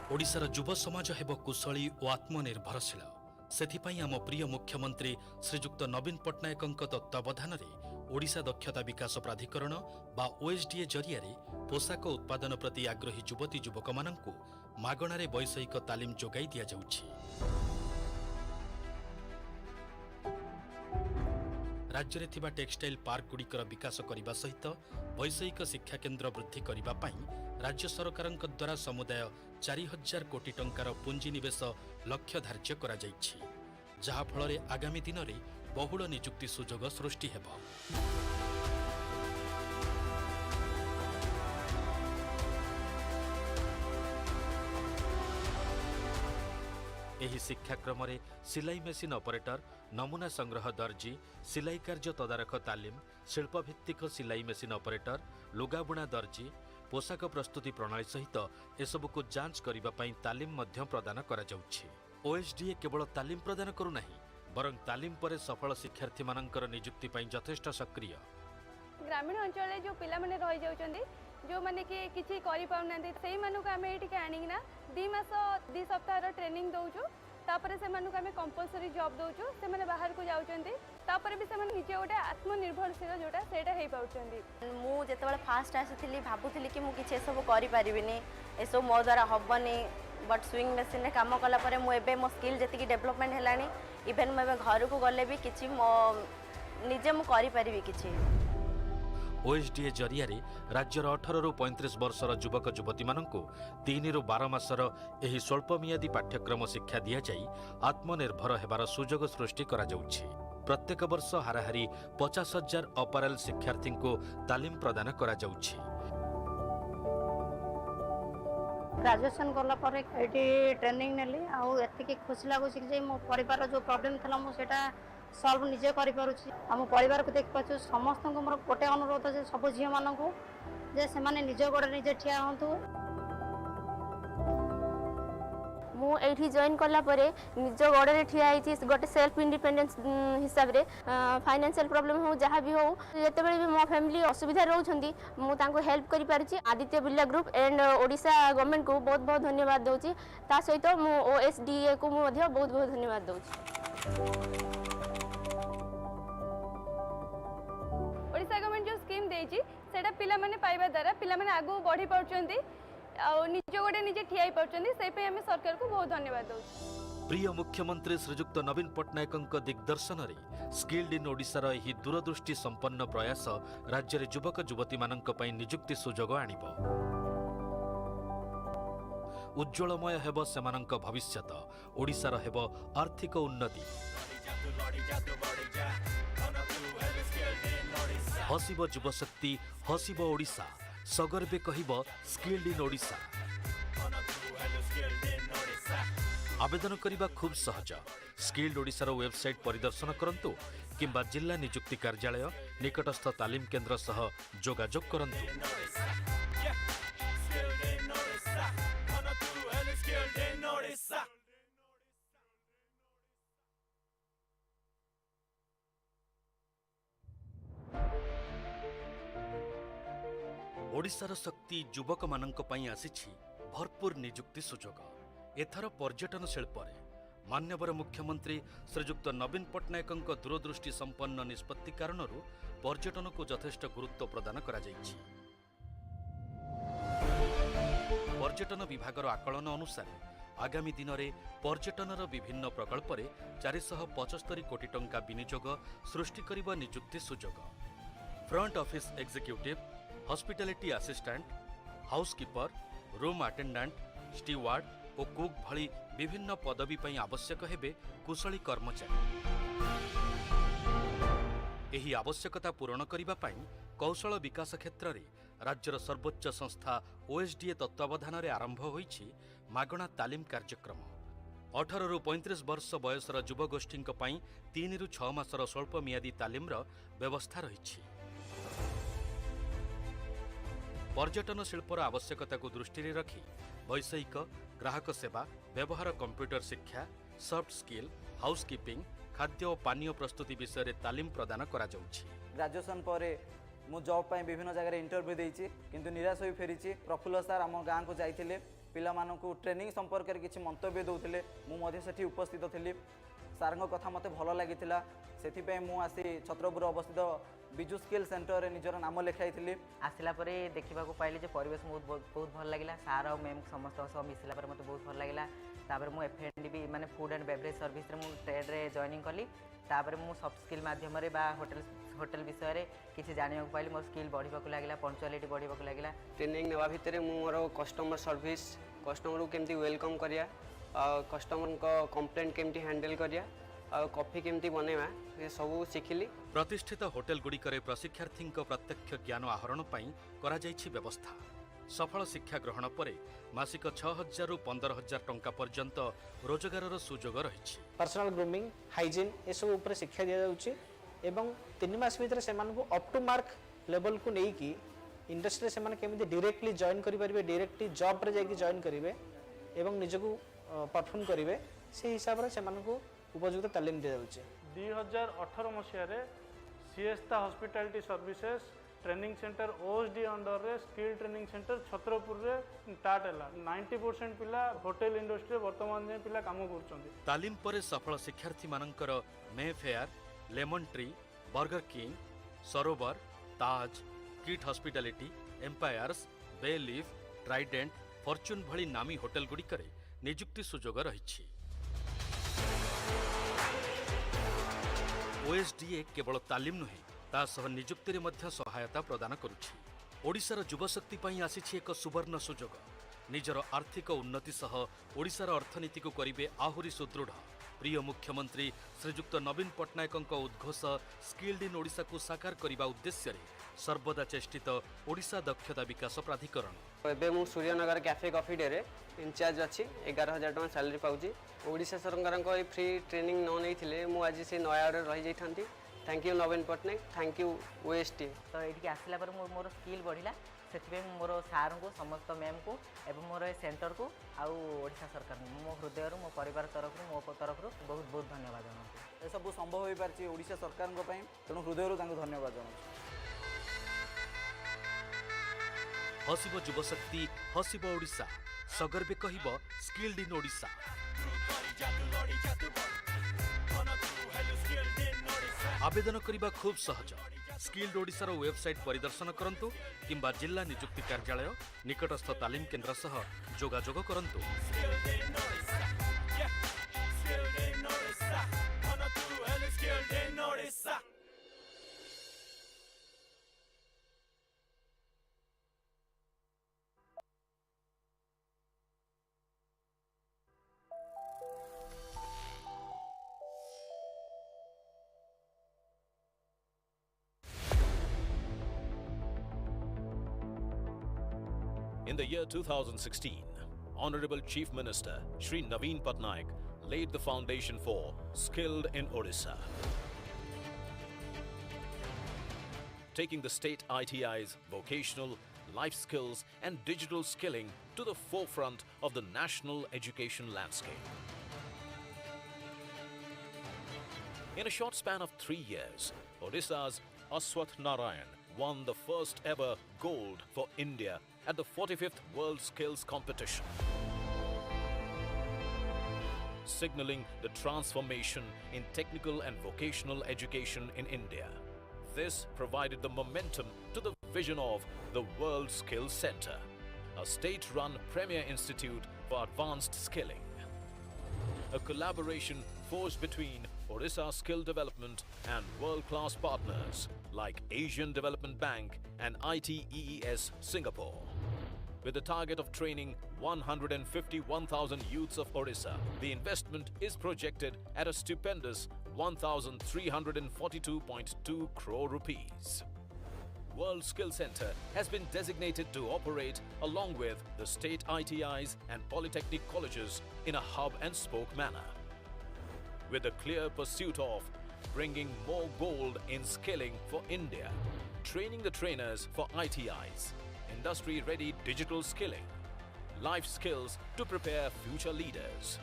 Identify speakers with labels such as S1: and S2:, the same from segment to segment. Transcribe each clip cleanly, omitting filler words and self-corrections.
S1: ओडिशार युव समाज हेब कुशली और आत्मनिर्भरशील सेथिपाई आम प्रिय मुख्यमंत्री श्रीजुक्त नवीन पट्टनायक तत्वावधान में ओडिशा दक्षता विकास प्राधिकरण बा ओएसडीए जरिया पोशाक उत्पादन प्रति आग्रही युवती युवक माननकु मागणारे वैषयिक तालीम जोगाई दिया जाउछि। राज्य में थिबा टेक्सटाइल पार्क गुड़िकर विकास करने सहित वैषयिक शिक्षा केन्द्र वृद्धि करने राज्य सरकार द्वारा समुदाय 4000 कोटी टंकार पुंजीनिवेश लक्ष्य धार्य करा जाइछि, जहा फल आगामी दिन में बहुल निजुक्ति सुजोग सृष्टि हेब। एही शिक्षाक्रम रे सिलाई मेसिन ऑपरेटर, नमूना संग्रह दर्जी, सिलाई कार्य तदारख तालीम, शिल्पभित्तिक सिलाई मेसिन ऑपरेटर, लुगाबुणा दर्जी, पोशाक प्रस्तुति प्रणाली सहित एसबु को जांच करने पर तालीम मध्य प्रदान करा जाउछि। ओएसडीए केवल तालीम प्रदान करू नहीं बरं तालीम पर सफल शिक्षार्थी मानकर नियुक्ति पई यथेष्ट सक्रिय।
S2: ग्रामीण अंचल जो पिला माने रहि जाउछन्ती जो माने कि किछि करि पाउनांती सेही मानुक आमे एटिके आनिकिना 2 मास 2 सप्ताह ट्रेनिंग दउछु, तापरे से मानुक आमे कंपलसरी जॉब दउछु, से माने बाहर को जाउछन्ती, तापरे भी से माने निजे गोटे आत्मनिर्भरशील जोटा सेटा हेइ पाउछन्ती।
S3: मु जेतेबेले फास्ट आसीथिली भाबुथिली कि मु किछि सब करि परिबिनी, एसो मो द्वारा हबनी, बट स्विंग मशीन रे काम कला परे मु एबे मो स्किल जेतिकी डेवलपमेंट हेलानी, इवन मु एबे घर को गले भी किछि मो निजे मु करि परिबी किछि।
S1: ओएसडीए जरिया राज्यर 18 रु 35 वर्षर युवक युवती माननकु 3 रु 12 मासर एही स्वल्पमियादी पाठ्यक्रम शिक्षा दिया जाई आत्मनिर्भर हेबार सुजोग सृष्टि करा जाउछि। प्रत्येक वर्ष हाराहारी 50,000 अपरेल शिक्षार्थी को तालीम प्रदान करा जाउछि।
S4: ग्रेजुएशन गला पर एटी ट्रेनिंग नेली आउ एतिकी खुशी लागुछि कि मो परिवार जो प्रॉब्लम थला मो सेटा सॉल्व निजे करि पारुछि। हम परिवार को देख पाछु समस्त को मोर गोटे अनुरोध जे सब झियो मानन को जे से माने निजे गोड़े निजे ठिया हंतु।
S3: मु एठी जॉइन करला परे निज गोड़े रे ठिया आइछि, गोटे सेल्फ इंडिपेंडेंस हिसाब रे फाइनेंशियल प्रॉब्लम हो जहा भी हो जेतेबेले भी मो फैमिली असुविधा रहउछंती मु तांको हेल्प करि पारुछि। Aditya Birla group and Odisha government को बहुत बहुत धन्यवाद दउछि। ता सहित मु ओएसडीए को मु बहुत बहुत धन्यवाद दउछि।
S2: ओडिशा गवर्नमेंट जो स्कीम देछि सेटा पिला माने पाइबा द्वारा पिला माने आगु बढ़ी पाउछन्ती आ निज गोटे निजे ठियाई पाउछन्ती, से पे हम सरकार को बहुत धन्यवाद दउछि।
S1: प्रिय मुख्यमंत्री श्रीजुक्त नवीन पट्टनायक दिग्दर्शन में स्किल्ड इन ओडिशार एही दूरदृष्टि संपन्न प्रयास राज्य में युवक युवती माननक पई नियुक्ति सुजोग आनिब। उज्ज्वलमय हेब सेमानंक भविष्यत, ओडिशार हेब आर्थिक उन्नति। Hasib युवशक्ति, Hasib Odisha, सगर्वे कहिब skilled in Odisha. आवेदन करने खूब सहज। स्किल्ड ओडिशार वेबसाइट परिदर्शन करंतु किंबा जिला नियुक्ति कार्यालय निकटस्थ तालीम केन्द्र सह जोगाजोग करंतु। ओडिशार शक्ति युवक माननक पई आसीछि भरपूर निजुक्ति सुजोग। एथर पर्यटन शिल्प रे मान्यवर मुख्यमंत्री श्रीजुक्त नवीन पट्टनायक दूरदृष्टि संपन्न निष्पत्ति कारणरू पर्यटन को यथेष्ट गुरुत्व प्रदान करा जाइछि। पर्यटन विभागर आकलन अनुसार आगामी दिन में पर्यटनर विभिन्न प्रकल्प रे 475 कोटी टंका विनियोग सृष्टि करिबा निजुक्ति सुजोग। Front office executive, hospitality assistant, housekeeper, room attendant, steward और कुक भली विभिन्न पदवी पई आवश्यक हेबे कुशली कर्मचारी। एही आवश्यकता पूरण करिबा पई कौशल विकास क्षेत्र में राज्यर सर्वोच्च संस्था ओएसडीए तत्वावधान में आरंभ होईछि मागणा तालीम कार्यक्रम। 18 रु 35 वर्ष बयसर युवगोष्ठी 3 रु 6 मासर स्वल्पमियादी तालीमर व्यवस्था रही। पर्यटन शिल्पर आवश्यकता को दृष्टि रखी वैषयिक, ग्राहक सेवा, व्यवहार कंप्यूटर शिक्षा, सॉफ्ट स्किल, हाउसकीपिंग, खाद्य और पानीय प्रस्तुति विषय में तालीम प्रदान करा जाउछि।
S5: ग्रेजुएशन पर मु जॉब विभिन्न जगह इंटरव्यू देइछि किंतु निराश होई फेरिछि। प्रफुल्ल सार आम गाँ को जाइथिले पिलामानंकु ट्रेनिंग संपर्क में किसी मंतव्य दौले मुझे उपस्थित थी सार कथा मत भल लगी से मुझे छत्रपुर अवस्थित बिजु स्किल सेंटर रे निजर नाम लिखाई
S6: आसला देखा पाइली जे परिवेश बहुत भल लगे सार और मैम समस्त सह मिसला मत बहुत भल लगे तापर मु एफएनडीबी माने फूड एंड बेवरेज सर्विस रे मु ट्रेड रे जॉइनिंग कली तापर मु सॉफ्ट स्किल माध्यम रे बा होटल विषय रे किछि जानिया को पाइली मोर स्किल बढ़िबा को लागला पंक्चुअलिटी बढ़िबा को लागला
S7: ट्रेनिंग नेवा भितर मोर कस्टमर सर्विस कस्टमर को केमती वेलकम करिया कस्टमर को कंप्लेंट केमती हैंडल करिया कॉफी केमती बनैवा ये सब शिखिली।
S1: प्रतिष्ठित होटेल गुड़िकरे प्रशिक्षार्थी प्रत्यक्ष ज्ञान आहरण पई करा जायछि व्यवस्था। सफल शिक्षा ग्रहण पर मासिक 6,000 रु 15,000 टंका पर्यंत रोजगार सुजोग रही।
S8: पर्सनल ग्रूमिंग हाइजीन ये सब ऊपर शिक्षा दि जाउछि एवं 3 मास भीतर सेमान को अप टू मार्क लेवल को नहीं कि इंडस्ट्री से केमी डायरेक्टली जॉइन करेंगे डायरेक्टली जॉब रे जाकि जॉइन करेंगे एवं निजको परफॉर्म करेंगे से हिसाब से उपयुक्त तालीम दि जाउछि।
S9: 2018 मसीह सीएसता hospitality services training centre OSD under रे स्किल ट्रेनिंग सेंटर छत्रपुर रे स्टार्ट हैला 90% पिला होटल इंडस्ट्री वर्तमान जे पिला काम करछन्ती।
S1: तालीम पर सफल शिक्षार्थी मानकर Mayfair Lemon Tree Burger King Sarovar Taj किट hospitality empires Bay Leaf Trident Fortune भली नामी होटेल गुड़िकरे नियुक्ति सुजोग रही। ओएसडीए केवल तालीम नुहे तासह नियुक्ति रे मध्य सहायता प्रदान करुछि। ओडिशार युवशक्ति पई आसीछि एक सुवर्ण सुजोग। निजर आर्थिक उन्नति सह ओडिशार अर्थनीति को करिवे आहुरी सुदृढ़। प्रिय मुख्यमंत्री श्रीजुक्त नवीन पट्टनायक उद्घोष स्किल्ड इन ओडिशा को साकार करने उद्देश्य सर्वदा चेष्टित ओडिशा दक्षता विकास प्राधिकरण।
S7: एबे मु सूर्यनगर कैफे कॉफी डे रे इंचार्ज अच्छी 11,000 टका सैलरी पाउची। ओडिशा सरकार को फ्री ट्रेनिंग न नहीं थिले मु आज से नयागढ़ रही जाइथांती। Thank you Naveen Patnaik thank you OST.
S6: तो ये आसला पर मोर स्किल बढ़िला से मोर सार को समस्त मैम को एवं मोर सेंटर को आउ ओडिशा सरकार को मो हृदय मो परिवार तरफ मो तरफ बहुत बहुत धन्यवाद जनाऊँ।
S5: ये सब संभव हो पार्टी ओडिशा सरकार तेणु हृदय धन्यवाद जनाऊँ।
S1: Hasib युवशक्ति Hasib Odisha सगर्वे कहिब skilled in Odisha. आवेदन करने खूब सहज। स्किल्ड ओडिशार वेबसाइट परिदर्शन करंतु किंबा जिला नियुक्ति कार्यालय निकटस्थ तालीम केन्द्र सह जोगाजोग करंतु।
S10: In the year 2016, Honorable Chief Minister Shri Naveen Patnaik laid the foundation for Skilled in Odisha. Taking the state ITI's vocational, life skills and digital skilling to the forefront of the national education landscape. In a short span of 3 years, Odisha's Aswath Narayan won the first ever gold for India at the 45th World Skills Competition, signaling the transformation in technical and vocational education in India. This provided the momentum to the vision of the World Skills Center, a state-run premier institute for advanced skilling. A collaboration forged between Odisha Skill Development and world-class partners like Asian Development Bank and ITEES Singapore. With the target of training 151,000 youths of Odisha, the investment is projected at a stupendous 1,342.2 crore rupees. World Skill Center has been designated to operate along with the state ITIs and polytechnic colleges in a hub and spoke manner, with a clear pursuit of bringing more gold in skilling for India, training the trainers for ITIs, industry-ready digital skilling, life skills to prepare future leaders,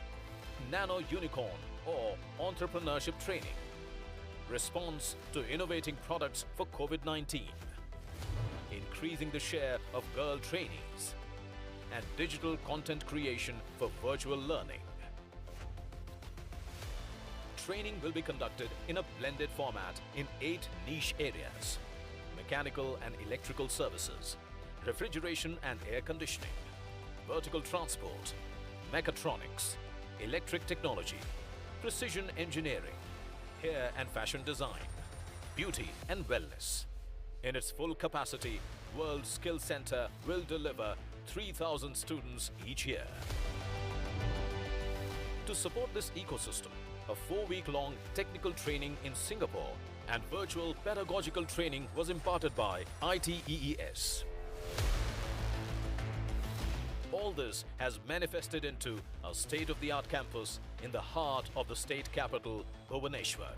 S10: nano unicorn or entrepreneurship training, response to innovating products for COVID-19, increasing the share of girl trainees, and digital content creation for virtual learning. Training will be conducted in a blended format in 8 niche areas: mechanical and electrical services, refrigeration and air conditioning, vertical transport, mechatronics, electric technology, precision engineering, hair and fashion design, beauty and wellness. In its full capacity, World Skill Center will deliver 3,000 students each year. To support this ecosystem, a 4-week-long technical training in Singapore and virtual pedagogical training was imparted by ITEES. All this has manifested into a state-of-the-art campus in the heart of the state capital, Bhubaneswar.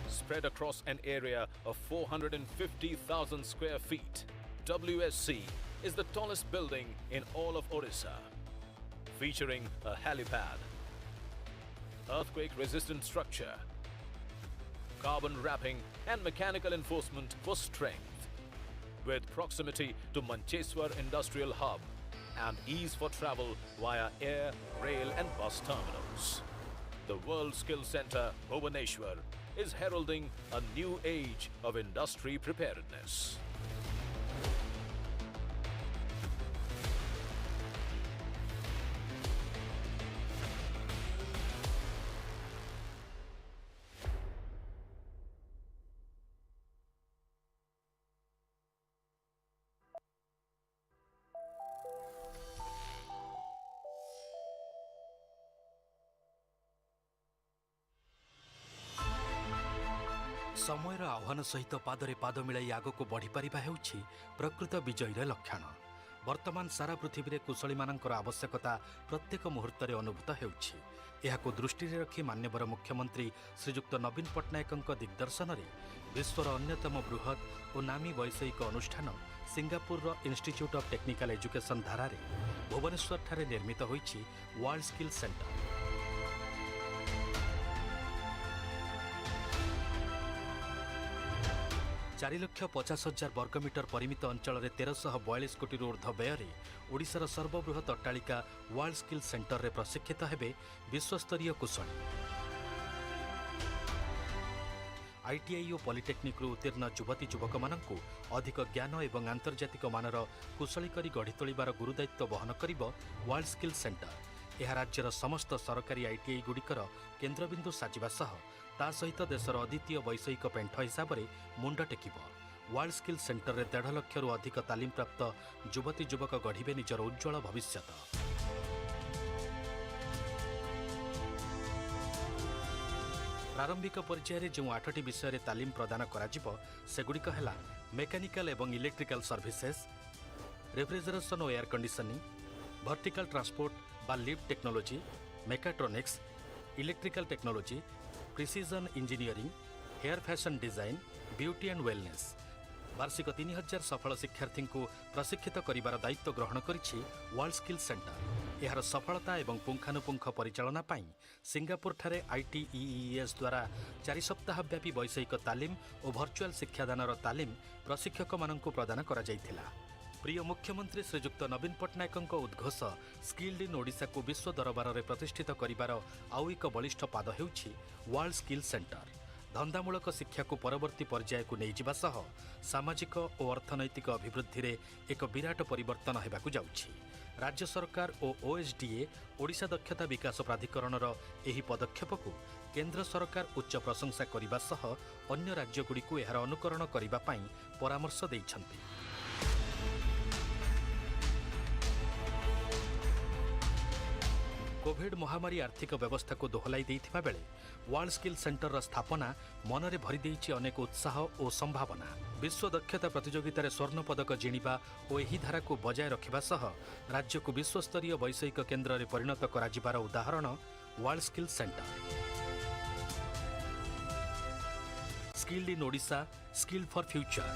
S10: Spread across an area of 450,000 square feet, WSC is the tallest building in all of Odisha, featuring a helipad, earthquake-resistant structure, carbon wrapping and mechanical enforcement for strength, with proximity to Mancheswar Industrial Hub and ease for travel via air, rail and bus terminals. The World Skill Center, Bhubaneswar, is heralding a new age of industry preparedness.
S1: ସମୟର ଆହ୍ୱାନ ସହିତ ପାଦରେ ପାଦ ମିଳାଇ ଆଗକୁ ବଢ଼ିପାରିବା ହେଉଛି ପ୍ରକୃତ ବିଜୟୀର ଲକ୍ଷଣ। ବର୍ତ୍ତମାନ ସାରା ପୃଥିବୀରେ କୁଶଳୀମାନଙ୍କର ଆବଶ୍ୟକତା ପ୍ରତ୍ୟେକ ମୁହୂର୍ତ୍ତରେ ଅନୁଭୂତ ହେଉଛି। ଏହାକୁ ଦୃଷ୍ଟିରେ ରଖି ମାନ୍ୟବର ମୁଖ୍ୟମନ୍ତ୍ରୀ ଶ୍ରୀଯୁକ୍ତ ନବୀନ ପଟ୍ଟନାୟକଙ୍କ ଦିଗ୍ଦର୍ଶନରେ ବିଶ୍ୱର ଅନ୍ୟତମ ବୃହତ୍ ଓ ନାମୀ ବୈଷୟିକ ଅନୁଷ୍ଠାନ ସିଙ୍ଗାପୁରର ଇନଷ୍ଟିଚ୍ୟୁଟ୍ ଅଫ୍ ଟେକ୍ନିକାଲ ଏଜୁକେସନ୍ ଧାରାରେ ଭୁବନେଶ୍ୱରଠାରେ ନିର୍ମିତ ହୋଇଛି ୱାର୍ଲଡ ସ୍କିଲ୍ ସେଣ୍ଟର। 4,50,000 ବର୍ଗମିଟର ପରିମିତ ଅଞ୍ଚଳରେ 1,342 କୋଟିରୁ ଉର୍ଦ୍ଧ୍ୱ ବ୍ୟୟରେ ଓଡ଼ିଶାର ସର୍ବବୃହତ୍ ଅଟ୍ଟାଳିକା ୱାର୍ଲଡ ସ୍କିଲ୍ ସେଣ୍ଟରରେ ପ୍ରଶିକ୍ଷିତ ହେବେ ବିଶ୍ୱସ୍ତରୀୟ କୁଶଳୀ। ଆଇଟିଆଇ ଓ ପଲିଟେକ୍ନିକ୍ରୁ ଉତ୍ତୀର୍ଣ୍ଣ ଯୁବତୀ ଯୁବକମାନଙ୍କୁ ଅଧିକ ଜ୍ଞାନ ଏବଂ ଆନ୍ତର୍ଜାତିକ ମାନର କୁଶଳୀ କରି ଗଢ଼ି ତୋଳିବାର ଗୁରୁଦାୟିତ୍ୱ ବହନ କରିବ ୱାର୍ଲଡ ସ୍କିଲ୍ ସେଣ୍ଟର। ଏହା ରାଜ୍ୟର ସମସ୍ତ ସରକାରୀ ଆଇଟିଆଇଗୁଡ଼ିକର କେନ୍ଦ୍ରବିନ୍ଦୁ ସାଜିବା ସହ ତା ସହିତ ଦେଶର ଅଦ୍ୱିତୀୟ ବୈଷୟିକ ପେଣ୍ଠ ହିସାବରେ ମୁଣ୍ଡ ଟେକିବ। ୱାର୍ଲଡ ସ୍କିଲ୍ ସେଣ୍ଟରରେ 1.5 ଲକ୍ଷରୁ ଅଧିକ ତାଲିମପ୍ରାପ୍ତ ଯୁବତୀ ଯୁବକ ଗଢ଼ିବେ ନିଜର ଉଜ୍ଜ୍ୱଳ ଭବିଷ୍ୟତ। ପ୍ରାରମ୍ଭିକ ପର୍ଯ୍ୟାୟରେ ଯେଉଁ 8ଟି ବିଷୟରେ ତାଲିମ ପ୍ରଦାନ କରାଯିବ ସେଗୁଡ଼ିକ ହେଲା ମେକାନିକାଲ ଏବଂ ଇଲେକ୍ଟ୍ରିକାଲ ସର୍ଭିସେସ୍, ରେଫ୍ରିଜରେସନ୍ ଓ ଏୟାର କଣ୍ଡିସନିଂ, ଭର୍ଟିକାଲ ଟ୍ରାନ୍ସପୋର୍ଟ ବା lift technology, mechatronics, electrical technology, ପ୍ରିସିଜନ୍ engineering, hair fashion design, beauty and wellness. ବାର୍ଷିକ 3,000 ସଫଳ ଶିକ୍ଷାର୍ଥୀଙ୍କୁ ପ୍ରଶିକ୍ଷିତ କରିବାର ଦାୟିତ୍ୱ ଗ୍ରହଣ କରିଛି ୱାର୍ଲଡ ସ୍କିଲ୍ ସେଣ୍ଟର। ଏହାର ସଫଳତା ଏବଂ ପୁଙ୍ଖାନୁପୁଙ୍ଖ ପରିଚାଳନା ପାଇଁ ସିଙ୍ଗାପୁରଠାରେ ITEES ଦ୍ୱାରା 4 ସପ୍ତାହ ବ୍ୟାପୀ ବୈଷୟିକ ତାଲିମ ଓ ଭର୍ଚୁଆଲ ଶିକ୍ଷାଦାନର ତାଲିମ ପ୍ରଶିକ୍ଷକମାନଙ୍କୁ ପ୍ରଦାନ କରାଯାଇଥିଲା। ପ୍ରିୟ ମୁଖ୍ୟମନ୍ତ୍ରୀ ଶ୍ରୀଯୁକ୍ତ ନବୀନ ପଟ୍ଟନାୟକଙ୍କ ଉଦ୍ଘୋଷ ସ୍କିଲ୍ଡ ଇନ୍ ଓଡ଼ିଶାକୁ ବିଶ୍ୱ ଦରବାରରେ ପ୍ରତିଷ୍ଠିତ କରିବାର ଆଉ ଏକ ବଳିଷ୍ଠ ପାଦ ହେଉଛି ୱାର୍ଲଡ ସ୍କିଲ୍ ସେଣ୍ଟର। ଧନ୍ଦାମୂଳକ ଶିକ୍ଷାକୁ ପରବର୍ତ୍ତୀ ପର୍ଯ୍ୟାୟକୁ ନେଇଯିବା ସହ ସାମାଜିକ ଓ ଅର୍ଥନୈତିକ ଅଭିବୃଦ୍ଧିରେ ଏକ ବିରାଟ ପରିବର୍ତ୍ତନ ହେବାକୁ ଯାଉଛି। ରାଜ୍ୟ ସରକାର ଓ OSDA ଓଡ଼ିଶା ଦକ୍ଷତା ବିକାଶ ପ୍ରାଧିକରଣର ଏହି ପଦକ୍ଷେପକୁ କେନ୍ଦ୍ର ସରକାର ଉଚ୍ଚ ପ୍ରଶଂସା କରିବା ସହ ଅନ୍ୟ ରାଜ୍ୟଗୁଡ଼ିକୁ ଏହାର ଅନୁକରଣ କରିବା ପାଇଁ ପରାମର୍ଶ ଦେଇଛନ୍ତି। କୋଭିଡ ମହାମାରୀ ଆର୍ଥିକ ବ୍ୟବସ୍ଥାକୁ ଦୋହଲାଇ ଦେଇଥିବା ବେଳେ ୱାର୍ଲଡ ସ୍କିଲ୍ ସେଣ୍ଟରର ସ୍ଥାପନା ମନରେ ଭରି ଦେଇଛି ଅନେକ ଉତ୍ସାହ ଓ ସମ୍ଭାବନା। ବିଶ୍ୱ ଦକ୍ଷତା ପ୍ରତିଯୋଗିତାରେ ସ୍ୱର୍ଣ୍ଣ ପଦକ ଜିଣିବା ଓ ଏହି ଧାରାକୁ ବଜାୟ ରଖିବା ସହ ରାଜ୍ୟକୁ ବିଶ୍ୱସ୍ତରୀୟ ବୈଷୟିକ କେନ୍ଦ୍ରରେ ପରିଣତ କରାଯିବାର ଉଦାହରଣ world skill centre. Skilled in Odisha, skill for future.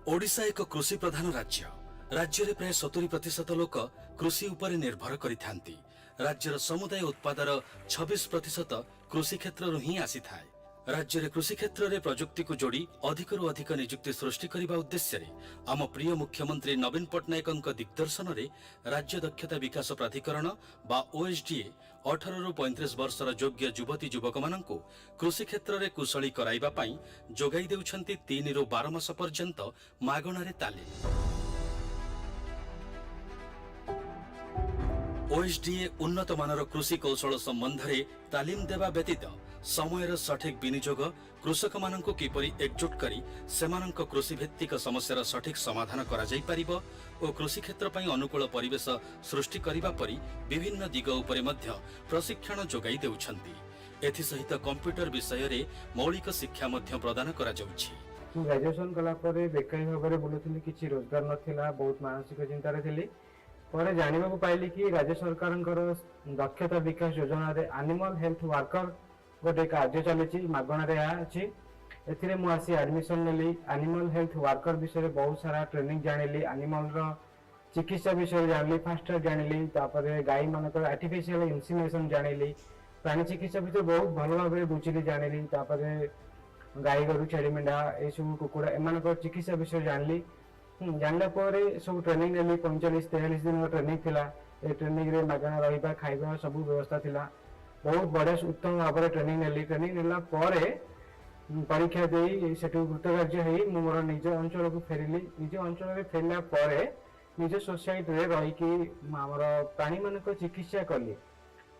S1: Odisha एक कृषि प्रधान राज्य। राज्य रे प्राय 70% लोक कृषि उपरे निर्भर करिथांती। राज्यर समुदाय उत्पादर 26% कृषि क्षेत्र ही आसी थाए। राज्य रे कृषि क्षेत्र रे प्रजुक्ति को जोड़ी अधिकरु अधिक नियुक्ति सृष्टि करिबा उद्देश्य रे आम प्रिय मुख्यमंत्री नवीन पट्टनायकଙ୍କ दिग्दर्शन रे राज्य दक्षता विकास प्राधिकरण बा ओएसडीए 18 रु 35 वर्षर योग्य युवती युवक माननकु कृषि क्षेत्र रे कुशली कराइबा पई जोगाई देउछंती 3 रु 12 मास पर्यंत मागणा रे तालीम। ओएसडीए उन्नत मानर कृषि कौशल संबंध रे तालीम देवा व्यतीत समयर सठिक विनियोग कृषक माननकु किपरि एकजुट करी सेमानंक कृषि भित्तिक समस्यार सठिक समाधान करा जाई परिबो ओ कृषि क्षेत्र पई अनुकूल परिवेश सृष्टि करिबा परि विभिन्न दिग उपरे मध्य प्रशिक्षण जोगाई देउछंती। एथि सहित कंप्यूटर विषय रे मौलिक शिक्षा मध्य प्रदान करा जाउछि।
S11: ग्रेजुएशन कला परे बेकारी भाबरे बुलुथिली किछि रोजगार नथिला बहुत मानसिक चिंता रे थिली पर जानिबा को पाइली कि राज्य सरकारंकर दक्षता विकास योजना रे एनिमल हेल्थ वर्कर गोटे कार्य चली मागणा रे अछि। एथिरे मु आसी एडमिशन नेली एनिमल हेल्थ वर्कर विषय रे बहुत सारा ट्रेनिंग जानिली एनिमल रो चिकित्सा विषय जानिली फास्ट जानिली तापरे गाई मानकर आर्टिफिशियल इंसेमिनेशन जानिली प्राणी चिकित्सा विषय बहुत भल भाबरे बुझिली जानिली तापरे गाई गरु छेड़ी मेंढा ए सब कुकुड़ा एमानकर चिकित्सा विषय जानिली जानला परे सब ट्रेनिंग नेली 45-43 दिन ट्रेनिंग थिला। ए ट्रेनिंग रे मागणा रहिबा खाइबा सब व्यवस्था थिला। बहुत बड़े उत्तम भाव ट्रेनिंग नेली। ट्रेनिंग नेला परे परीक्षा देई सेटु कृतकार्य हेई मु मोर निज अंचल को फेरिली। निज अंचल रे फेरला परे निज सोसाइटी रे रही कि हमर प्राणी मानक चिकित्सा कली।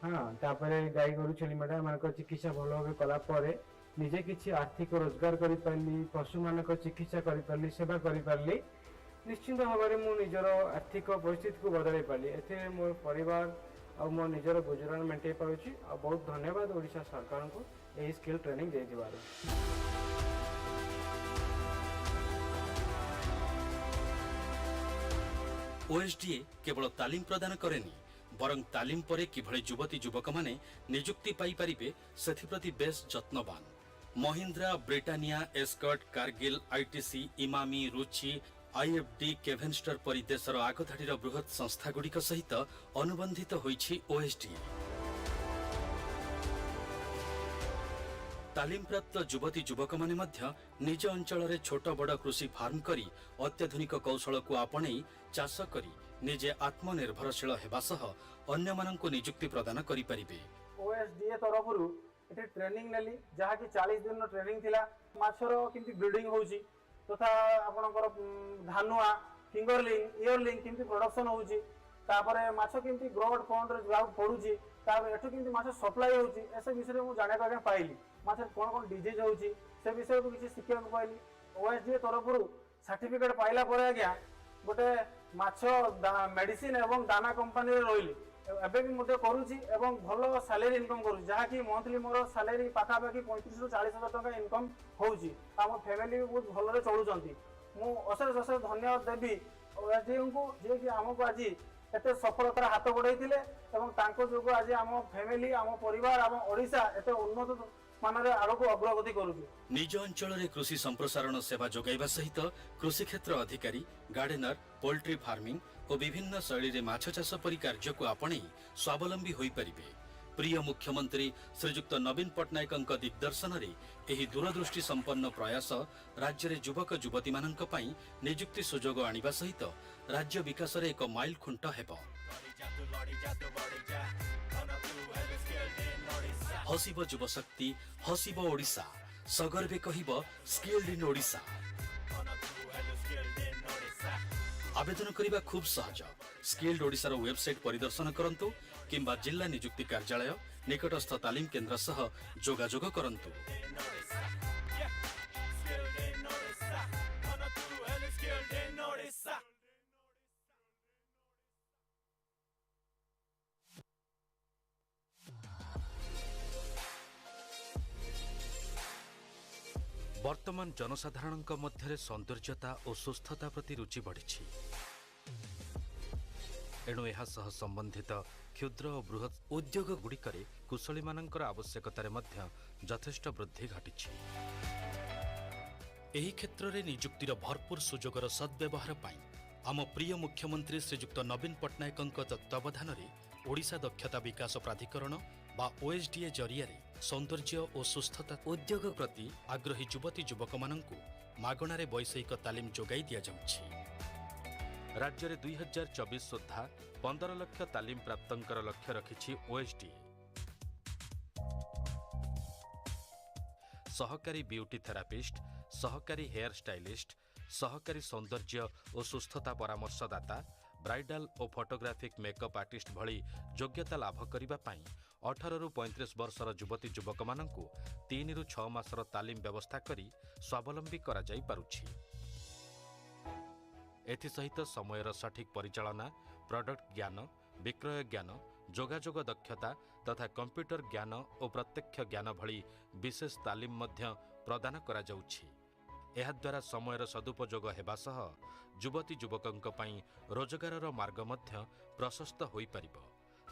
S11: हां तापरे गाई गरु छेली मेढा मानक चिकित्सा भलो भाबे कला परे निजे किछि आर्थिक रोजगार करि पारली पशु मानक चिकित्सा करि पारली सेवा करि पारली। निश्चित भाव में मु निजर आर्थिक परिस्थिति को बदल पाली। एथे मोर परिवार और मो निजर गुजरान मेंटेन पाउछि। आ बहुत धन्यवाद ओडिशा सरकार को एही स्किल ट्रेनिंग दे दिबार।
S1: ओएसडीए केवल तालीम प्रदान करेनी बरं तालीम परे किभଳି युवती युवक माने नियुक्ति पाई परिबे सेथिप्रति बेस जत्नवान। Mahindra, Britannia, Escort, Cargill, ITC, Emami, Ruchi, IFD, Keventer परि देशर आगधाड़ीर बृहत संस्था गुड़िक सहित अनुबंधित होइछि ओएसडीए। तालीम प्राप्त युवती युवक माने मध्य निज अंचल रे छोट बड़ कृषि फार्म करी अत्याधुनिक कौशल को आपणई चाष करी निजे आत्मनिर्भरशील हेबा सह अन्य माननकु नियुक्ति प्रदान करि परिबे।
S11: ओएसडीए तरफरु एठी ट्रेनिंग नेली जहा कि 40 दिन ट्रेनिंग थिला। माछर किंति ब्रीडिंग होउची तथा आपणकर धानुआ फिंगरलिंग इयरलिंग किंति प्रोडक्शन होउची तापरे माछ किंति ग्रोथ पॉन्ड रे जाउ पडुची तापर एठु किंति माछ सप्लाई होउची एसे विषय मु जाने का पाइली। माछ कोन कोन डिजीज होउची से विषय को किछि शिक्षा को पाइली। ओएसडीए तरफरु सर्टिफिकेट पाइला परे आज्ञा गोटे माछ मेडिसिन एवं दाना कंपनी रे रहिली एबे भी मते करूची एवं भलो सैलरी इनकम करूची जहा कि मंथली मोर सैलरी पाखा पाखी 35 रु 40 हजार टका इनकम होउची। हम फैमिली भी बहुत भलो रे चलुचंती। मु असेस असेस धन्यवाद देबी ओएसडीए को जे कि हमको आज एते सफलतार हाथ बढ़ाइथिले एवं तांको जोगो आज हम फैमिली हम परिवार हम ओडिशा एते उन्नत मानरे आगो अग्रगति करूची।
S1: निज अंचल रे कृषि संप्रसारण सेवा जोगाइबा सहित कृषि क्षेत्र अधिकारी गार्डेनर पोल्ट्री फार्मिंग और विभिन्न शैली रे माछ चाष परि कार्य को आपणई स्वावलंबी होई परिबे। प्रिय मुख्यमंत्री श्रीजुक्त नवीन पट्टनायकଙ୍କ दिग्दर्शन रे एही दूरदृष्टि संपन्न प्रयास राज्य रे युवक युवती माननक पई नियुक्ति सुजोग आनिबा सहित राज्य विकास रे एक माइल खुंट हेबो। हसिब युव शक्ति हसिब ओडिशा सगर्वे कहिब स्किल्ड इन ओडिशा। आवेदन करने खूब सहज। स्किल्ड ओडिशार वेबसाइट परिदर्शन करंतु किंबा जिला नियुक्ति कार्यालय निकटस्थ तालीम केन्द्र सह जोगाजोग करंतु। वर्तमान जनसाधारणଙ୍କ ମଧ୍ୟରେ सौंदर्यता और सुस्थता प्रति रुचि बढ़िछि। एणु ଏହା सह संबंधित क्षुद्र और बृहत उद्योग गुड़िकरे कुशली मानकर आवश्यकतार मध्य यथेष्ट वृद्धि घटिछि। ଏହି କ୍ଷେତ୍ରରେ ନିଯୁକ୍ତିର ଭରପୁର ସୁଯୋଗର ସଦ୍ବ୍ୟବହାର ପାଇଁ ଆମ ପ୍ରିୟ ମୁଖ୍ୟମନ୍ତ୍ରୀ ଶ୍ରୀଯୁକ୍ତ ନବୀନ ପଟ୍ଟନାୟକଙ୍କ ତତ୍ତ୍ୱାବଧାନରେ ଓଡ଼ିଶା ଦକ୍ଷତା ବିକାଶ ପ୍ରାଧିକରଣ ବା OSDA ଜରିଆରେ ସୌନ୍ଦର୍ଯ୍ୟ ଓ ସୁସ୍ଥତା ଉଦ୍ୟୋଗ ପ୍ରତି ଆଗ୍ରହୀ ଯୁବତୀ ଯୁବକମାନଙ୍କୁ ମାଗଣାରେ ବୈଷୟିକ ତାଲିମ ଯୋଗାଇ ଦିଆଯାଉଛି। ରାଜ୍ୟରେ 2024 ସୁଦ୍ଧା 15 ଲକ୍ଷ ତାଲିମ ପ୍ରାପ୍ତଙ୍କର ଲକ୍ଷ୍ୟ ରଖିଛି OSDA। ସହକାରୀ ବିୟୁଟି ଥେରାପିଷ୍ଟ, ସହକାରୀ ହେୟାର ଷ୍ଟାଇଲିଷ୍ଟ, ସହକାରୀ ସୌନ୍ଦର୍ଯ୍ୟ ଓ ସୁସ୍ଥତା ପରାମର୍ଶଦାତା, ବ୍ରାଇଡାଲ ଓ ଫଟୋଗ୍ରାଫିକ୍ ମେକଅପ୍ ଆର୍ଟିଷ୍ଟ ଭଳି ଯୋଗ୍ୟତା ଲାଭ କରିବା ପାଇଁ 18ରୁ 35 ବର୍ଷର ଯୁବତୀ ଯୁବକମାନଙ୍କୁ 3ରୁ 6 ମାସର ତାଲିମ ବ୍ୟବସ୍ଥା କରି ସ୍ୱାବଲମ୍ବୀ କରାଯାଇପାରୁଛି। ଏଥିସହିତ ସମୟର ସଠିକ୍ ପରିଚାଳନା, ପ୍ରଡକ୍ଟ ଜ୍ଞାନ, ବିକ୍ରୟ ଜ୍ଞାନ, ଯୋଗାଯୋଗ ଦକ୍ଷତା ତଥା କମ୍ପ୍ୟୁଟର ଜ୍ଞାନ ଓ ପ୍ରତ୍ୟକ୍ଷ ଜ୍ଞାନ ଭଳି ବିଶେଷ ତାଲିମ ମଧ୍ୟ ପ୍ରଦାନ କରାଯାଉଛି। ଏହାଦ୍ୱାରା ସମୟର ସଦୁପଯୋଗ ହେବା ସହ ଯୁବତୀ ଯୁବକଙ୍କ ପାଇଁ ରୋଜଗାରର ମାର୍ଗ ମଧ୍ୟ ପ୍ରଶସ୍ତ ହୋଇପାରିବ।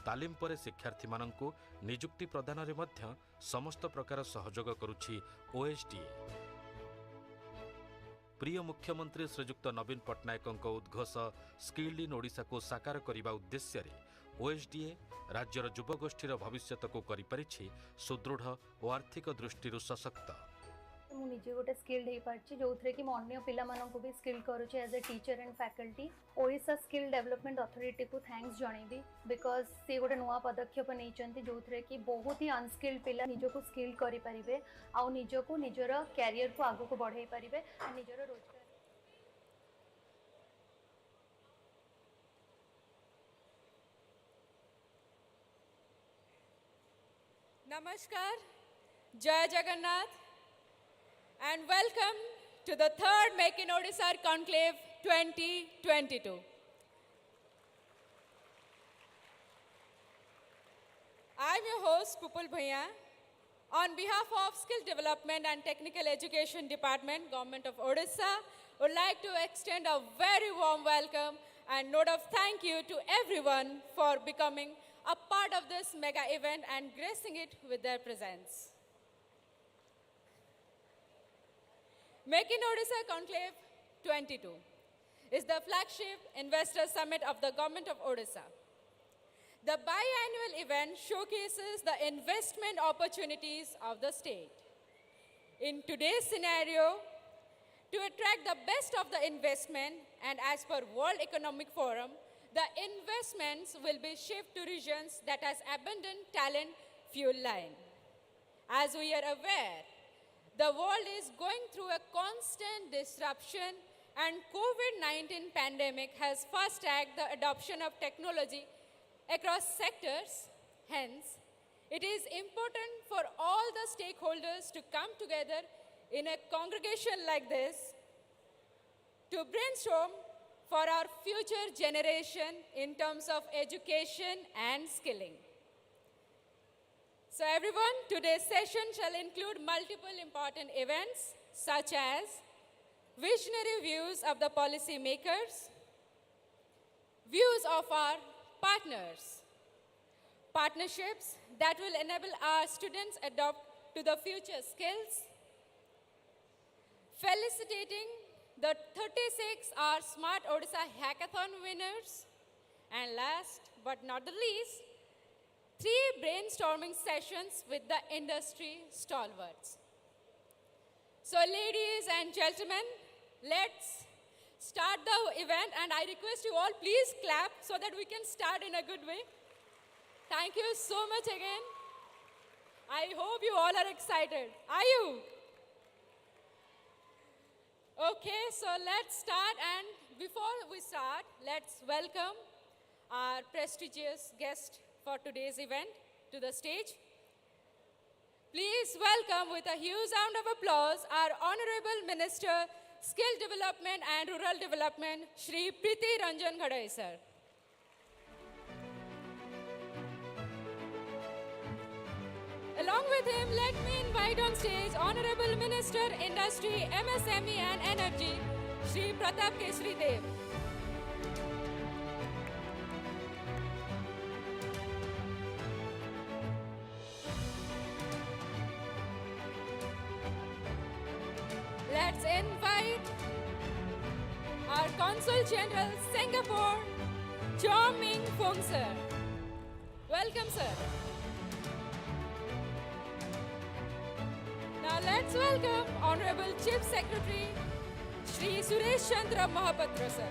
S1: ତାଲିମ ପରେ ଶିକ୍ଷାର୍ଥୀମାନଙ୍କୁ ନିଯୁକ୍ତି ପ୍ରଦାନରେ ମଧ୍ୟ ସମସ୍ତ ପ୍ରକାର ସହଯୋଗ କରୁଛି OSDA। ପ୍ରିୟ ମୁଖ୍ୟମନ୍ତ୍ରୀ ଶ୍ରୀଯୁକ୍ତ ନବୀନ ପଟ୍ଟନାୟକଙ୍କ ଉଦ୍ଘୋଷ ସ୍କିଲ୍ଡ ଇନ୍ ଓଡ଼ିଶାକୁ ସାକାର କରିବା ଉଦ୍ଦେଶ୍ୟରେ OSDA ରାଜ୍ୟର ଯୁବଗୋଷ୍ଠୀର ଭବିଷ୍ୟତକୁ କରିପାରିଛି ସୁଦୃଢ଼ ଓ ଆର୍ଥିକ ଦୃଷ୍ଟିରୁ ସଶକ୍ତ।
S12: ମୁଁ ନିଜେ ଗୋଟେ ସ୍କିଲ୍ଡ ହେଇପାରିଛି ଯୋଉଥିରେ କି ମୁଁ ଅନ୍ୟ ପିଲାମାନଙ୍କୁ ବି ସ୍କିଲ୍ କରୁଛି age A teacher and faculty. Odisha skill development authority को थैंक्स जणेबी बिकॉज सी गोटे नुआ पदक्षेप नहीं जोथिरे कि बहुत ही अनस्किल्ड पिला निजको स्किल करि परिबे आ निजको निजर कैरियर को आगु को बढ़ाई परिबे आ निजर रोजगार।
S13: नमस्कार, जय Jagannath and welcome to the third Make in Odisha Conclave 2022. I'm your host Pupul Bhaiya. On behalf of Skill Development and Technical Education Department, Government of Odisha, would like to extend a very warm welcome and note of thank you to everyone for becoming a part of this mega event and gracing it with their presence. Make in Odisha Conclave 22 is the flagship investor summit of the Government of Odisha. The biannual event showcases the investment opportunities of the state. In today's scenario, to attract the best of the investment and as per World Economic Forum, the investments will be shifted to regions that has abundant talent fuel line. As we are aware, the world is going through a constant disruption and COVID-19 pandemic has fast-tracked the adoption of technology across sectors. Hence, it is important for all the stakeholders to come together in a congregation like this to brainstorm for our future generation in terms of education and skilling. So everyone, today's session shall include multiple important events such as visionary views of the policy makers, views of our partners, partnerships that will enable our students adopt to the future skills, felicitating the 36 Smart Odisha Hackathon winners, and last but not the least, 3 brainstorming sessions with the industry stalwarts. So ladies and gentlemen, let's start the event and I request you all please clap so that we can start in a good way. Thank you so much again. I hope you all are excited. Are you? Okay, so let's start, and before we start, let's welcome our prestigious guest for today's event to the stage. Please welcome with a huge round of applause our Honorable Minister, Skill Development and Rural Development, Shri Priti Ranjan Ghadai sir. Along with him, let me invite on stage Honorable Minister, Industry, MSME and Energy, Shri Pratap Keshri Dev. Let's end Consul General, Singapore, Chom Ming Fung sir. Welcome, sir. Now let's welcome Honorable Chief Secretary, Shri Suresh Chandra Mahapatra, sir.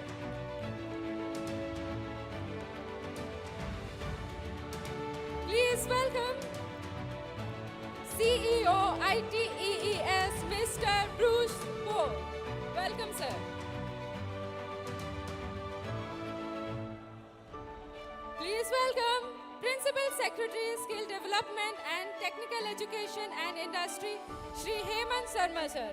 S13: Please welcome CEO ITEES, Mr. Bruce Poe. Welcome, sir. Please welcome Principal Secretary, Skill Development and Technical Education and Industry, Shri Hemant Sharma, sir.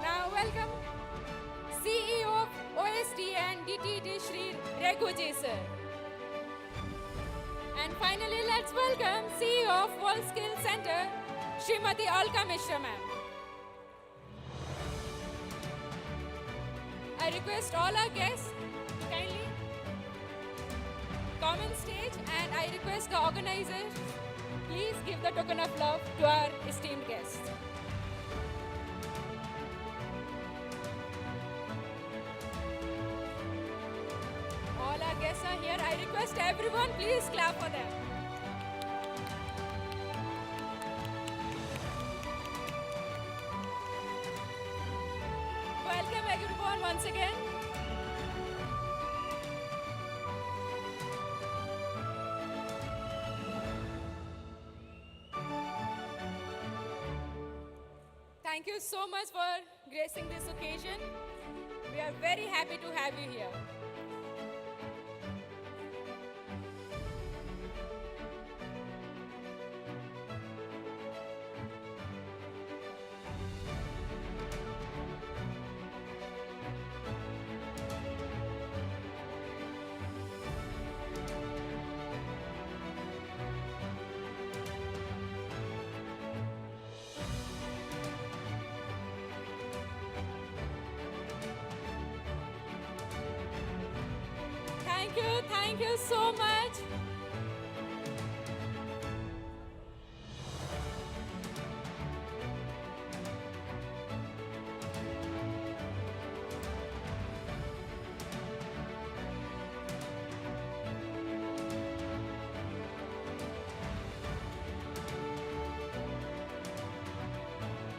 S13: Now welcome CEO of OSD and DTD, Shri Raghuji, sir. And finally, let's welcome CEO of World Skill Center, Srimati Alka Mishra, ma'am. I request all our guests to kindly come on stage, and I request the organizers, please give the token of love to our esteemed guests. All our guests are here. I request everyone, please clap for them. Welcome everyone once again. Thank you so much for gracing this occasion. We are very happy to have you here. Thank you so much.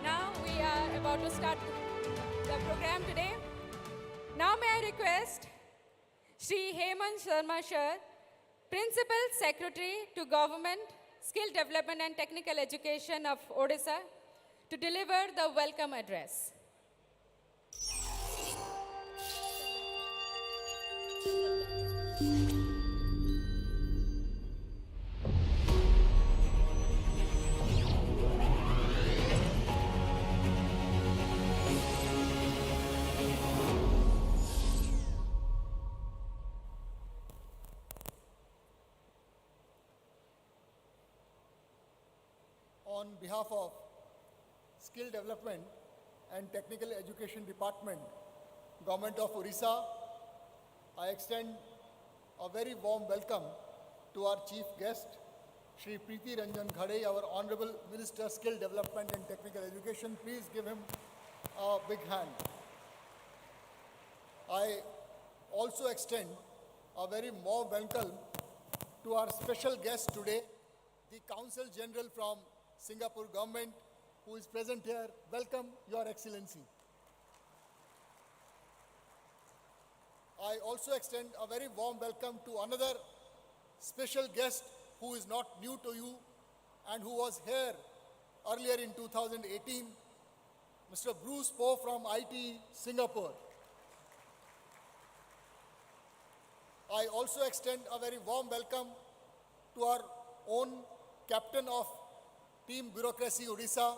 S13: Now we are about to start the program today. Now may I request Shri Hemant Sharma, sir, Principal Secretary to Government, Skill Development and Technical Education of Odisha, to deliver the welcome address.
S14: On behalf of Skill Development and Technical Education Department, Government of Odisha, I extend a very warm welcome to our chief guest, Shri Preeti Ranjan Ghade, our Honorable Minister, Skill Development and Technical Education. Please give him a big hand. I also extend a very warm welcome to our special guest today, the Consul General from Singapore government, who is present here. Welcome, Your Excellency. I also extend a very warm welcome to another special guest who is not new to you and who was here earlier in 2018, Mr. Bruce Poe from IT Singapore. I also extend a very warm welcome to our own captain of Team Bureaucracy Odisha,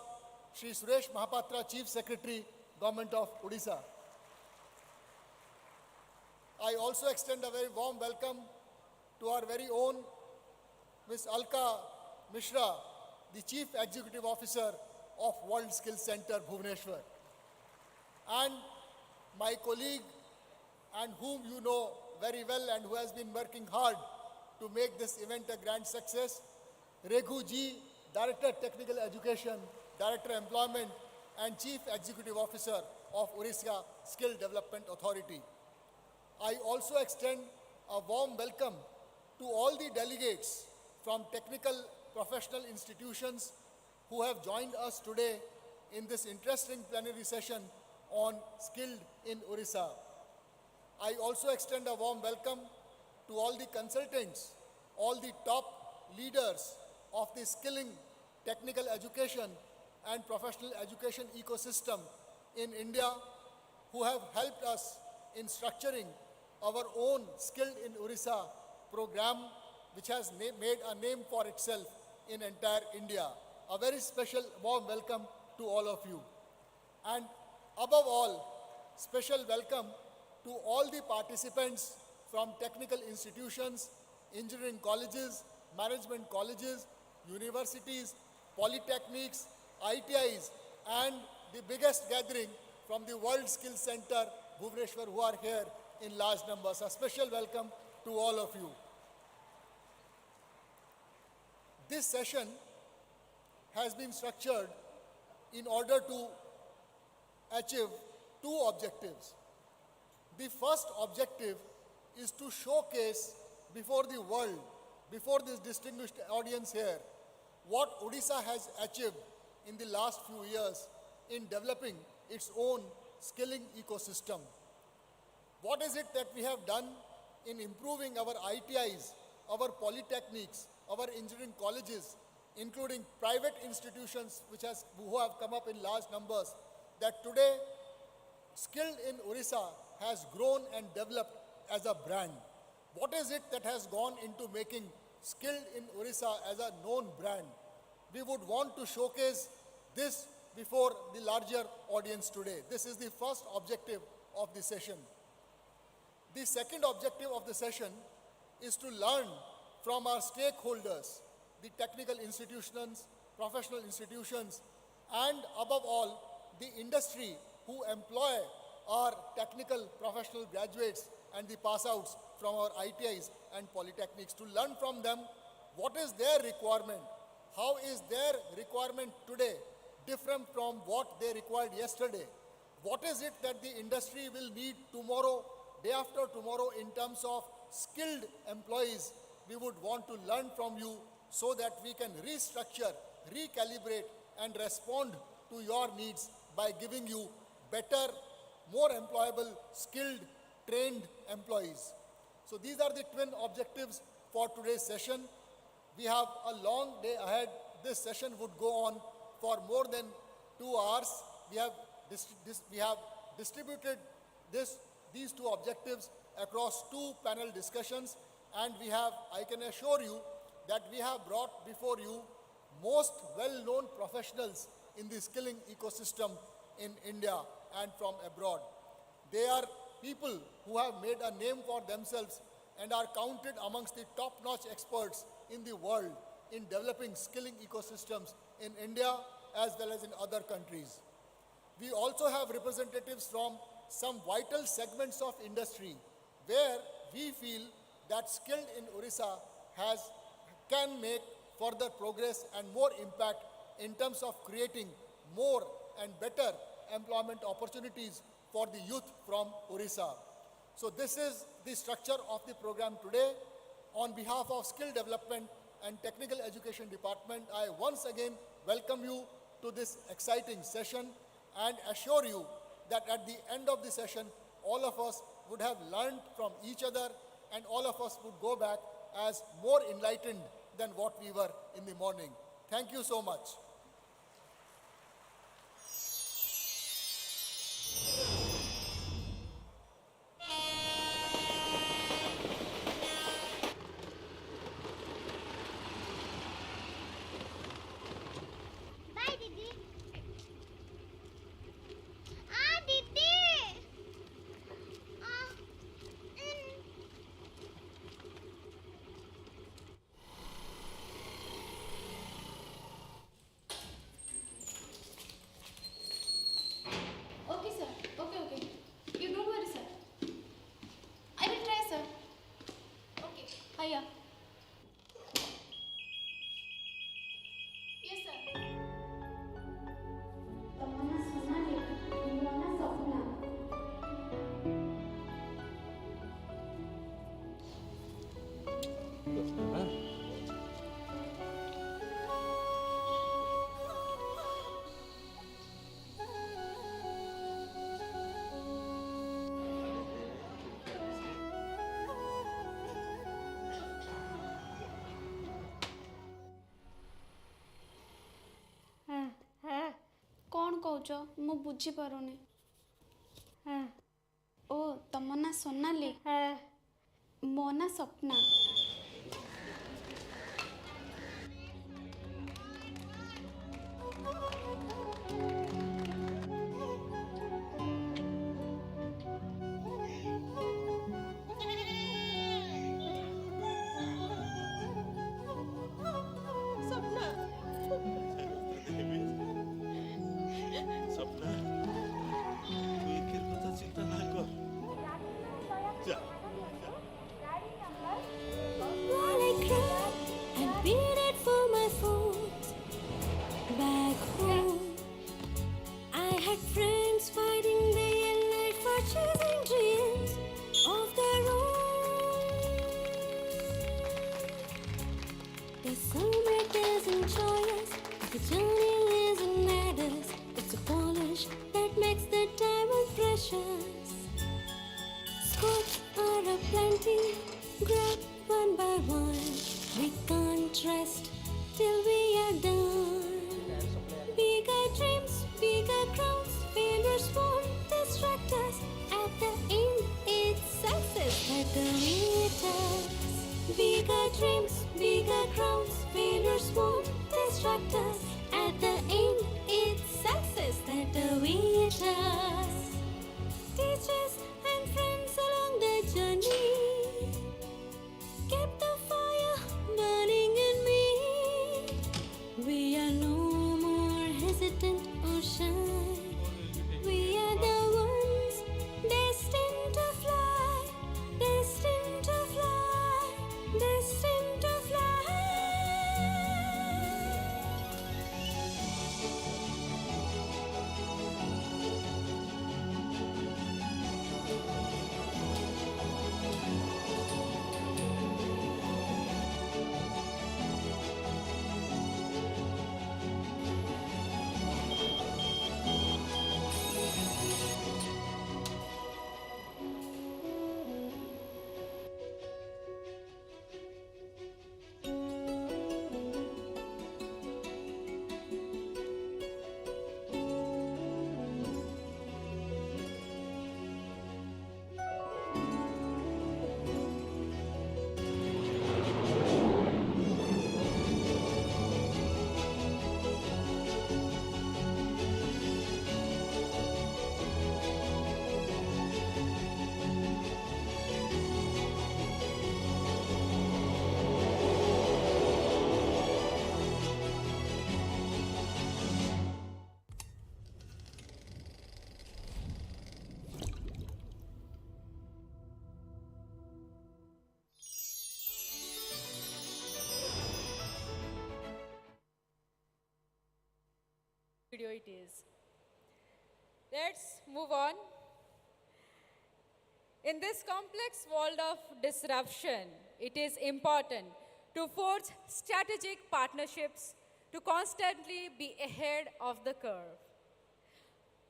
S14: Shri Suresh Mahapatra, Chief Secretary, Government of Odisha. I also extend a very warm welcome to our very own Ms. Alka Mishra, the Chief Executive Officer of World Skills Center, Bhubaneswar. And my colleague, and whom you know very well and who has been working hard to make this event a grand success, Raghuji, Director Technical Education, Director Employment, and Chief Executive Officer of Odisha Skill Development Authority. I also extend a warm welcome to all the delegates from technical professional institutions who have joined us today in this interesting plenary session on skilled in Odisha. I also extend a warm welcome to all the consultants, all the top leaders of the skilling, technical education and professional education ecosystem in India who have helped us in structuring our own Skilled in Odisha program, which has made a name for itself in entire India. A very special warm welcome to all of you. And above all, special welcome to all the participants from technical institutions, engineering colleges, management colleges, universities, polytechnics, ITIs, and the biggest gathering from the World Skills Center, Bhubaneswar, who are here in large numbers. A special welcome to all of you. This session has been structured in order to achieve two objectives. The first objective is to showcase before the world, before this distinguished audience here, what Odisha has achieved in the last few years in developing its own skilling ecosystem. What is it that we have done in improving our ITIs, our polytechnics, our engineering colleges, including private institutions who have come up in large numbers, that today Skilled in Odisha has grown and developed as a brand. What is it that has gone into making Skilled in Odisha as a known brand? We would want to showcase this before the larger audience today. This is the first objective of the session. The second objective of the session is to learn from our stakeholders, the technical institutions, professional institutions, and above all, the industry who employ our technical professional graduates and the pass-outs from our ITIs and polytechnics, to learn from them what is their requirement, how is their requirement today different from what they required yesterday, what is it that the industry will need tomorrow, day after tomorrow in terms of skilled employees. We would want to learn from you so that we can restructure, recalibrate and respond to your needs by giving you better, more employable, skilled, trained employees. So these are the twin objectives for today's session. We have a long day ahead. This session would go on for more than 2 hours. We have distributed these two objectives across 2 panel discussions, and I can assure you that we have brought before you most well-known professionals in the skilling ecosystem in India and from abroad. They are people who have made a name for themselves and are counted amongst the top-notch experts in the world in developing skilling ecosystems in India as well as in other countries. We also have representatives from some vital segments of industry where we feel that Skilled in Odisha can make further progress and more impact in terms of creating more and better employment opportunities for the youth from Odisha. So this is the structure of the program today. On behalf of Skill Development and Technical Education Department, I once again welcome you to this exciting session and assure you that at the end of the session, all of us would have learned from each other and all of us would go back as more enlightened than what we were in the morning. Thank you so much.
S15: କହୁଛ ମୁଁ ବୁଝିପାରୁନି। ଓ ତମ ନାଁ ସୋନାଲି? ମୋ ନାଁ Swapna.
S13: Video it is. Let's move on. In this complex world of disruption, it is important to forge strategic partnerships to constantly be ahead of the curve.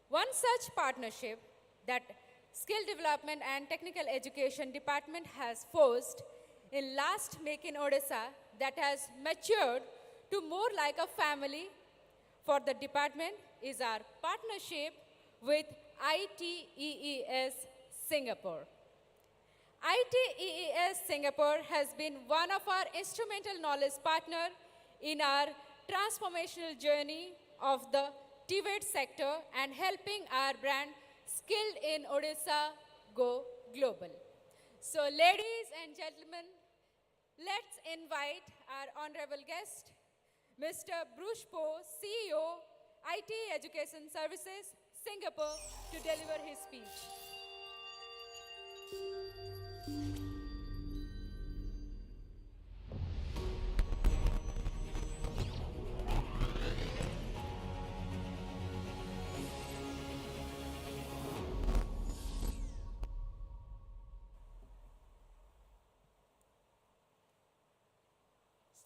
S13: One such partnership that Skill Development and Technical Education Department has forged in last Make in Odisha that has matured to more like a family for the department is our partnership with ITEES Singapore. ITEES Singapore has been one of our instrumental knowledge partner in our transformational journey of the TVET sector and helping our brand Skilled in Odisha go global. So ladies and gentlemen, let's invite our honorable guest, Mr. Bruce Po, CEO, IT Education Services, Singapore, to deliver his speech.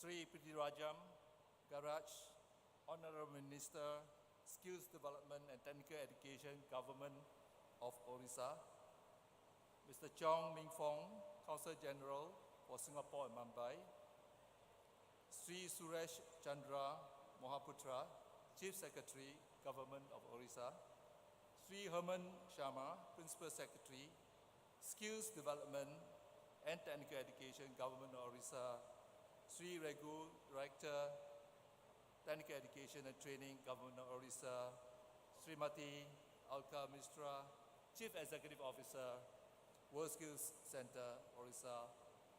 S16: Sri Pritirajam Garaj, Honorable Minister, Skills Development and Technical Education, Government of Odisha, Mr. Chong Ming Fong, Consul General for Singapore and Mumbai, Sri Suresh Chandra Mohaputra, Chief Secretary, Government of Odisha, Sri Herman Sharma, Principal Secretary, Skills Development and Technical Education, Government of Odisha, Sri Regu, Director, Technical Education and Training, Government of Odisha, Srimati Alka Mishra, Chief Executive Officer, World Skills Center, Odisha,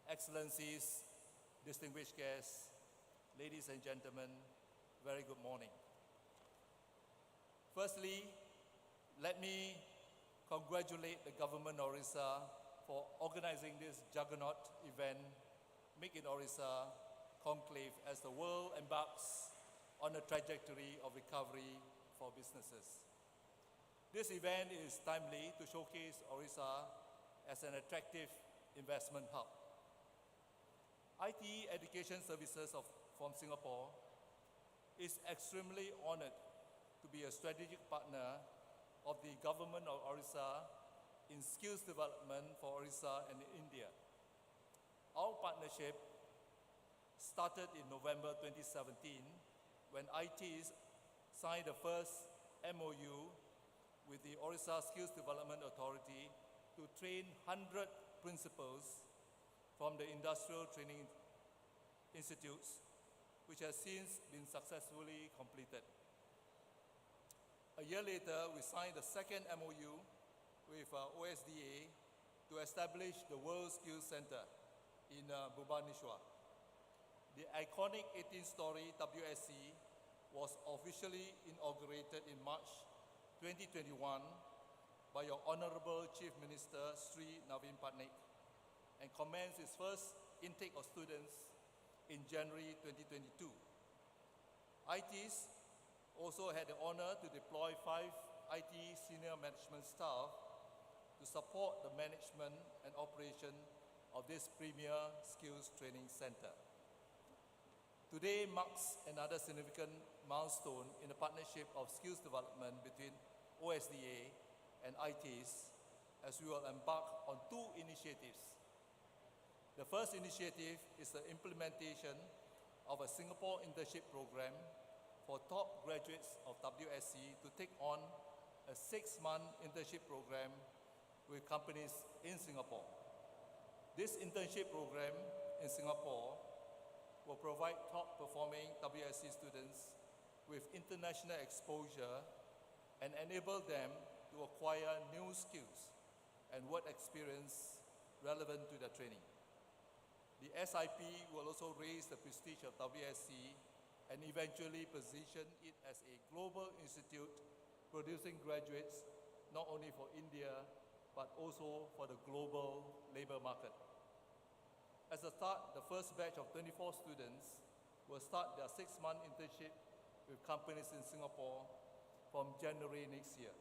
S16: Excellencies, distinguished guests, ladies and gentlemen, very good morning. Firstly, let me congratulate the government of Odisha for organizing this juggernaut event, Make in Odisha Conclave, as the world embarks on a trajectory of recovery for businesses. This event is timely to showcase Odisha as an attractive investment hub. IT Education Services from Singapore is extremely honored to be a strategic partner of the government of Odisha in skills development for Odisha and India. Our partnership started in November 2017 when ITs signed the first MOU with the Odisha Skills Development Authority to train 100 principals from the industrial training institutes, which has since been successfully completed. A year later, we signed the second MOU with OSDA to establish the World Skills Center in Bhubaneswar. The iconic 18-story WSC was officially inaugurated in March 2021 by your Honorable Chief Minister Sri Navin Patnaik and commenced its first intake of students in January 2022. ITs also had the honor to deploy 5 IT senior management staff to support the management and operation of this premier skills training center. Today marks another significant milestone in the partnership of skills development between OSDA and ITs as we will embark on 2 initiatives. The first initiative is the implementation of a Singapore internship program for top graduates of WSC to take on a 6-month internship program with companies in Singapore. This internship program in Singapore will provide top-performing WSC students with international exposure and enable them to acquire new skills and work experience relevant to their training. The SIP will also raise the prestige of WSC and eventually position it as a global institute producing graduates not only for India but also for the global labor market. As a start, the first batch of 24 students will start their 6-month internship with companies in Singapore from January next year.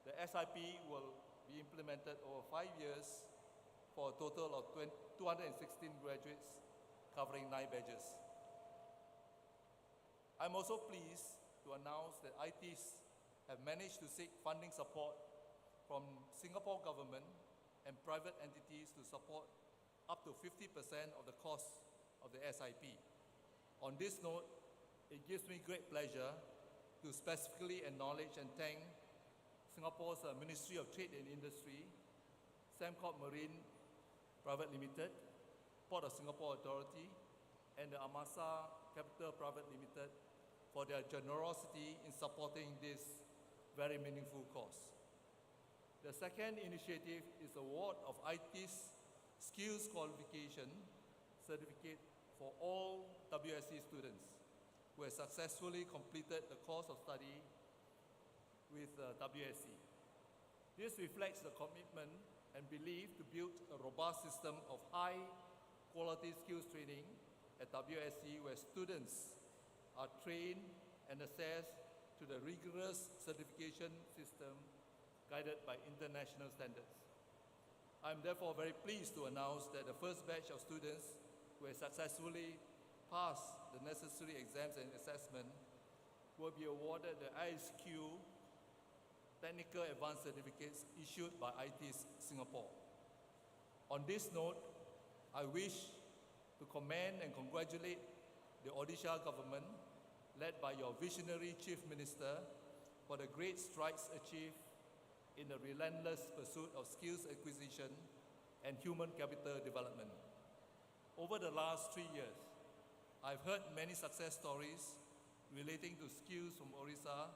S16: The SIP will be implemented over 5 years for a total of 216 graduates covering 9 batches. I'm also pleased to announce that ITs have managed to seek funding support from Singapore government and private entities to support up to 50% of the cost of the SIP. On this note, it gives me great pleasure to specifically acknowledge and thank Singapore's Ministry of Trade and Industry, Sembcorp Marine Private Limited, Port of Singapore Authority, and the Amasa Capital Private Limited for their generosity in supporting this very meaningful cause. The second initiative is the award of IT's Skills Qualification Certificate for all WSC students who have successfully completed the course of study with WSC. This reflects the commitment and belief to build a robust system of high-quality skills training at WSC where students are trained and assessed to the rigorous certification system guided by international standards. I am therefore very pleased to announce that the first batch of students who have successfully passed the necessary exams and assessment will be awarded the ISQ Technical Advanced Certificates issued by ITs Singapore. On this note, I wish to commend and congratulate the Odisha government led by your visionary Chief Minister, for the great strides achieved in the relentless pursuit of skills acquisition and human capital development. Over the last 3 years, I've heard many success stories relating to skills from Odisha,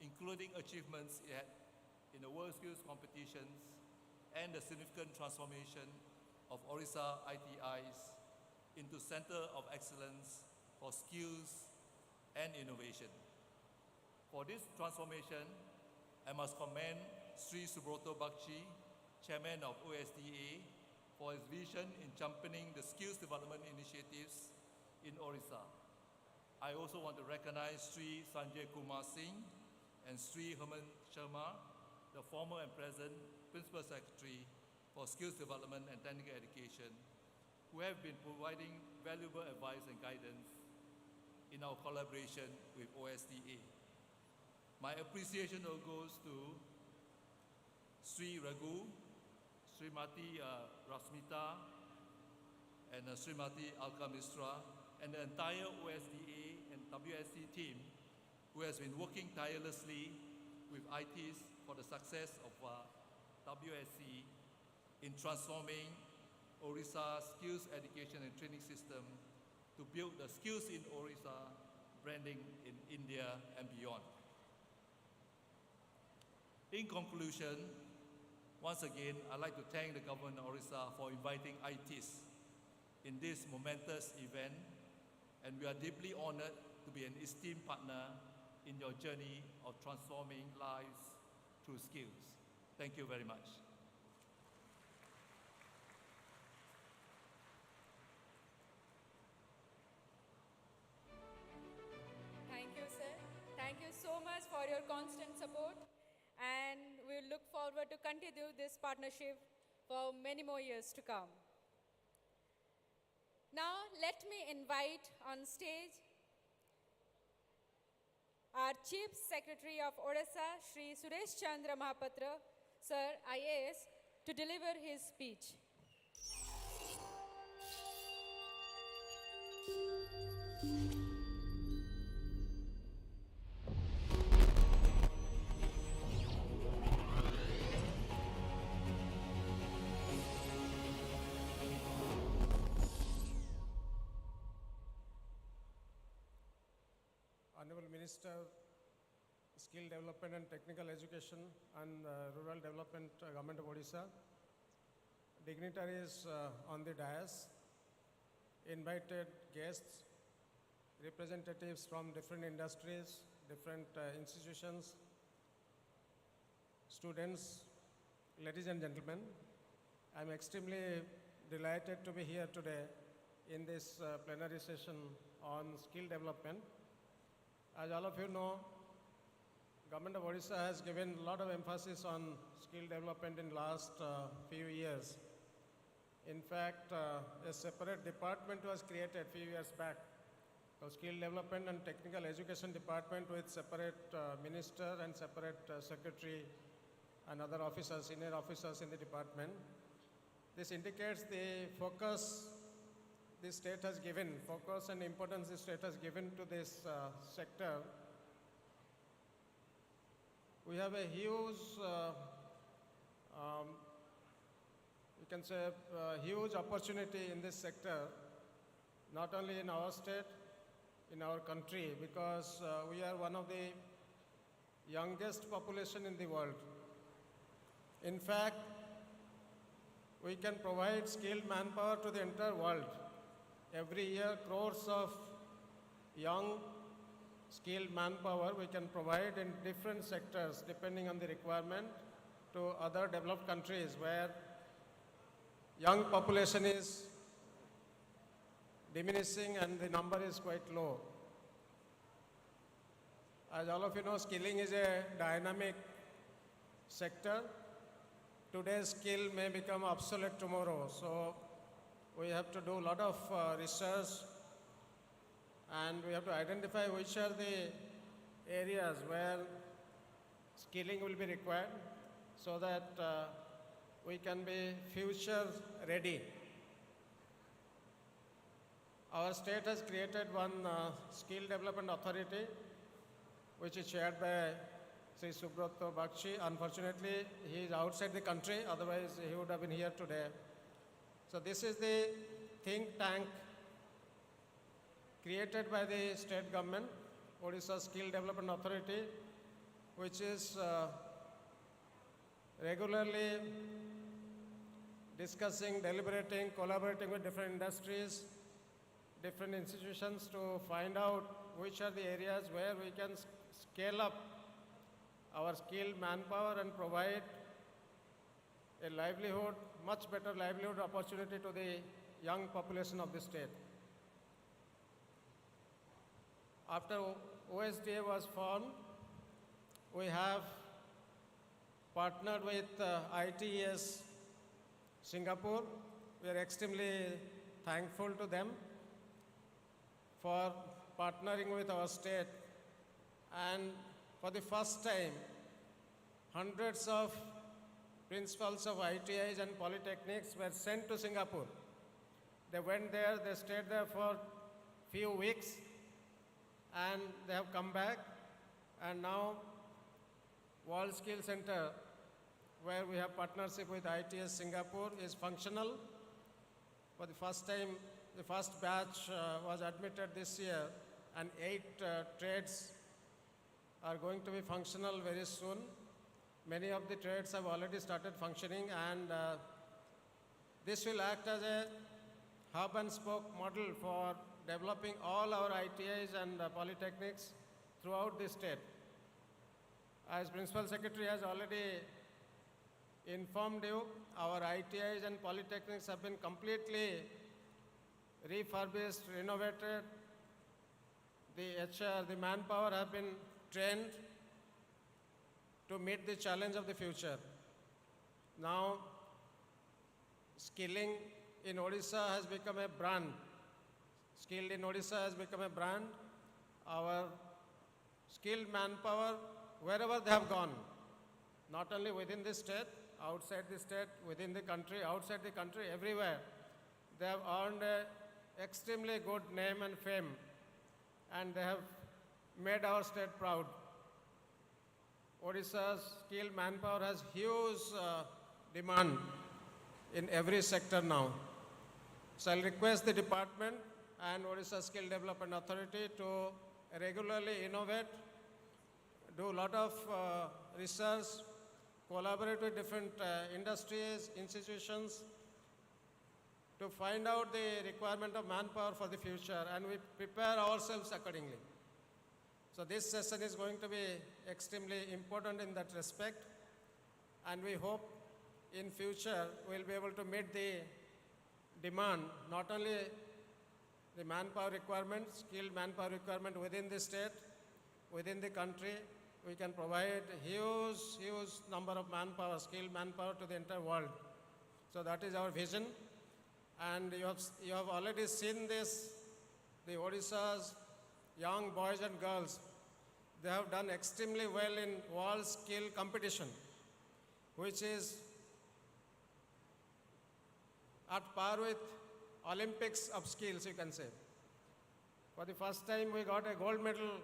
S16: including achievements in the World Skills competitions and the significant transformation of Odisha ITIs into Center of Excellence for Skills and Innovation. For this transformation, I must commend Sri Subroto Bakshi, Chairman of OSDA, for his vision in championing the skills development initiatives in Odisha. I also want to recognize Sri Sanjay Kumar Singh and Sri Herman Sharma, the former and present Principal Secretary for Skills Development and Technical Education, who have been providing valuable advice and guidance in our collaboration with OSDA. My appreciation goes to Sri Raghu, Srimati Rasmita, and Srimati Alka Misra, and the entire OSDA and WSC team who has been working tirelessly with ITs for the success of WSC in transforming Odisha's skills education and training system to build the Skills in Odisha branding in India and beyond. In conclusion, once again, I'd like to thank the government of Odisha for inviting ITs in this momentous event, and we are deeply honored to be an esteemed partner in your journey of transforming lives through skills. Thank you very much.
S13: Thank you, sir. Thank you so much for your constant support, and we look forward to continue this partnership for many more years to come. Now, let me invite on stage our Chief Secretary of Odisha, Shri Suresh Chandra Mahapatra, Sir, IAS, to deliver his speech.
S17: Honorable Minister, Skill Development and Technical Education and Rural Development, Government of Odisha, dignitaries on the dais, invited guests, representatives from different industries, different institutions, students, ladies and gentlemen, I'm extremely delighted to be here today in this plenary session on skill development. As all of you know, Government of Odisha has given a lot of emphasis on skill development in last few years. In fact, a separate department was created a few years back, the Skill Development and Technical Education Department, with separate minister and separate secretary and other officers, senior officers in the department. This indicates the focus the state has given, focus and importance the state has given to this sector. We have a huge, you can say, huge opportunity in this sector, not only in our state, in our country, because we are one of the youngest population in the world. In fact, we can provide skilled manpower to the entire world. Every year, crores of young, skilled manpower we can provide in different sectors depending on the requirement to other developed countries where young population is diminishing and the number is quite low. As all of you know, skilling is a dynamic sector. Today's skill may become obsolete tomorrow. So we have to do a lot of research, and we have to identify which are the areas where skilling will be required so that we can be future ready. Our state has created one skill development authority, which is chaired by Sri Subrata Bakshi. Unfortunately, he is outside the country, otherwise he would have been here today. So this is the think tank created by the state government, Odisha Skill Development Authority, which is regularly discussing, deliberating, collaborating with different industries, different institutions to find out which are the areas where we can scale up our skilled manpower and provide a livelihood, much better livelihood opportunity to the young population of the state. After OSDA was formed, we have partnered with ITES Singapore. We are extremely thankful to them for partnering with our state, and for the first time, hundreds of principals of ITIs and polytechnics were sent to Singapore. They went there, they stayed there for few weeks, and they have come back, and now World Skill Center, where we have partnership with ITS Singapore, is functional. For the first time, the first batch was admitted this year, and 8 trades are going to be functional very soon. Many of the trades have already started functioning, and this will act as a hub and spoke model for developing all our ITIs and polytechnics throughout the state. As Principal Secretary has already informed you, our ITIs and polytechnics have been completely refurbished, renovated. The HR, the manpower have been trained to meet the challenge of the future. Now, skilling in Odisha has become a brand. Skilled in Odisha has become a brand. Our skilled manpower, wherever they have gone, not only within the state, outside the state, within the country, outside the country, everywhere, they have earned an extremely good name and fame, and they have made our state proud. Odisha's skilled manpower has huge demand in every sector now. So I'll request the department and Odisha Skill Development Authority to regularly innovate, do a lot of research, collaborate with different industries, institutions, to find out the requirement of manpower for the future, and we prepare ourselves accordingly. So this session is going to be extremely important in that respect, and we hope in future we'll be able to meet the demand, not only the manpower requirement, skilled manpower requirement within the state, within the country. We can provide huge number of manpower, skilled manpower to the entire world. So that is our vision, and you have already seen this, the Odisha's young boys and girls. They have done extremely well in world skill competition, which is at par with Olympics of skills, you can say. For the first time, we got a gold medal.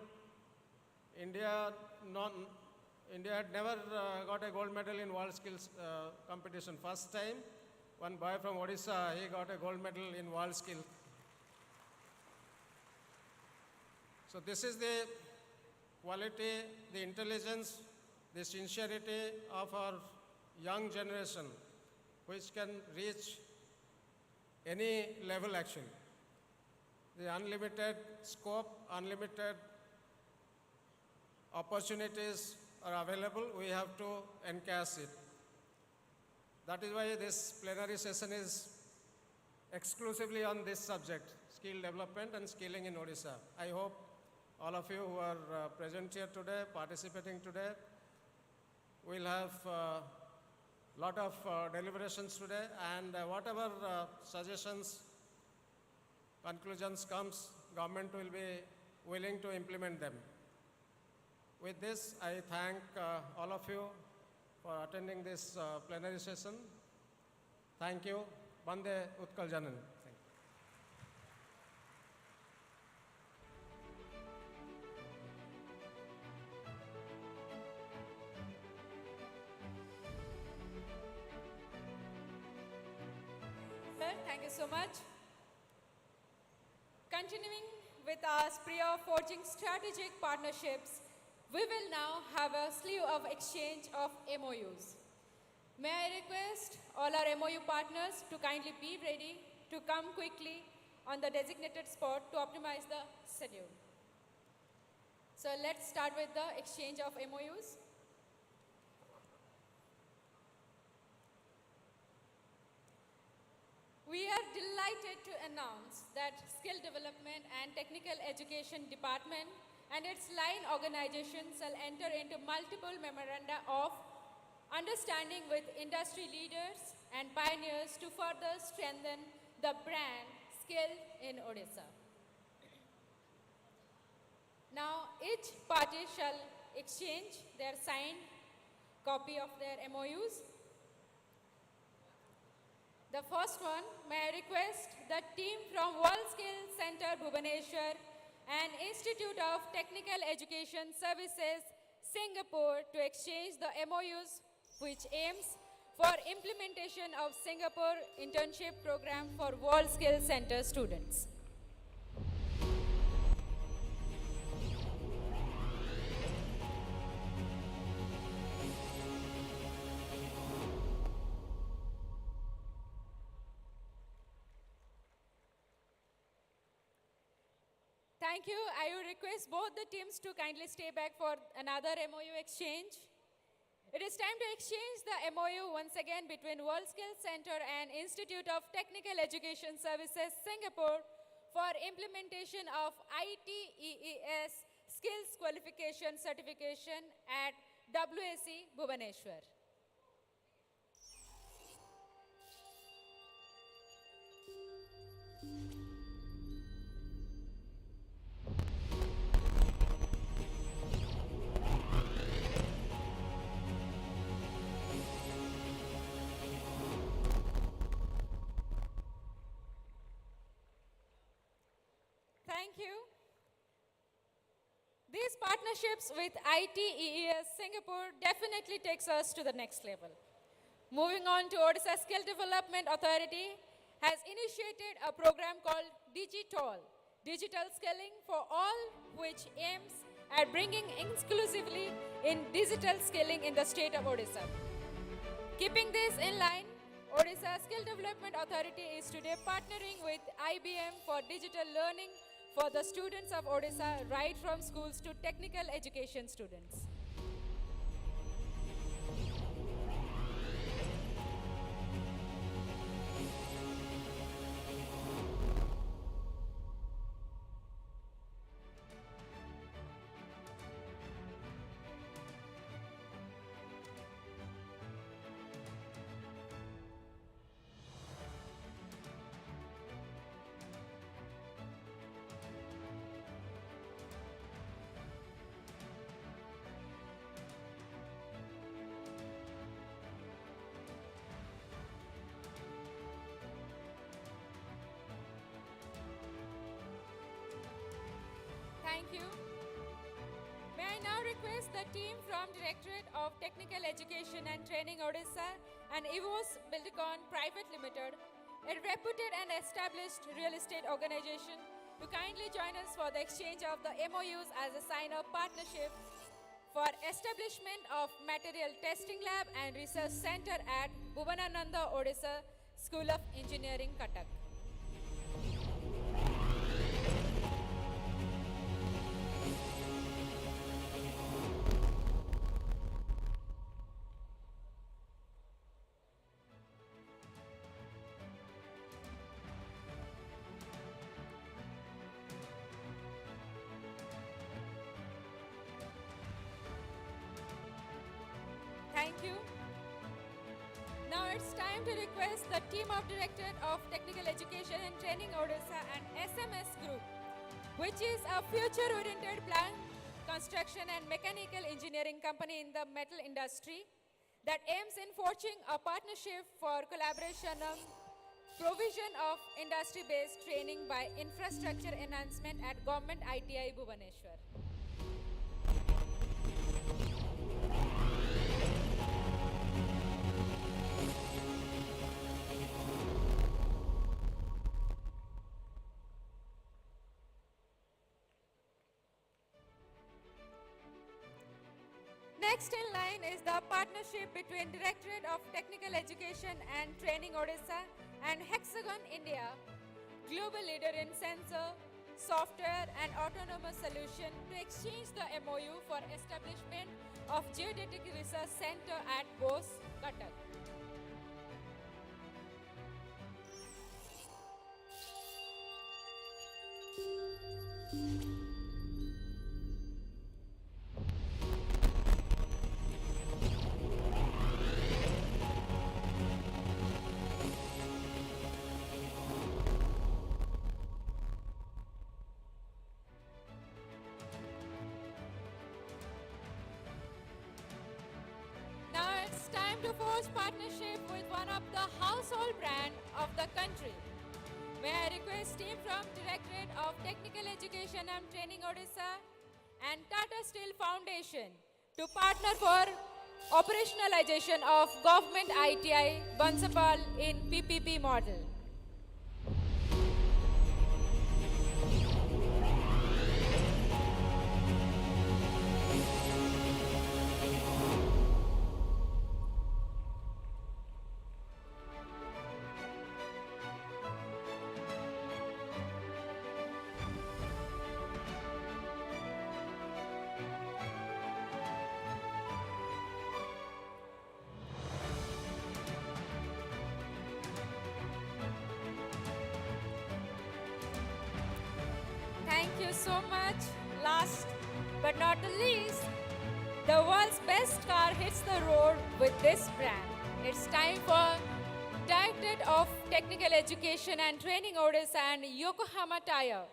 S17: India had never got a gold medal in world skills competition. First time, one boy from Odisha, he got a gold medal in world skill. So this is the quality, the intelligence, the sincerity of our young generation, which can reach any level actually. The unlimited scope, unlimited opportunities are available. We have to encash it. That is why this plenary session is exclusively on this subject, skill development and skilling in Odisha. I hope all of you who are present here today, participating today, will have lot of deliberations today, and whatever suggestions, conclusions comes, government will be willing to implement them. With this, I thank all of you for attending this plenary session. Thank you. Bande Utkal Janan. Thank you.
S13: so much. Continuing with our spree of forging strategic partnerships, we will now have a slew of exchange of MOUs. May I request all our MOU partners to kindly be ready to come quickly on the designated spot to optimize the schedule. So let's start with the exchange of MOUs. We are delighted to announce that Skill Development and Technical Education Department and its line organizations shall enter into multiple memoranda of understanding with industry leaders and pioneers to further strengthen the brand Skill in Odisha. Now, each party shall exchange their signed copy of their MOUs. The first one, may I request the team from World Skill Center Bhubaneswar and Institute of Technical Education Services, Singapore, to exchange the MOUs which aims for implementation of Singapore internship program for World Skill Center students. Thank you. I would request both the teams to kindly stay back for another MOU exchange. It is time to exchange the MOU once again between World Skills Center and Institute of Technical Education Services, Singapore, for implementation of ITEES Skills Qualification Certification at WSC Bhubaneswar. Thank you. These partnerships with ITEES Singapore definitely takes us to the next level. Moving on to Odisha Skill Development Authority has initiated a program called Digital, Digital Skilling for All, which aims at bringing exclusively in digital skilling in the state of Odisha. Keeping this in line, Odisha Skill Development Authority is today partnering with IBM for digital learning for the students of Odisha, right from schools to technical education students. Thank you. May I now request the team from Directorate of Technical Education and Training Odisha and EVOS Buildcon Private Limited, a reputed and established real estate organization, to kindly join us for the exchange of the MOUs as a sign of partnership for establishment of material testing lab and research center at Bhubanananda Odisha School of Engineering, Cuttack. Thank you. Now it's time to request the team of Directorate of Technical Education and Training Odisha and SMS Group, which is a future-oriented plant construction and mechanical engineering company in the metal industry that aims in forging a partnership for collaboration on provision of industry-based training by infrastructure enhancement at Government ITI Bhubaneswar. next in line is the partnership between Directorate of Technical Education and Training Odisha and Hexagon India, global leader in sensor, software and autonomous solution, to exchange the MOU for establishment of Geodetic Research Center at Bose, Cuttack. Now it's time to forge partnership with one of the household brand of the country. May I request team from Directorate of Technical Education and Training Odisha and Tata Steel Foundation to partner for operationalization of Government ITI Bansapal in PPP model. Thank you so much. Last but not the least, the world's best car hits the road with this brand. It's time for Directorate of Technical Education and Training Odisha and Yokohama Tire,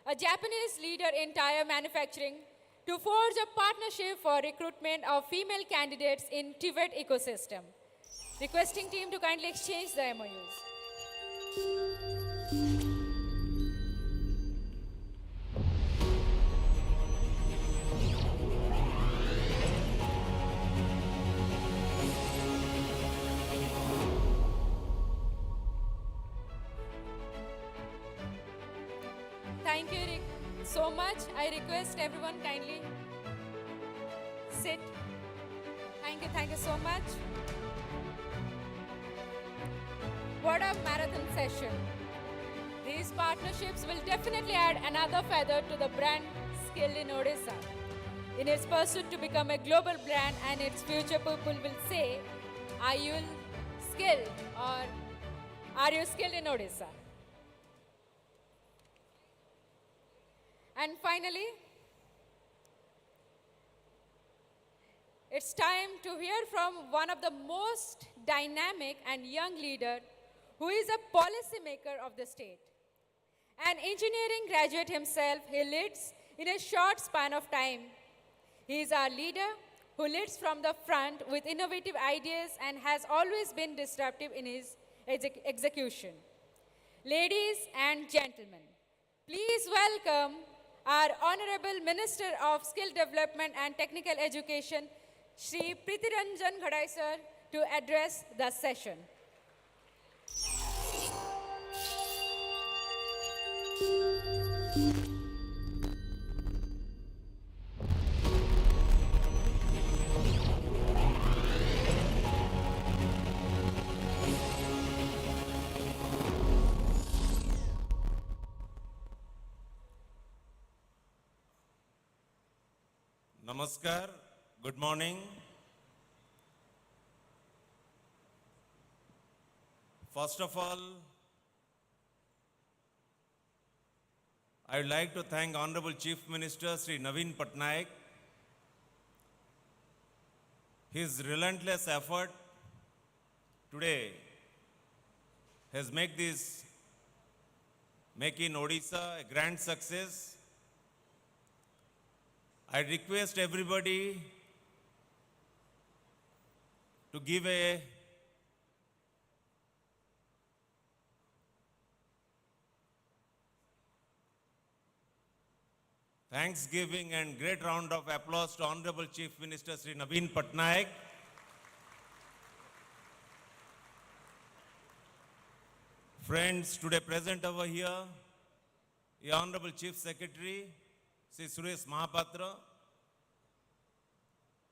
S13: a Japanese leader in tire manufacturing, to forge a partnership for recruitment of female candidates in Tibet ecosystem. Requesting team to kindly exchange the MOUs. Thank you so much. I request everyone kindly sit. Thank you so much. What a marathon session. These partnerships will definitely add another feather to the brand skilled in Odisha. In its pursuit to become a global brand, and its future people will say, are you skilled or are you skilled in Odisha? And finally, it's time to hear from one of the most dynamic and young leader who is a policymaker of the state. An engineering graduate himself, he leads in a short span of time. He is our leader who leads from the front with innovative ideas and has always been disruptive in his execution. Ladies and gentlemen, please welcome our Honorable Minister of Skill Development and Technical Education, Shri Pritiranjan Ghadai sir, to address the session.
S18: Namaskar, good morning. First of all, I would like to thank Honorable Chief Minister Sri Naveen Patnaik. His relentless effort today has made this Make in Odisha a grand success. I request everybody to give a thanksgiving and great round of applause to Honorable Chief Minister Sri Naveen Patnaik. Friends, today present over here, the Honorable Chief Secretary, Sri Suresh Mahapatra,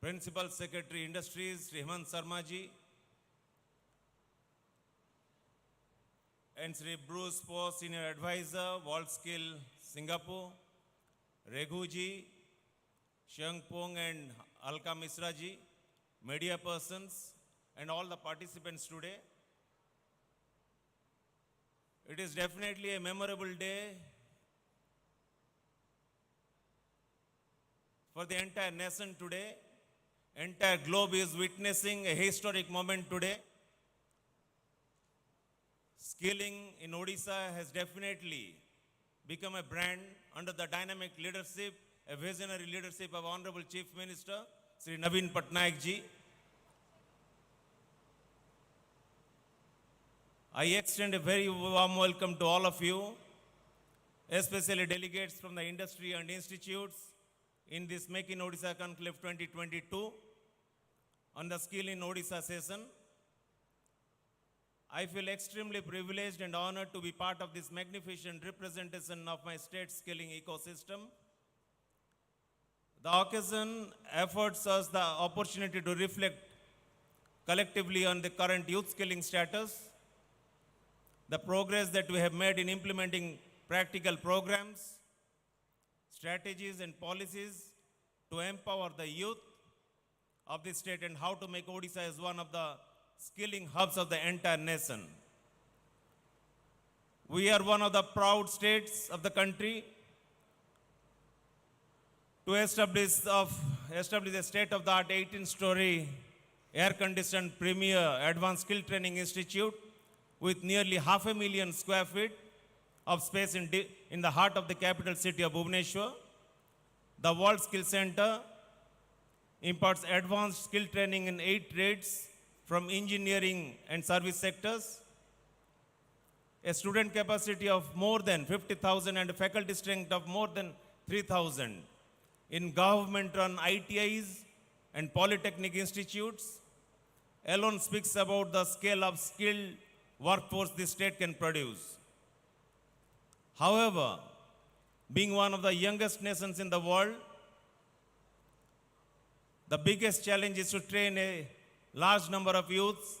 S18: Principal Secretary Industries, Sri Hemant Sharma ji, and Sri Bruce Po, Senior Advisor, World Skill Singapore, Raghu ji, Xiang Pong and Alka Misra ji, media persons, and all the participants today. It is definitely a memorable day for the entire nation today. Entire globe is witnessing a historic moment today. Skilling in Odisha has definitely become a brand under the dynamic leadership, a visionary leadership of Honorable Chief Minister, Sri Navin Patnaik ji. I extend a very warm welcome to all of you, especially delegates from the industry and institutes in this Make in Odisha Conclave 2022 on the Skill in Odisha session. I feel extremely privileged and honored to be part of this magnificent representation of my state skilling ecosystem. The occasion affords us the opportunity to reflect collectively on the current youth skilling status, the progress that we have made in implementing practical programs, strategies and policies to empower the youth of the state, and how to make Odisha as one of the skilling hubs of the entire nation. We are one of the proud states of the country to establish a state-of-the-art 18-story air-conditioned premier advanced skill training institute with nearly 500,000 square feet of space in the heart of the capital city of Bhubaneswar. The World Skill Center imparts advanced skill training in 8 trades from engineering and service sectors. A student capacity of more than 50,000 and a faculty strength of more than 3,000 in government-run ITIs and polytechnic institutes alone speaks about the scale of skilled workforce this state can produce. However, being one of the youngest nations in the world, the biggest challenge is to train a large number of youths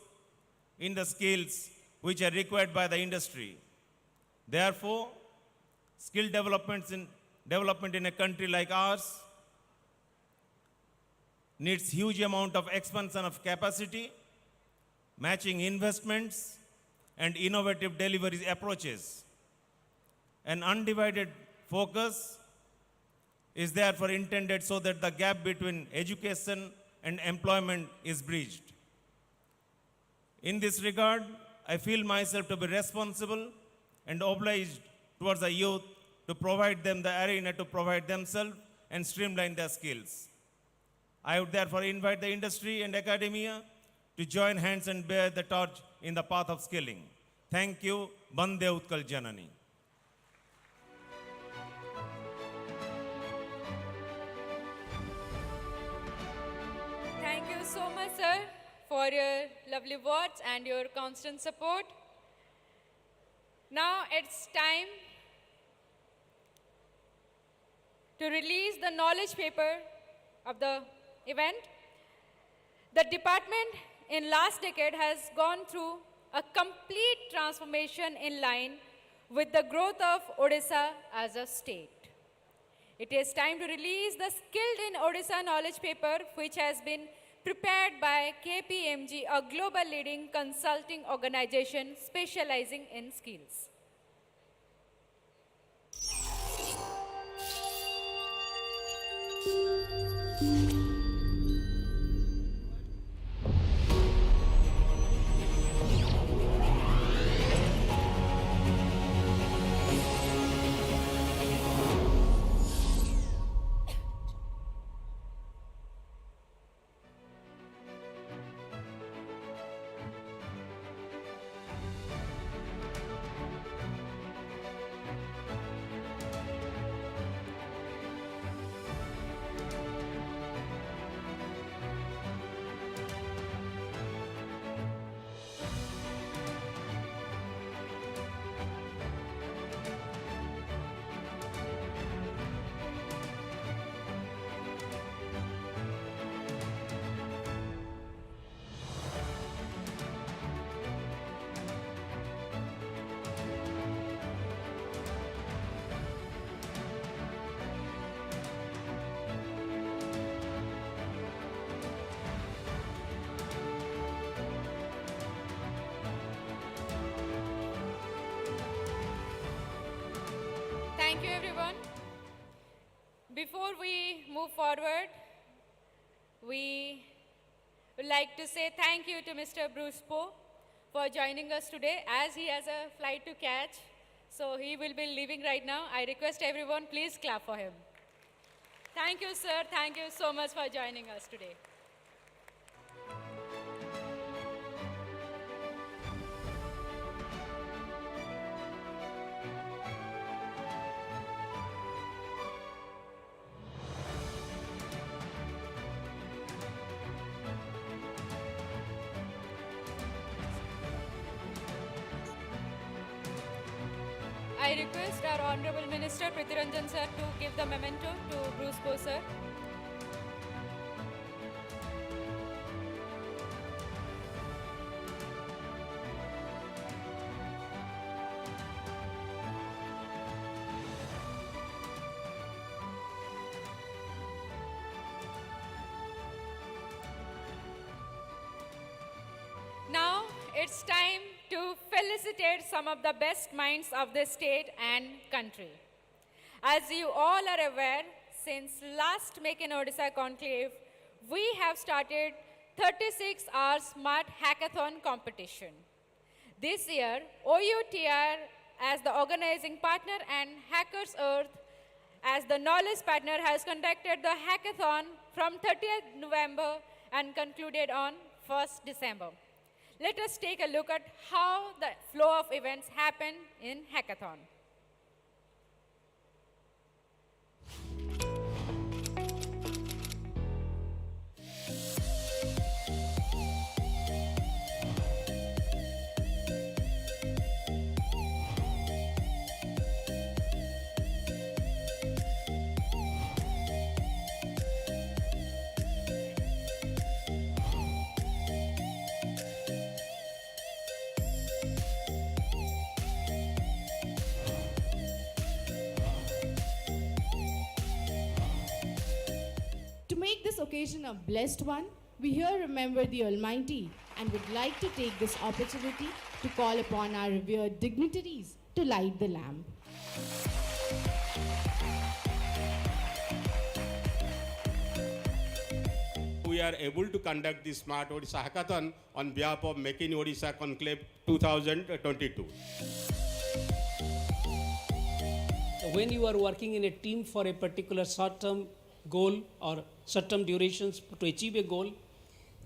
S18: in the skills which are required by the industry. Therefore, skill development in a country like ours needs huge amount of expansion of capacity, matching investments, and innovative delivery approaches. An undivided focus is therefore intended so that the gap between education and employment is bridged. In this regard, I feel myself to be responsible and obliged towards the youth to provide them the arena to provide themselves and streamline their skills. I would therefore invite the industry and academia to join hands and bear the torch in the path of skilling. Thank you. Bande Utkal Janani.
S13: Thank you so much, sir, for your lovely words and your constant support. Now it's time to release the knowledge paper of the event. The department in last decade has gone through a complete transformation in line with the growth of Odisha as a state. It is time to release the Skilled in Odisha knowledge paper, which has been prepared by KPMG, a global leading consulting organization specializing in skills. Thank you, everyone. Before we move forward, we would like to say thank you to Mr. Bruce Poe for joining us today, as he has a flight to catch. So he will be leaving right now. I request everyone, please clap for him. Thank you, sir. Thank you so much for joining us today. I request our Honorable Minister Prithviranjan sir to give the memento to Bruce Poe sir. Now it's time to felicitate some of the best minds of the state and country. As you all are aware, since last Make in Odisha Conclave, we have started 36-hour Smart Hackathon competition. This year, OUTR as the organizing partner and Hackers Earth as the knowledge partner has conducted the hackathon from 30th November and concluded on 1st December. Let us take a look at how the flow of events happen in hackathon.
S19: To make this occasion a blessed one, we here remember the Almighty and would like to take this opportunity to call upon our revered dignitaries to light the lamp.
S20: We are able to conduct the Smart Odisha Hackathon on behalf of Make in Odisha Conclave 2022.
S21: When you are working in a team for a particular short-term goal or short-term durations to achieve a goal,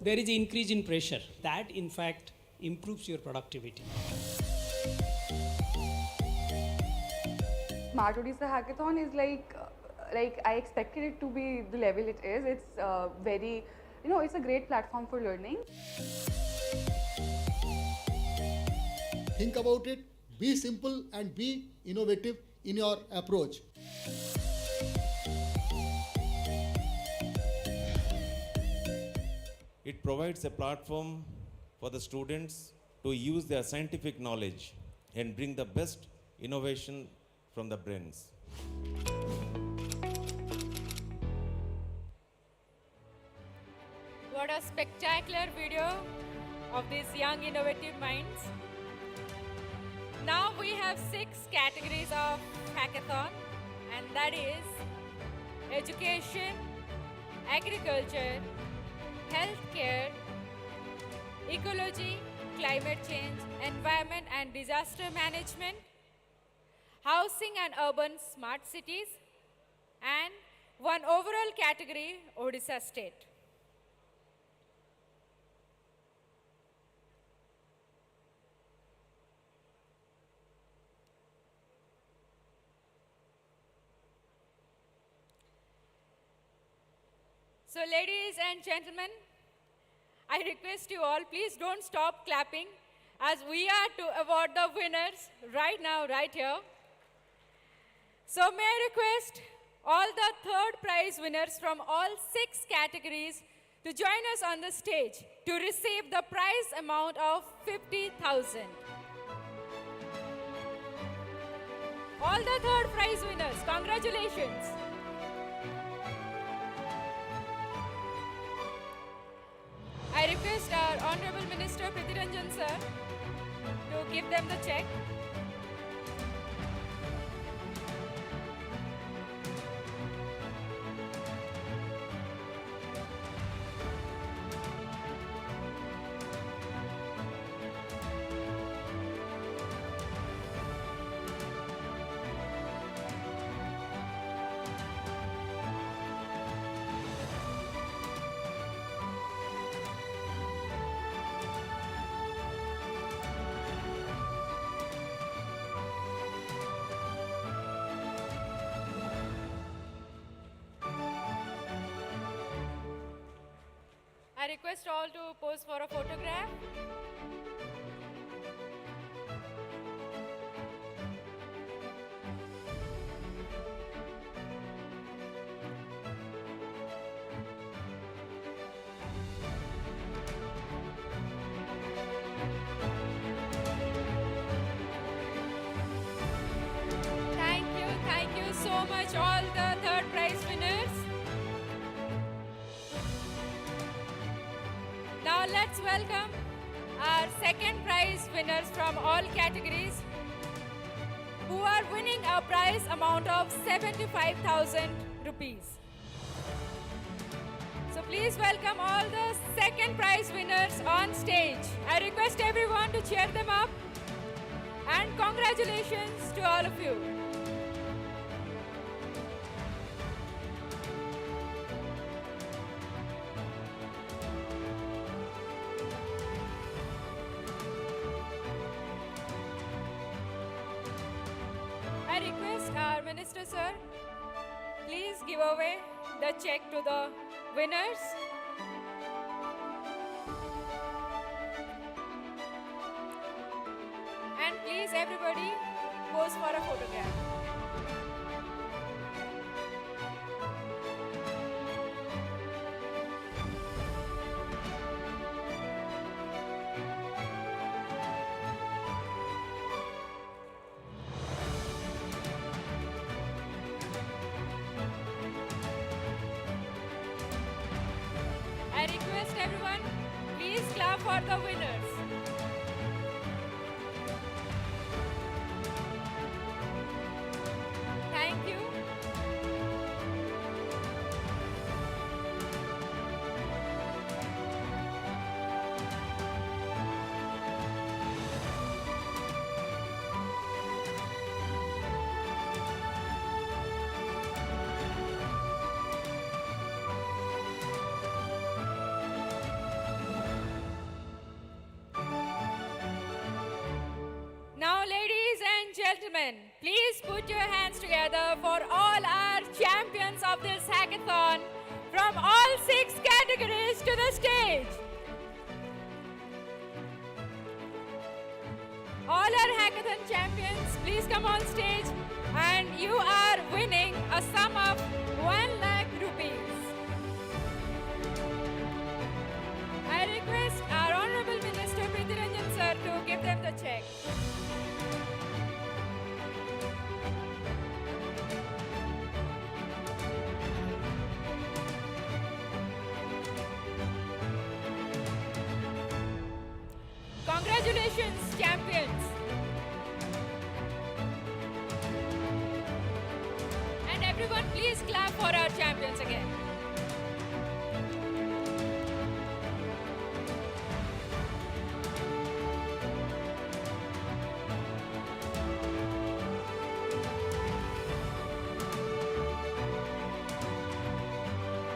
S21: there is an increase in pressure. That, in fact, improves your productivity.
S22: Smart Odisha Hackathon is like I expected it to be the level it is. It's very, it's a great platform for learning.
S14: Think about it, be simple and be innovative in your approach.
S23: It provides a platform for the students to use their scientific knowledge and bring the best innovation from the brains.
S13: What a spectacular video of these young innovative minds. Now we have 6 categories of hackathon, and that is education, agriculture, healthcare, ecology, climate change, environment and disaster management, housing and urban smart cities, and one overall category, Odisha state. So ladies and gentlemen, I request you all, please don't stop clapping as we are to award the winners right now, right here. So may I request all the third prize winners from all 6 categories to join us on the stage to receive the prize amount of 50,000. All the third prize winners, congratulations. I request our Honorable Minister Prithviranjan sir to give them the check. request all to pose for a photograph. Thank you so much all the third prize winners. Now let's welcome our second prize winners from all categories who are winning a prize amount of 75,000 rupees. So please welcome all the second prize winners on stage. I request everyone to cheer them up, and congratulations to all of you. I request our Minister Sir, please give away the check to the winners. And please everybody pose for a photograph. I request everyone, please clap for the winners. Thank you. Now, ladies and gentlemen, please put your hands together for all our champions of this hackathon from all 6 categories to the stage. All our hackathon champions, please come on stage, and you are winning a sum of 1 lakh rupees. I request our Honorable Minister Preeti Ranjan sir to give them the check. Congratulations, champions. And everyone, please clap for our champions again.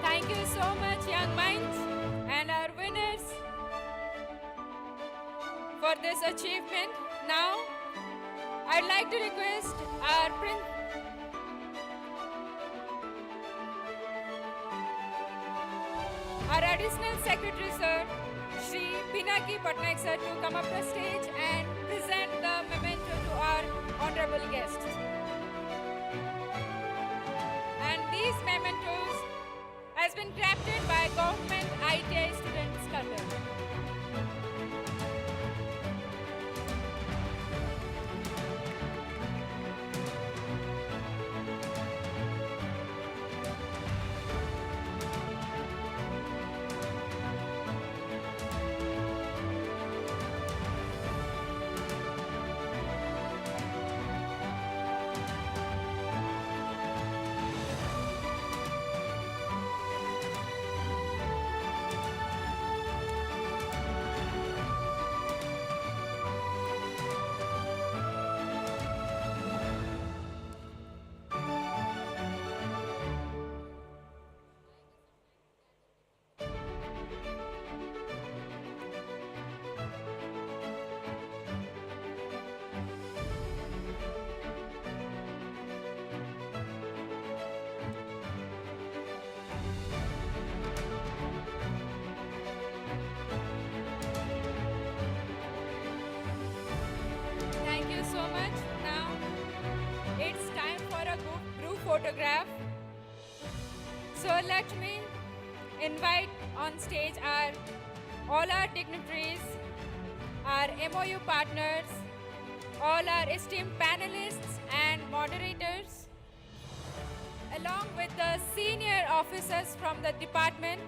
S13: Thank you so much, young minds, and our winners for this achievement. Now, I'd like to request our additional secretary sir, Shri Pinaki Patnaik sir, to come up the stage and present the memento to our honorable guests. And these mementos has been crafted by government ITI students Qatar. photograph. So let me invite on stage all our dignitaries, our MOU partners, all our esteemed panelists and moderators, along with the senior officers from the department,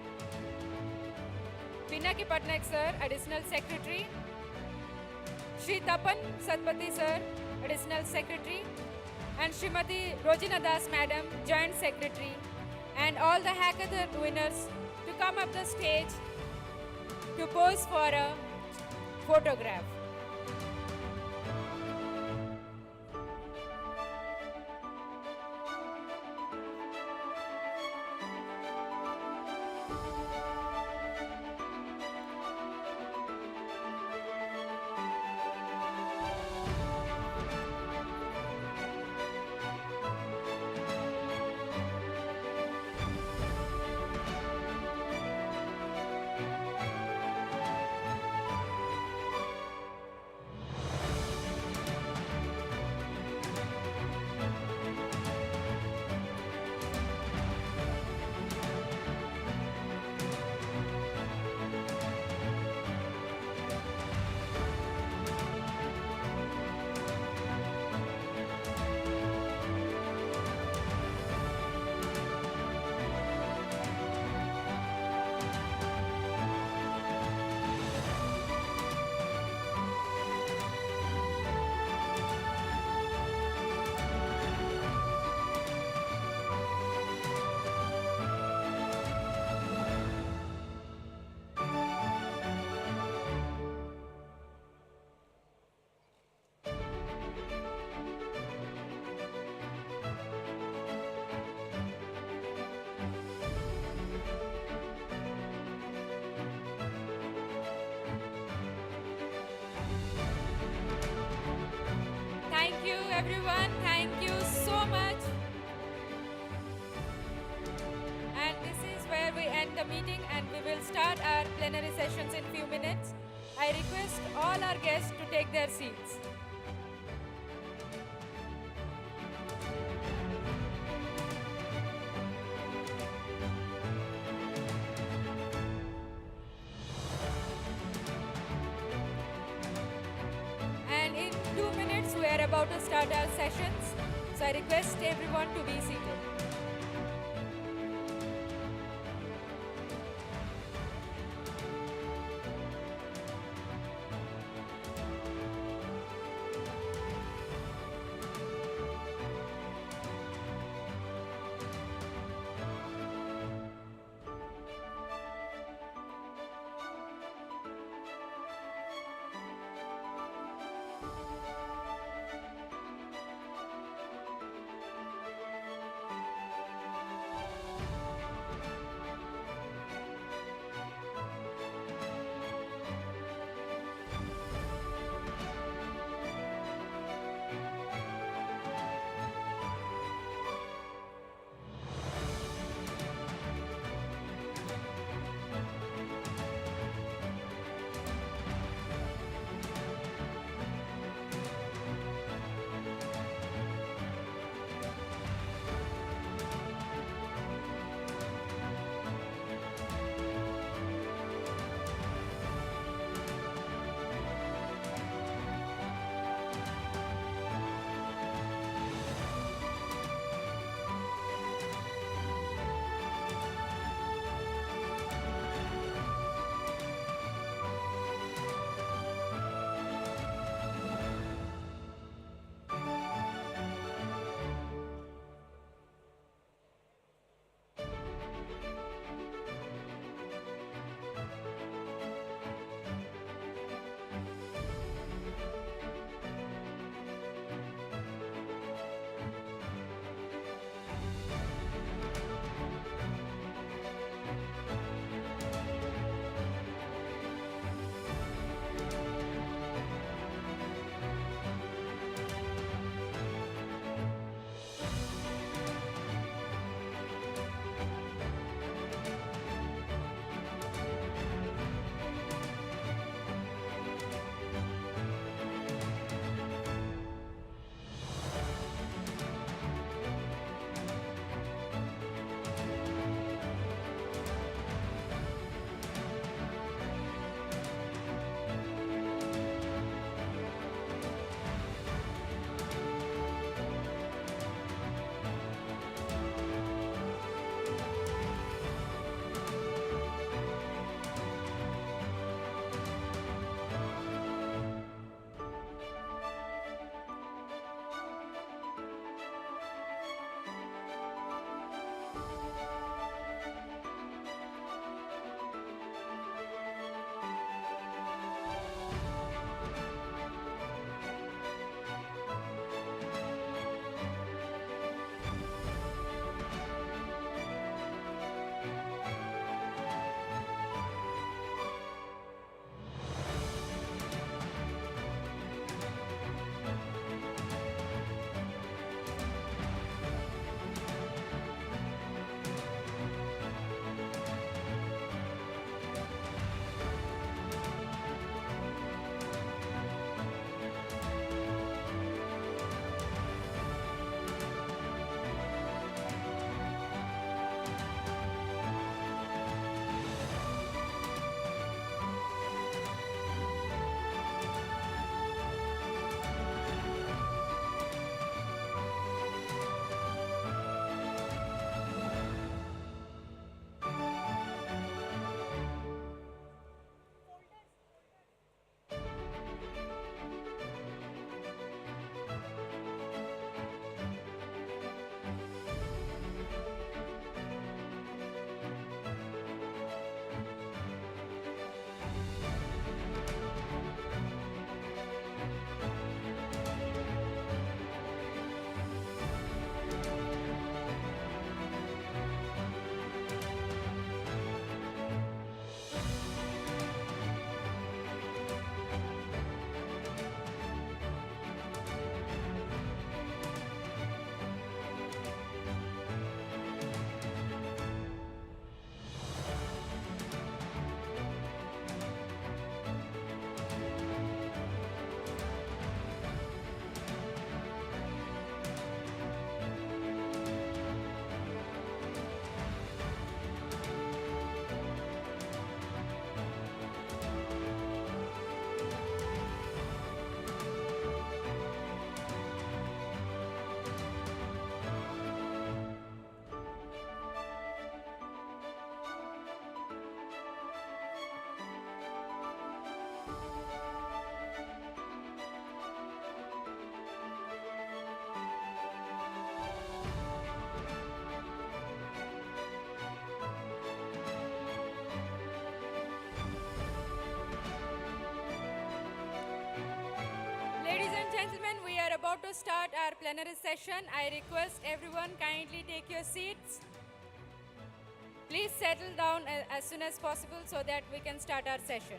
S13: Pinaki Patnaik sir, Additional Secretary, Shri Tapan Satpathy sir, Additional Secretary, and Srimati Rojina Das madam, Joint Secretary, and all the hackathon winners to come up the stage to pose for a photograph. Thank you everyone, thank you so much. And this is where we end the meeting and we will start our plenary sessions in few minutes. I request all our guests to take their seats. And in 2 minutes we are about to start our sessions. So I request everyone to be seated. start our plenary session. I request everyone kindly take your seats. Please settle down as soon as possible so that we can start our session.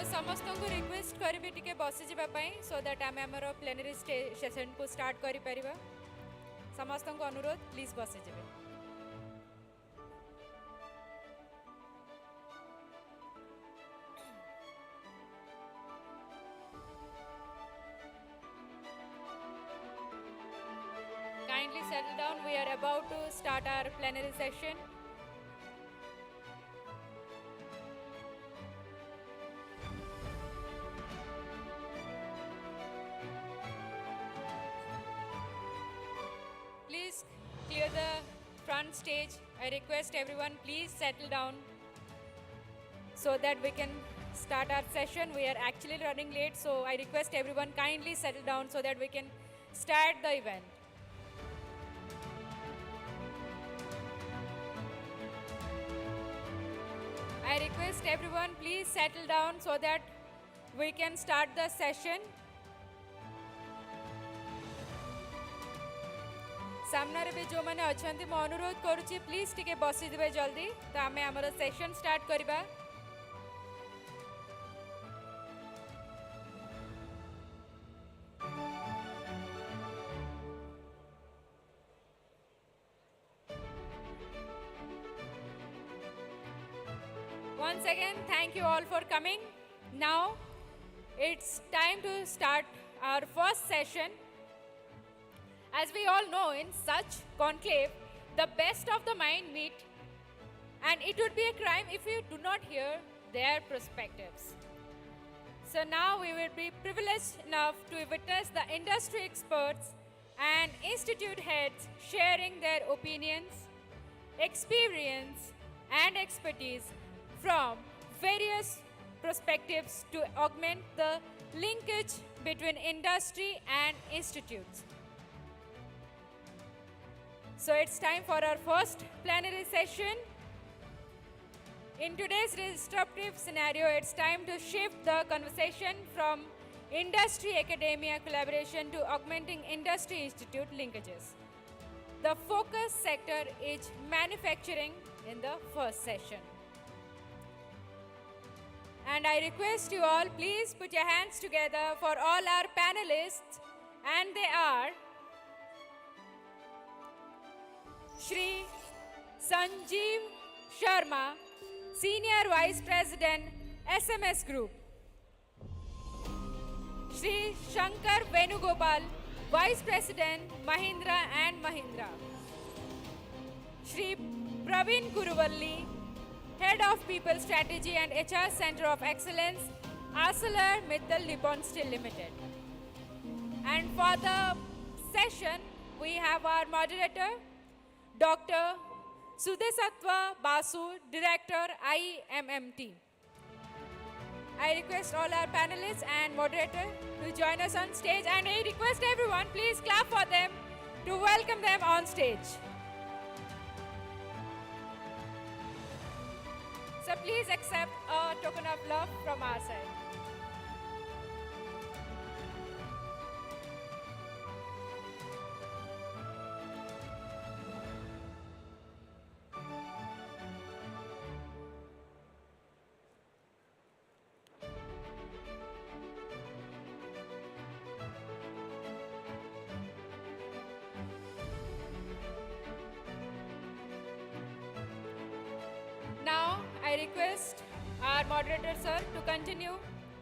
S13: समस्त request करी टिके बसी जावाई so that आम आमर plenary session को start करि परिबा समस्त अनुरोध प्लीज बसी जावे kindly settle down. We are about to start our plenary session. Please clear the front stage. I request everyone please settle down so that we can start our session. We are actually running late, so I request everyone kindly settle down so that we can start the event. I request everyone please settle down so that we can start the session. सामने भी जो मैंने अच्छा मो अनुरोध करुच्ची please टिके बसी दिवे जल्दी तो आम आमर सेशन स्टार्ट करबा। Once again, thank you all for coming. Now it's time to start our first session. As we all know, in such conclave, the best of the mind meet, and it would be a crime if you do not hear their perspectives. So now we will be privileged enough to witness the industry experts and institute heads sharing their opinions, experience, and expertise from various perspectives to augment the linkage between industry and institutes. So it's time for our first plenary session. In today's disruptive scenario, it's time to shift the conversation from industry-academia collaboration to augmenting industry-institute linkages. The focus sector is manufacturing in the first session. And I request you all, please put your hands together for all our panelists, and they are Shri Sanjeev Sharma, Senior Vice President, SMS Group. Shri Shankar Venugopal, Vice President, Mahindra and Mahindra. Shri Praveen Guruvalli, Head of People Strategy and HR Center of Excellence, ArcelorMittal Nippon Steel Limited. And for the session, we have our moderator, Dr. Sudesatwa Basu, Director, IMMT. I request all our panelists and moderator to join us on stage, and I request everyone, please clap for them to welcome them on stage. So please accept a token of love from our side. Now, I request our moderator, sir, to continue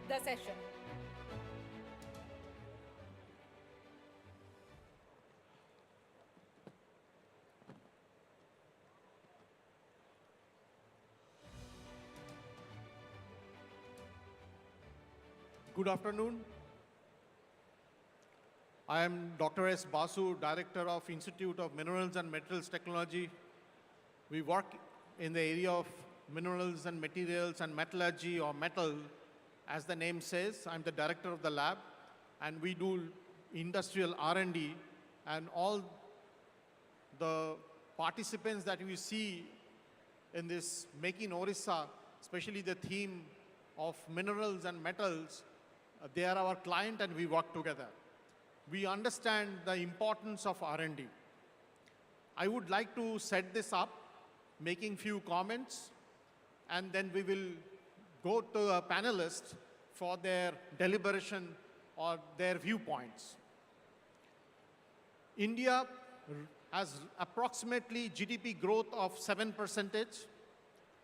S13: the session.
S2: Good afternoon. I am Dr. S. Basu, Director of Institute of Minerals and Metals Technology. We work in the area of minerals and materials and metallurgy or metal. As the name says, I'm the director of the lab, and we do industrial R&D, and all the participants that we see in this Make in Odisha, especially the theme of minerals and metals, they are our client and we work together. We understand the importance of R&D. I would like to set this up, making few comments, and then we will go to a panelist for their deliberation or their viewpoints. India has approximately GDP growth of 7%.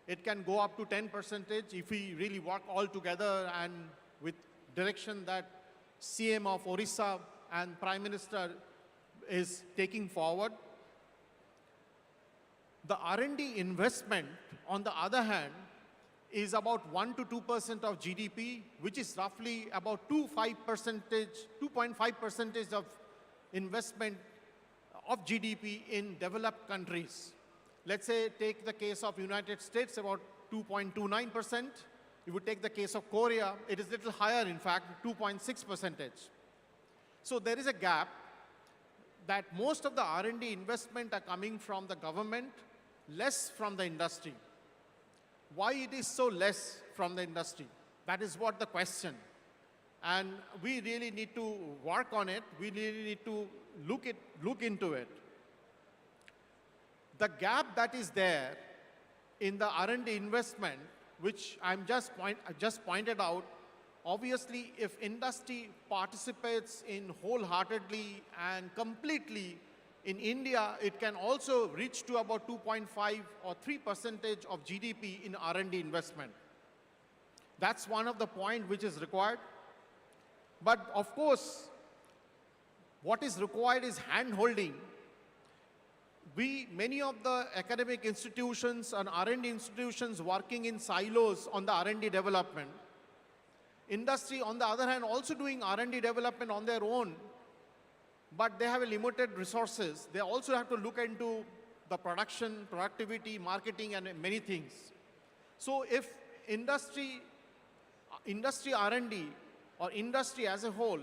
S2: It can go up to 10% if we really work all together and with direction that CM of Odisha and Prime Minister is taking forward. The R&D investment, on the other hand, is about 1 to 2% of GDP, which is roughly about 2.5% of investment of GDP in developed countries. Let's say take the case of United States, about 2.29%. If you take the case of Korea, it is a little higher, in fact, 2.6%. So there is a gap that most of the R&D investment are coming from the government, less from the industry. Why it is so less from the industry? That is what the question. And we really need to work on it. We really need to look into it. The gap that is there in the R&D investment, which I just pointed out, obviously if industry participates in wholeheartedly and completely in India, it can also reach to about 2.5 or 3% of GDP in R&D investment. That's one of the points which is required. But of course, what is required is hand-holding. Many of the academic institutions and R&D institutions working in silos on the R&D development. Industry, on the other hand, also doing R&D development on their own, but they have a limited resources. They also have to look into the production, productivity, marketing, and many things. So if industry R&D or industry as a whole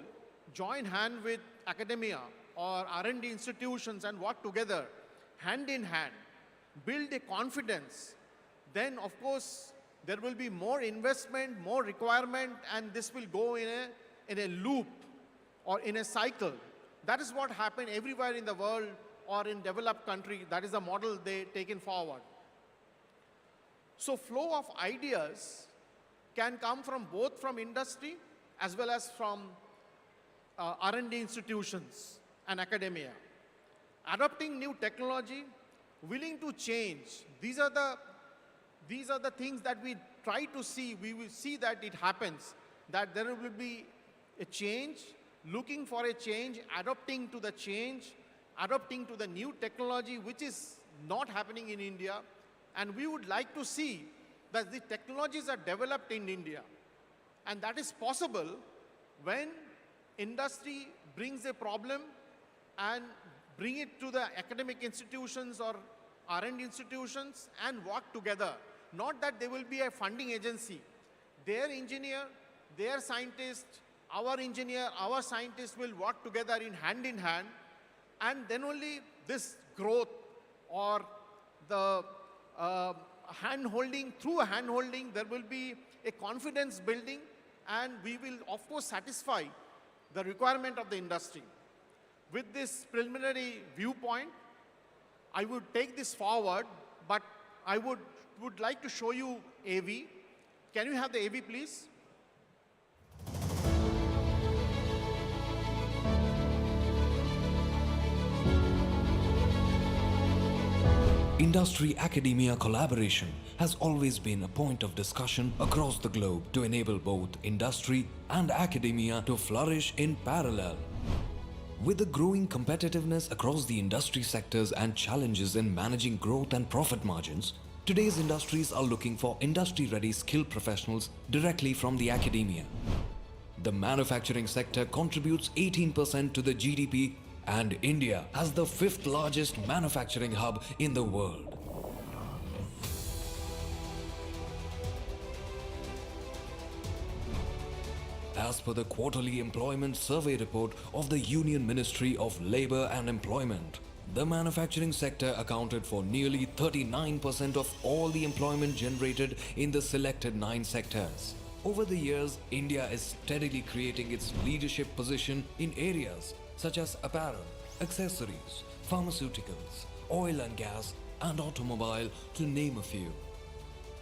S2: join hand with academia or R&D institutions and work together, hand in hand, build a confidence, then of course there will be more investment, more requirement, and this will go in a loop or in a cycle. That is what happened everywhere in the world or in developed country. That is the model they taken forward. So flow of ideas can come from both from industry as well as from R&D institutions and academia. Adopting new technology, willing to change. These are the things that we try to see. We will see that it happens, that there will be a change, looking for a change, adopting to the change, adopting to the new technology, which is not happening in India. And we would like to see that the technologies are developed in India. And that is possible when industry brings a problem and bring it to the academic institutions or R&D institutions and work together. Not that there will be a funding agency. their engineer, their scientist, our engineer, our scientist will work together in hand, and then only this growth or the hand-holding, through hand-holding, there will be a confidence building, and we will, of course, satisfy the requirement of the industry. With this preliminary viewpoint, I would take this forward, but I would like to show you AV. Can you have the AV, please?
S3: Industry-academia collaboration has always been a point of discussion across the globe to enable both industry and academia to flourish in parallel. With the growing competitiveness across the industry sectors and challenges in managing growth and profit margins, today's industries are looking for industry-ready skilled professionals directly from the academia. The manufacturing sector contributes 18% to the GDP, and India has the 5th largest manufacturing hub in the world. As per the quarterly employment survey report of the Union Ministry of Labour and Employment, the manufacturing sector accounted for nearly 39% of all the employment generated in the selected 9 sectors. Over the years, India is steadily creating its leadership position in areas such as apparel, accessories, pharmaceuticals, oil and gas, and automobile, to name a few.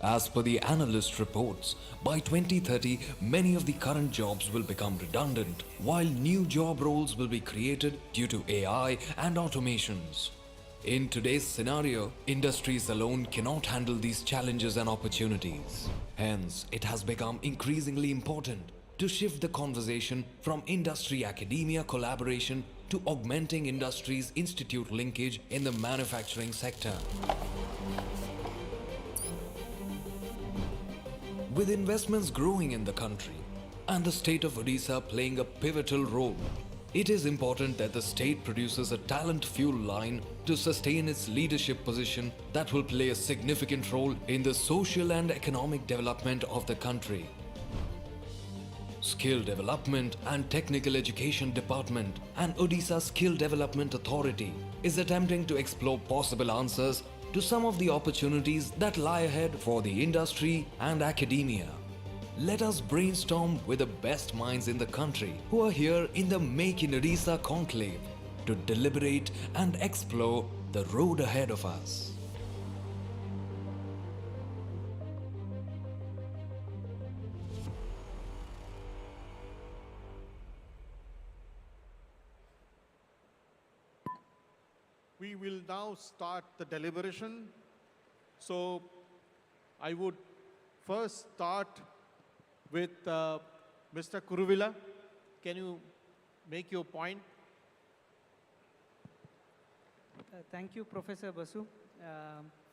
S3: As per the analyst reports, by 2030, many of the current jobs will become redundant, while new job roles will be created due to AI and automations. In today's scenario, industries alone cannot handle these challenges and opportunities. Hence, it has become increasingly important to shift the conversation from industry-academia collaboration to augmenting industries-institute linkage in the manufacturing sector. With investments growing in the country and the state of Odisha playing a pivotal role, it is important that the state produces a talent fuel line to sustain its leadership position that will play a significant role in the social and economic development of the country. Skill Development and Technical Education Department and Odisha Skill Development Authority is attempting to explore possible answers to some of the opportunities that lie ahead for the industry and academia. Let us brainstorm with the best minds in the country who are here in the Make in Odisha Conclave to deliberate and explore the road ahead of us.
S2: We will now start the deliberation. So I would first start with Mr. Kuruvilla. Can you make your point?
S4: Thank you, Professor Basu.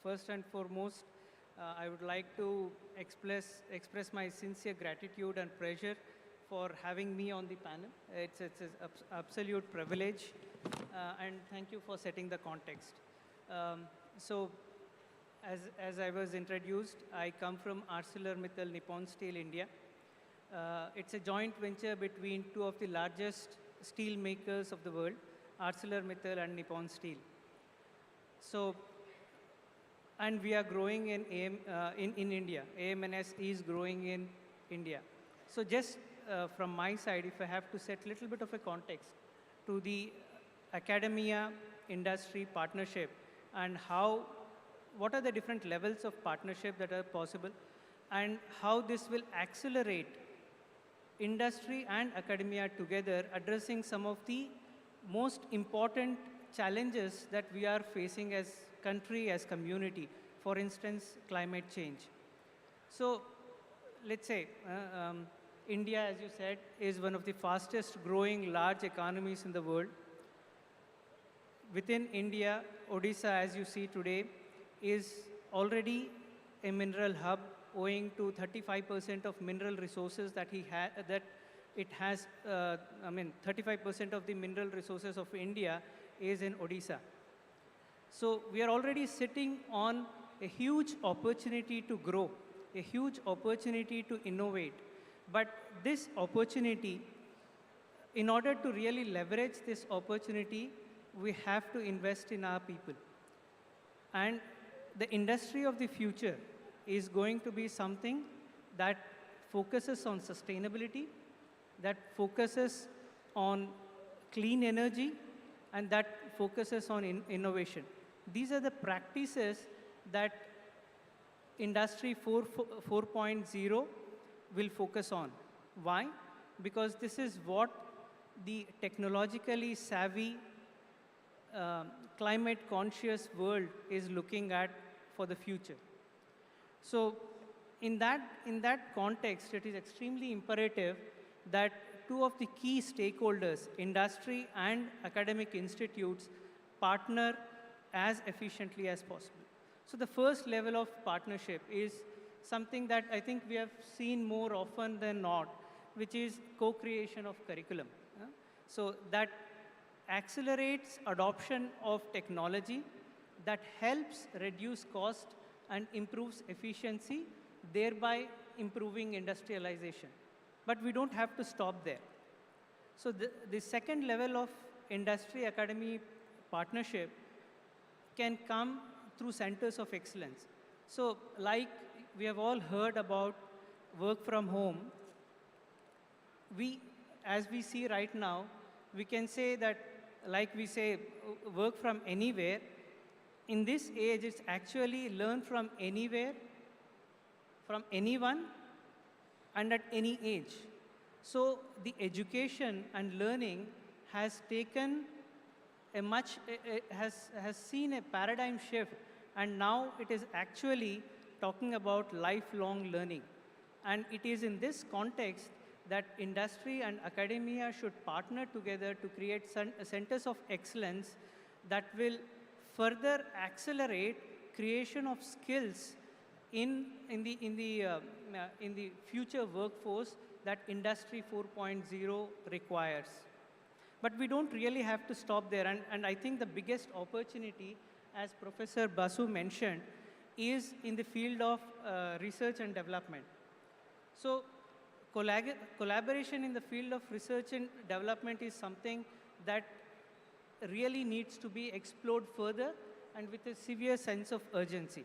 S4: First and foremost, I would like to express my sincere gratitude and pleasure for having me on the panel. It's an absolute privilege, and thank you for setting the context. So, as I was introduced, I come from ArcelorMittal Nippon Steel India. It's a joint venture between 2 of the largest steel makers of the world, ArcelorMittal and Nippon Steel. So, and we are growing in India. AMNS is growing in India. So just from my side, if I have to set a little bit of a context to the academia industry partnership and what are the different levels of partnership that are possible and how this will accelerate industry and academia together, addressing some of the most important challenges that we are facing as country, as community, for instance, climate change. So let's say India, as you said, is one of the fastest growing large economies in the world. Within India, Odisha, as you see today, is already a mineral hub owing to 35% of mineral resources that it has. 35% of the mineral resources of India is in Odisha. So we are already sitting on a huge opportunity to grow a huge opportunity to innovate. But this opportunity, in order to really leverage this opportunity, we have to invest in our people. And the industry of the future is going to be something that focuses on sustainability, that focuses on clean energy, and that focuses on innovation. These are the practices that Industry 4.0 will focus on. Why? Because this is what the technologically savvy, climate conscious world is looking at for the future. So in that context, it is extremely imperative that two of the key stakeholders, industry and academic institutes, partner as efficiently as possible. So the first level of partnership is something that I think we have seen more often than not, which is co-creation of curriculum. So that accelerates adoption of technology, that helps reduce cost and improves efficiency, thereby improving industrialization. But we don't have to stop there. So the second level of industry-academy partnership can come through centers of excellence. So like we have all heard about work from home, as we see right now, we can say that, like we say, work from anywhere. In this age, it's actually learn from anywhere, from anyone, and at any age. So the education and learning has taken has seen a paradigm shift, and now it is actually talking about lifelong learning. And it is in this context that industry and academia should partner together to create centers of excellence that will further accelerate creation of skills in the future workforce that Industry 4.0 requires. But we don't really have to stop there. And I think the biggest opportunity, as Professor Basu mentioned, is in the field of research and development. So collaboration in the field of research and development is something that really needs to be explored further and with a severe sense of urgency.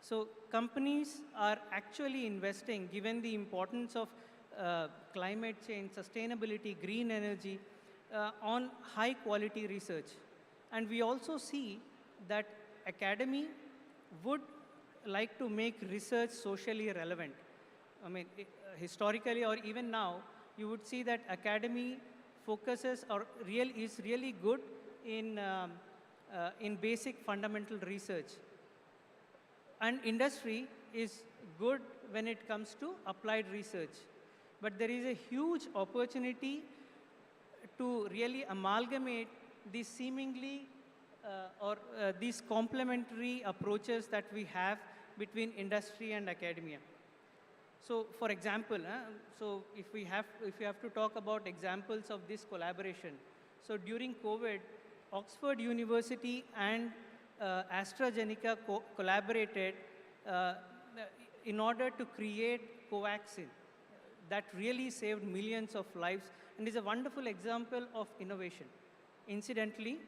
S4: So companies are actually investing, given the importance of climate change, sustainability, green energy, on high quality research. And we also see that academy would like to make research socially relevant. I mean, historically or even now, you would see that academy focuses or is really good in basic fundamental research. And industry is good when it comes to applied research. But there is a huge opportunity to really amalgamate these seemingly these complementary approaches that we have between industry and academia. So, for example, so if you have to talk about examples of this collaboration, so during COVID, Oxford University and AstraZeneca collaborated in order to create Covaxin that really saved millions of lives and is a wonderful example of innovation. Incidentally,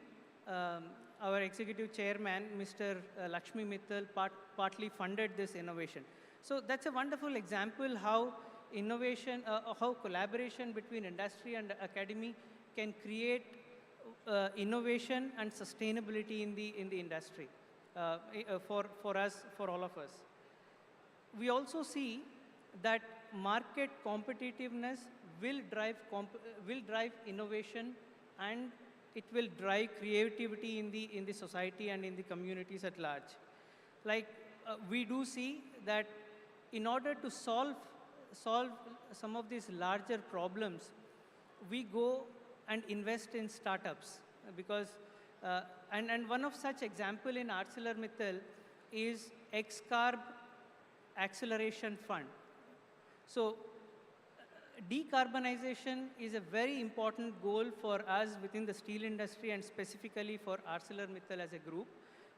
S4: our executive chairman, Mr. Lakshmi Mittal, partly funded this innovation. So that's a wonderful example how innovation, how collaboration between industry and academy can create innovation and sustainability in the industry for us, for all of us. We also see that market competitiveness will drive innovation, and it will drive creativity in the society and in the communities at large. Like we do see that in order to solve some of these larger problems, we go and invest in startups because, and one of such example in ArcelorMittal is X-Carb Acceleration Fund. So decarbonization is a very important goal for us within the steel industry and specifically for ArcelorMittal as a group,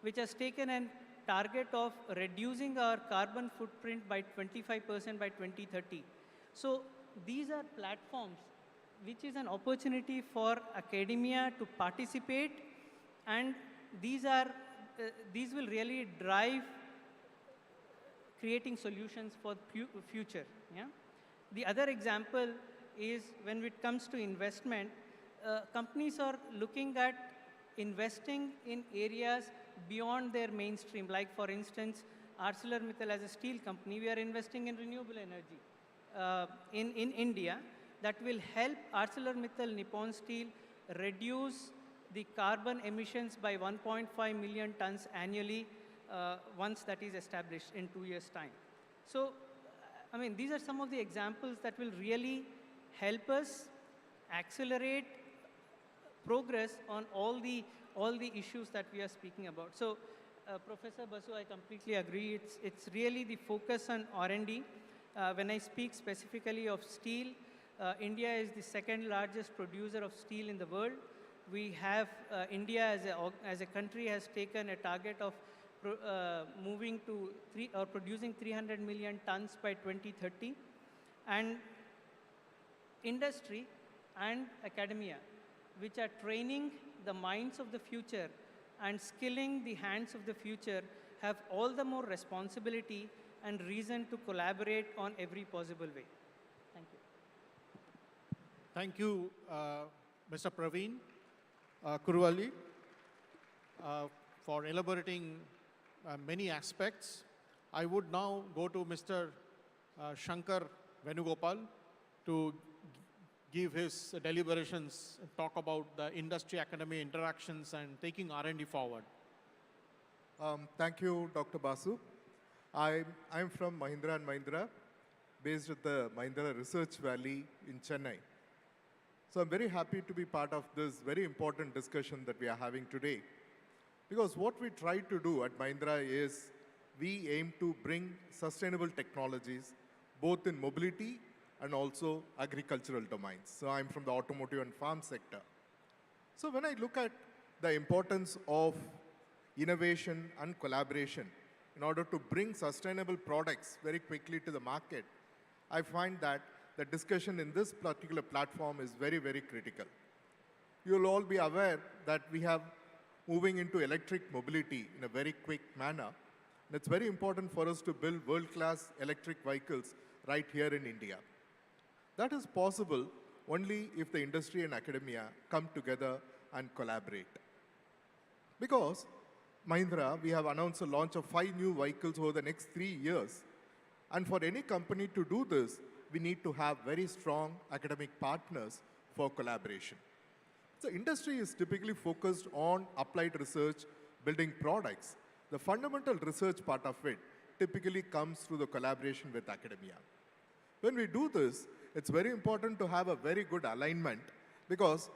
S4: which has taken an target of reducing our carbon footprint by 25% by 2030. So these are platforms which is an opportunity for academia to participate, and these will really drive creating solutions for future. Yeah? The other example is when it comes to investment, companies are looking at investing in areas beyond their mainstream. Like for instance, ArcelorMittal as a steel company, we are investing in renewable energy in India that will help ArcelorMittal Nippon Steel reduce the carbon emissions by 1.5 million tons annually once that is established in 2 years' time. So, I mean, these are some of the examples that will really help us accelerate progress on all the issues that we are speaking about. So, Professor Basu, I completely agree. It's really the focus on R&D. When I speak specifically of steel, India is the second largest producer of steel in the world. We have, India as a country has taken a target of moving to producing 300 million tons by 2030. And industry and academia, which are training the minds of the future and skilling the hands of the future, have all the more responsibility and reason to collaborate on every possible way. Thank you.
S2: Thank you, Mr. Praveen Kurwali, for elaborating many aspects. I would now go to Mr. Shankar Venugopal to give his deliberations, talk about the industry-academy interactions and taking R&D forward.
S7: Thank you, Dr. Basu. I'm from Mahindra & Mahindra, based at the Mahindra Research Valley in Chennai. So I'm very happy to be part of this very important discussion that we are having today. Because what we try to do at Mahindra is we aim to bring sustainable technologies, both in mobility and also agricultural domains. So I'm from the automotive and farm sector. So when I look at the importance of innovation and collaboration in order to bring sustainable products very quickly to the market, I find that the discussion in this particular platform is very, very critical. You'll all be aware that we have moving into electric mobility in a very quick manner. And it's very important for us to build world-class electric vehicles right here in India. That is possible only if the industry and academia come together and collaborate. Because Mahindra, we have announced the launch of 5 new vehicles over the next 3 years. And for any company to do this, we need to have very strong academic partners for collaboration. The industry is typically focused on applied research, building products. The fundamental research part of it typically comes through the collaboration with academia. When we do this, it's very important to have a very good alignment, because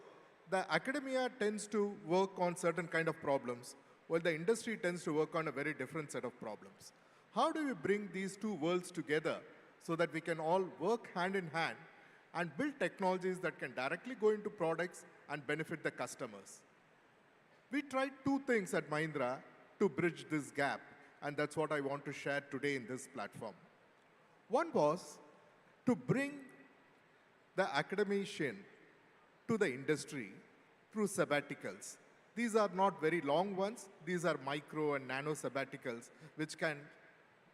S7: the academia tends to work on certain kind of problems, while the industry tends to work on a very different set of problems. How do we bring these two worlds together so that we can all work hand in hand and build technologies that can directly go into products and benefit the customers? We tried 2 things at Mahindra to bridge this gap, and that's what I want to share today in this platform. One was to bring the academician to the industry through sabbaticals. These are not very long ones. These are micro and nano sabbaticals, which can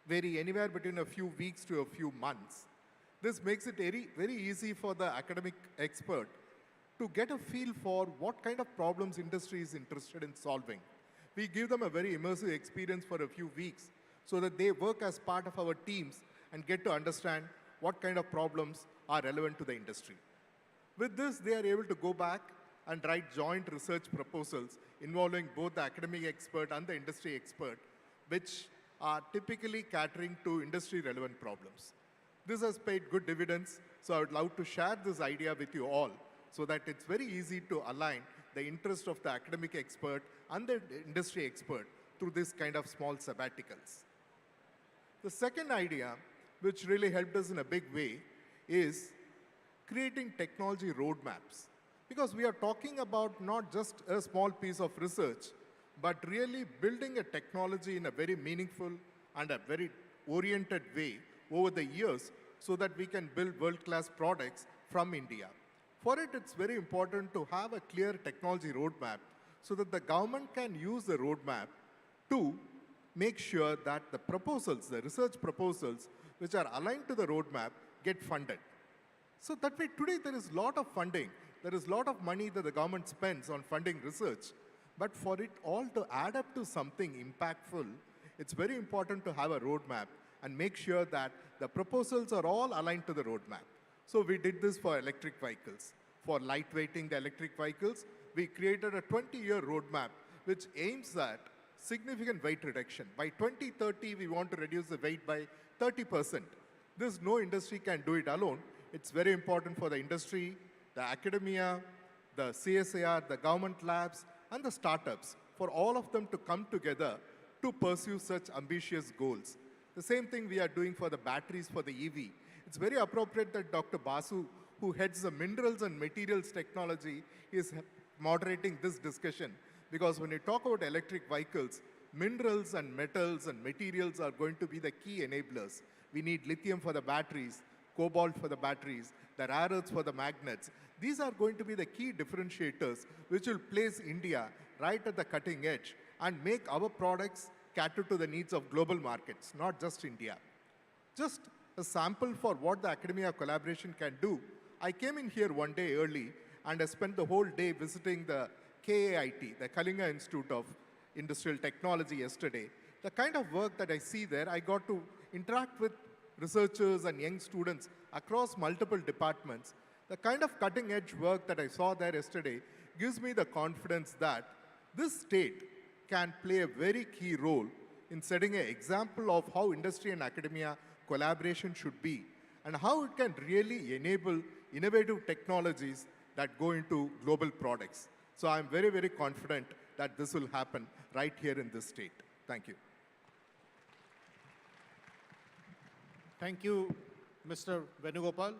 S7: vary anywhere between a few weeks to a few months. This makes it very, very easy for the academic expert to get a feel for what kind of problems industry is interested in solving. We give them a very immersive experience for a few weeks so that they work as part of our teams and get to understand what kind of problems are relevant to the industry. With this, they are able to go back and write joint research proposals involving both the academic expert and the industry expert, which are typically catering to industry-relevant problems. This has paid good dividends, so I would love to share this idea with you all so that it's very easy to align the interest of the academic expert and the industry expert through this kind of small sabbaticals. The second idea, which really helped us in a big way, is creating technology roadmaps. Because we are talking about not just a small piece of research, but really building a technology in a very meaningful and a very oriented way over the years so that we can build world-class products from India. For it, it's very important to have a clear technology roadmap so that the government can use the roadmap to make sure that the proposals, the research proposals, which are aligned to the roadmap, get funded. So that way, today there is a lot of funding. There is a lot of money that the government spends on funding research. But for it all to add up to something impactful, it's very important to have a roadmap and make sure that the proposals are all aligned to the roadmap. So we did this for electric vehicles. For lightweighting the electric vehicles, we created a 20-year roadmap which aims at significant weight reduction. By 2030, we want to reduce the weight by 30%. This no industry can do it alone. It's very important for the industry, the academia, the CSIR, the government labs, and the startups, for all of them to come together to pursue such ambitious goals. The same thing we are doing for the batteries for the EV. It's very appropriate that Dr. Basu, who heads the minerals and materials technology, is moderating this discussion. Because when you talk about electric vehicles, minerals and metals and materials are going to be the key enablers. We need lithium for the batteries, cobalt for the batteries, the rare earths for the magnets. These are going to be the key differentiators which will place India right at the cutting edge and make our products cater to the needs of global markets, not just India. Just a sample for what the academia collaboration can do. I came in here one day early and I spent the whole day visiting the KAIT, the Kalinga Institute of Industrial Technology yesterday. The kind of work that I see there, I got to interact with researchers and young students across multiple departments. The kind of cutting edge work that I saw there yesterday gives me the confidence that this state can play a very key role in setting an example of how industry and academia collaboration should be and how it can really enable innovative technologies that go into global products. So I'm very, very confident that this will happen right here in this state. Thank you.
S2: Thank you, Mr. Venugopal.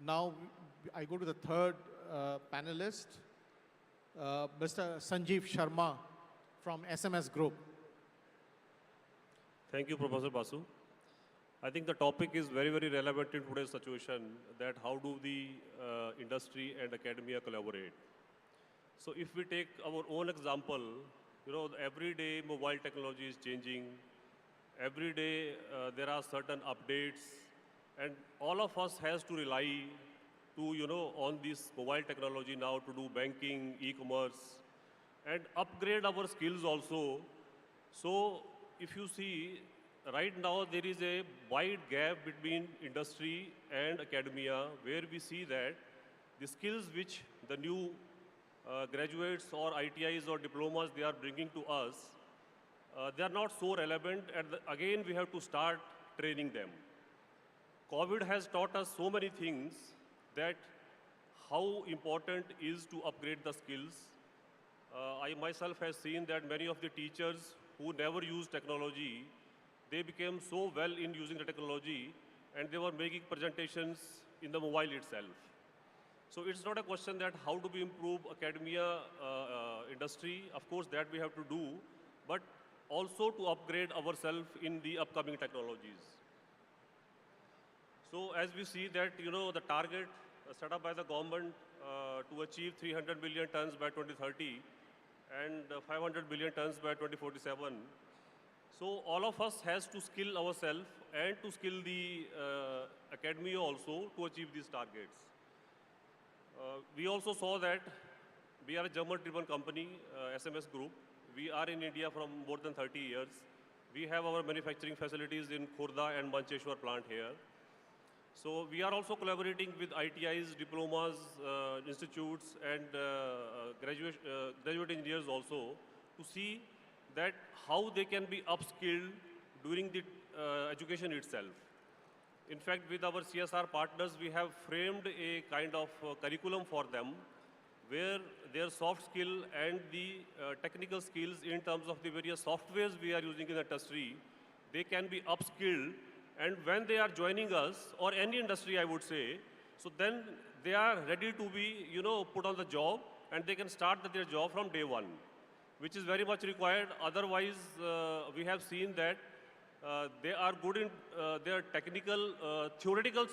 S2: Now I go to the third panelist, Mr. Sanjeev Sharma from SMS Group.
S6: Thank you, Professor Basu. I think the topic is very, very relevant in today's situation, that how do the industry and academia collaborate. So if we take our own example, every day mobile technology is changing. Every day there are certain updates, and all of us has to rely to, on this mobile technology now to do banking, e-commerce, and upgrade our skills also. So if you see, right now there is a wide gap between industry and academia, where we see that the skills which the new graduates or ITIs or diplomas they are bringing to us, they are not so relevant, and again we have to start training them. COVID has taught us so many things, that how important is to upgrade the skills. I myself have seen that many of the teachers who never used technology, they became so well in using the technology, and they were making presentations in the mobile itself. So it's not a question that how do we improve academia industry. Of course, that we have to do, but also to upgrade ourselves in the upcoming technologies. So as we see that, the target set up by the government to achieve 300 million tons by 2030 and 500 billion tons by 2047. So all of us has to skill ourselves and to skill the academia also to achieve these targets. We also saw that we are a German-driven company, SMS Group. We are in India from more than 30 years. We have our manufacturing facilities in Khurda and Mancheshwar plant here. So we are also collaborating with ITIs, diplomas, institutes, and graduate engineers also to see that how they can be upskilled during the education itself. In fact, with our CSR partners, we have framed a kind of curriculum for them, where their soft skill and the technical skills in terms of the various softwares we are using in the industry, they can be upskilled, and when they are joining us, or any industry I would say, so then they are ready to be, put on the job, and they can start their job from day one. which is very much required. Otherwise, we have seen that they are good in their technical, theoretical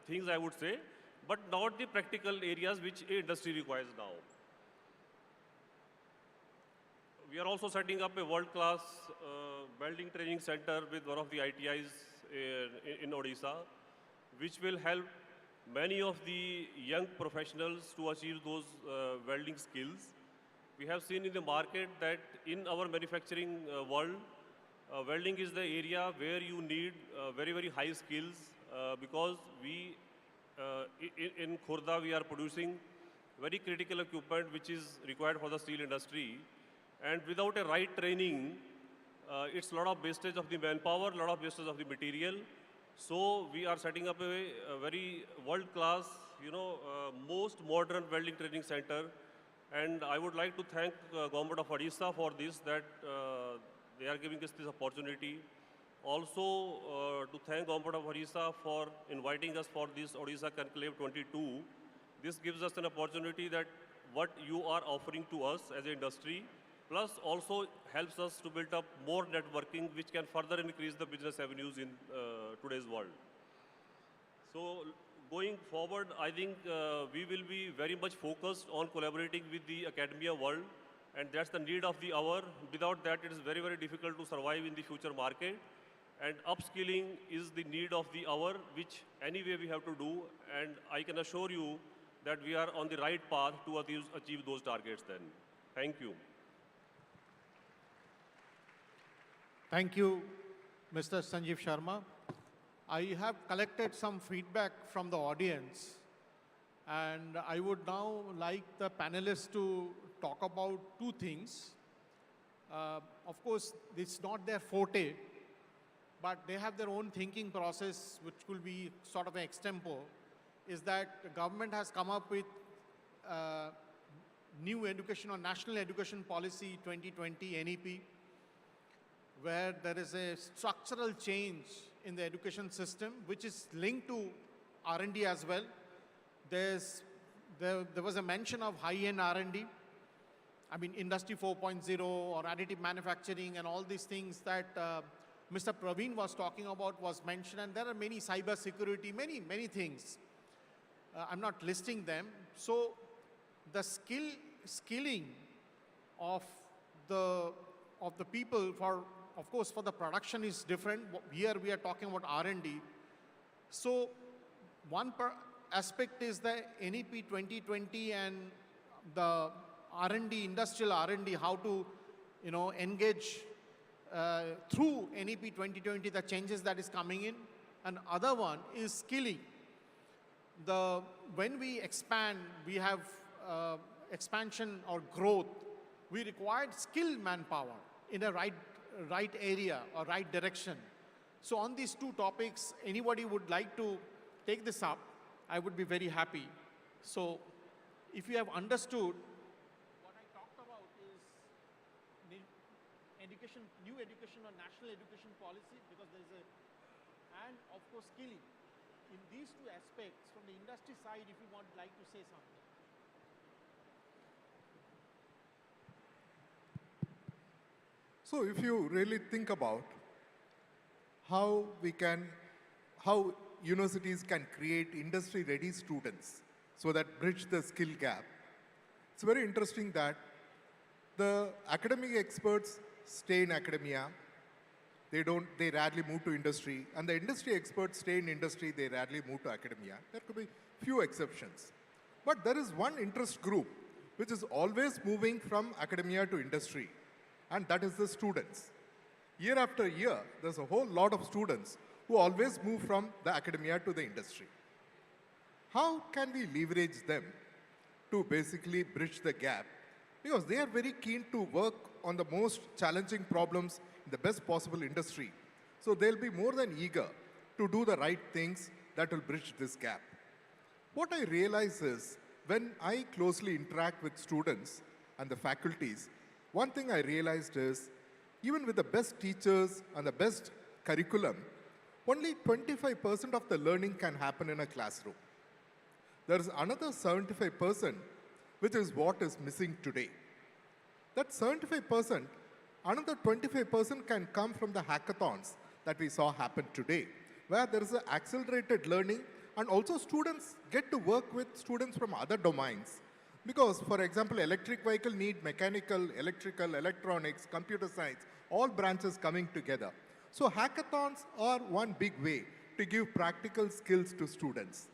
S6: things, I would say, but not the practical areas which industry requires now. We are also setting up a world-class welding training center with one of the ITIs in Odisha, which will help many of the young professionals to achieve those welding skills. We have seen in the market that in our manufacturing world, welding is the area where you need very, very high skills because we, in Khurda, we are producing very critical equipment which is required for the steel industry. And without a right training, it's a lot of wastage of the manpower, a lot of wastage of the material. So we are setting up a very world-class, most modern welding training center. And I would like to thank Government of Odisha for this, that they are giving us this opportunity. Also to thank Government of Odisha for inviting us for this Odisha Conclave 22. This gives us an opportunity that what you are offering to us as an industry, plus also helps us to build up more networking, which can further increase the business avenues in today's world. So going forward, I think we will be very much focused on collaborating with the academia world, and that's the need of the hour. Without that, it is very, very difficult to survive in the future market. And upskilling is the need of the hour, which anyway we have to do. And I can assure you that we are on the right path to achieve those targets then. Thank you.
S2: Thank you, Mr. Sanjeev Sharma. I have collected some feedback from the audience, and I would now like the panelists to talk about two things. Of course, it's not their forte, but they have their own thinking process, which will be sort of an extempo, is that the government has come up with new education or National Education Policy 2020 NEP, where there is a structural change in the education system, which is linked to R&D as well. There was a mention of high-end R&D. I mean, Industry 4.0 or additive manufacturing and all these things that Mr. Praveen was talking about was mentioned, and there are many cyber security, many things. I'm not listing them. So the skilling of the people for, of course, for the production is different. Here we are talking about R&D. So one aspect is the NEP 2020 and the R&D, industrial R&D, how to engage through NEP 2020, the changes that is coming in. And other one is skilling. When we expand, we have expansion or growth, we require skilled manpower in a right area or right direction. So on these two topics, anybody would like to take this up, I would be very happy. So if you have understood, what I talked about is new education or national education policy, because there is and of course skilling. In these two aspects, from the industry side, if you would like to say something.
S7: So if you really think about how universities can create industry-ready students so that bridge the skill gap, it's very interesting that the academic experts stay in academia, they rarely move to industry, and the industry experts stay in industry, they rarely move to academia. There could be few exceptions. But there is one interest group which is always moving from academia to industry, and that is the students. Year after year, there's a whole lot of students who always move from the academia to the industry. How can we leverage them to basically bridge the gap? Because they are very keen to work on the most challenging problems in the best possible industry. So they'll be more than eager to do the right things that will bridge this gap. What I realize is, when I closely interact with students and the faculties, one thing I realized is, even with the best teachers and the best curriculum, only 25% of the learning can happen in a classroom. There is another 75%, which is what is missing today. That 75%, another 25% can come from the hackathons that we saw happen today, where there is an accelerated learning and also students get to work with students from other domains. Because, for example, electric vehicle need mechanical, electrical, electronics, computer science, all branches coming together. So hackathons are one big way to give practical skills to students.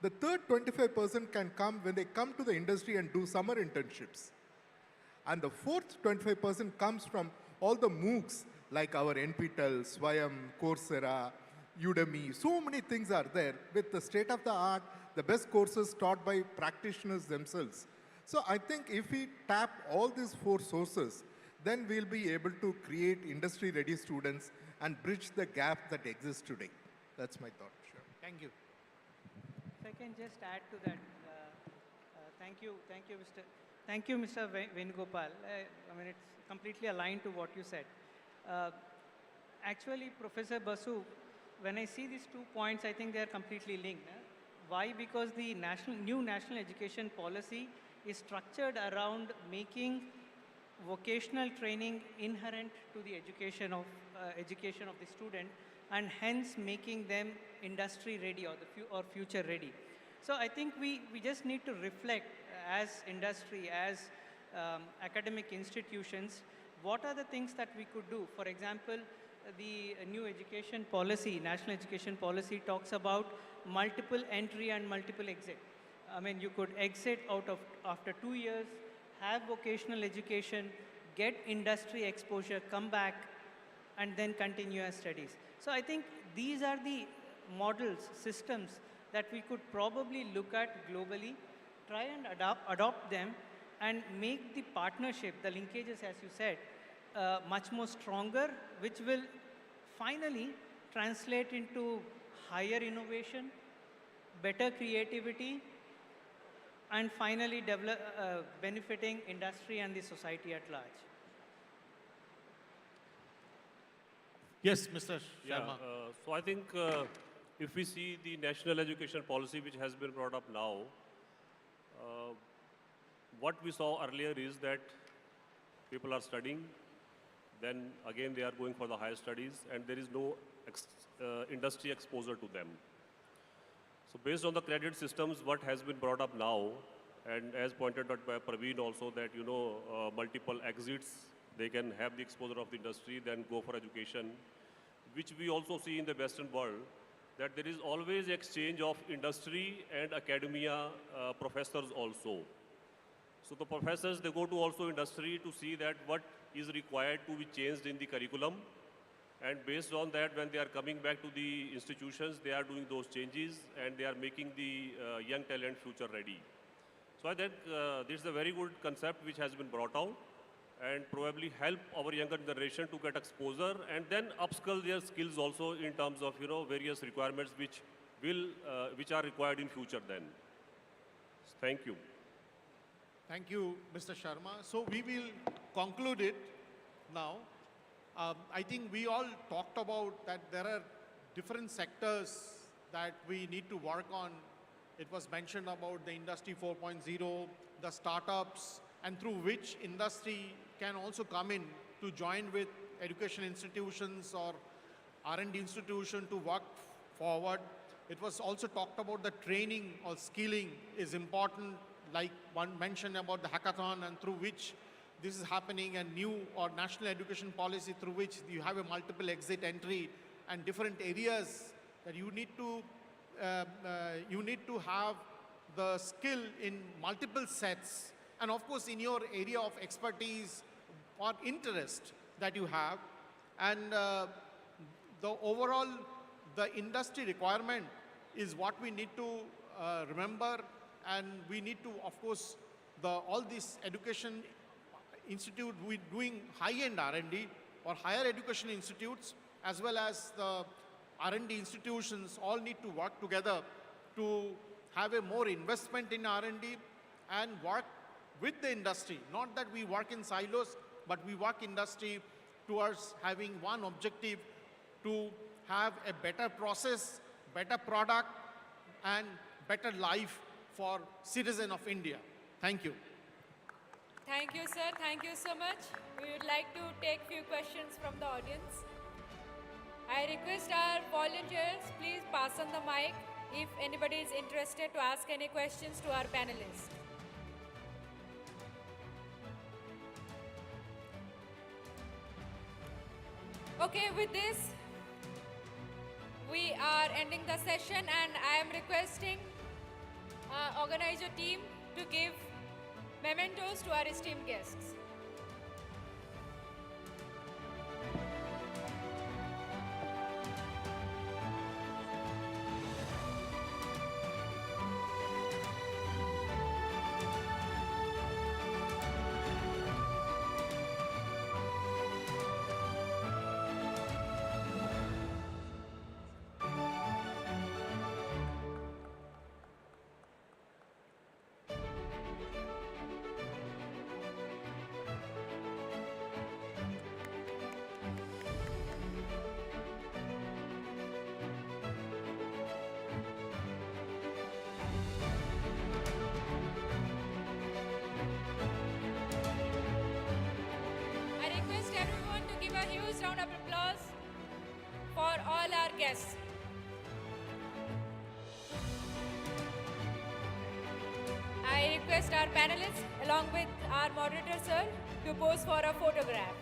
S7: The third 25% can come when they come to the industry and do summer internships. And the fourth 25% comes from all the MOOCs like our NPTEL, Swayam, Coursera, Udemy. So many things are there with the state of the art, the best courses taught by practitioners themselves. So I think if we tap all these four sources, then we'll be able to create industry-ready students and bridge the gap that exists today. That's my thought. Sure.
S2: Thank you.
S4: If I can just add to that, thank you, Mr. Venugopal. I mean, it's completely aligned to what you said. Actually, Professor Basu, when I see these 2 points, I think they are completely linked. Why? Because the new national education policy is structured around making vocational training inherent to the education of the student, and hence making them industry ready or future ready. So I think we just need to reflect as industry, as academic institutions, what are the things that we could do. For example, the new education policy, national education policy, talks about multiple entry and multiple exit. I mean, you could exit after 2 years, have vocational education, get industry exposure, come back, and then continue your studies. So I think these are the models, systems that we could probably look at globally, try and adopt them, and make the partnership, the linkages, as you said, much more stronger, which will finally translate into higher innovation, better creativity, and finally benefiting industry and the society at large.
S2: Yes, Mr.
S6: Yeah,
S2: Sharma.
S6: so I think if we see the national education policy which has been brought up now, what we saw earlier is that people are studying, then again they are going for the higher studies, and there is no industry exposure to them. So based on the credit systems, what has been brought up now, and as pointed out by Praveen also, that multiple exits, they can have the exposure of the industry, then go for education, which we also see in the Western world, that there is always exchange of industry and academia professors also. So the professors, they go to also industry to see that what is required to be changed in the curriculum. And based on that, when they are coming back to the institutions, they are doing those changes and they are making the young talent future ready. So I think this is a very good concept which has been brought out and probably help our younger generation to get exposure and then upskill their skills also in terms of various requirements which are required in future then. Thank you.
S2: Thank you, Mr. Sharma. So we will conclude it now. I think we all talked about that there are different sectors that we need to work on. It was mentioned about the Industry 4.0, the startups, and through which industry can also come in to join with education institutions or R&D institution to work forward. It was also talked about the training or skilling is important, like one mentioned about the hackathon, and through which this is happening, and new or national education policy through which you have a multiple exit entry and different areas that you need to have the skill in multiple sets, and of course in your area of expertise or interest that you have, and the overall the industry requirement is what we need to remember, and we need to, of course, all these education institute with doing high-end R&D or higher education institutes as well as the R&D institutions all need to work together to have a more investment in R&D and work with the industry. Not that we work in silos, but we work industry towards having one objective, to have a better process, better product, and better life for citizens of India. Thank you.
S13: Thank you, sir. Thank you so much. We would like to take few questions from the audience. I request our volunteers, please pass on the mic if anybody is interested to ask any questions to our panelists. Okay, with this, we are ending the session and I am requesting organizer team to give mementos to our esteemed guests. Round of applause for all our guests. I request our panelists along with our moderator sir to pose for a photograph.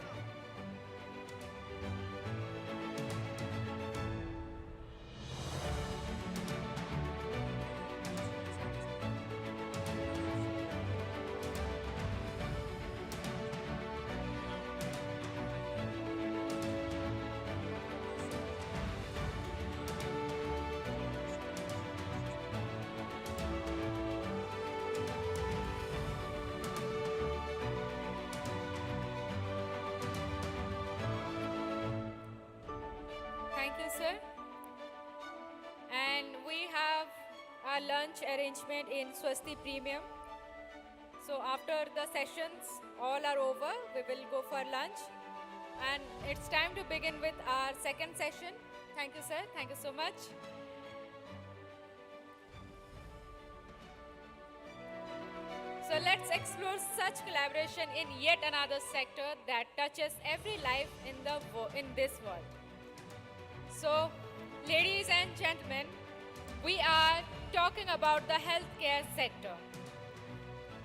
S13: Thank you, sir. And we have our lunch arrangement in Swasti Premium. So after the sessions all are over, we will go for lunch. And it's time to begin with our second session. Thank you, sir. Thank you so much. So let's explore such collaboration in yet another sector that touches every life in this world. So, ladies and gentlemen, we are talking about the healthcare sector.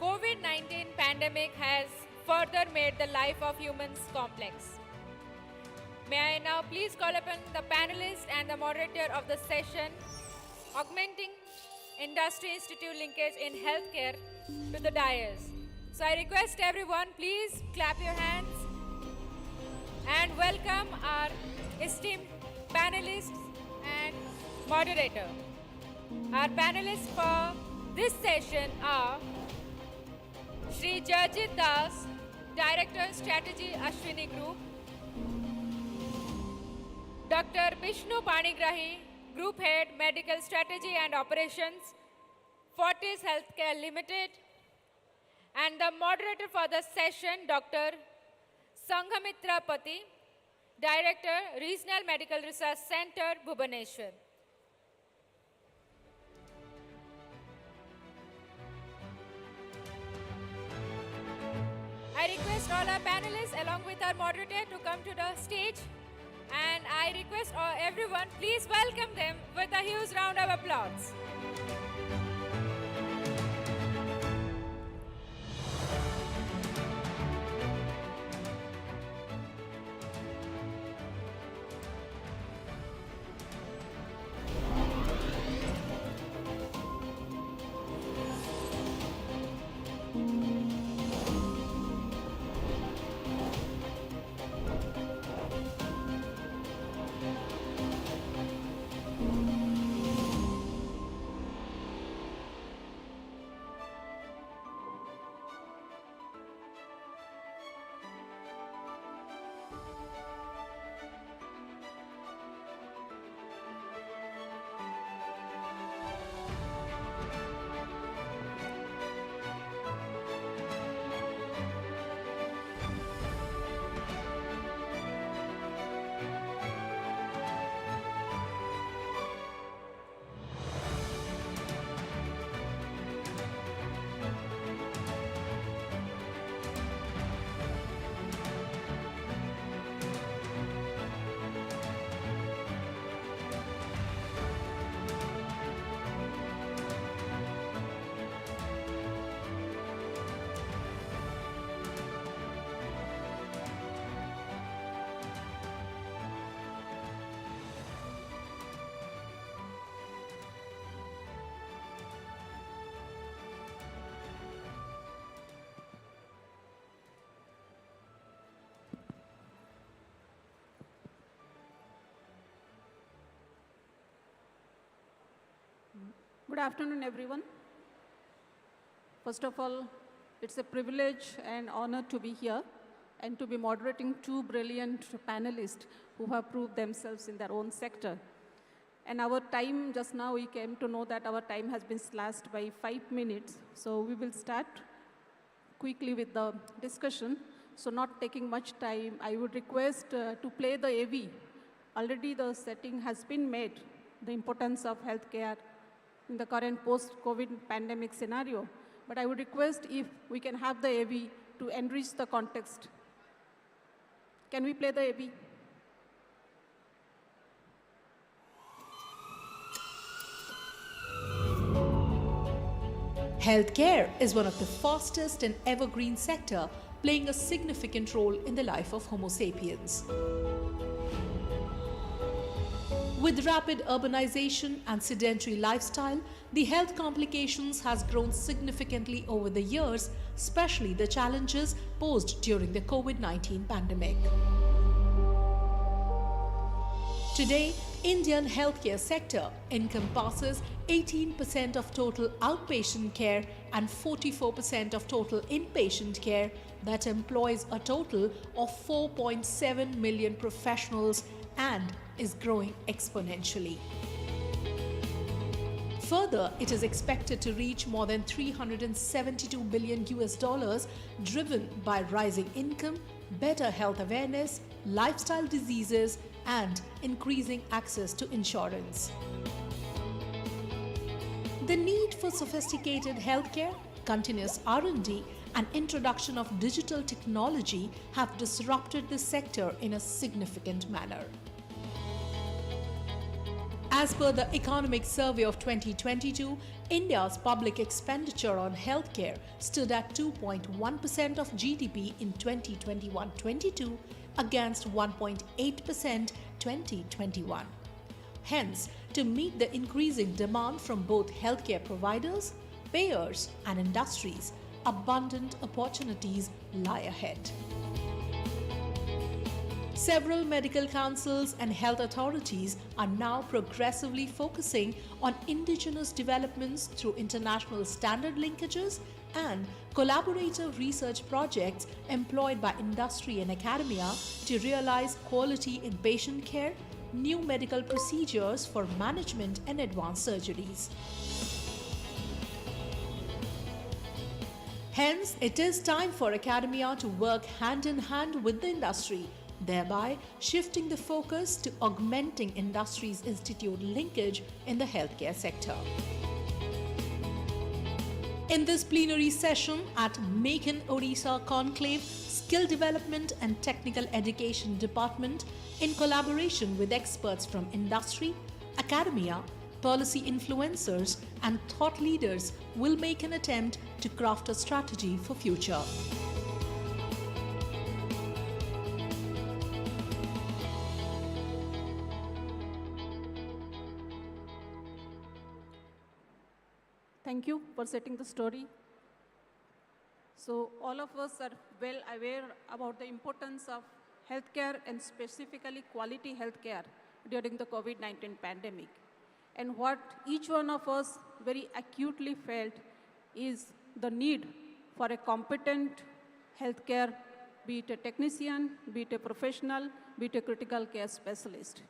S13: COVID-19 pandemic has further made the life of humans complex. May I now please call upon the panelist and the moderator of the session, Augmenting Industry Institute Linkage in Healthcare, to the dais. So I request everyone, please clap your hands and welcome our esteemed panelists and moderator. Our panelists for this session are Shri Jajit Das, Director Strategy Ashwini Group, Dr. Vishnu Panigrahi, Group Head Medical Strategy and Operations, Fortis Healthcare Limited, and the moderator for the session, Dr. Sanghamitra Pati, Director, Regional Medical Research Center, Bhubaneswar. I request all our panelists along with our moderator to come to the stage, and I request everyone, please welcome them with a huge round of applause.
S5: Good afternoon, everyone. First of all, it's a privilege and honor to be here and to be moderating two brilliant panelists who have proved themselves in their own sector. And our time, just now we came to know that our time has been slashed by 5 minutes. So we will start quickly with the discussion. So not taking much time, I would request to play the AV. Already the setting has been made, the importance of healthcare in the current post-COVID pandemic scenario. But I would request if we can have the AV to enrich the context. Can we play the AV?
S8: Healthcare is one of the fastest and evergreen sector, playing a significant role in the life of Homo sapiens. With rapid urbanization and sedentary lifestyle, the health complications has grown significantly over the years, especially the challenges posed during the COVID-19 pandemic. Today, Indian healthcare sector encompasses 18% of total outpatient care and 44% of total inpatient care that employs a total of 4.7 million professionals and is growing exponentially. Further, it is expected to reach more than $372 billion driven by rising income, better health awareness, lifestyle diseases, and increasing access to insurance. The need for sophisticated healthcare, continuous R&D, and introduction of digital technology have disrupted the sector in a significant manner. As per the Economic Survey of 2022, India's public expenditure on healthcare stood at 2.1% of GDP in 2021-22 against 1.8% 2021. Hence, to meet the increasing demand from both healthcare providers, payers, and industries, abundant opportunities lie ahead. Several medical councils and health authorities are now progressively focusing on indigenous developments through international standard linkages and collaborative research projects employed by industry and academia to realize quality in patient care, new medical procedures for management and advanced surgeries. Hence, it is time for academia to work hand in hand with the industry, thereby shifting the focus to augmenting industry's institute linkage in the healthcare sector. In this plenary session at Make in Odisha Conclave, Skill Development and Technical Education Department, in collaboration with experts from industry, academia, policy influencers, and thought leaders, will make an attempt to craft a strategy for future.
S5: Thank you for setting the story. So all of us are well aware about the importance of healthcare and specifically quality healthcare during the COVID-19 pandemic. And what each one of us very acutely felt is the need for a competent healthcare, be it a technician, be it a professional, be it a critical care specialist.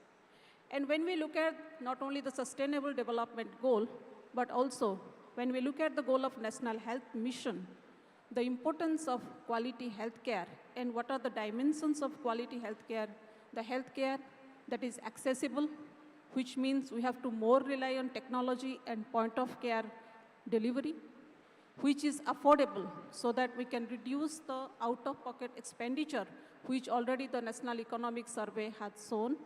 S5: And when we look at not only the sustainable development goal, but also when we look at the goal of National Health Mission, the importance of quality healthcare and what are the dimensions of quality healthcare, the healthcare that is accessible, which means we have to more rely on technology and point of care delivery, which is affordable so that we can reduce the out-of-pocket expenditure, which already the National Economic Survey has shown.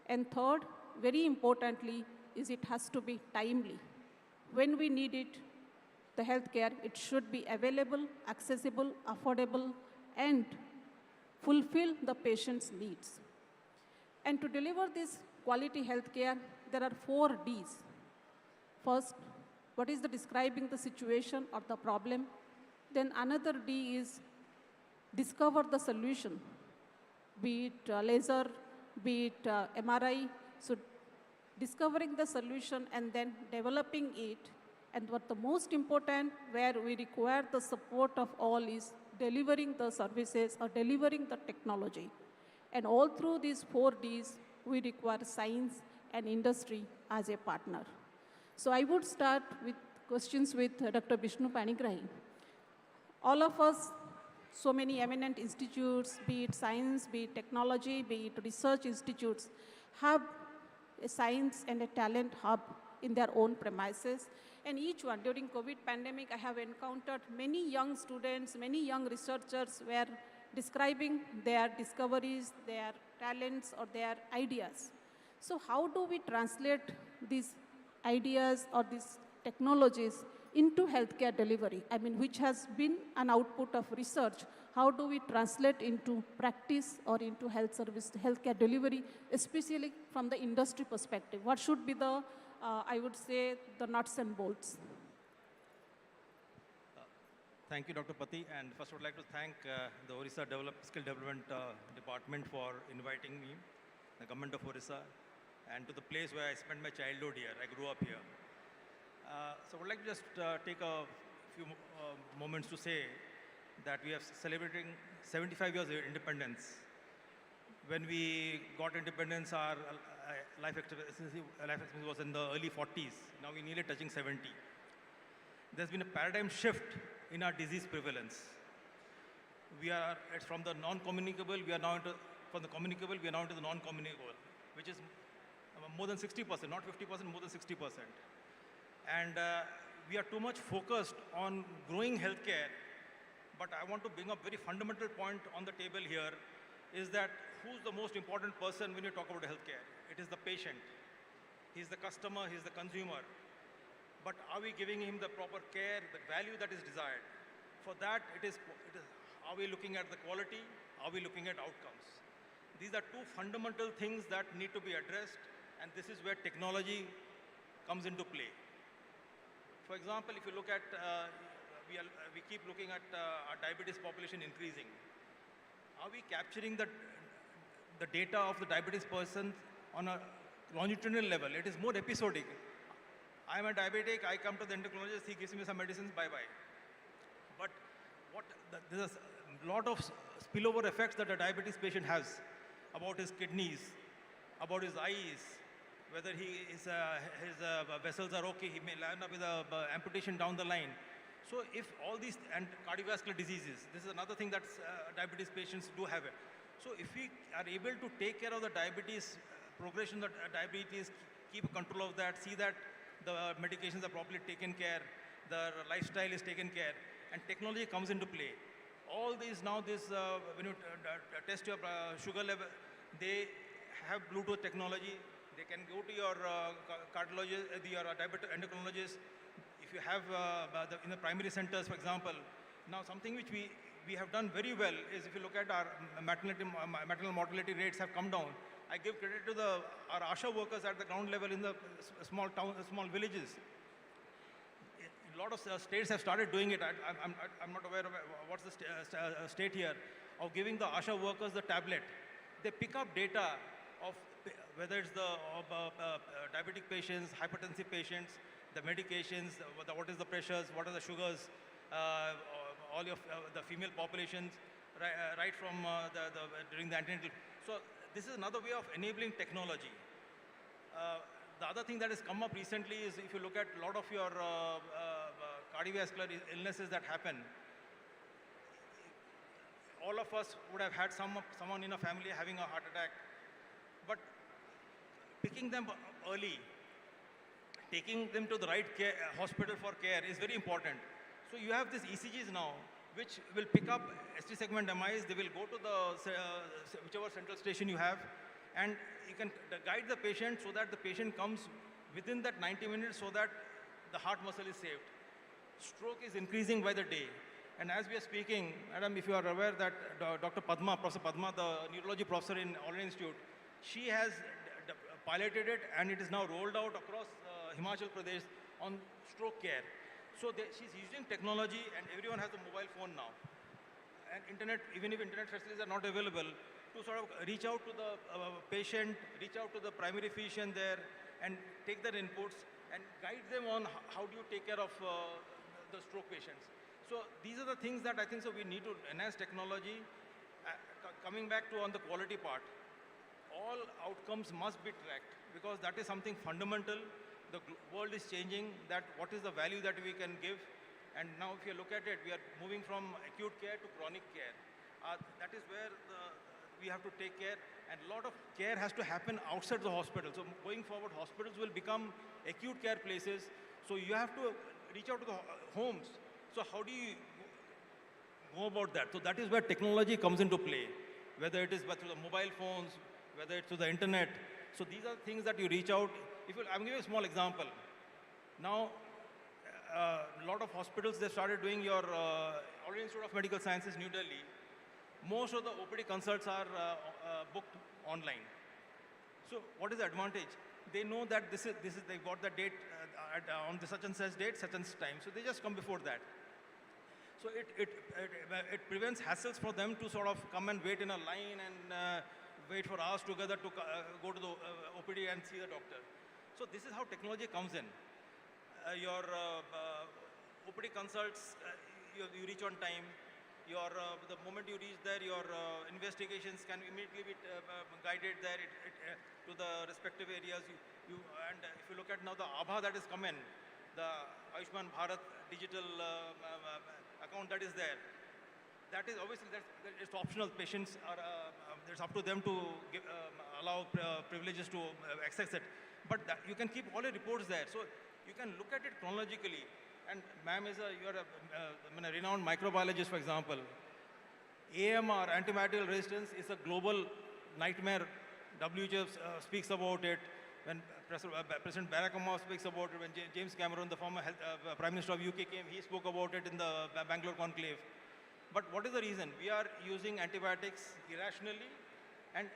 S5: And third, very importantly, is it has to be timely. When we need it, the healthcare, it should be available, accessible, affordable, and fulfill the patient's needs. And to deliver this quality healthcare, there are 4 Ds. First, what is the describing the situation or the problem? Then another D is discover the solution, be it laser, be it MRI. So discovering the solution and then developing it And what the most important, where we require the support of all, is delivering the services or delivering the technology. And all through these 4Ds, we require science and industry as a partner. So I would start with questions with Dr. Vishnu Panigrahi. All of us, so many eminent institutes, be it science, be it technology, be it research institutes, have a science and a talent hub in their own premises. And each one, during COVID pandemic, I have encountered many young students, many young researchers were describing their discoveries, their talents, or their ideas. So how do we translate these ideas or these technologies into healthcare delivery? I mean, which has been an output of research. How do we translate into practice or into healthcare delivery, especially from the industry perspective? What should be the, I would say, the nuts and bolts?
S9: Thank you, Dr. Pati. And first, I would like to thank the Odisha Skill Development Department for inviting me, the government of Odisha, and to the place where I spent my childhood here. I grew up here. So I would like to just take a few moments to say that we are celebrating 75 years of independence. When we got independence, our life expectancy was in the early 40s. Now we're nearly touching 70. There's been a paradigm shift in our disease prevalence. It's from the non-communicable, from the communicable, we are now into the non-communicable, which is more than 60%, not 50%, more than 60%. And we are too much focused on growing healthcare, but I want to bring up a very fundamental point on the table here, is that who's the most important person when you talk about healthcare? It is the patient. He's the customer, he's the consumer. But are we giving him the proper care, the value that is desired? For that, are we looking at the quality? Are we looking at outcomes? These are two fundamental things that need to be addressed, and this is where technology comes into play. For example, if you look at, we keep looking at our diabetes population increasing. Are we capturing the data of the diabetes person on a longitudinal level? It is more episodic. I am a diabetic, I come to the endocrinologist, he gives me some medicines, bye-bye. But there's a lot of spillover effects that a diabetes patient has about his kidneys, about his eyes, whether his vessels are okay, he may land up with an amputation down the line. So if all these, and cardiovascular diseases, this is another thing that diabetes patients do have. So if we are able to take care of the diabetes progression, the diabetes, keep control of that, see that the medications are properly taken care, the lifestyle is taken care, and technology comes into play. All these now, when you test your sugar level, they have Bluetooth technology. They can go to your cardiologist, your diabetic endocrinologist. If you have in the primary centers, for example, now something which we have done very well is if you look at our maternal mortality rates have come down. I give credit to our ASHA workers at the ground level in the small villages. A lot of states have started doing it. I'm not aware of what's the state here, of giving the ASHA workers the tablet. They pick up data of whether it's the diabetic patients, hypertensive patients, the medications, what is the pressures, what are the sugars, all of the female populations, right from during the antenatal. So this is another way of enabling technology. The other thing that has come up recently is if you look at a lot of your cardiovascular illnesses that happen, all of us would have had someone in a family having a heart attack, but picking them early, taking them to the right hospital for care is very important. So you have these ECGs now, which will pick up ST segment MIs. They will go to whichever central station you have, and you can guide the patient so that the patient comes within that 90 minutes so that the heart muscle is saved. Stroke is increasing by the day. And as we are speaking, Madam, if you are aware that Dr. Padma, Professor Padma, the neurology professor in All India Institute, she has piloted it and it is now rolled out across Himachal Pradesh on stroke care. So she's using technology, and everyone has a mobile phone now. And internet, even if internet facilities are not available, to sort of reach out to the patient, reach out to the primary physician there, and take their inputs and guide them on how do you take care of the stroke patients. So these are the things that I think so we need to enhance technology. Coming back to on the quality part, all outcomes must be tracked because that is something fundamental. The world is changing, that what is the value that we can give. And now if you look at it, we are moving from acute care to chronic care. That is where we have to take care, and a lot of care has to happen outside the hospital. So going forward, hospitals will become acute care places. So you have to reach out to the homes. So how do you go about that? So that is where technology comes into play, whether it is through the mobile phones, whether it's through the internet. So these are things that you reach out. I'm giving you a small example. Now, a lot of hospitals, they started doing your Indian Institute of Medical Sciences, New Delhi. Most of the OPD consults are booked online. So what is the advantage? They know that this is they got the date on the such and such date, such and such time. So they just come before that. So it prevents hassles for them to sort of come and wait in a line and wait for hours together to go to the OPD and see the doctor. So this is how technology comes in. Your OPD consults, you reach on time. The moment you reach there, your investigations can immediately be guided there to the respective areas. And if you look at now the ABHA that is come in, the Ayushman Bharat digital account that is there, that is obviously it's optional. Patients are it's up to them to allow privileges to access it. But you can keep all your reports there, so you can look at it chronologically. And ma'am is you are a renowned microbiologist, for example. AMR, antimicrobial resistance, is a global nightmare. WHO speaks about it. When President Barack Obama speaks about it, when James Cameron, the former Prime Minister of UK, came, he spoke about it in the Bangalore Conclave. But what is the reason? We are using antibiotics irrationally and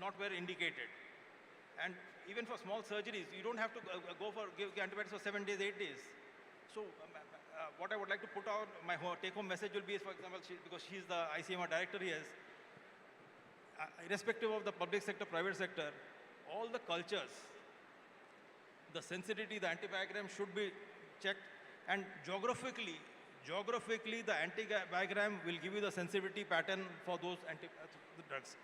S9: not where indicated. And even for small surgeries, you don't have to give antibiotics for 7 days, 8 days. So what I would like to put out, my take-home message will be, for example, because she's the ICMR director here, irrespective of the public sector, private sector, all the cultures, the sensitivity, the antibiogram should be checked, and geographically, the antibiogram will give you the sensitivity pattern for those drugs.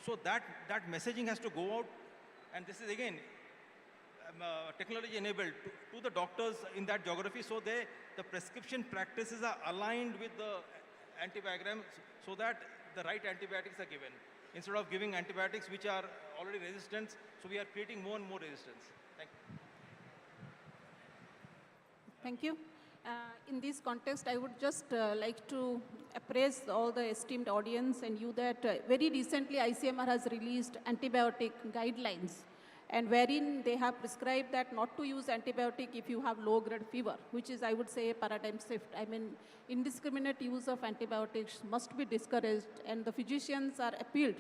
S9: So that messaging has to go out, and this is again technology enabled to the doctors in that geography, so the prescription practices are aligned with the antibiogram so that the right antibiotics are given. Instead of giving antibiotics which are already resistant, so we are creating more and more resistance. Thank you.
S5: Thank you. In this context, I would just like to appraise all the esteemed audience and you that very recently ICMR has released antibiotic guidelines, and wherein they have prescribed that not to use antibiotic if you have low-grade fever, which is, I would say, a paradigm shift. I mean, indiscriminate use of antibiotics must be discouraged, and the physicians are appealed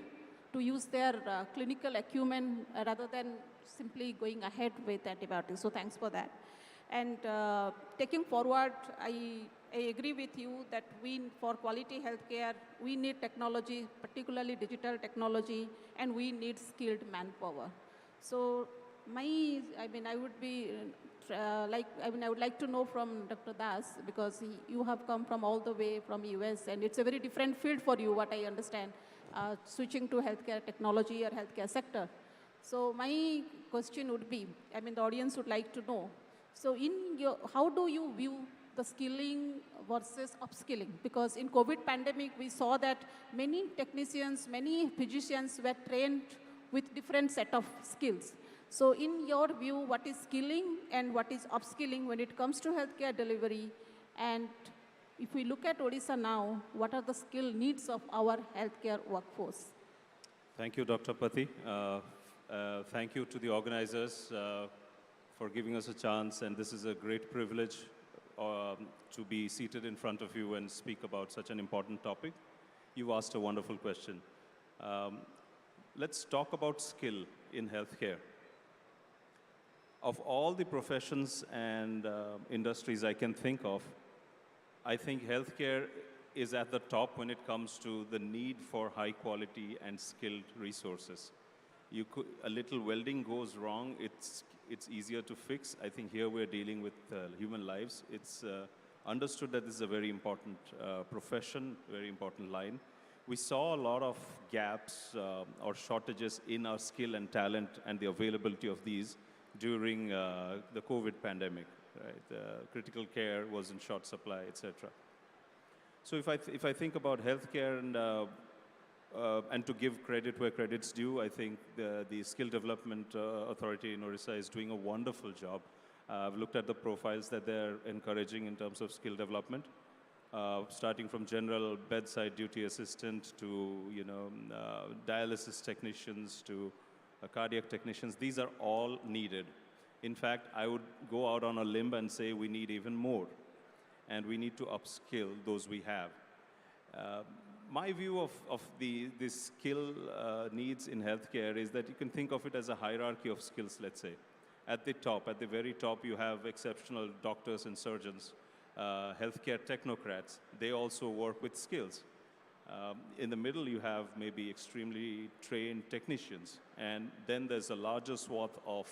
S5: to use their clinical acumen rather than simply going ahead with antibiotics. So thanks for that. And taking forward, I agree with you that for quality healthcare, we need technology, particularly digital technology, and we need skilled manpower. So I would like to know from Dr. Das, because you have come from all the way from US, and it's a very different field for you, what I understand, switching to healthcare technology or healthcare sector. So my question would be, the audience would like to know, so how do you view the skilling versus upskilling? Because in COVID pandemic, we saw that many technicians, many physicians were trained with different set of skills. So in your view, what is skilling and what is upskilling when it comes to healthcare delivery? And if we look at Odisha now, what are the skill needs of our healthcare workforce?
S1: Thank you, Dr. Pati. Thank you to the organizers for giving us a chance, and this is a great privilege to be seated in front of you and speak about such an important topic. You asked a wonderful question. Let's talk about skill in healthcare. Of all the professions and industries I can think of, I think healthcare is at the top when it comes to the need for high quality and skilled resources. A little welding goes wrong, it's easier to fix. I think here we're dealing with human lives. It's understood that this is a very important profession, very important line. We saw a lot of gaps or shortages in our skill and talent and the availability of these during the COVID pandemic. Right? Critical care was in short supply, etc. So if I think about healthcare and to give credit where credit's due, I think the Skill Development Authority in Odisha is doing a wonderful job. I've looked at the profiles that they're encouraging in terms of skill development, starting from general bedside duty assistant to dialysis technicians to cardiac technicians. These are all needed. In fact, I would go out on a limb and say we need even more, and we need to upskill those we have. My view of the skill needs in healthcare is that you can think of it as a hierarchy of skills, let's say. At the top, at the very top, you have exceptional doctors and surgeons, healthcare technocrats. They also work with skills. In the middle, you have maybe extremely trained technicians. And then there's a larger swath of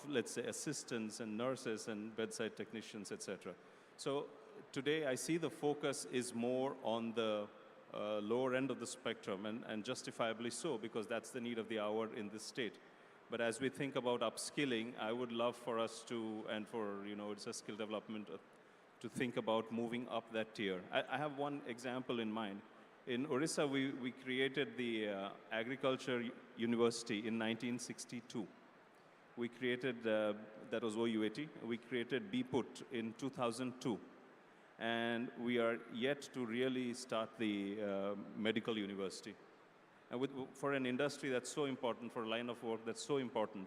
S1: let's say, assistants and nurses and bedside technicians, etc. So today, I see the focus is more on the lower end of the spectrum, and justifiably so, because that's the need of the hour in this state. But as we think about upskilling, I would love for us to, and for, it's a skill development, to think about moving up that tier. I have one example in mind. In Odisha, we created the Agriculture University in 1962. We created, that was OUAT, we created BPUT in 2002. And we are yet to really start the medical university. And for an industry that's so important, for a line of work that's so important,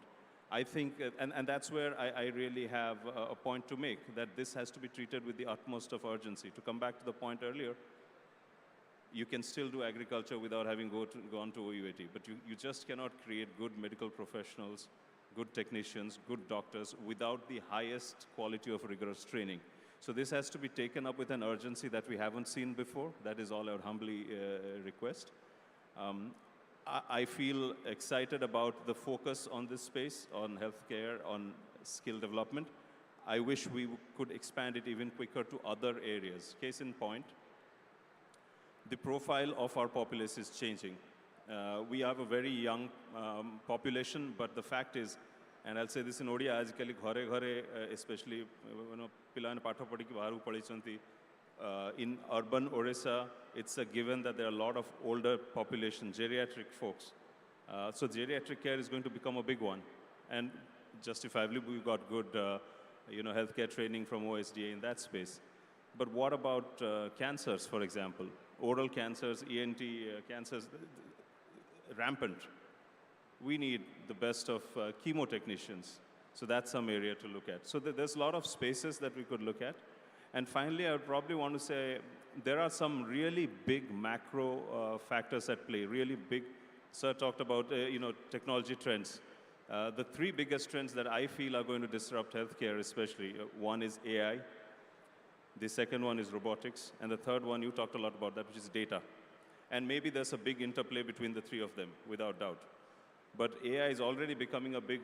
S1: I think, and that's where I really have a point to make, that this has to be treated with the utmost of urgency. To come back to the point earlier, you can still do agriculture without having gone to OUAT, but you just cannot create good medical professionals, good technicians, good doctors without the highest quality of rigorous training. So this has to be taken up with an urgency that we haven't seen before. That is all I would humbly request. I feel excited about the focus on this space, on healthcare, on skill development. I wish we could expand it even quicker to other areas. Case in point, the profile of our populace is changing. We have a very young population, but the fact is, and I'll say this in Odia, आजकल घरे घरे, especially पिलाने पाठ पढ़ी कि बाहर पढ़ी चंती. In urban Odisha, it's a given that there are a lot of older population, geriatric folks. So geriatric care is going to become a big one, and justifiably we've got good, healthcare training from OSDA in that space. But what about cancers, for example? Oral cancers, ENT cancers, rampant. We need the best of chemo technicians. So that's some area to look at. So there's a lot of spaces that we could look at. And finally, I would probably want to say there are some really big macro factors at play, really big. Sir talked about, technology trends. The three biggest trends that I feel are going to disrupt healthcare especially, one is AI, the second one is robotics, and the third one, you talked a lot about that, which is data. And maybe there's a big interplay between the three of them, without doubt. But AI is already becoming a big,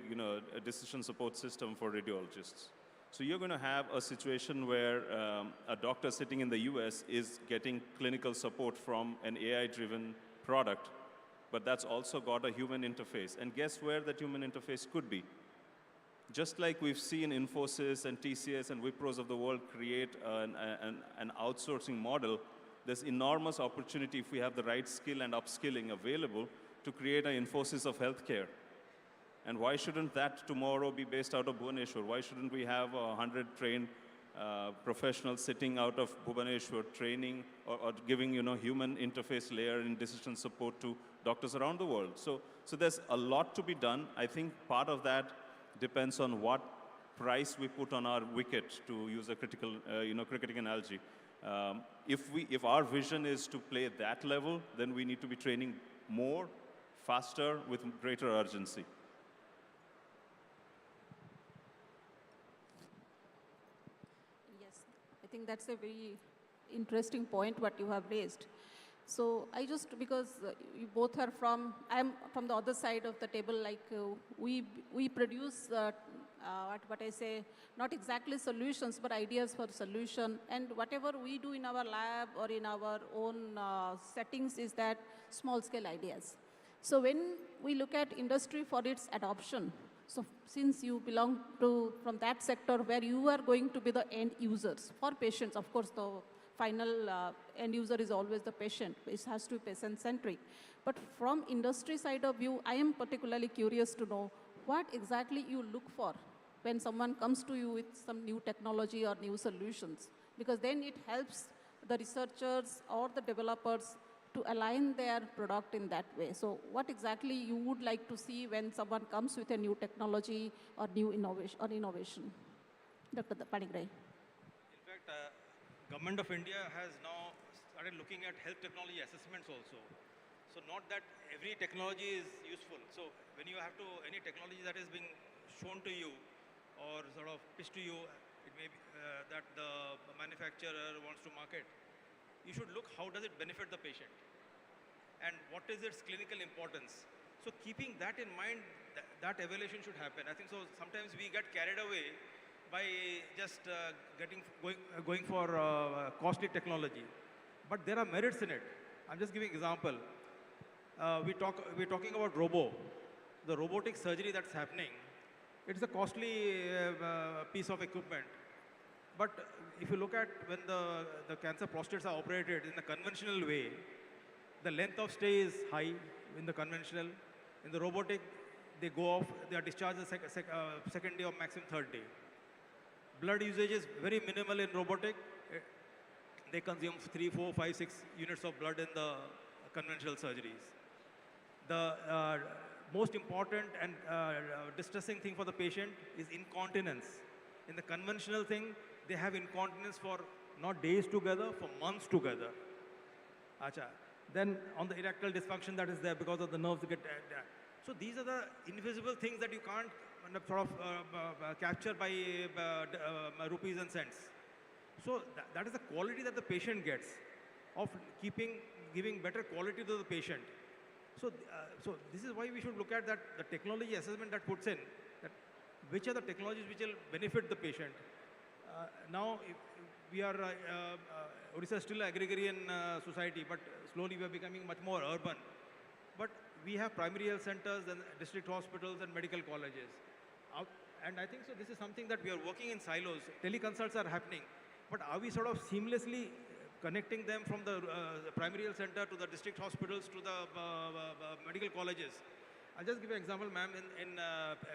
S1: a decision support system for radiologists. So you're going to have a situation where a doctor sitting in the US is getting clinical support from an AI-driven product, but that's also got a human interface. And guess where that human interface could be? Just like we've seen Infosys and TCS and Wipros of the world create an outsourcing model, there's enormous opportunity if we have the right skill and upskilling available to create an Infosys of healthcare. And why shouldn't that tomorrow be based out of Bhubaneswar? Why shouldn't we have 100 trained professionals sitting out of Bhubaneswar training or giving, human interface layer and decision support to doctors around the world? So there's a lot to be done. I think part of that depends on what price we put on our wicket, to use a critical, cricketing analogy. If our vision is to play at that level, then we need to be training more, faster, with greater urgency.
S5: Yes, I think that's a very interesting point what you have raised. So I just, because you both are from, I'm from the other side of the table, like we produce, what I say, not exactly solutions, but ideas for solution. And whatever we do in our lab or in our own settings is that small scale ideas. So when we look at industry for its adoption, so since you belong to from that sector where you are going to be the end users for patients, of course, the final end user is always the patient. It has to be patient-centric. But from industry side of view, I am particularly curious to know what exactly you look for when someone comes to you with some new technology or new solutions, because then it helps the researchers or the developers to align their product in that way. So what exactly you would like to see when someone comes with a new technology or new innovation? Dr. Panigrai.
S9: In fact, Government of India has now started looking at health technology assessments also. So not that every technology is useful. So when you have to, any technology that is being shown to you or sort of pitched to you, it may be that the manufacturer wants to market. You should look how does it benefit the patient and what is its clinical importance. So keeping that in mind, that evaluation should happen. I think so sometimes we get carried away by just going for costly technology. But there are merits in it. I'm just giving example. We're talking about the robotic surgery that's happening. It's a costly piece of equipment. But if you look at when the cancer prostates are operated in the conventional way, the length of stay is high in the conventional. In the robotic, they go off, they are discharged the second day or maximum third day. Blood usage is very minimal in robotic. They consume 3, 4, 5, 6 units of blood in the conventional surgeries. The most important and distressing thing for the patient is incontinence. In the conventional thing, they have incontinence for not days together, for months together. Acha. Then on the erectile dysfunction that is there because of the nerves get so these are the invisible things that you can't sort of capture by rupees and cents. So that is the quality that the patient gets of giving better quality to the patient. So, so this is why we should look at that, the technology assessment that puts in, that which are the technologies which will benefit the patient. Now, if we are, Odisha is still an agrarian society, but slowly we are becoming much more urban. But we have primary health centers and district hospitals and medical colleges. And I think so this is something that we are working in silos. Teleconsults are happening. But are we sort of seamlessly connecting them from the primary health center to the district hospitals to the medical colleges? I'll just give you an example, ma'am. In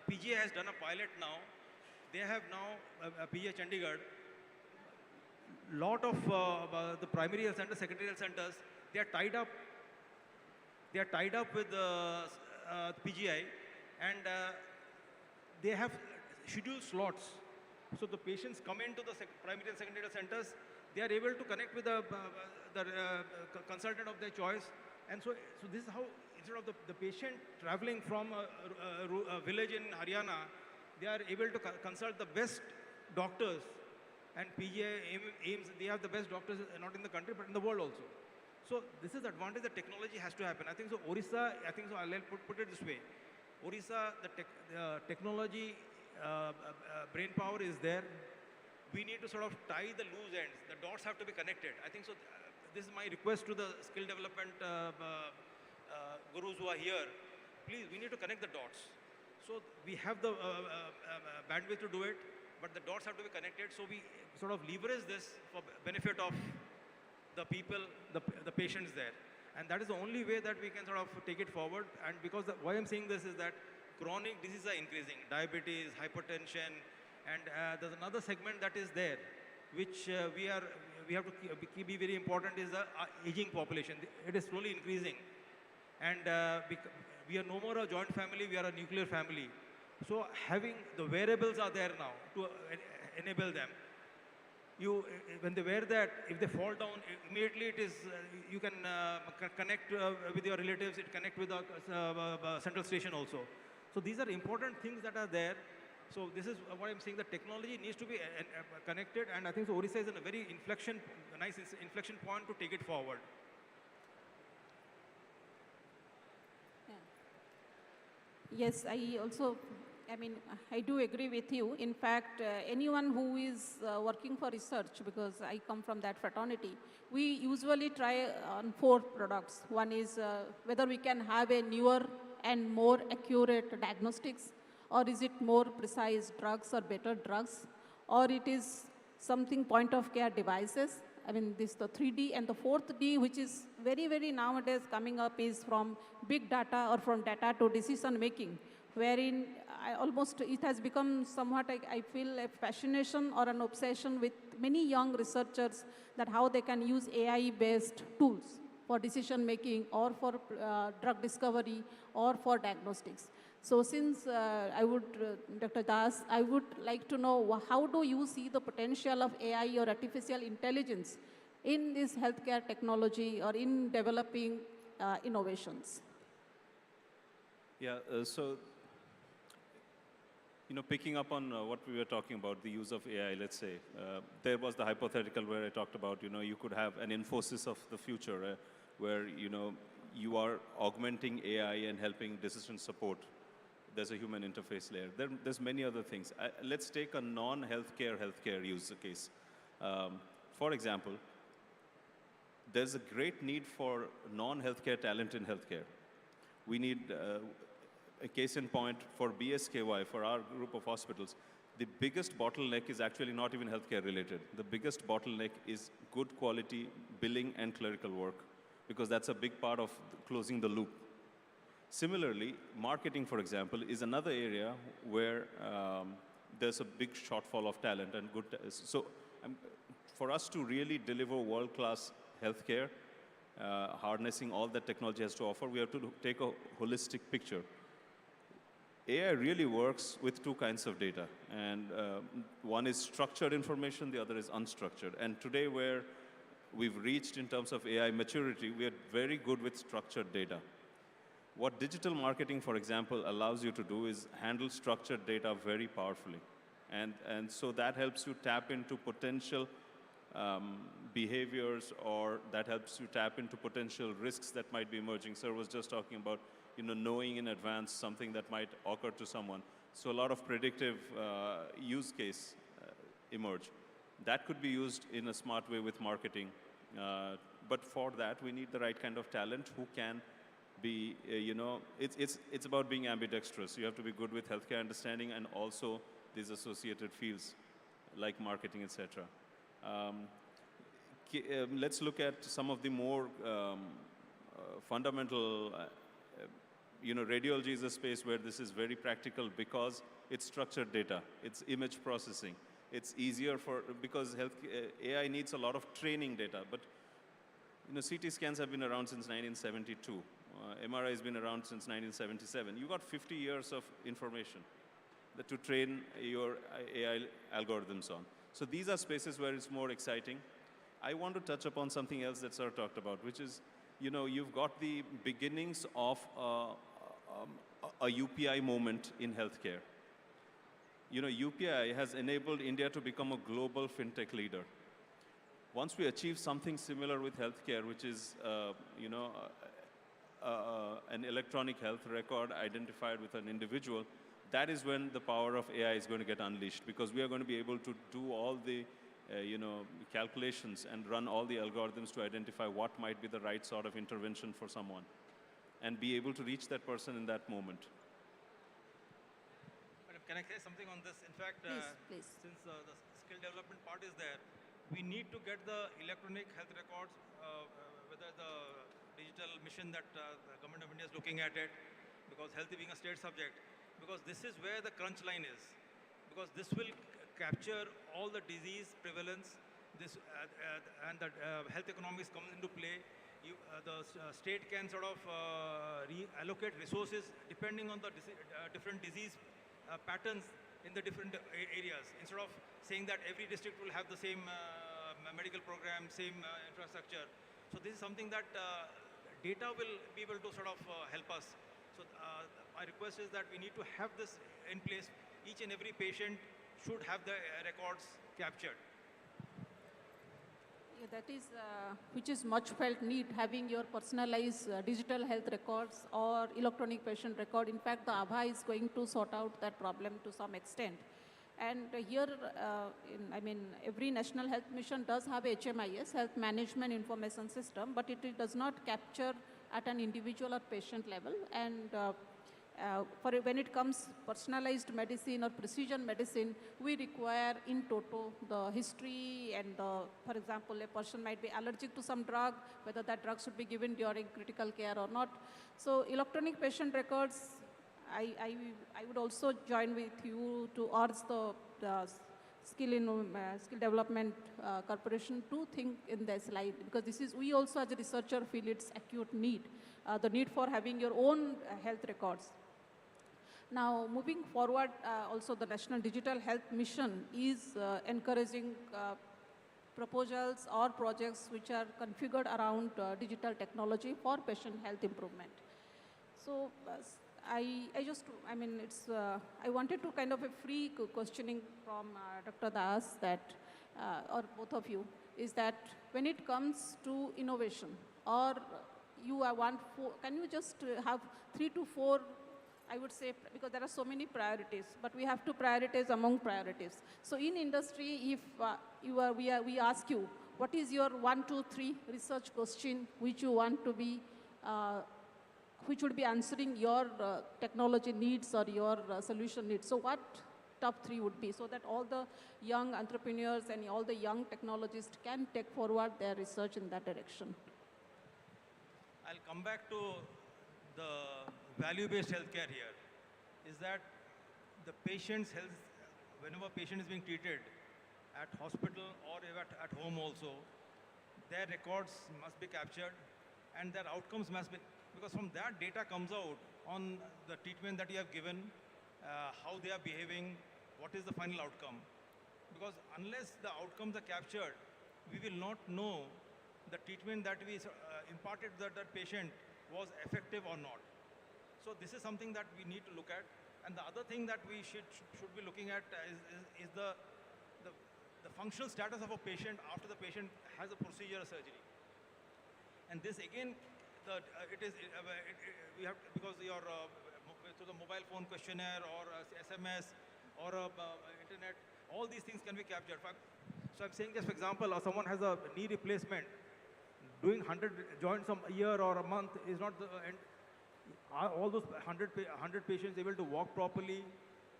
S9: PGI has done a pilot now. They have now, PGI Chandigarh, lot of the primary health centers, secondary health centers, they are tied up. They are tied up with PGI, and they have scheduled slots. So the patients come into the primary and secondary health centers. They are able to connect with the consultant of their choice, and so this is how instead of the patient traveling from a village in Haryana, they are able to consult the best doctors. And PGI aims, they have the best doctors not in the country but in the world also. So this is the advantage that technology has to happen. I think so Odisha, I think so I'll put it this way. Odisha, the technology, brain power is there. We need to sort of tie the loose ends. The dots have to be connected. I think so this is my request to the skill development gurus who are here. Please, we need to connect the dots. So we have the bandwidth to do it, but the dots have to be connected. So we sort of leverage this for benefit of the people, the patients there. And that is the only way that we can sort of take it forward. And because why I'm saying this is that chronic diseases are increasing, diabetes, hypertension, and there's another segment that is there, which we have to be very important is the aging population. It is slowly increasing. And we are no more a joint family, we are a nuclear family. So having the wearables are there now to enable them. When they wear that, if they fall down, immediately it is, you can connect with your relatives, it connect with the central station also. So these are important things that are there. So this is what I'm saying, the technology needs to be connected, and I think so Odisha is in a very nice inflection point to take it forward.
S5: Yes, I do agree with you. In fact, anyone who is working for research, because I come from that fraternity, we usually try on 4 products. One is whether we can have a newer and more accurate diagnostics, or is it more precise drugs or better drugs, or it is something point of care devices. I mean, this the 3D, and the 4th D, which is very, very nowadays coming up, is from big data or from data to decision making, wherein it has become somewhat, I feel, a fascination or an obsession with many young researchers, that how they can use AI-based tools for decision making, or for drug discovery, or for diagnostics. So since Dr. Das, I would like to know, how do you see the potential of AI or artificial intelligence in this healthcare technology or in developing innovations?
S1: Yeah, so, picking up on what we were talking about, the use of AI, let's say, there was the hypothetical where I talked about, you could have an Infosys of the future where, you are augmenting AI and helping decision support. There's a human interface layer. There's many other things. Let's take a non-healthcare use case. For example, there's a great need for non-healthcare talent in healthcare. We need a case in point for BSKY, for our group of hospitals. The biggest bottleneck is actually not even healthcare related. The biggest bottleneck is good quality billing and clerical work, because that's a big part of closing the loop. Similarly, marketing, for example, is another area where there's a big shortfall of talent and good. So for us to really deliver world-class healthcare, harnessing all that technology has to offer, we have to take a holistic picture. AI really works with 2 kinds of data, and one is structured information, the other is unstructured. And today, where we've reached in terms of AI maturity, we are very good with structured data. What digital marketing, for example, allows you to do is handle structured data very powerfully. And so that helps you tap into potential behaviors, or that helps you tap into potential risks that might be emerging. Sir was just talking about, knowing in advance something that might occur to someone. So a lot of predictive use case emerge. That could be used in a smart way with marketing. But for that, we need the right kind of talent who can be, it's about being ambidextrous. You have to be good with healthcare understanding and also these associated fields like marketing, etc. Let's look at some of the more fundamental, radiology is a space where this is very practical because it's structured data, it's image processing. It's easier because AI needs a lot of training data, but CT scans have been around since 1972. MRI has been around since 1977. You got 50 years of information to train your AI algorithms on. So these are spaces where it's more exciting. I want to touch upon something else that Sir talked about, which is, you've got the beginnings of a UPI moment in healthcare. UPI has enabled India to become a global fintech leader. Once we achieve something similar with healthcare, which is, an electronic health record identified with an individual, that is when the power of AI is going to get unleashed, because we are going to be able to do all the, calculations and run all the algorithms to identify what might be the right sort of intervention for someone and be able to reach that person in that moment.
S9: Madam, can I say something on this? In fact,
S5: please.
S9: Since the skill development part is there, we need to get the electronic health records, whether the digital mission that the government of India is looking at it, because health being a state subject, because this is where the crunch line is, because this will capture all the disease prevalence, and the health economics comes into play. The state can sort of reallocate resources depending on the different disease patterns in the different areas, instead of saying that every district will have the same medical program, same infrastructure. So this is something that data will be able to sort of help us. So my request is that we need to have this in place. Each and every patient should have the records captured.
S5: Yeah, that is, which is much felt need, having your personalized digital health records or electronic patient record. In fact, the ABHA is going to sort out that problem to some extent. And here, every national health mission does have HMIS, Health Management Information System, but it does not capture at an individual or patient level. And for when it comes personalized medicine or precision medicine, we require in toto the history and for example, a person might be allergic to some drug, whether that drug should be given during critical care or not. So electronic patient records, I would also join with you to urge the skill development corporation to think in this light, because this is, we also as a researcher feel its acute need, the need for having your own health records. Now, moving forward, also the National Digital Health Mission is encouraging proposals or projects which are configured around digital technology for patient health improvement. So, I wanted to kind of a free questioning from Dr. Das that, or both of you, is that when it comes to innovation, or you can you just have 3 to 4, I would say, because there are so many priorities, but we have to prioritize among priorities. So in industry, if we ask you, what is your 1, 2, 3 research question which you want to be, which would be answering your technology needs or your solution needs? So what top 3 would be, so that all the young entrepreneurs and all the young technologists can take forward their research in that direction?
S9: I'll come back to the value-based healthcare here. Is that the patient's health, whenever patient is being treated at hospital or at home also, their records must be captured and their outcomes must be, because from that data comes out on the treatment that you have given, how they are behaving, what is the final outcome. Because unless the outcomes are captured, we will not know the treatment that we imparted to that patient was effective or not. So this is something that we need to look at. And the other thing that we should be looking at is the functional status of a patient after the patient has a procedure or surgery. And this again, we have, because your through the mobile phone questionnaire or SMS or internet, all these things can be captured. So I'm saying, just for example, someone has a knee replacement, doing 100 joints a year or a month is not the end. Are all those 100 patients able to walk properly,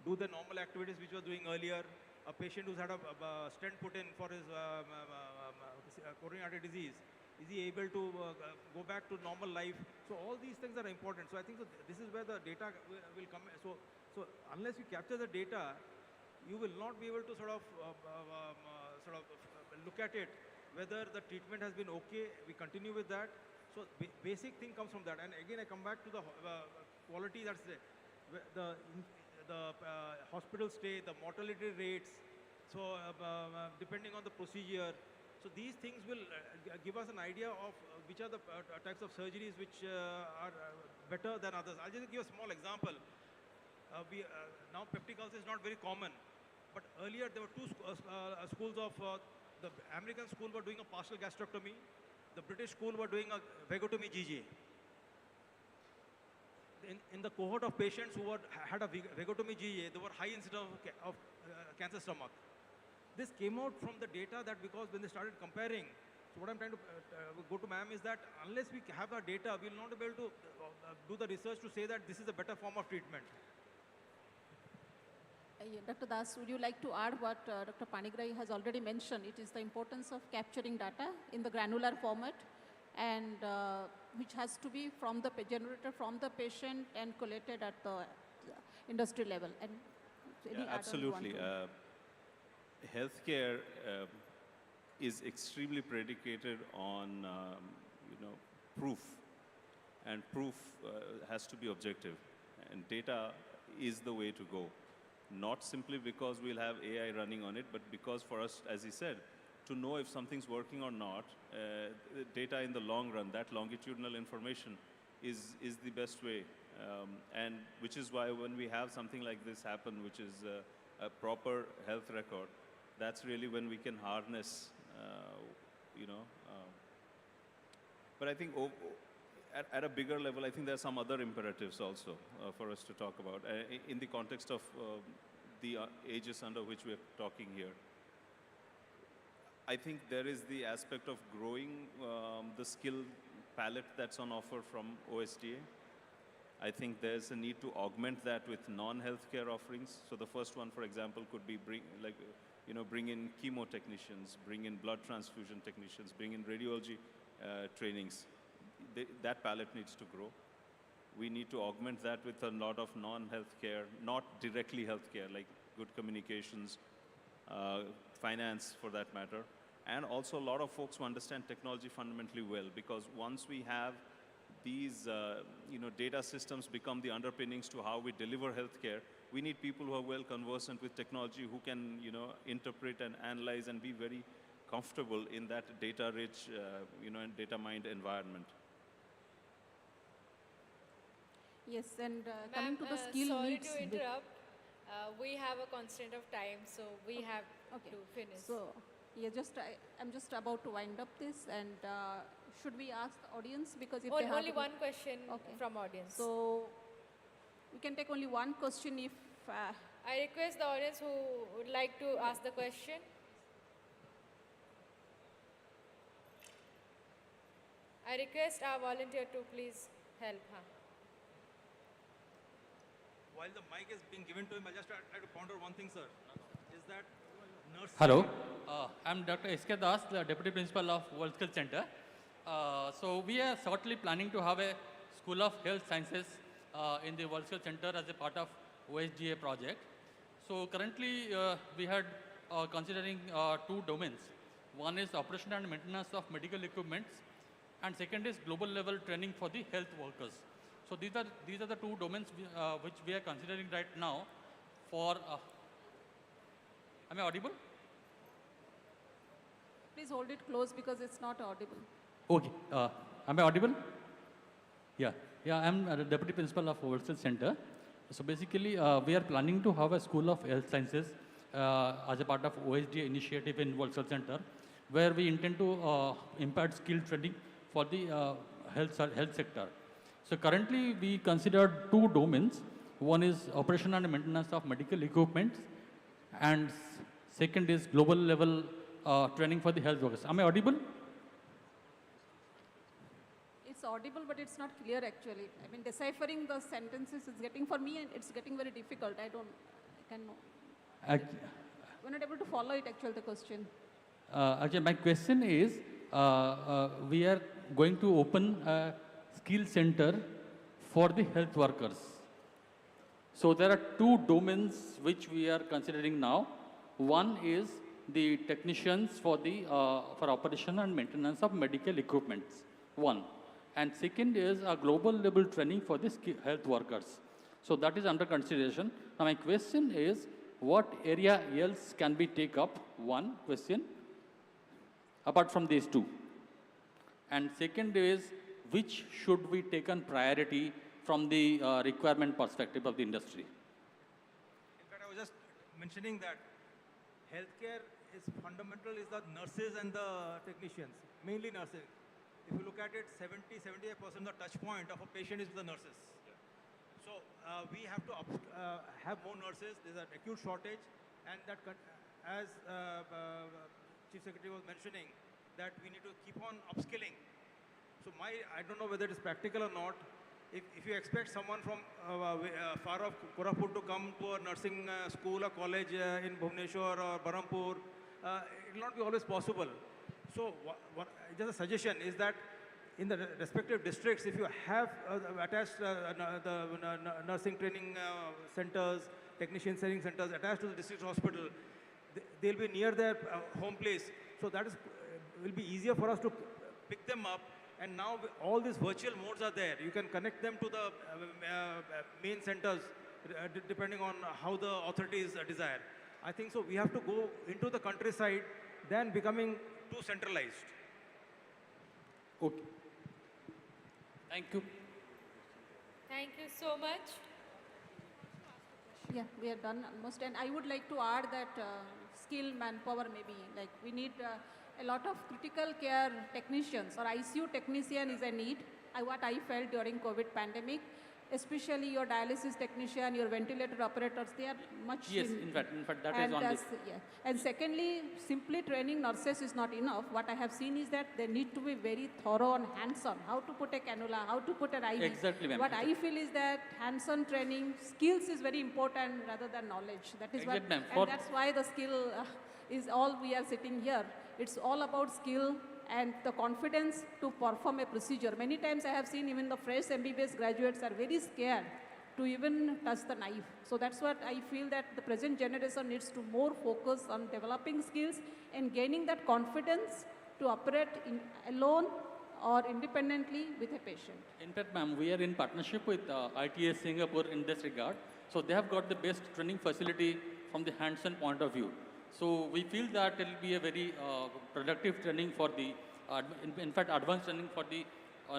S9: do the normal activities which we were doing earlier? A patient who's had a stent put in for his coronary artery disease, is he able to go back to normal life? So all these things are important. So I think this is where the data will come. So unless you capture the data, you will not be able to sort of look at it, whether the treatment has been okay, we continue with that. So basic thing comes from that. And again, I come back to the quality, that's the hospital stay, the mortality rates, so depending on the procedure. So these things will give us an idea of which are the types of surgeries which are better than others. I'll just give a small example. Now peptic ulcer is not very common, but earlier there were 2 schools of, the American school were doing a partial gastrectomy, the British school were doing a vagotomy GJ. In the cohort of patients who had a vagotomy GJ, there were high incidence of cancer stomach. This came out from the data that, because when they started comparing, so what I'm trying to go to ma'am is that unless we have our data, we will not be able to do the research to say that this is a better form of treatment.
S5: Dr. Das, would you like to add what Dr. Panigrai has already mentioned? It is the importance of capturing data in the granular format, and which has to be generated from the patient and collated at the industry level. And
S1: yeah, absolutely. Healthcare is extremely predicated on proof, and proof has to be objective, and data is the way to go. Not simply because we'll have AI running on it, but because for us, as he said, to know if something's working or not, data in the long run, that longitudinal information is the best way. And which is why when we have something like this happen, which is a proper health record, that's really when we can harness you know. But I think at a bigger level, I think there are some other imperatives also for us to talk about in the context of the aegis under which we are talking here. I think there is the aspect of growing the skill palette that's on offer from OSDA. I think there's a need to augment that with non-healthcare offerings. So the first one, for example, could be bring in chemo technicians, bring in blood transfusion technicians, bring in radiology trainings. That palette needs to grow. We need to augment that with a lot of non-healthcare, not directly healthcare, like good communications, finance for that matter, and also a lot of folks who understand technology fundamentally well, because once we have these data systems become the underpinnings to how we deliver healthcare, we need people who are well conversant with technology, who can interpret and analyze and be very comfortable in that data-rich and data-mined environment.
S5: Yes, and coming to the skill
S13: sorry
S5: needs.
S13: to interrupt. We have a constraint of time, so we have to finish.
S5: So, yeah, I'm just about to wind up this, and should we ask the audience, because if they have
S13: only one question from audience.
S5: So we can take only one question if.
S13: I request the audience who would like to ask the question. I request our volunteer to please help.
S9: While the mic is being given to him, I just try to ponder one thing, sir. Is that nurse?
S10: Hello, I'm Dr. S.K. Das, the Deputy Principal of World Skills Center. So we are certainly planning to have a School of Health Sciences in the World Skills Center as a part of OSGA project. So currently we had considering two domains. One is operation and maintenance of medical equipments, and second is global level training for the health workers. So these are the two domains which we are considering right now for. Am I audible?
S5: Please hold it close because it's not audible.
S10: Okay. Am I audible? Yeah. I'm the Deputy Principal of World Skills Center. So basically, we are planning to have a School of Health Sciences as a part of OSDA initiative in World Skills Center, where we intend to impart skill training for the health sector. So currently, we consider two domains. One is operation and maintenance of medical equipment, and second is global level training for the health workers. Am I audible?
S5: It's audible, but it's not clear actually. I mean, deciphering the sentences is getting, for me, and it's getting very difficult. We're not able to follow it actually, the question.
S10: Okay, my question is, we are going to open a skill center for the health workers. So there are two domains which we are considering now. One is the technicians for for operation and maintenance of medical equipments. One. And second is a global level training for the health workers. So that is under consideration. Now my question is, what area else can we take up? One question, apart from these two. And second is, which should we take on priority from the requirement perspective of the industry?
S9: In fact, I was just mentioning that healthcare is fundamental is the nurses and the technicians, mainly nurses. If you look at it, 70-75% of the touch point of a patient is with the nurses. So we have to have more nurses. There's an acute shortage, and that, as Chief Secretary was mentioning, that we need to keep on upskilling. So I don't know whether it is practical or not. If you expect someone from far off Koraput to come to a nursing school or college in Bhubaneswar or Barampur, it will not be always possible. So just a suggestion is that in the respective districts, if you have attached the nursing training centers, technician training centers attached to the district hospital, they'll be near their home place. So that will be easier for us to pick them up. And now all these virtual modes are there. You can connect them to the main centers depending on how the authorities desire. I think so we have to go into the countryside than becoming too centralized.
S10: Okay. Thank you.
S13: Thank you so much.
S5: Yeah, we are done almost. And I would like to add that skill manpower maybe, like we need a lot of critical care technicians or ICU technician is a need, what I felt during COVID pandemic, especially your dialysis technician, your ventilator operators, they are much
S10: Yes, in fact, that is on this.
S5: yeah. And secondly, simply training nurses is not enough. What I have seen is that they need to be very thorough and hands-on. How to put a cannula, how to put an IV.
S10: Exactly, ma'am.
S5: What I feel is that hands-on training, skills is very important rather than knowledge. That is what,
S10: Exactly, ma'am.
S5: and that's why the skill is all we are sitting here. It's all about skill and the confidence to perform a procedure. Many times I have seen even the fresh MBBS graduates are very scared to even touch the knife. So that's what I feel that the present generation needs to more focus on developing skills and gaining that confidence to operate alone or independently with a patient.
S10: In fact, ma'am, we are in partnership with ITS Singapore in this regard. So they have got the best training facility from the hands-on point of view. So we feel that it will be a very productive training for the, in fact, advanced training for the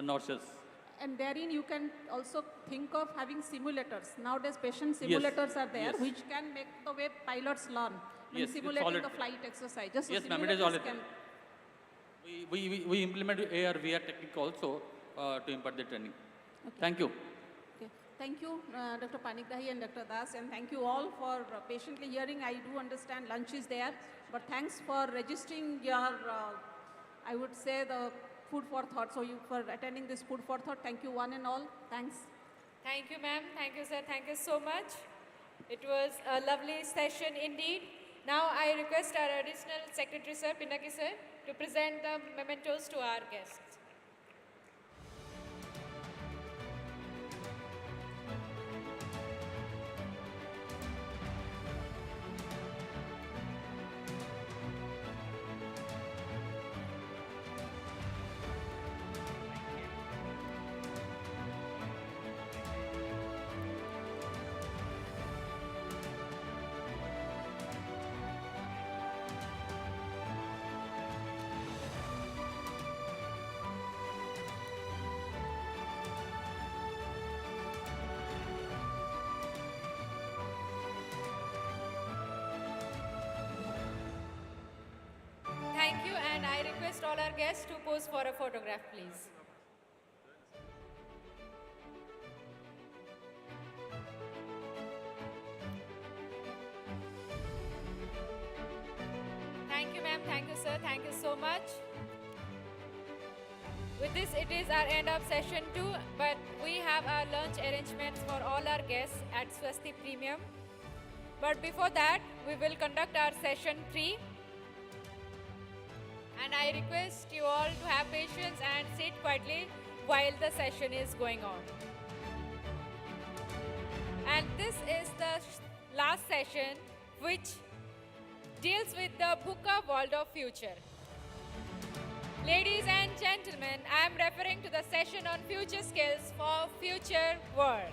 S10: nurses.
S5: And therein you can also think of having simulators. Nowadays patient simulators are there,
S10: Yes.
S5: which can make the way pilots learn. When
S10: Yes, it's
S5: simulating
S10: already
S5: the flight exercise. Just
S10: yes,
S5: so
S10: ma'am, it is
S5: simulators
S10: already.
S5: can.
S10: We implement AR, VR technique also to impart the training. Thank you.
S5: Okay. Thank you, Dr. Panikdahi and Dr. Das, and thank you all for patiently hearing. I do understand lunch is there, but thanks for registering your, I would say, the food for thought. So you for attending this food for thought. Thank you one and all. Thanks.
S13: Thank you, ma'am. Thank you, sir. Thank you so much. It was a lovely session indeed. Now I request our additional secretary, sir, Pinaki sir, to present the mementos to our guests. Thank you, and I request all our guests to pose for a photograph, please. Thank you, ma'am. Thank you, sir. Thank you so much. With this, it is our end of session 2, but we have our lunch arrangements for all our guests at Swasti Premium. But before that, we will conduct our session 3. And I request you all to have patience and sit quietly while the session is going on. And this is the last session which deals with the Bhuka World of Future. Ladies and gentlemen, I am referring to the session on future skills for future world.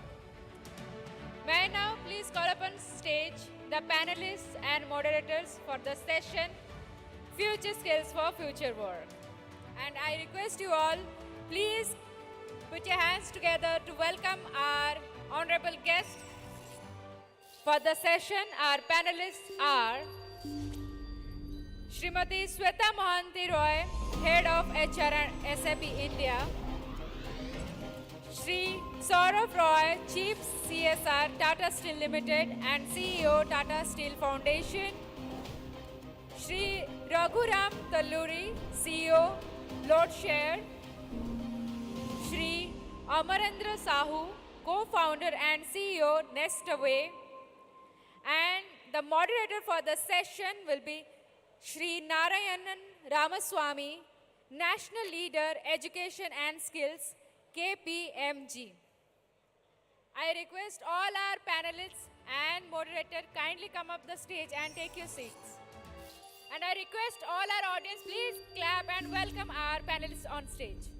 S13: May I now please call upon stage the panelists and moderators for the session Future Skills for Future World. And I request you all, please put your hands together to welcome our honorable guest for the session. Our panelists are Srimati Sweta Mohanty Roy, Head of HR and SAP India, Shri Saurav Roy, Chief CSR Tata Steel Limited and CEO Tata Steel Foundation, Shri Raghuram Talluri, CEO Lord Share, Shri Amarendra Sahu, Co-founder and CEO Nestaway, and the moderator for the session will be Shri Narayanan Ramaswamy, National Leader Education and Skills, KPMG. I request all our panelists and moderator kindly come up the stage and take your seats. And I request all our audience, please clap and welcome our panelists on stage.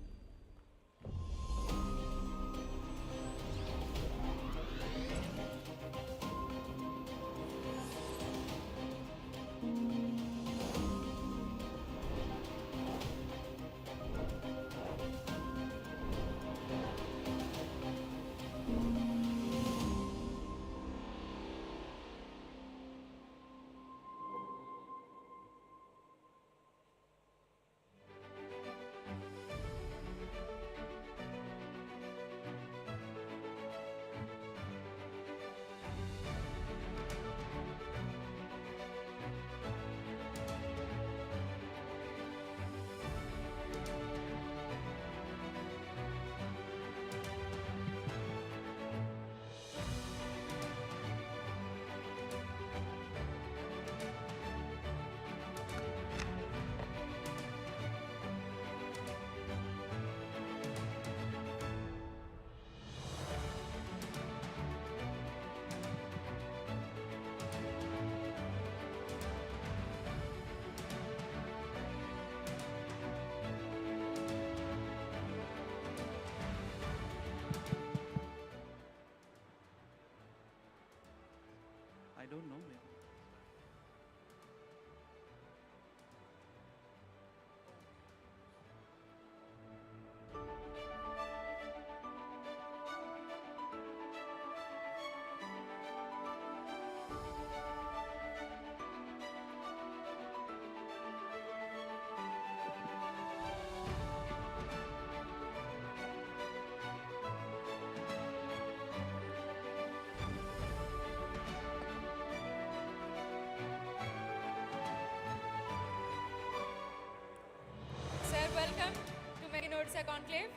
S13: Conclave.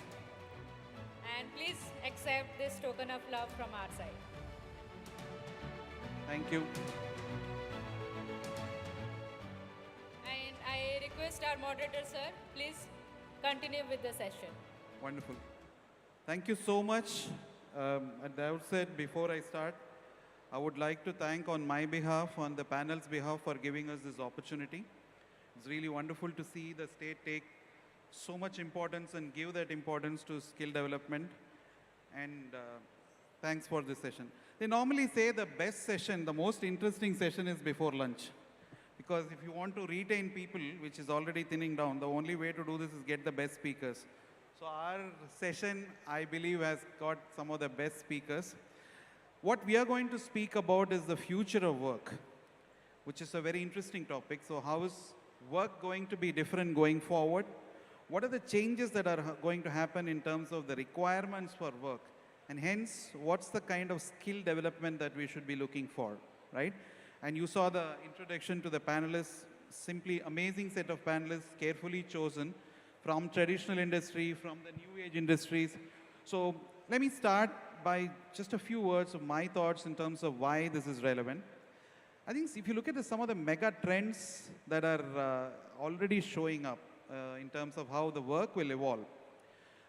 S13: And please accept this token of love from our side.
S11: Thank you.
S13: And I request our moderator, sir, please continue with the session.
S11: Wonderful. Thank you so much. At the outset, before I start, I would like to thank on my behalf, on the panel's behalf, for giving us this opportunity. It's really wonderful to see the state take so much importance and give that importance to skill development. And thanks for this session. They normally say the best session, the most interesting session is before lunch. Because if you want to retain people, which is already thinning down, the only way to do this is get the best speakers. So our session, I believe, has got some of the best speakers. What we are going to speak about is the future of work, which is a very interesting topic. So how is work going to be different going forward? What are the changes that are going to happen in terms of the requirements for work? And hence, what's the kind of skill development that we should be looking for, right? And you saw the introduction to the panelists, simply amazing set of panelists, carefully chosen from traditional industry, from the new age industries. So let me start by just a few words of my thoughts in terms of why this is relevant. I think if you look at some of the mega trends that are already showing up in terms of how the work will evolve.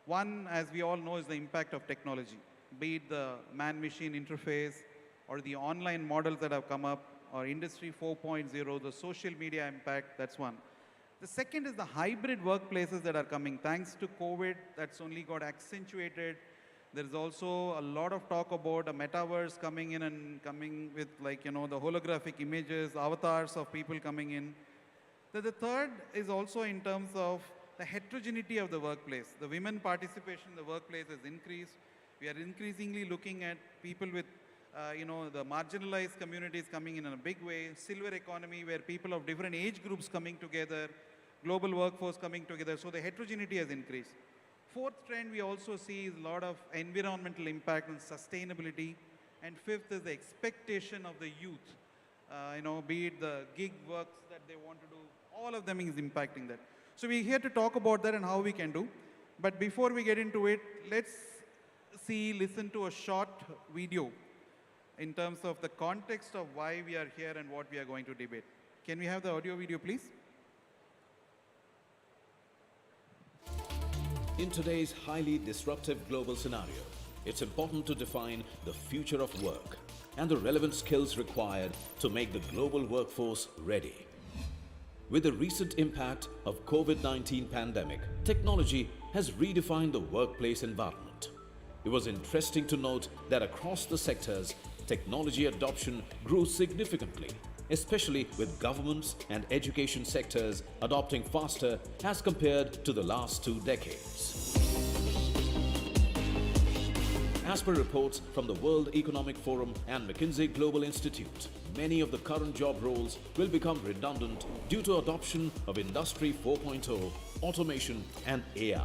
S11: One, as we all know, is the impact of technology, be it the man-machine interface or the online models that have come up, or Industry 4.0, the social media impact, that's one. The second is the hybrid workplaces that are coming. Thanks to COVID, that's only got accentuated. There's also a lot of talk about a metaverse coming in and coming with, like, the holographic images, avatars of people coming in. The third is also in terms of the heterogeneity of the workplace. The women participation in the workplace has increased. We are increasingly looking at people with, the marginalized communities coming in a big way, silver economy where people of different age groups coming together, global workforce coming together. So the heterogeneity has increased. Fourth trend we also see is a lot of environmental impact and sustainability. And fifth is the expectation of the youth, be it the gig works that they want to do, all of them is impacting that. So we're here to talk about that and how we can do. But before we get into it, let's listen to a short video in terms of the context of why we are here and what we are going to debate. Can we have the audio video, please?
S12: In today's highly disruptive global scenario, it's important to define the future of work and the relevant skills required to make the global workforce ready. With the recent impact of COVID-19 pandemic, technology has redefined the workplace environment. It was interesting to note that across the sectors, technology adoption grew significantly, especially with governments and education sectors adopting faster as compared to the last 2 decades. As per reports from the World Economic Forum and McKinsey Global Institute, many of the current job roles will become redundant due to adoption of Industry 4.0, automation and AI.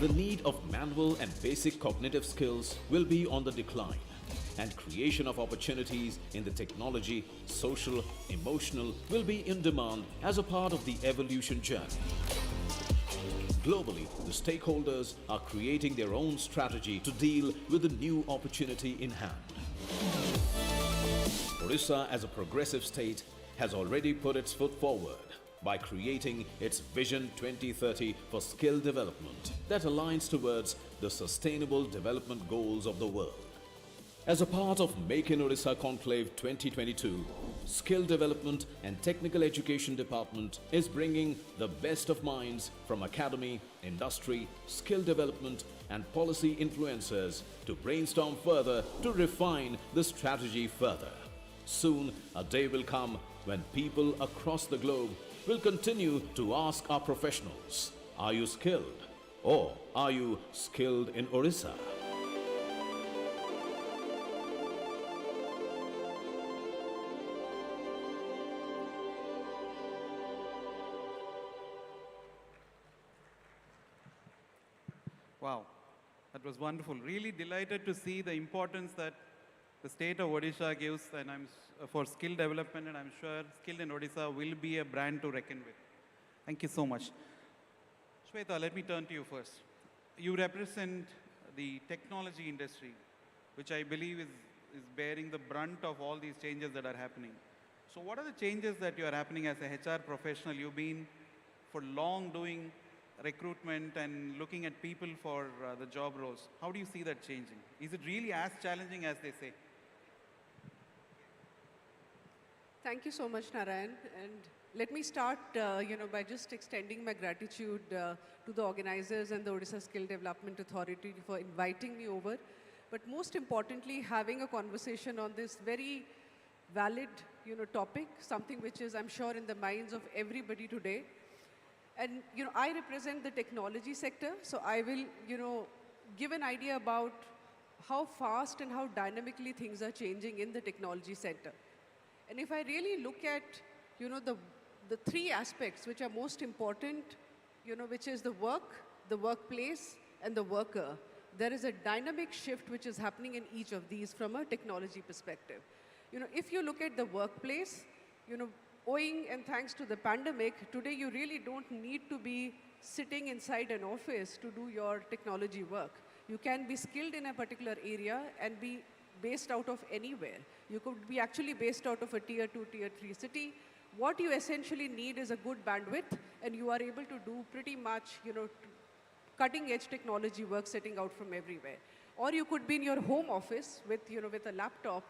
S12: The need of manual and basic cognitive skills will be on the decline, and creation of opportunities in the technology, social, emotional will be in demand as a part of the evolution journey. Globally, the stakeholders are creating their own strategy to deal with the new opportunity in hand. Odisha, as a progressive state, has already put its foot forward by creating its Vision 2030 for skill development that aligns towards the sustainable development goals of the world. As a part of Make in Odisha Conclave 2022, Skill Development and Technical Education Department is bringing the best of minds from academy, industry, skill development and policy influencers to brainstorm further to refine the strategy further. Soon, a day will come when people across the globe will continue to ask our professionals, are you skilled? Or are you skilled in Odisha?
S11: Wow, that was wonderful. Really delighted to see the importance that the state of Odisha gives and for skill development, and I'm sure Skilled in Odisha will be a brand to reckon with. Thank you so much. Shweta, let me turn to you first. You represent the technology industry, which I believe is bearing the brunt of all these changes that are happening. So what are the changes that you are happening as a HR professional? You've been for long doing recruitment and looking at people for the job roles. How do you see that changing? Is it really as challenging as they say?
S15: Thank you so much, Narayan. And let me start, by just extending my gratitude to the organizers and the Odisha Skill Development Authority for inviting me over. But most importantly, having a conversation on this very valid, topic, something which is, I'm sure, in the minds of everybody today. And, I represent the technology sector, so I will, give an idea about how fast and how dynamically things are changing in the technology sector. And if I really look at, the three aspects which are most important, which is the work, the workplace, and the worker, there is a dynamic shift which is happening in each of these from a technology perspective. If you look at the workplace, owing and thanks to the pandemic, today you really don't need to be sitting inside an office to do your technology work. You can be skilled in a particular area and be based out of anywhere. You could be actually based out of a tier 2, tier 3 city. What you essentially need is a good bandwidth, and you are able to do pretty much, cutting edge technology work sitting out from everywhere. Or you could be in your home office with, with a laptop,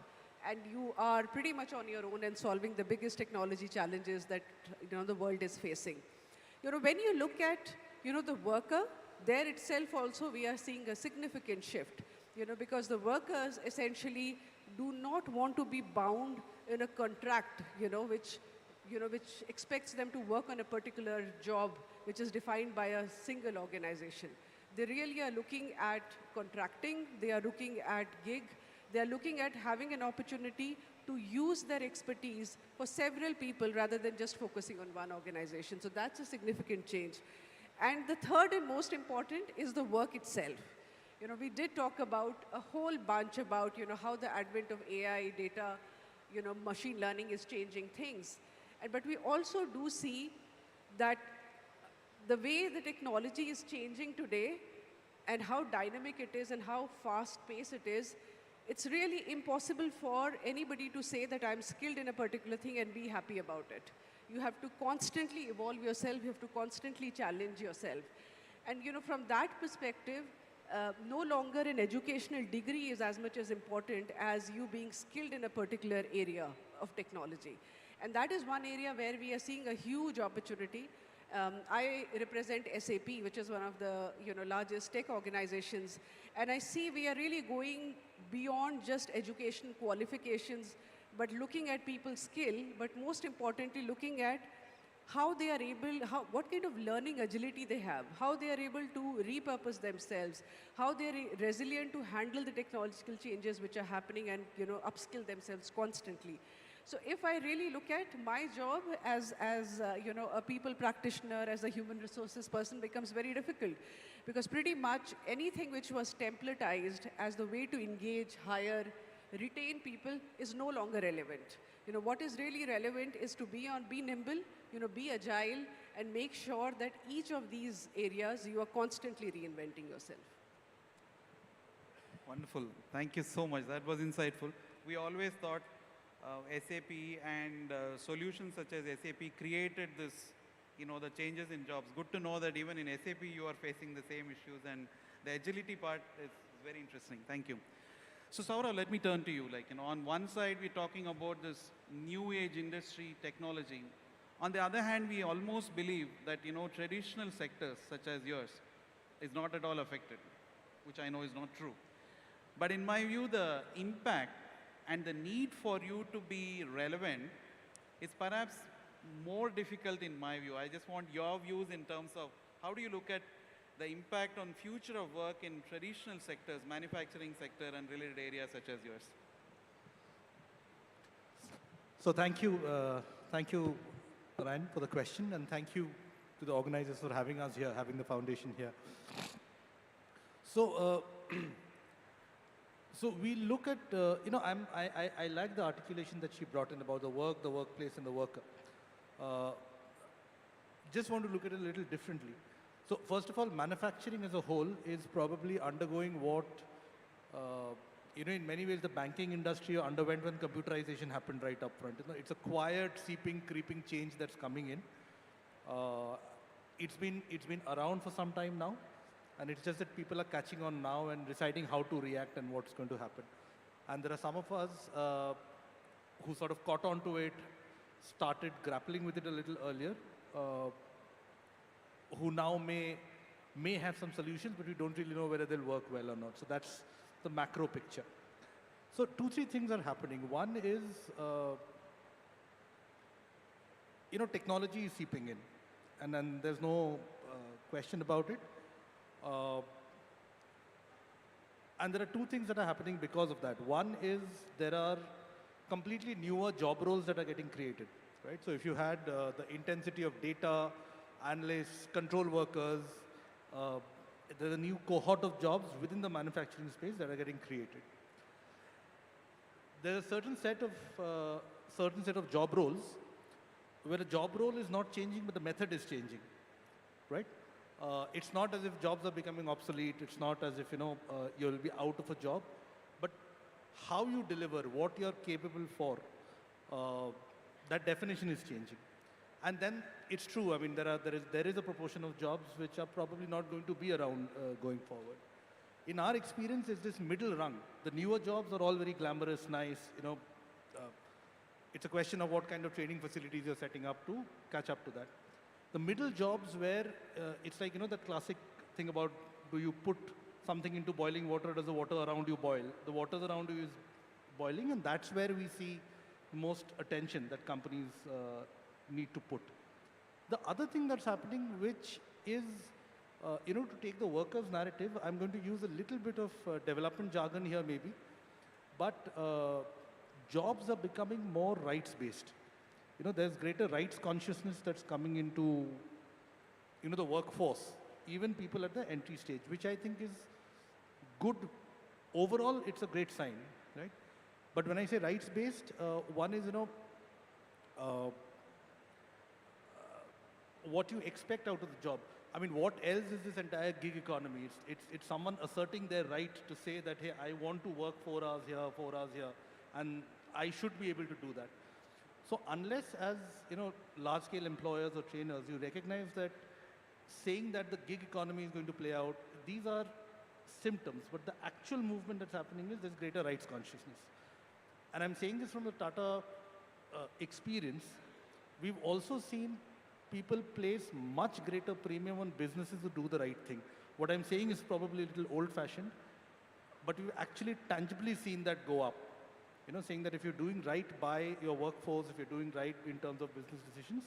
S15: and you are pretty much on your own and solving the biggest technology challenges that, the world is facing. When you look at, the worker, there itself also we are seeing a significant shift. Because the workers essentially do not want to be bound in a contract, which expects them to work on a particular job, which is defined by a single organization. They really are looking at contracting, they are looking at gig, they are looking at having an opportunity to use their expertise for several people rather than just focusing on one organization. So that's a significant change. And the third and most important is the work itself. We did talk about a whole bunch about, how the advent of AI, data, machine learning is changing things. But we also do see that the way the technology is changing today and how dynamic it is and how fast-paced it is, it's really impossible for anybody to say that I'm skilled in a particular thing and be happy about it. You have to constantly evolve yourself. You have to constantly challenge yourself. And, from that perspective, no longer an educational degree is as much as important as you being skilled in a particular area of technology. And that is one area where we are seeing a huge opportunity. I represent SAP, which is one of the largest tech organizations. And I see we are really going beyond just education qualifications, but looking at people's skill, but most importantly, looking at how they are able, what kind of learning agility they have, how they are able to repurpose themselves, how they are resilient to handle the technological changes which are happening and upskill themselves constantly. So if I really look at my job as a people practitioner, as a human resources person becomes very difficult, because pretty much anything which was templatized as the way to engage, hire, retain people is no longer relevant. What is really relevant is to be nimble, be agile, and make sure that each of these areas you are constantly reinventing yourself.
S11: Wonderful. Thank you so much. That was insightful. We always thought SAP and solutions such as SAP created this, the changes in jobs. Good to know that even in SAP you are facing the same issues, and the agility part is very interesting. Thank you. So Saurabh, let me turn to you. On one side we're talking about this new age industry technology. On the other hand, we almost believe that, traditional sectors such as yours is not at all affected, which I know is not true. But in my view, the impact and the need for you to be relevant is perhaps more difficult in my view. I just want your views in terms of how do you look at the impact on future of work in traditional sectors, manufacturing sector and related areas such as yours.
S16: So thank you, Ryan, for the question, and thank you to the organizers for having us here, having the foundation here. So, so we look at, I like the articulation that she brought in about the work, the workplace, and the worker. Just want to look at it a little differently. So first of all, manufacturing as a whole is probably undergoing what, in many ways the banking industry underwent when computerization happened right up front. It's a quiet, seeping, creeping change that's coming in. It's been around for some time now, and it's just that people are catching on now and deciding how to react and what's going to happen. And there are some of us who sort of caught on to it, started grappling with it a little earlier, who now may have some solutions, but we don't really know whether they'll work well or not. So that's the macro picture. So 2-3 things are happening. One is, technology is seeping in, and then there's no question about it. And there are 2 things that are happening because of that. One is there are completely newer job roles that are getting created, right? So if you had the intensity of data, analysts, control workers, there's a new cohort of jobs within the manufacturing space that are getting created. There's a certain set of job roles where a job role is not changing, but the method is changing, right? It's not as if jobs are becoming obsolete. It's not as if, you'll be out of a job. But how you deliver, what you're capable for, that definition is changing. And then it's true. I mean, there is a proportion of jobs which are probably not going to be around going forward. In our experience, it's this middle rung. The newer jobs are all very glamorous, nice. It's a question of what kind of training facilities you're setting up to catch up to that. The middle jobs where it's like, the classic thing about, do you put something into boiling water, or does the water around you boil? The water around you is boiling, and that's where we see most attention that companies need to put. The other thing that's happening, which is, to take the workers' narrative, I'm going to use a little bit of development jargon here maybe, but jobs are becoming more rights-based. There's greater rights consciousness that's coming into, the workforce, even people at the entry stage, which I think is good. Overall, it's a great sign, right? But when I say rights-based, one is, what you expect out of the job. I mean, what else is this entire gig economy? It's someone asserting their right to say that, hey, I want to work 4 hours here, 4 hours here, and I should be able to do that. So unless as, large-scale employers or trainers, you recognize that saying that the gig economy is going to play out, these are symptoms, but the actual movement that's happening is there's greater rights consciousness. And I'm saying this from the Tata experience. We've also seen people place much greater premium on businesses who do the right thing. What I'm saying is probably a little old-fashioned, but we've actually tangibly seen that go up. Saying that if you're doing right by your workforce, if you're doing right in terms of business decisions,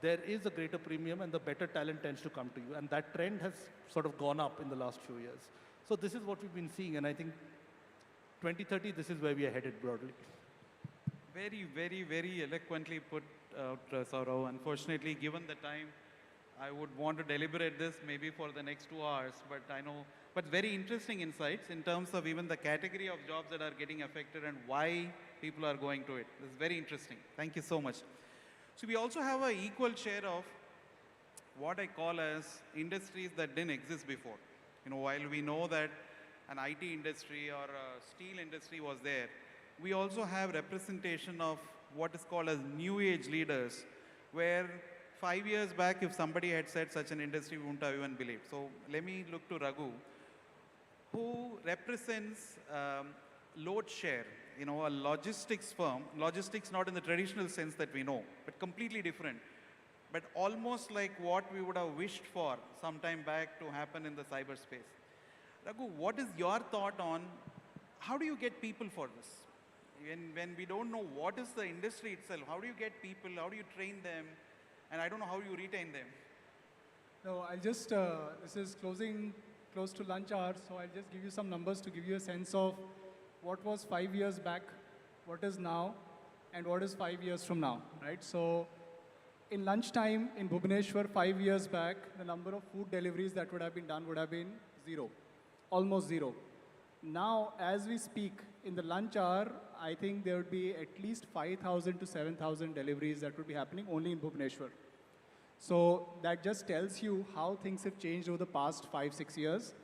S16: there is a greater premium and the better talent tends to come to you. And that trend has sort of gone up in the last few years. So this is what we've been seeing, and I think 2030, this is where we are headed broadly.
S11: Very, very, very eloquently put out, Saurav. Unfortunately, given the time, I would want to deliberate this maybe for the next 2 hours, but I know, but very interesting insights in terms of even the category of jobs that are getting affected and why people are going to it. This is very interesting. Thank you so much. So we also have an equal share of what I call as industries that didn't exist before. While we know that an IT industry or a steel industry was there, we also have representation of what is called as new age leaders, where 5 years back, if somebody had said such an industry, we wouldn't have even believed. So let me look to Raghu, who represents Load Share, a logistics firm, logistics not in the traditional sense that we know, but completely different, but almost like what we would have wished for some time back to happen in the cyberspace. Raghu, what is your thought on how do you get people for this? When we don't know what is the industry itself, how do you get people, how do you train them, and I don't know how you retain them?
S17: No, I'll just, this is close to lunch hour, so I'll just give you some numbers to give you a sense of what was 5 years back, what is now, and what is 5 years from now, right? So in lunchtime in Bhubaneswar 5 years back, the number of food deliveries that would have been done would have been 0, almost 0. Now, as we speak, in the lunch hour, I think there would be at least 5,000 to 7,000 deliveries that would be happening only in Bhubaneswar. So that just tells you how things have changed over the past 5, 6 years.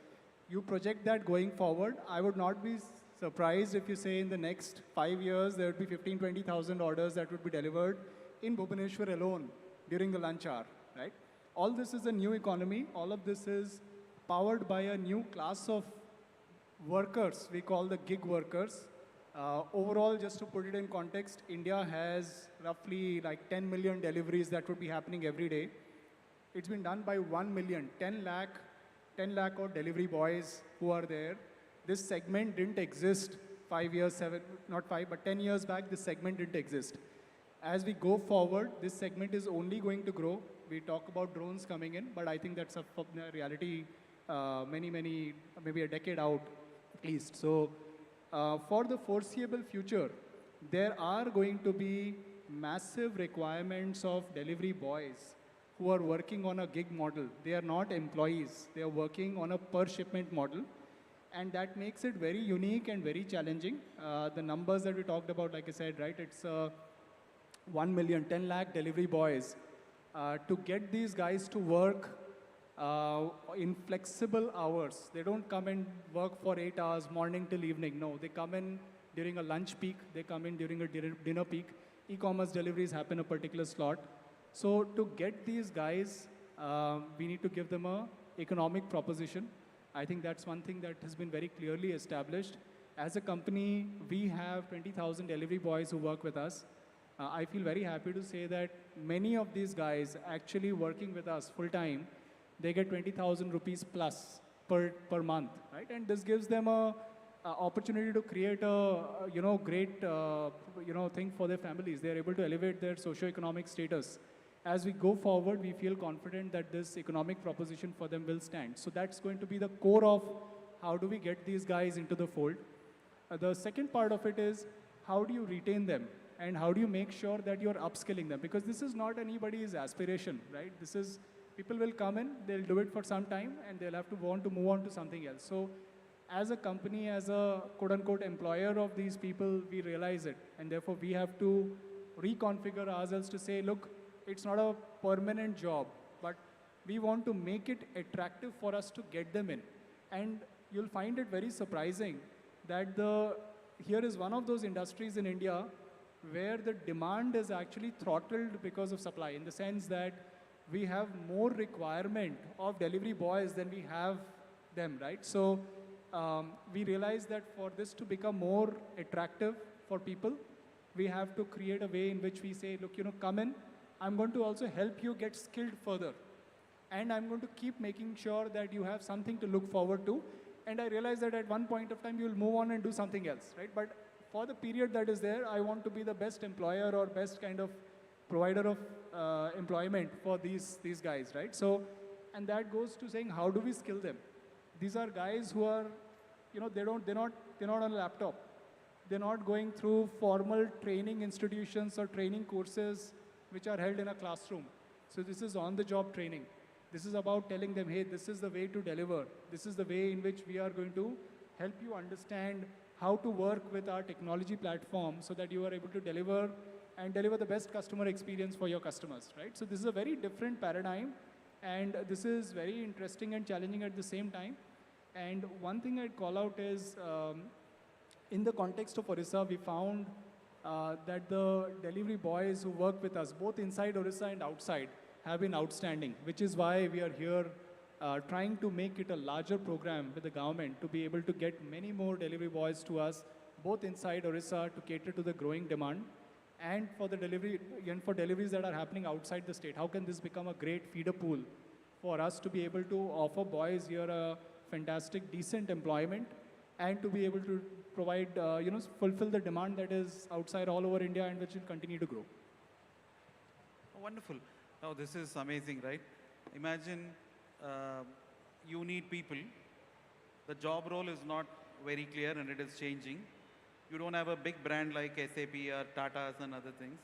S17: You project that going forward, I would not be surprised if you say in the next 5 years there would be 15, 20,000 orders that would be delivered in Bhubaneswar alone during the lunch hour, right? All this is a new economy. All of this is powered by a new class of workers, we call the gig workers. Overall, just to put it in context, India has roughly like 10 million deliveries that would be happening every day. It's been done by 1 million, 10 lakh or delivery boys who are there. This segment didn't exist 5 years, not 5, but 10 years back, this segment didn't exist. As we go forward, this segment is only going to grow. We talk about drones coming in, but I think that's a reality maybe a decade out at least. So for the foreseeable future, there are going to be massive requirements of delivery boys who are working on a gig model. They are not employees. They are working on a per shipment model. And that makes it very unique and very challenging. The numbers that we talked about, like I said, right, it's 1 million, 10 lakh delivery boys. To get these guys to work in flexible hours. They don't come and work for 8 hours, morning till evening. No, they come in during a lunch peak. They come in during a dinner peak. E-commerce deliveries happen a particular slot. So to get these guys, we need to give them a economic proposition. I think that's one thing that has been very clearly established. As a company, we have 20,000 delivery boys who work with us. I feel very happy to say that many of these guys actually working with us full-time, they get 20,000 rupees plus per month, right? And this gives them a opportunity to create a great thing for their families. They are able to elevate their socio-economic status. As we go forward, we feel confident that this economic proposition for them will stand. So that's going to be the core of how do we get these guys into the fold. The second part of it is how do you retain them and how do you make sure that you're upskilling them? Because this is not anybody's aspiration, right? This is, people will come in, they'll do it for some time and they'll have to want to move on to something else. So as a company, as a quote-unquote employer of these people, we realize it. And therefore, we have to reconfigure ourselves to say, look, it's not a permanent job, but we want to make it attractive for us to get them in. And you'll find it very surprising that here is one of those industries in India where the demand is actually throttled because of supply, in the sense that we have more requirement of delivery boys than we have them, right? So we realize that for this to become more attractive for people, we have to create a way in which we say, look, come in. I'm going to also help you get skilled further. And I'm going to keep making sure that you have something to look forward to. And I realize that at one point of time, you'll move on and do something else, right? But for the period that is there, I want to be the best employer or best kind of provider of employment for these guys, right? So, and that goes to saying, how do we skill them? These are guys who are, they're not on a laptop. They're not going through formal training institutions or training courses which are held in a classroom. So this is on-the-job training. This is about telling them, hey, this is the way to deliver. This is the way in which we are going to help you understand how to work with our technology platform so that you are able to deliver the best customer experience for your customers, right? So this is a very different paradigm, and this is very interesting and challenging at the same time. And one thing I'd call out is, in the context of Odisha, we found that the delivery boys who work with us, both inside Odisha and outside, have been outstanding, which is why we are here trying to make it a larger program with the government to be able to get many more delivery boys to us, both inside Odisha to cater to the growing demand, and for the deliveries that are happening outside the state. How can this become a great feeder pool for us to be able to offer boys here a fantastic, decent employment, and to be able to provide, fulfill the demand that is outside all over India and which will continue to grow.
S11: Oh, wonderful. Oh, this is amazing, right? Imagine you need people. The job role is not very clear and it is changing. You don't have a big brand like SAP or Tata's and other things.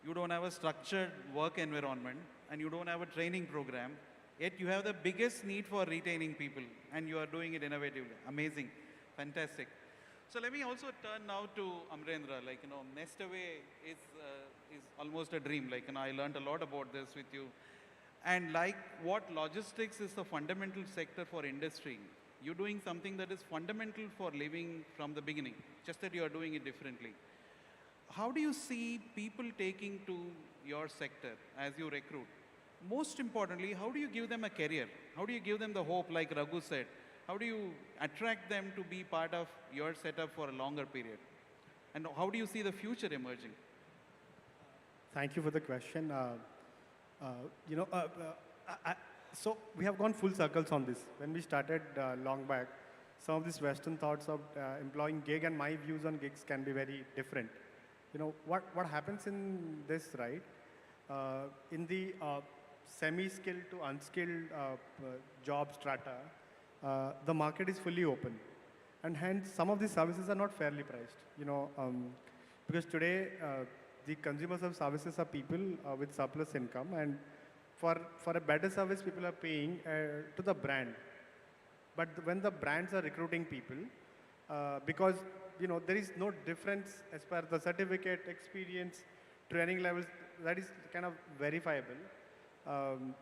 S11: You don't have a structured work environment and you don't have a training program. Yet you have the biggest need for retaining people and you are doing it innovatively. Amazing. Fantastic. So let me also turn now to Amrendra. Nest Away is almost a dream. I learned a lot about this with you. And like what logistics is a fundamental sector for industry, you're doing something that is fundamental for living from the beginning, just that you are doing it differently. How do you see people taking to your sector as you recruit? Most importantly, how do you give them a career? How do you give them the hope, like Raghu said? How do you attract them to be part of your setup for a longer period? And how do you see the future emerging?
S18: Thank you for the question. You know, so we have gone full circles on this. When we started long back, some of these Western thoughts of employing gig and my views on gigs can be very different. You know, what happens in this, right? In the semi-skilled to unskilled job strata, the market is fully open. And hence, some of these services are not fairly priced. You know, because today, the consumers of services are people with surplus income, and for a better service, people are paying to the brand. But when the brands are recruiting people, because you know there is no difference as per the certificate, experience, training levels, that is kind of verifiable.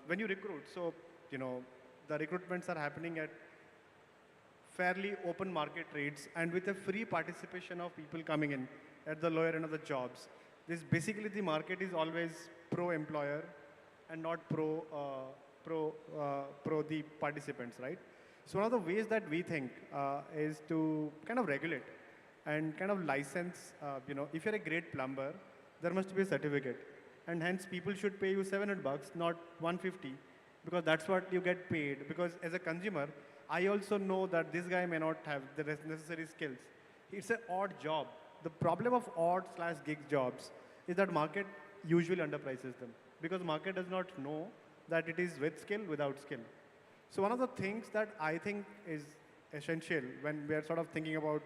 S18: When you recruit, so you know the recruitments are happening at fairly open market rates and with a free participation of people coming in at the lower end of the jobs. This basically the market is always pro-employer and not pro the participants, right? So one of the ways that we think is to kind of regulate and kind of license, you know, if you're a great plumber, there must be a certificate. And hence people should pay you $700, not 150, because that's what you get paid. Because as a consumer, I also know that this guy may not have the necessary skills. It's an odd job. The problem of odd/gig jobs is that market usually underprices them because market does not know that it is with skill, without skill. So one of the things that I think is essential when we are sort of thinking about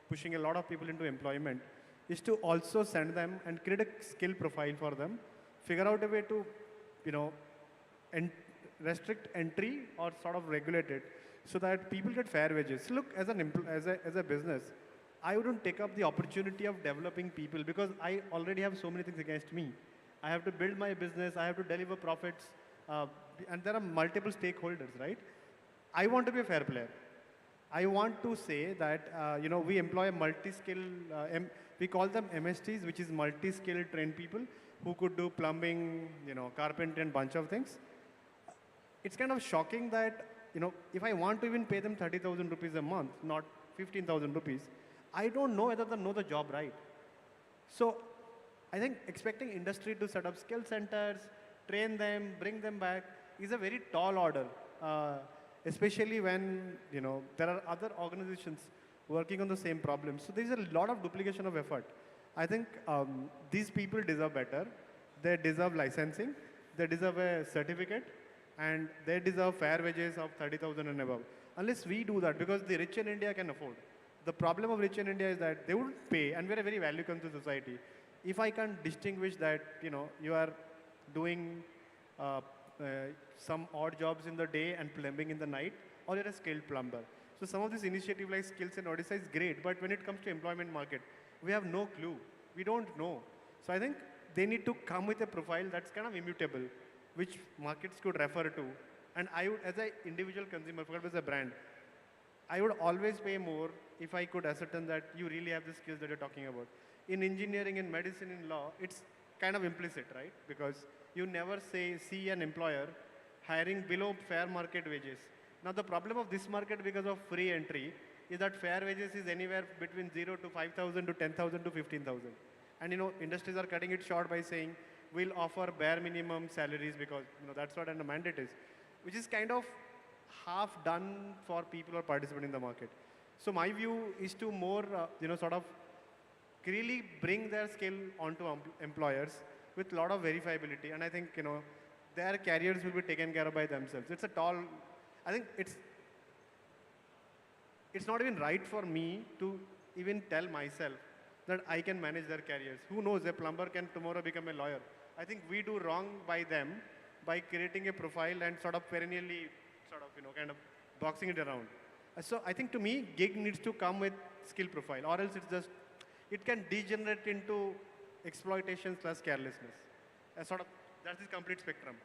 S18: pushing a lot of people into employment is to also send them and create a skill profile for them, figure out a way to, you know, restrict entry or sort of regulate it so that people get fair wages. Look, as a business, I wouldn't take up the opportunity of developing people because I already have so many things against me. I have to build my business, I have to deliver profits, and there are multiple stakeholders, right? I want to be a fair player. I want to say that, you know, we employ multi-skilled, we call them MSTs, which is multi-skilled trained people who could do plumbing, you know, carpentry and bunch of things. It's kind of shocking that, you know, if I want to even pay them 30,000 rupees a month, not 15,000 rupees, I don't know whether they know the job right. So I think expecting industry to set up skill centers, train them, bring them back is a very tall order, especially when, you know, there are other organizations working on the same problem. So there's a lot of duplication of effort. I think these people deserve better. They deserve licensing. They deserve a certificate. And they deserve fair wages of 30,000 and above. Unless we do that, because the rich in India can afford. The problem of rich in India is that they wouldn't pay, and we're a very value-conscious society. If I can't distinguish that, you know, you are doing some odd jobs in the day and plumbing in the night, or you're a skilled plumber. So some of this initiative like Skills in Odisha is great, but when it comes to employment market, we have no clue. We don't know. So I think they need to come with a profile that's kind of immutable, which markets could refer to. And I would, as an individual consumer, forget as a brand, I would always pay more if I could ascertain that you really have the skills that you're talking about. In engineering, in medicine, in law, it's kind of implicit, right? Because you never see an employer hiring below fair market wages. Now the problem of this market because of free entry is that fair wages is anywhere between 0 to 5,000 to 10,000 to 15,000. And you know, industries are cutting it short by saying, we'll offer bare minimum salaries because you know that's what the mandate is, which is kind of half done for people who are participating in the market. So my view is to more, you know, sort of really bring their skill onto employers with a lot of verifiability. And I think, you know, their careers will be taken care of by themselves. It's a tall, I think it's not even right for me to even tell myself that I can manage their careers. Who knows, a plumber can tomorrow become a lawyer. I think we do wrong by them by creating a profile and sort of perennially you know, kind of boxing it around. So I think to me, gig needs to come with skill profile, or else it's just, it can degenerate into exploitation / carelessness. That's the complete spectrum.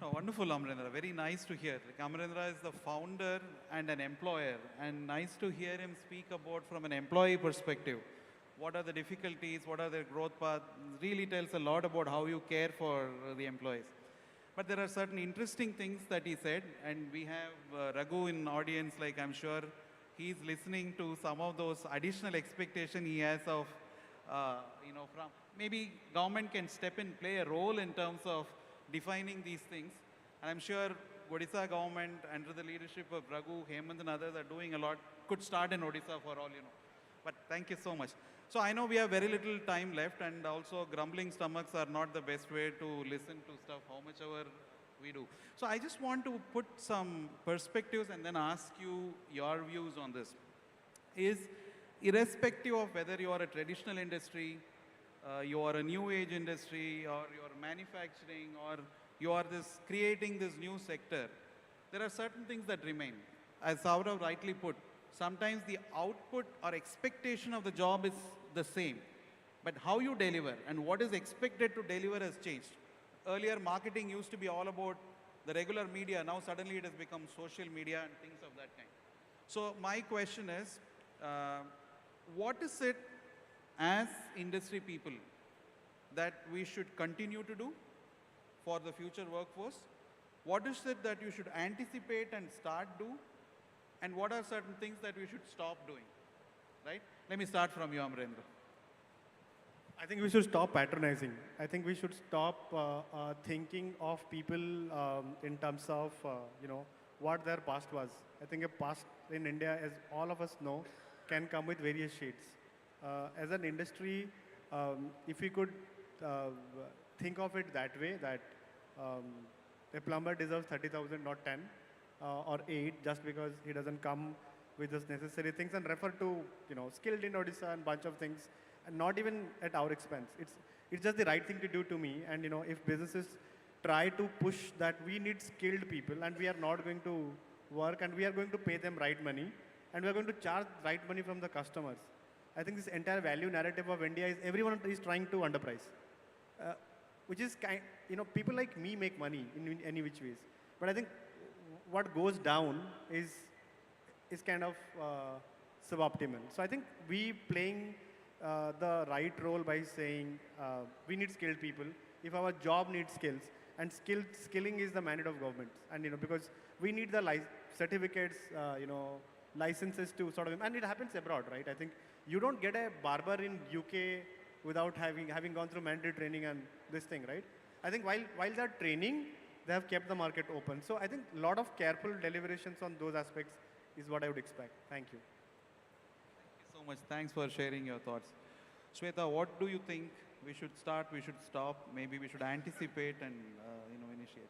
S11: Oh, wonderful, Amarendra. Very nice to hear. Like, Amarendra is the founder and an employer, and nice to hear him speak about from an employee perspective. What are the difficulties? What are their growth paths? Really tells a lot about how you care for the employees. But there are certain interesting things that he said, and we have Raghu in audience. Like I'm sure he's listening to some of those additional expectation he has of, from maybe government can step in, play a role in terms of defining these things. And I'm sure Odisha government, under the leadership of Raghu, Hemant and others are doing a lot. Could start in Odisha for all you know. But thank you so much. So I know we have very little time left, and also grumbling stomachs are not the best way to listen to stuff, how much ever we do. So I just want to put some perspectives and then ask you your views on this. Is irrespective of whether you are a traditional industry, you are a new age industry, or you are manufacturing, or you are creating this new sector, there are certain things that remain. As Saurav rightly put, sometimes the output or expectation of the job is the same, but how you deliver and what is expected to deliver has changed. Earlier, marketing used to be all about the regular media. Now, suddenly it has become social media and things of that kind. So, my question is, what is it as industry people that we should continue to do for the future workforce? What is it that you should anticipate and start do? And what are certain things that we should stop doing, right? Let me start from you, Amarendra.
S18: I think we should stop patronizing. I think we should stop thinking of people in terms of, what their past was. I think a past in India, as all of us know, can come with various shades. As an industry, if we could think of it that way, that a plumber deserves 30,000, not 10, or 8, just because he doesn't come with those necessary things, and refer to, skilled in Odisha and bunch of things, and not even at our expense. It's just the right thing to do to me. And, if businesses try to push that we need skilled people and we are not going to work and we are going to pay them right money and we are going to charge right money from the customers, I think this entire value narrative of India is everyone is trying to underprice. Which is people like me make money in any which ways. But I think what goes down is kind of suboptimal. So I think we playing the right role by saying we need skilled people. If our job needs skills, and skilling is the mandate of government. And because we need the certificates, licenses to sort of, and it happens abroad, right? I think you don't get a barber in UK without having gone through mandatory training and this thing, right? I think while they're training, they have kept the market open. So I think a lot of careful deliberations on those aspects is what I would expect. Thank you.
S11: Thank you so much. Thanks for sharing your thoughts. Shweta, what do you think we should start, we should stop, maybe we should anticipate and initiate?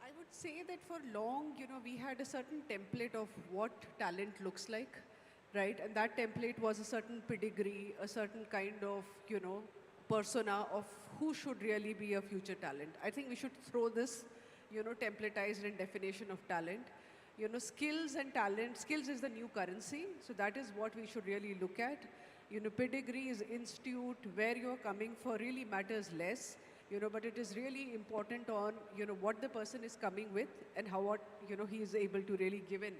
S15: I would say that for long, we had a certain template of what talent looks like, right? And that template was a certain pedigree, a certain kind of, persona of who should really be a future talent. I think we should throw this, templatized and definition of talent. Skills and talent, skills is the new currency. So that is what we should really look at. Pedigree is institute, where you're coming for really matters less, but it is really important on, what the person is coming with and how he is able to really give in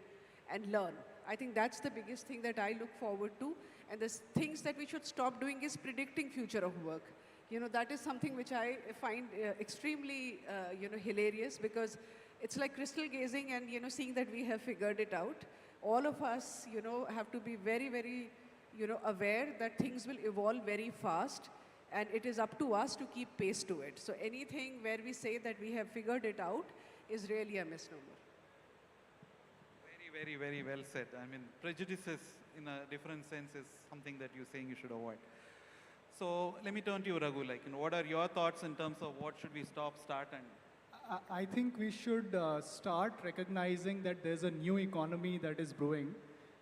S15: and learn. I think that's the biggest thing that I look forward to. And the things that we should stop doing is predicting future of work. That is something which I find extremely, hilarious, because it's like crystal gazing and, seeing that we have figured it out. All of us, have to be very, very, aware that things will evolve very fast, and it is up to us to keep pace to it. So anything where we say that we have figured it out is really a misnomer.
S11: Very, very, very well said. I mean, prejudices in a different sense is something that you're saying you should avoid. So let me turn to you, Raghu. What are your thoughts in terms of what should we stop, start, and
S17: I think we should start recognizing that there's a new economy that is brewing,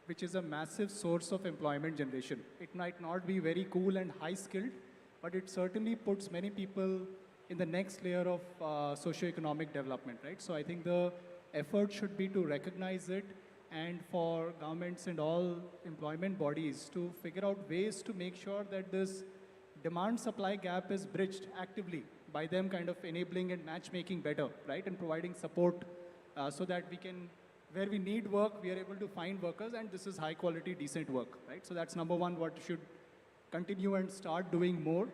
S17: which is a massive source of employment generation. It might not be very cool and high skilled, but it certainly puts many people in the next layer of socioeconomic development, right? So I think the effort should be to recognize it, and for governments and all employment bodies to figure out ways to make sure that this demand-supply gap is bridged actively. by them kind of enabling and matchmaking better, right? And providing support so that we can, where we need work, we are able to find workers, and this is high quality, decent work, right? So that's number one, what should continue and start doing more.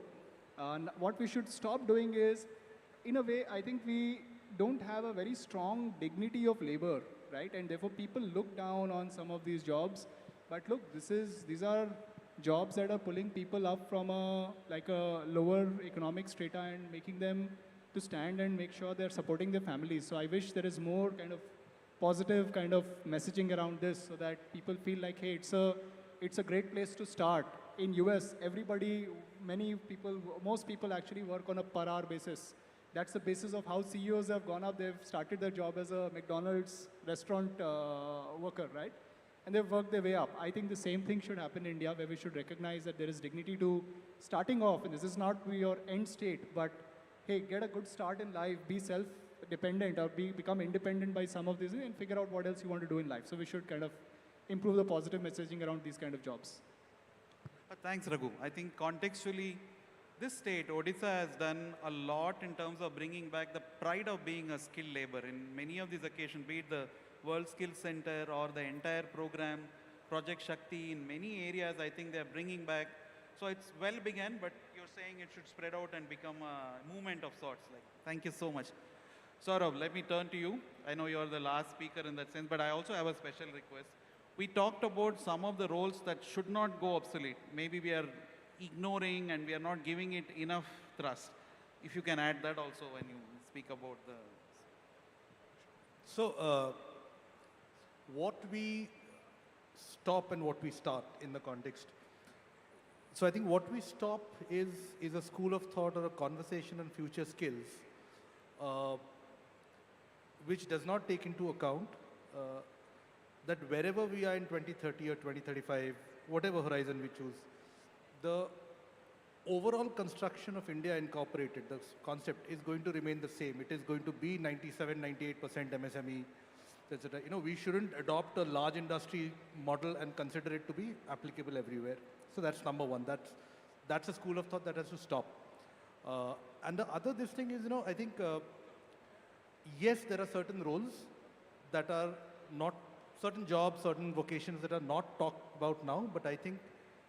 S17: What we should stop doing is, in a way, I think we don't have a very strong dignity of labor, right? And therefore people look down on some of these jobs. But look, these are jobs that are pulling people up from a lower economic strata and making them to stand and make sure they're supporting their families. So I wish there is more kind of positive kind of messaging around this so that people feel like, hey, it's a great place to start. In US, most people actually work on a per hour basis. That's the basis of how CEOs have gone up. They've started their job as a McDonald's restaurant worker, right? And they've worked their way up. I think the same thing should happen in India, where we should recognize that there is dignity to starting off. And this is not your end state, but hey, get a good start in life, be self-dependent or become independent by some of these and figure out what else you want to do in life. So we should kind of improve the positive messaging around these kind of jobs.
S11: Thanks, Raghu. I think contextually, this state, Odisha, has done a lot in terms of bringing back the pride of being a skilled labor. In many of these occasions, be it the World Skills Center or the entire program, Project Shakti, in many areas, I think they're bringing back. So it's well began, but you're saying it should spread out and become a movement of sorts. Thank you so much. Saurabh, let me turn to you. I know you're the last speaker in that sense, but I also have a special request. We talked about some of the roles that should not go obsolete. Maybe we are ignoring and we are not giving it enough thrust. If you can add that also when you speak about the...
S16: So, what we stop and what we start in the context. So I think what we stop is a school of thought or a conversation on future skills, which does not take into account that wherever we are in 2030 or 2035, whatever horizon we choose, the overall construction of India incorporated, the concept is going to remain the same. It is going to be 97, 98% MSME, etc. We shouldn't adopt a large industry model and consider it to be applicable everywhere. So that's number one. That's a school of thought that has to stop. And the other this thing is, I think, yes, there are certain roles that are not, certain jobs, certain vocations that are not talked about now, but I think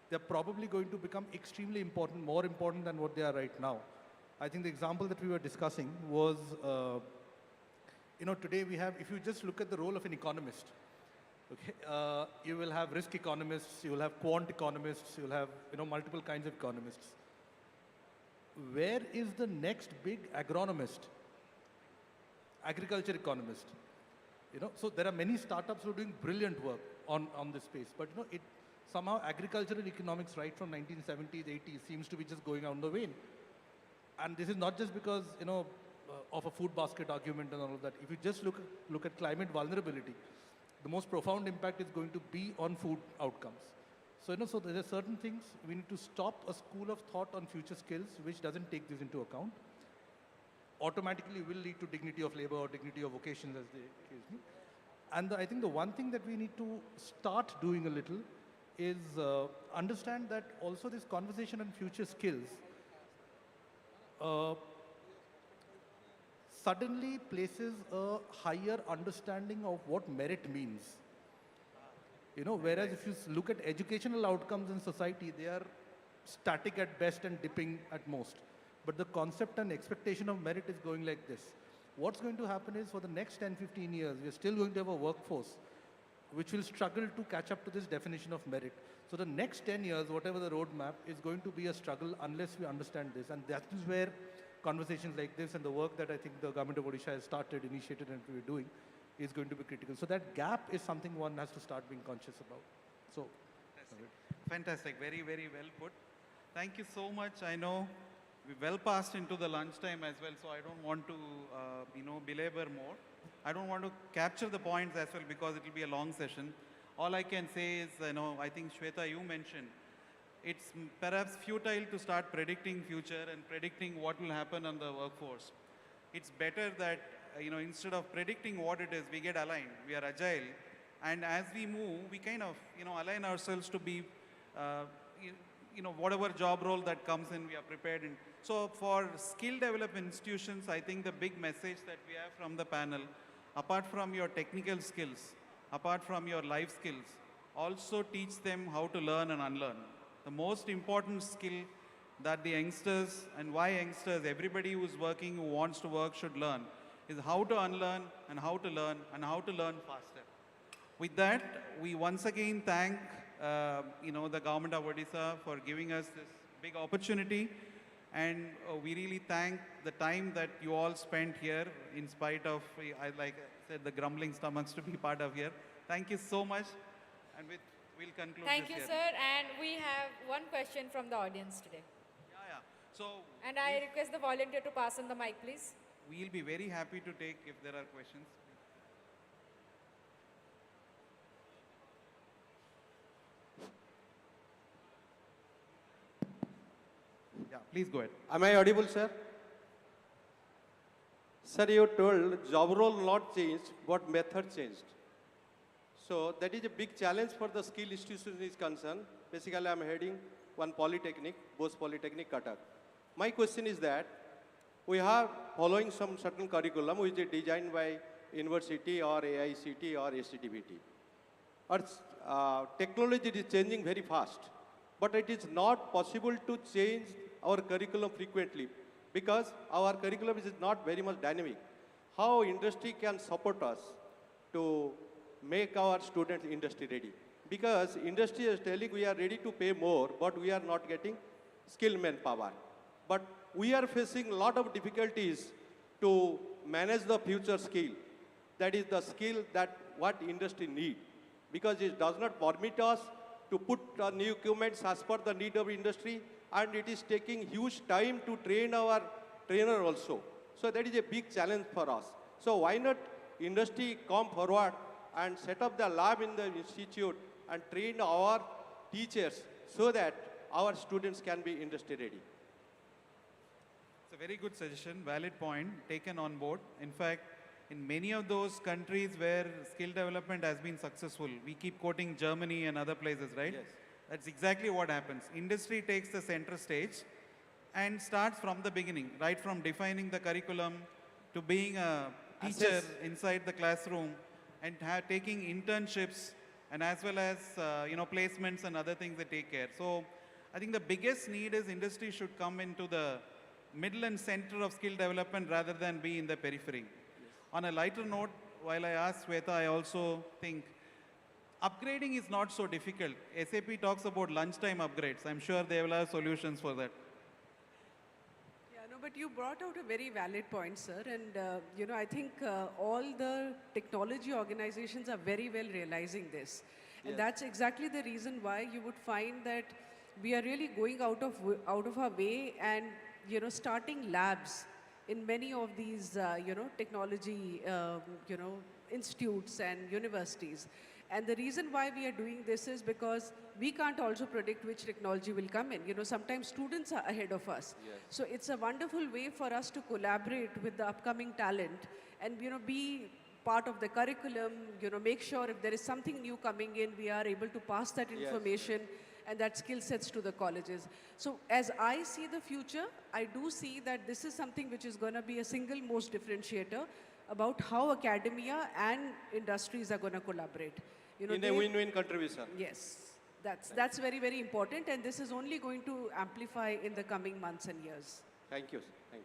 S16: they're probably going to become extremely important, more important than what they are right now. I think the example that we were discussing was, today we have, if you just look at the role of an economist, okay, you will have risk economists, you will have quant economists, you will have, multiple kinds of economists. Where is the next big agronomist? Agriculture economist. So there are many startups who are doing brilliant work on this space, but somehow agricultural economics right from 1970s, 80s seems to be just going on the wane. And this is not just because, of a food basket argument and all of that. If you just look at climate vulnerability, the most profound impact is going to be on food outcomes. So, so there are certain things we need to stop a school of thought on future skills which doesn't take this into account. Automatically will lead to dignity of labor or dignity of vocations, as they accuse me. And I think the one thing that we need to start doing a little is understand that also this conversation on future skills suddenly places a higher understanding of what merit means. Whereas if you look at educational outcomes in society, they are static at best and dipping at most. But the concept and expectation of merit is going like this. What's going to happen is for the next 10, 15 years, we're still going to have a workforce which will struggle to catch up to this definition of merit. So the next 10 years, whatever the roadmap, is going to be a struggle unless we understand this. And that is where conversations like this and the work that I think the government of Odisha has started, initiated, and we're doing is going to be critical. So that gap is something one has to start being conscious about. So,
S11: fantastic. Very, very well put. Thank you so much. I know we well passed into the lunchtime as well, so I don't want to, belabor more. I don't want to capture the points as well because it will be a long session. All I can say is, I think Shweta, you mentioned, it's perhaps futile to start predicting future and predicting what will happen on the workforce. It's better that, instead of predicting what it is, we get aligned, we are agile. And as we move, we kind of, align ourselves to be, whatever job role that comes in, we are prepared. And so for skill development institutions, I think the big message that we have from the panel, apart from your technical skills, apart from your life skills, also teach them how to learn and unlearn. The most important skill that the youngsters, and why youngsters, everybody who's working, who wants to work should learn, is how to unlearn and how to learn and how to learn faster. With that, we once again thank the government of Odisha for giving us this big opportunity, and we really thank the time that you all spent here in spite of, like I said, the grumbling stomachs to be part of here. Thank you so much, and we'll conclude
S13: Thank
S11: this
S13: you,
S11: here.
S13: sir. And we have one question from the audience today.
S11: Yeah. So,
S13: And I request the volunteer to pass on the mic, please.
S11: we'll be very happy to take if there are questions. Yeah, please go ahead.
S19: Am I audible, sir? Sir, you told job role not changed, but method changed. So that is a big challenge for the skill institution is concerned. Basically, I'm heading one polytechnic, Bose Polytechnic, Cuttack. My question is that we are following some certain curriculum which is designed by university or AICT or SCTBT. Our technology is changing very fast, but it is not possible to change our curriculum frequently because our curriculum is not very much dynamic. How industry can support us to make our students industry ready? Because industry is telling we are ready to pay more, but we are not getting skilled manpower. But we are facing a lot of difficulties to manage the future skill. That is the skill that what industry need. Because it does not permit us to put new equipments as per the need of industry, and it is taking huge time to train our trainer also. So that is a big challenge for us. So why not industry come forward and set up the lab in the institute and train our teachers so that our students can be industry ready.
S11: It's a very good suggestion, valid point, taken on board. In fact, in many of those countries where skill development has been successful, we keep quoting Germany and other places, right?
S19: Yes.
S11: That's exactly what happens. Industry takes the center stage and starts from the beginning, right from defining the curriculum to being a teacher inside the classroom and taking internships and as well as placements and other things that take care. So I think the biggest need is industry should come into the middle and center of skill development rather than be in the periphery. On a lighter note, while I asked Sweta, I also think upgrading is not so difficult. SAP talks about lunchtime upgrades. I'm sure they will have solutions for that.
S15: Yeah, no, but you brought out a very valid point, sir. And, I think all the technology organizations are very well realizing this. And that's exactly the reason why you would find that we are really going out of our way and, starting labs in many of these, technology, institutes and universities. And the reason why we are doing this is because we can't also predict which technology will come in. Sometimes students are ahead of us.
S19: Yes.
S15: So it's a wonderful way for us to collaborate with the upcoming talent and, be part of the curriculum, make sure if there is something new coming in, we are able to pass that information and that skill sets to the colleges. So as I see the future, I do see that this is something which is going to be a single most differentiator about how academia and industries are going to collaborate.
S19: In a win-win contribution.
S15: Yes, that's very, very important, and this is only going to amplify in the coming months and years.
S19: Thank you. Thank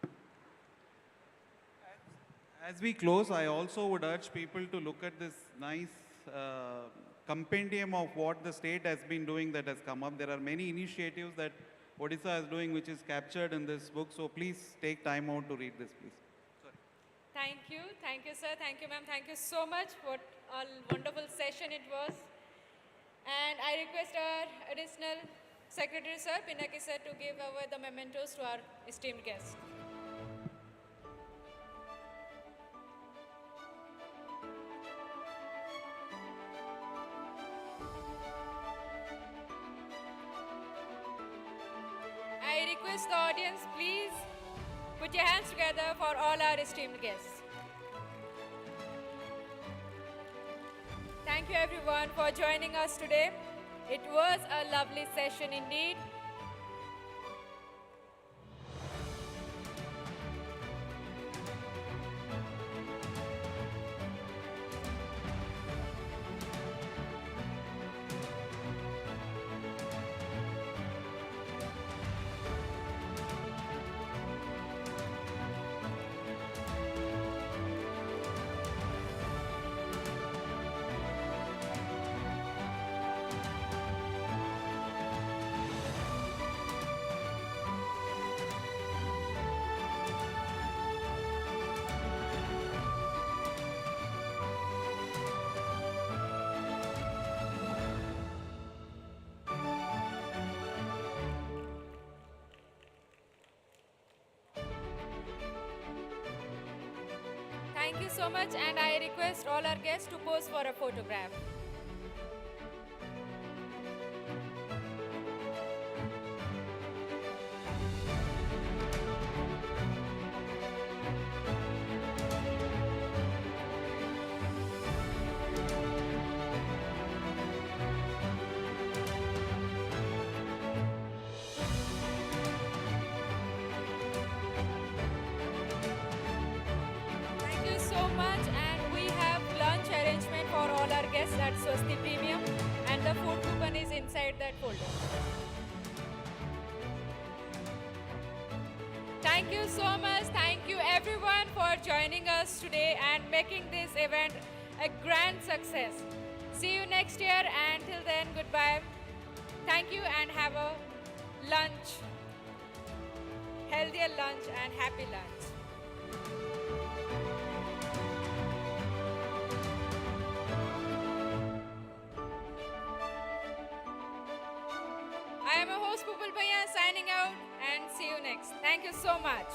S19: you.
S11: As we close, I also would urge people to look at this nice compendium of what the state has been doing that has come up. There are many initiatives that Odisha is doing which is captured in this book. So please take time out to read this, please.
S13: Thank you, sir. Thank you, ma'am. Thank you so much. What a wonderful session it was. And I request our additional secretary, sir, Pinaki sir, to give away the mementos to our esteemed guests. I request the audience, please put your hands together for all our esteemed guests. Thank you everyone for joining us today. It was a lovely session indeed. Thank you so much, and I request all our guests to pose for a photograph. Thank you so much, and we have lunch arrangement for all our guests at Swasti Premium, and the food coupon is inside that folder. Thank you so much. Thank you everyone for joining us today and making this event a grand success. See you next year, and till then, goodbye. Thank you and have a lunch, healthier lunch and happy lunch. I am a host, Pupul Bhaiya, signing out, and see you next. Thank you so much.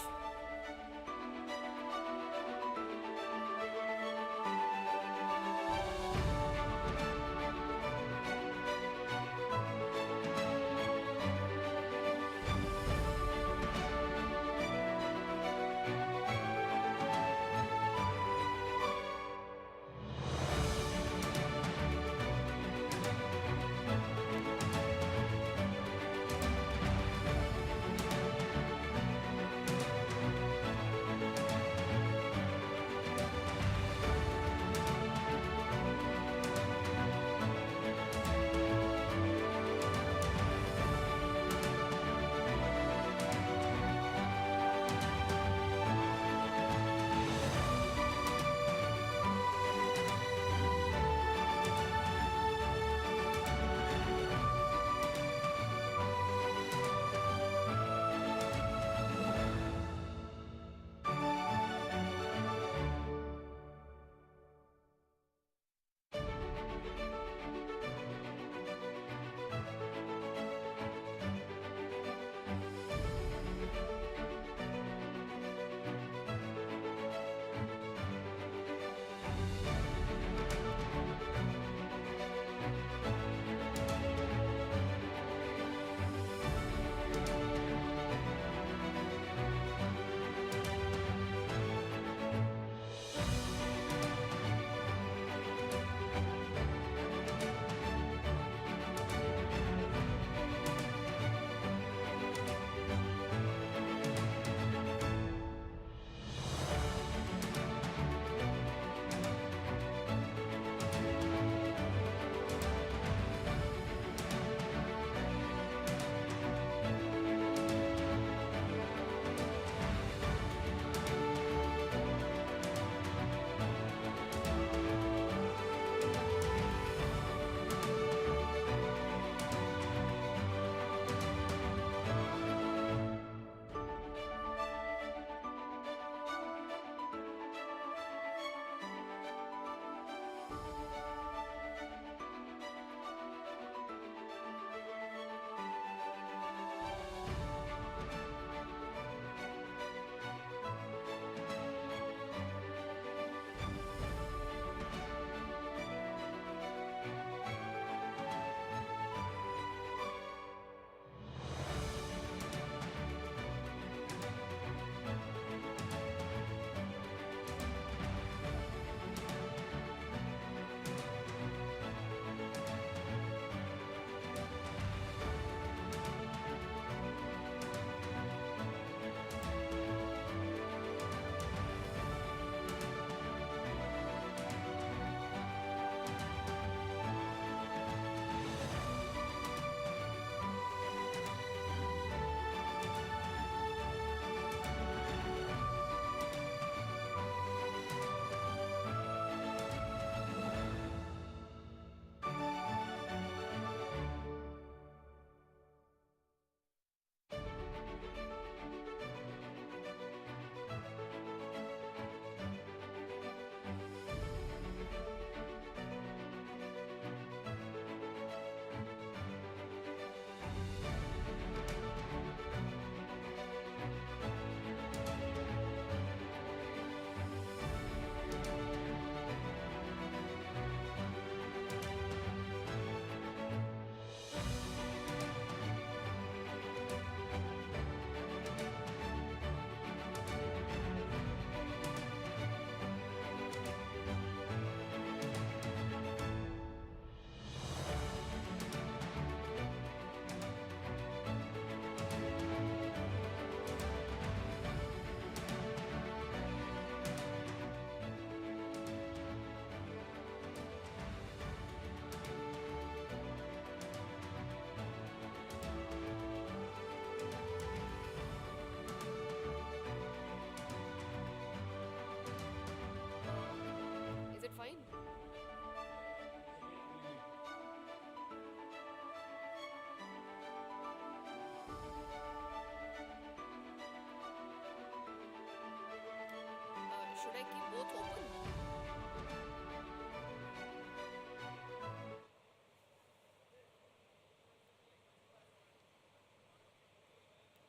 S20: I keep both open?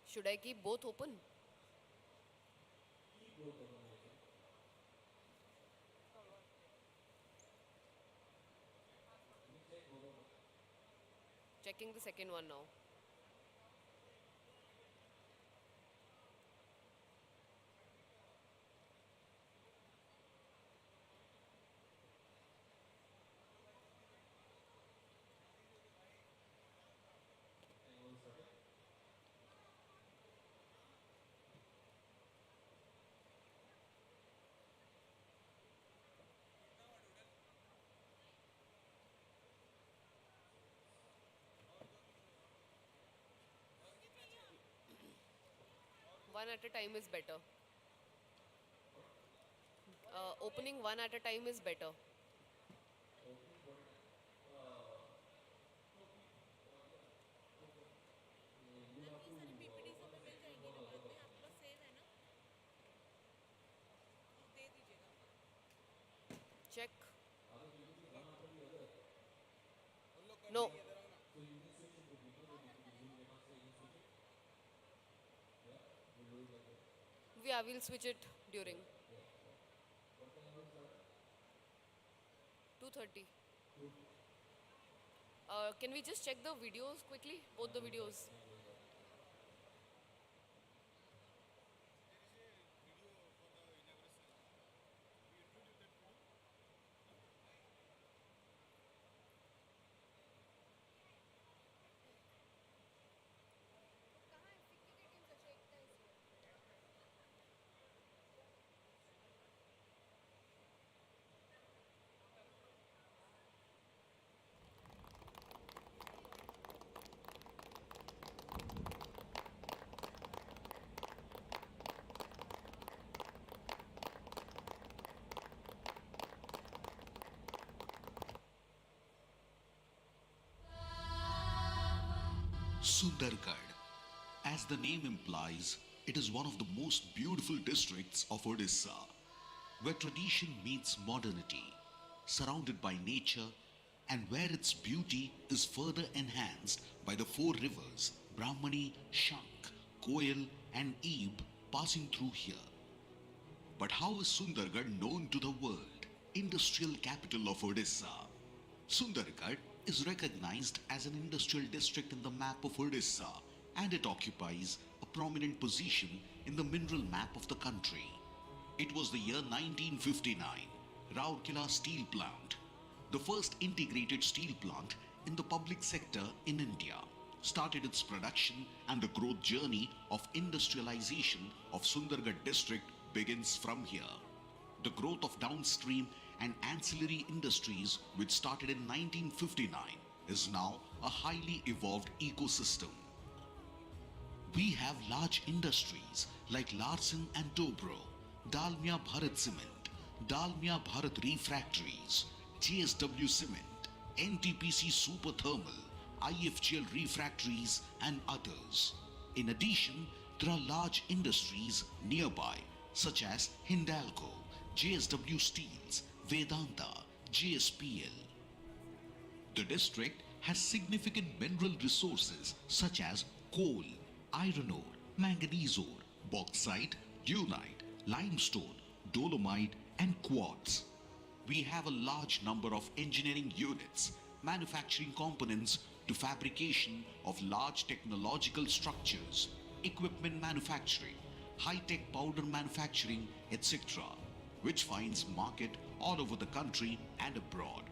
S20: Should I keep both open? Checking the second one now. One at a time is better. Opening one at a time is better. Check. No. Yeah, we'll switch it during 2:30. Can we just check the videos quickly? Both the videos.
S21: Sundargarh. As the name implies, it is one of the most beautiful districts of Odisha, where tradition meets modernity, surrounded by nature, and where its beauty is further enhanced by the four rivers Brahmani, Shank, Koyal, and Ebe passing through here. But how is Sundargarh known to the world? Industrial capital of Odisha. Sundargarh is recognized as an industrial district in the map of Odisha, and it occupies a prominent position in the mineral map of the country. It was the year 1959. Rourkela Steel Plant, the first integrated steel plant in the public sector in India, started its production, and the growth journey of industrialization of Sundargarh district begins from here. The growth of downstream and ancillary industries, which started in 1959, is now a highly evolved ecosystem. We have large industries like Larsen and Dobro, Dalmia Bharat Cement, Dalmia Bharat Refractories, JSW Cement, NTPC Super Thermal, IFGL Refractories, and others. In addition, there are large industries nearby such as Hindalco, JSW Steels, Vedanta, JSPL. The district has significant mineral resources such as coal, iron ore, manganese ore, bauxite, dunite, limestone, dolomite, and quartz. We have a large number of engineering units, manufacturing components to fabrication of large technological structures, equipment manufacturing, high-tech powder manufacturing, etc., which finds market all over the country and abroad.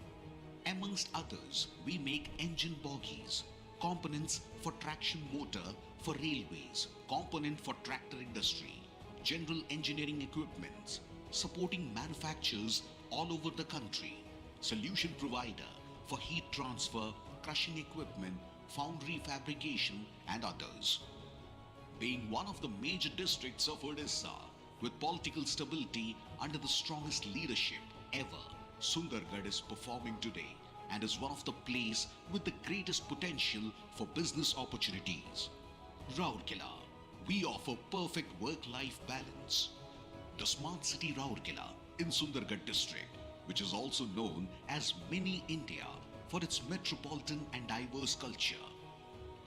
S21: Amongst others, we make engine bogies, components for traction motor for railways, component for tractor industry, general engineering equipments, supporting manufacturers all over the country, solution provider for heat transfer, crushing equipment, foundry fabrication, and others. Being one of the major districts of Odisha, with political stability under the strongest leadership ever, Sundargarh is performing today and is one of the places with the greatest potential for business opportunities. Rourkela, we offer perfect work-life balance. the smart city Rourkela in Sundargarh district, which is also known as Mini India for its metropolitan and diverse culture.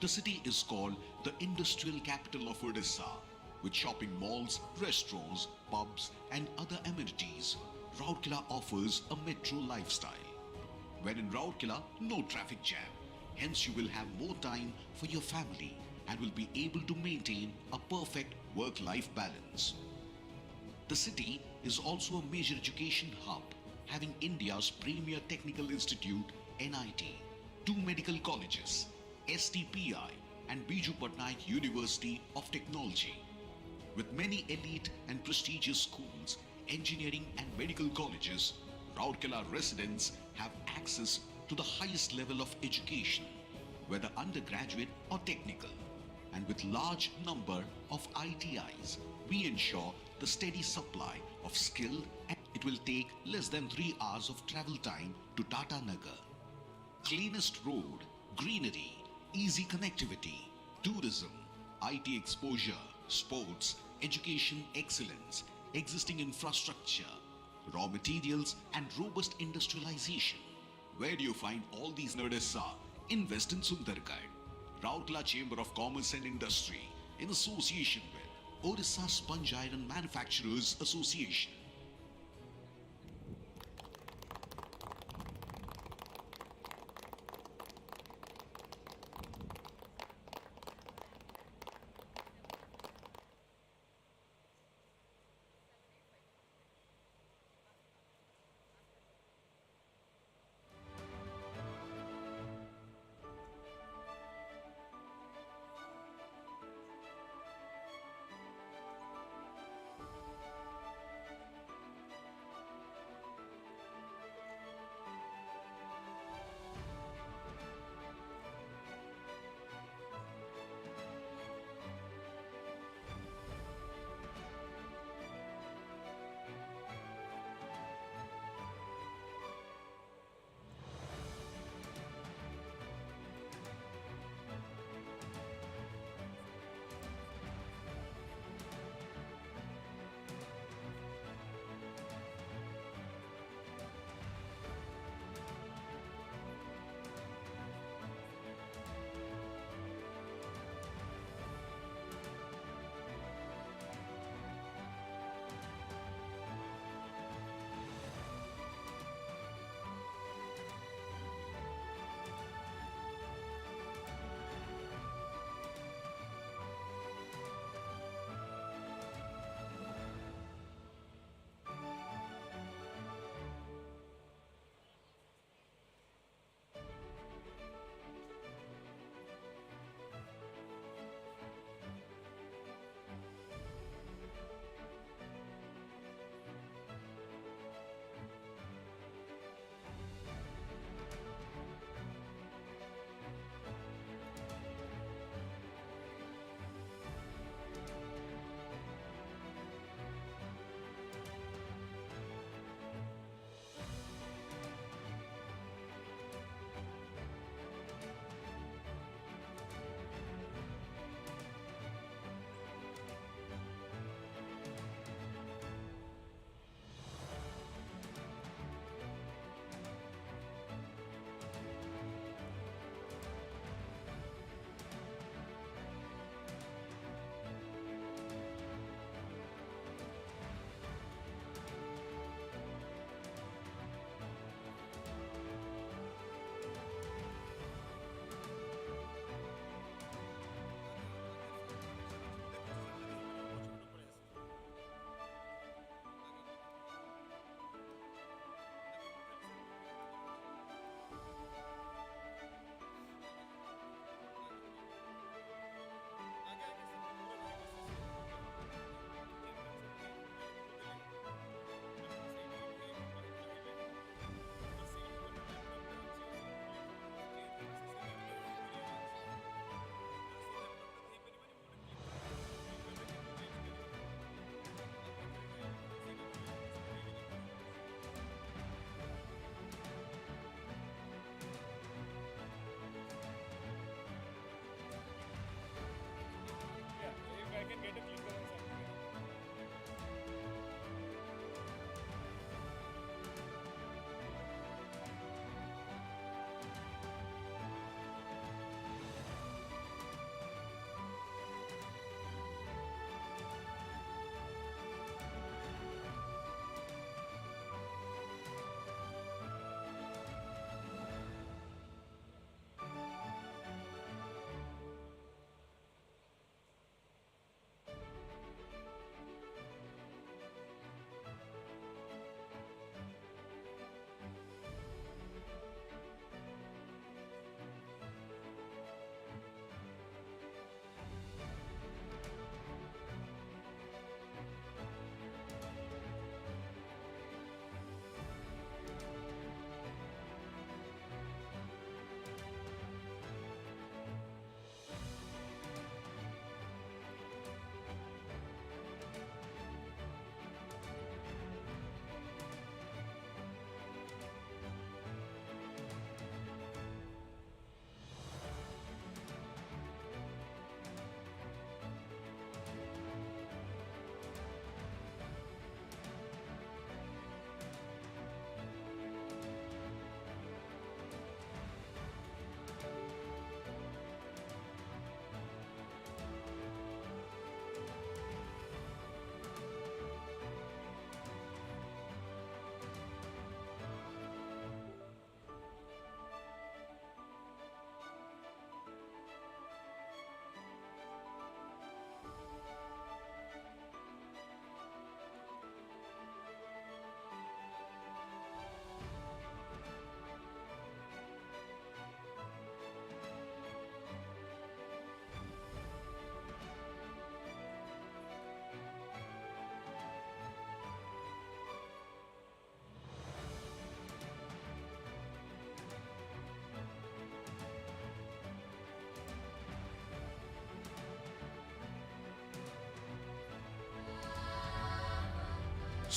S21: The city is called the industrial capital of Odisha, with shopping malls, restaurants, pubs, and other amenities. Rourkela offers a metro lifestyle. When in Rourkela, no traffic jam. Hence, you will have more time for your family and will be able to maintain a perfect work-life balance. The city is also a major education hub, having India's premier technical institute, NIT, 2 medical colleges, STPI, and Biju Patnaik University of Technology. With many elite and prestigious schools, engineering and medical colleges, Rourkela residents have access to the highest level of education, whether undergraduate or technical. And with large number of ITIs, we ensure the steady supply of skill, and it will take less than 3 hours of travel time to Tata Nagar. Cleanest road, greenery, easy connectivity, tourism, IT exposure, sports, education excellence, existing infrastructure, raw materials, and robust industrialization. Where do you find all these in Odisha? Invest in Sundargarh. Rourkela Chamber of Commerce and Industry, in association with Odisha Sponge Iron Manufacturers Association.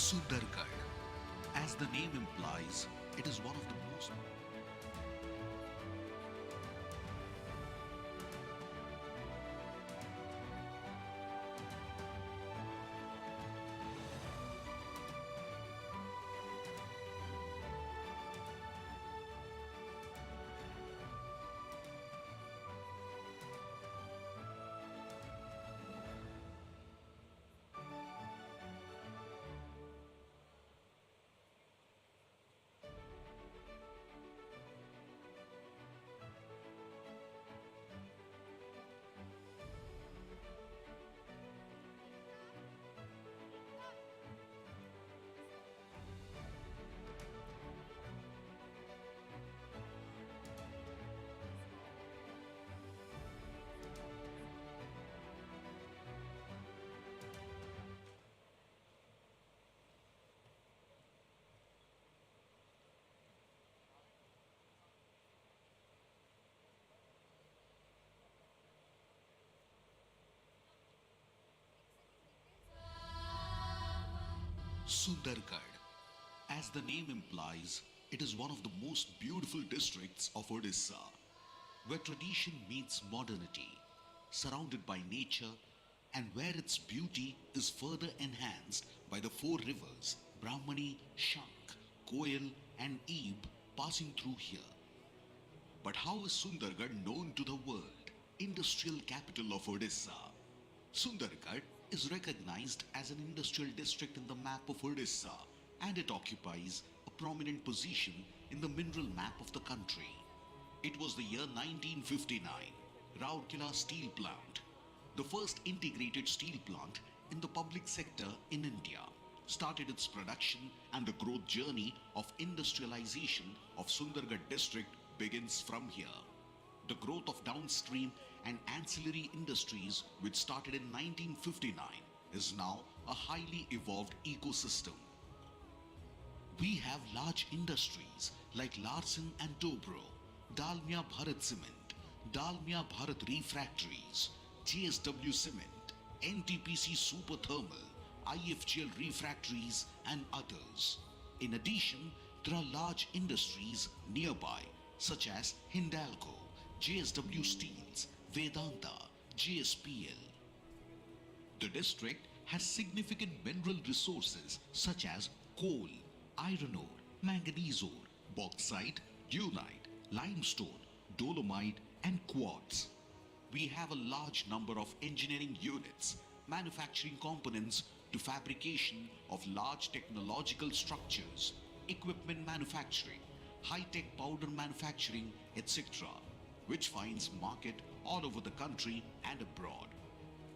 S21: Sundargarh. As the name implies, it is one of the most Sundargarh. As the name implies, it is one of the most beautiful districts of Odisha, where tradition meets modernity, surrounded by nature, and where its beauty is further enhanced by the four rivers Brahmani, Shank, Koyal, and Ebe passing through here. But how is Sundargarh known to the world? Industrial capital of Odisha. Sundargarh is recognized as an industrial district in the map of Odisha, and it occupies a prominent position in the mineral map of the country. It was the year 1959, Rourkela Steel Plant, the first integrated steel plant in the public sector in India, started its production, and the growth journey of industrialization of Sundargarh district begins from here. The growth of downstream and ancillary industries, which started in 1959, is now a highly evolved ecosystem. We have large industries like Larsen and Toubro, Dalmia Bharat Cement, Dalmia Bharat Refractories, JSW Cement, NTPC Super Thermal, IFGL Refractories, and others. In addition, there are large industries nearby such as Hindalco, JSW Steels, Vedanta, JSPL. The district has significant mineral resources such as coal, iron ore, manganese ore, bauxite, dunite, limestone, dolomite, and quartz. We have a large number of engineering units, manufacturing components to fabrication of large technological structures, equipment manufacturing, high-tech powder manufacturing, etc., which finds market all over the country and abroad.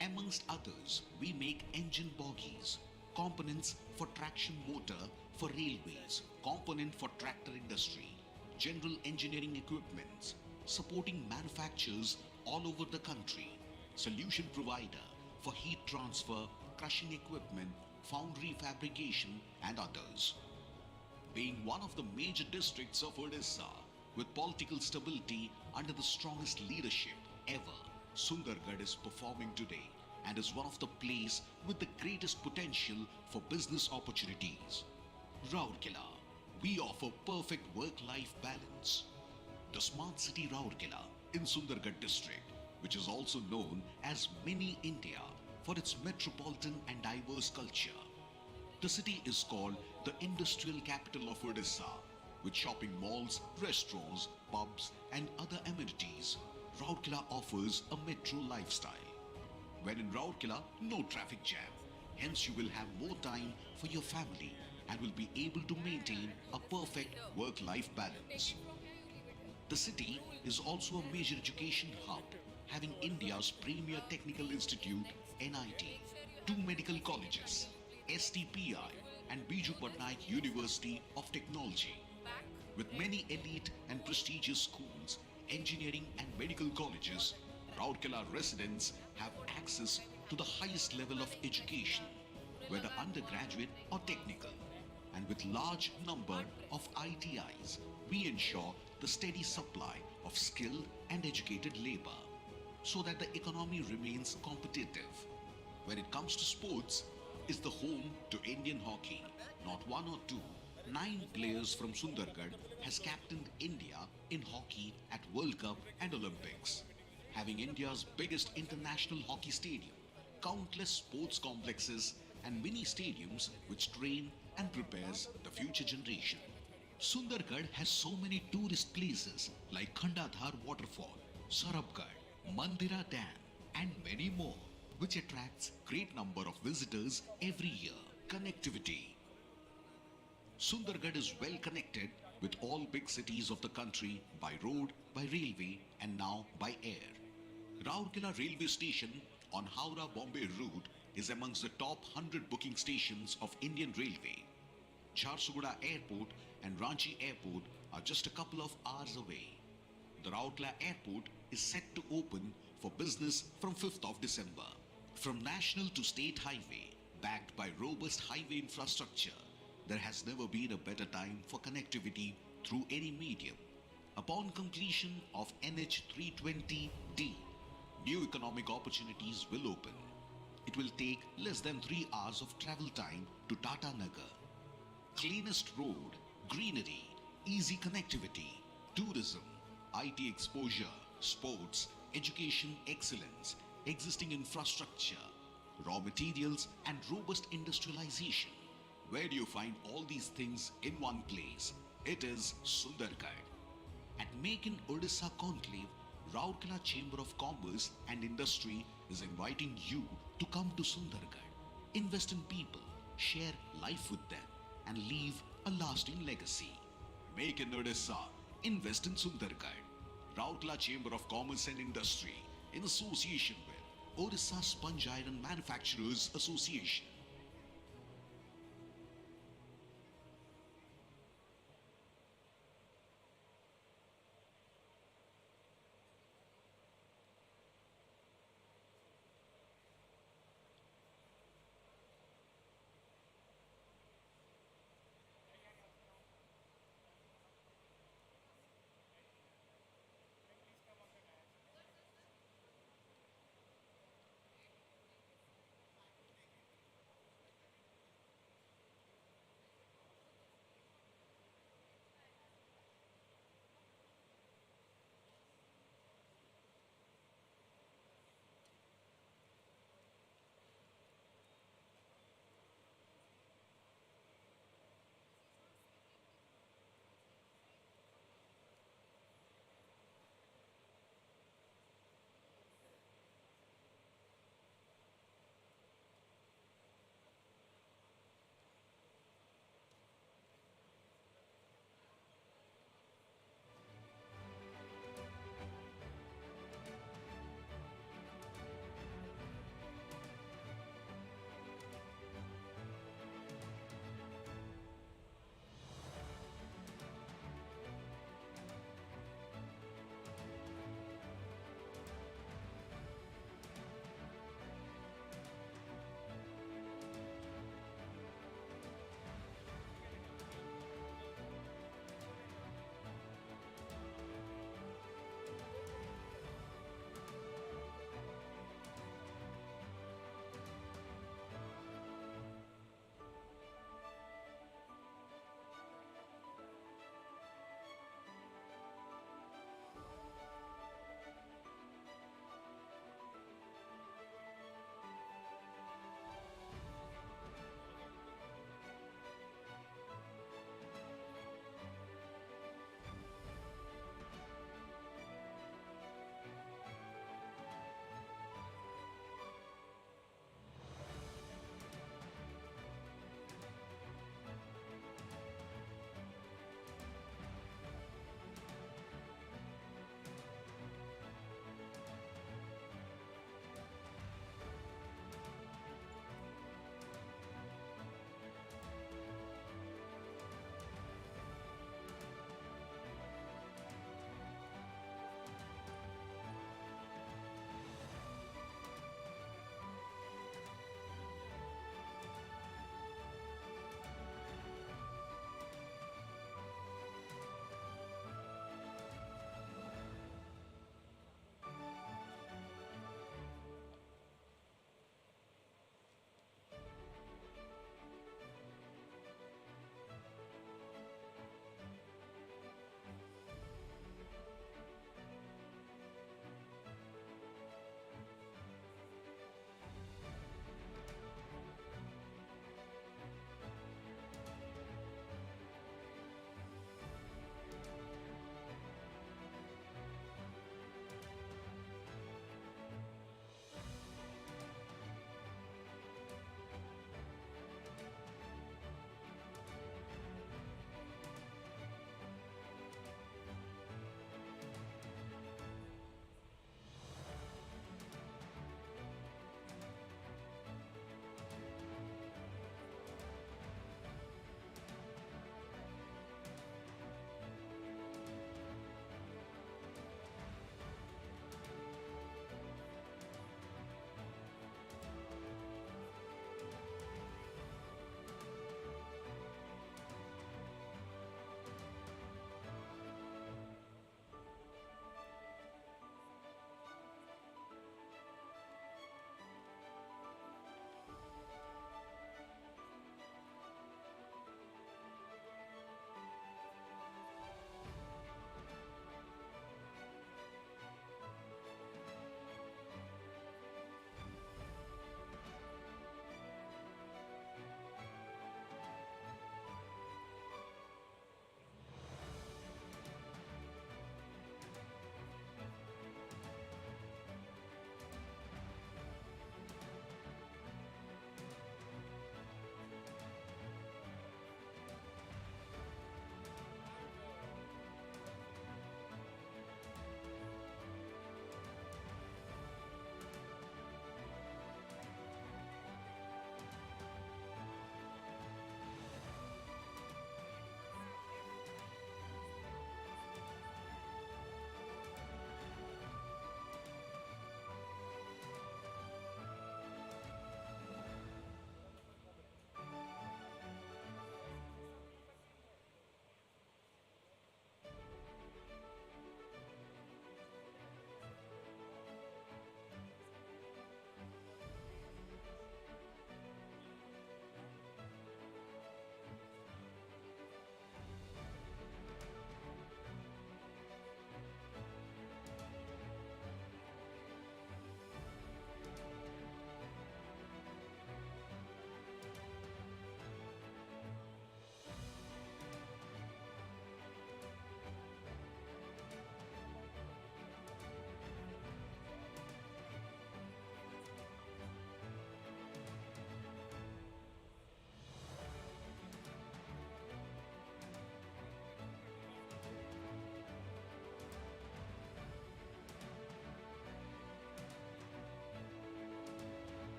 S21: Amongst others, we make engine bogies, components for traction motor for railways, component for tractor industry, general engineering equipments, supporting manufacturers all over the country, solution provider for heat transfer, crushing equipment, foundry fabrication, and others. Being one of the major districts of Odisha, with political stability under the strongest leadership ever, Sundargarh is performing today and is one of the places with the greatest potential for business opportunities. Rourkela, we offer perfect work-life balance. The smart city Rourkela in Sundargarh district, which is also known as Mini India for its metropolitan and diverse culture. The city is called the industrial capital of Odisha, with shopping malls, restaurants, pubs, and other amenities. Rourkela offers a metro lifestyle. When in Rourkela, no traffic jam. Hence, you will have more time for your family and will be able to maintain a perfect work-life balance. The city is also a major education hub, having India's premier technical institute, NIT, 2 medical colleges, STPI, and Biju Patnaik University of Technology. With many elite and prestigious schools, engineering and medical colleges, Rourkela residents have access to the highest level of education, whether undergraduate or technical. And with large number of ITIs, we ensure the steady supply of skilled and educated labor, so that the economy remains competitive. When it comes to sports, is the home to Indian hockey. Not one or two, 9 players from Sundargarh has captained India in hockey at World Cup and Olympics. Having India's biggest international hockey stadium, countless sports complexes and mini stadiums which train and prepares the future generation. Sundargarh has so many tourist places like Khandadhar Waterfall, Sarabgarh, Mandira Dam and many more, which attracts great number of visitors every year. Connectivity. Sundargarh is well connected with all big cities of the country by road, by railway and now by air. Rourkela railway station on Howrah-Bombay route is amongst the top 100 booking stations of Indian Railway. Jharsuguda Airport and Ranchi Airport are just a couple of hours away. The Rourkela Airport is set to open for business from 5th of December. From national to state highway, backed by robust highway infrastructure, there has never been a better time for connectivity through any medium. Upon completion of NH 320D, new economic opportunities will open. It will take less than 3 hours of travel time to Tata Nagar. Cleanest road, greenery, easy connectivity, tourism, IT exposure, sports, education excellence, existing infrastructure, raw materials and robust industrialization. Where do you find all these things in one place? It is Sundargarh. At Make in Odisha Conclave, Rourkela Chamber of Commerce and Industry is inviting you to come to Sundargarh. Invest in people, share life with them and leave a lasting legacy. Make in Odisha, invest in Sundargarh. Rourkela Chamber of Commerce and Industry in association with Odisha Sponge Iron Manufacturers Association.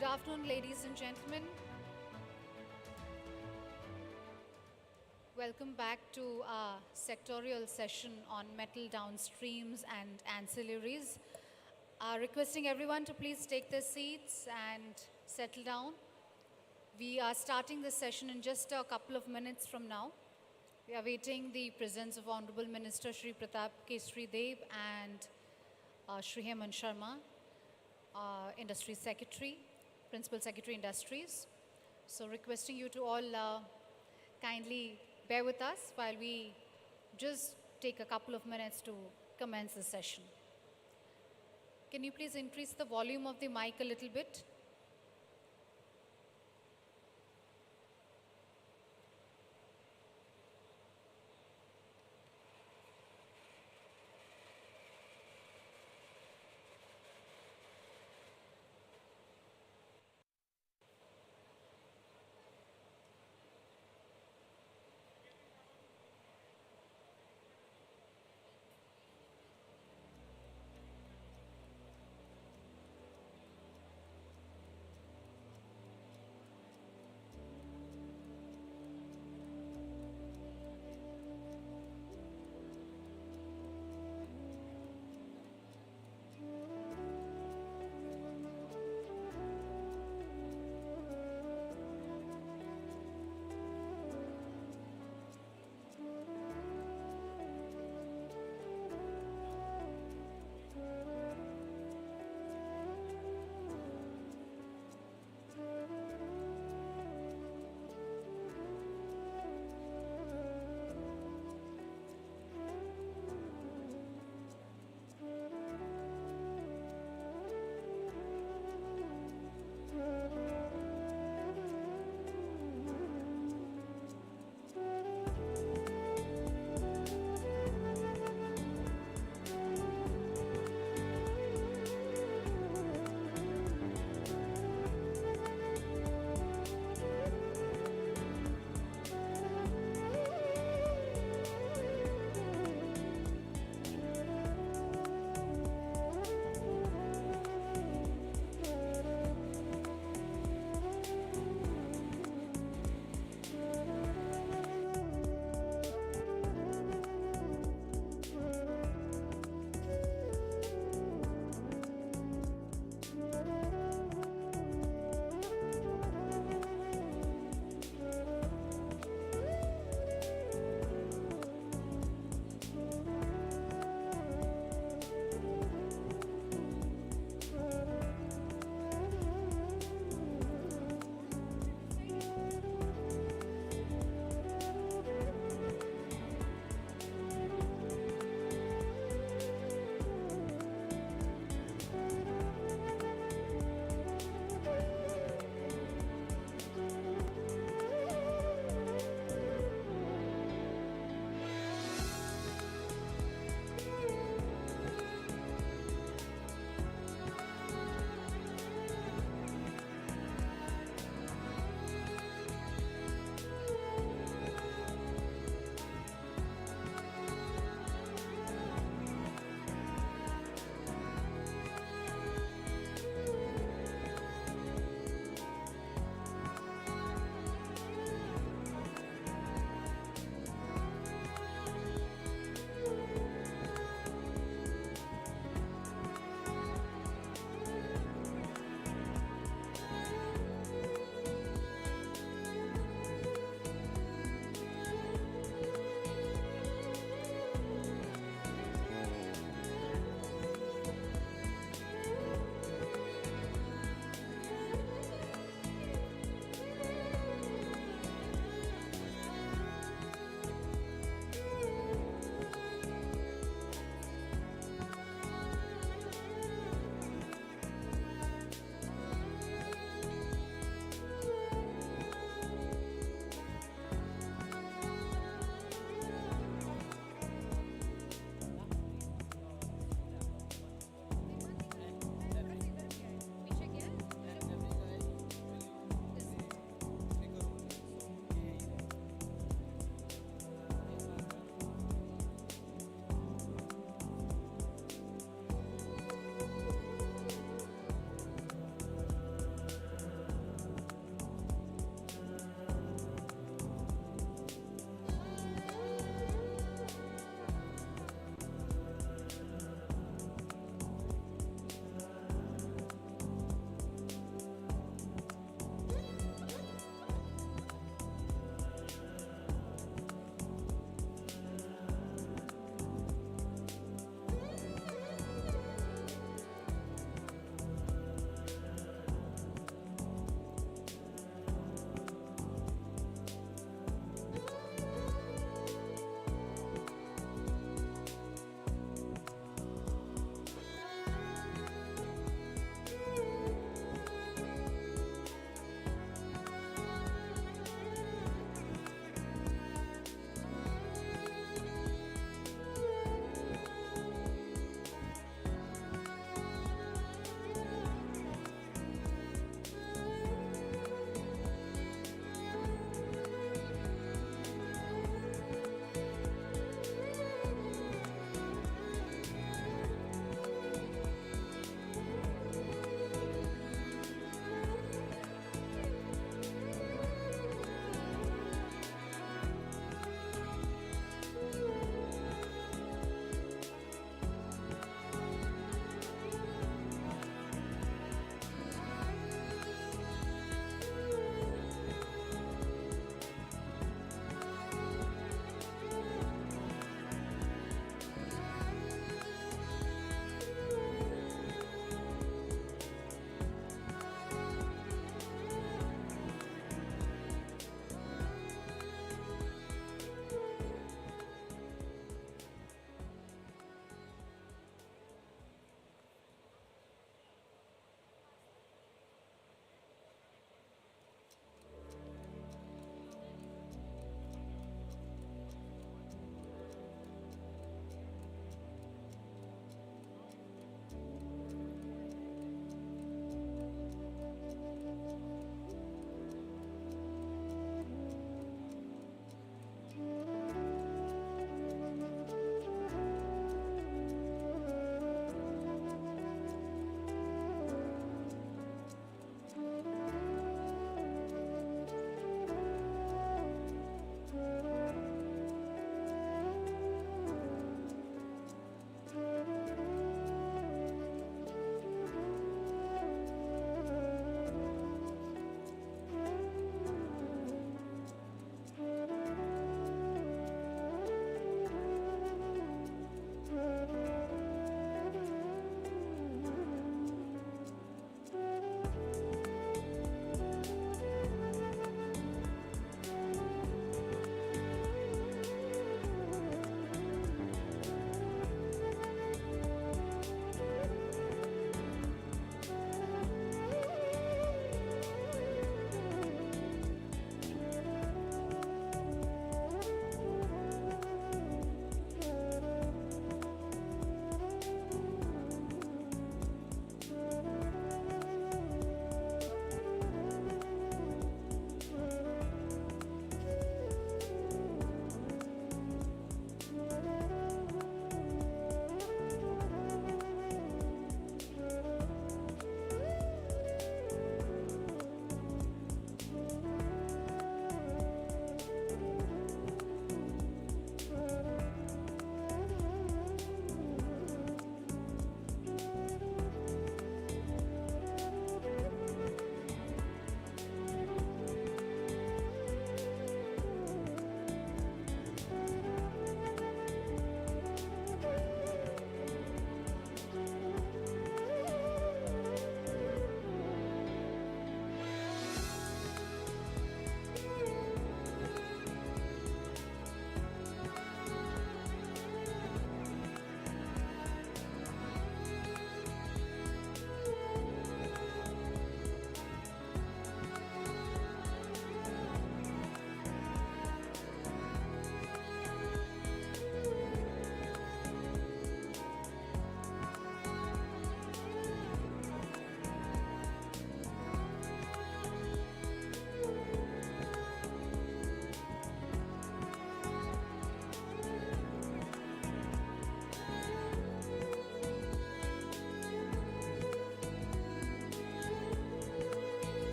S14: Good afternoon, ladies and gentlemen. Welcome back to our sectorial session on metal downstreams and ancillaries. Requesting everyone to please take their seats and settle down. We are starting this session in just a couple of minutes from now. We are awaiting the presence of Honorable Minister Shri Pratap Kesri Dev and Shri Hemant Sharma, Industry Secretary, Principal Secretary Industries. So requesting you to all kindly bear with us while we just take a couple of minutes to commence the session. Can you please increase the volume of the mic a little bit?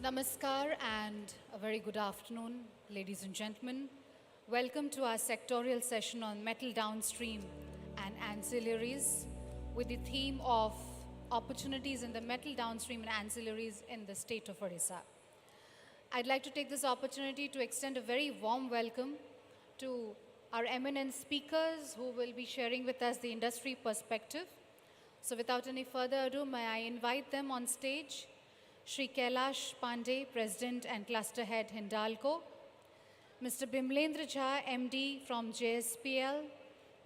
S14: Namaskar and a very good afternoon, ladies and gentlemen. Welcome to our sectorial session on metal downstream and ancillaries with the theme of opportunities in the metal downstream and ancillaries in the state of Odisha. I'd like to take this opportunity to extend a very warm welcome to our eminent speakers who will be sharing with us the industry perspective. So without any further ado, may I invite them on stage. Shri Kailash Pandey, President and Cluster Head, Hindalco. Mr. Bimlendra Jha, MD from JSPL.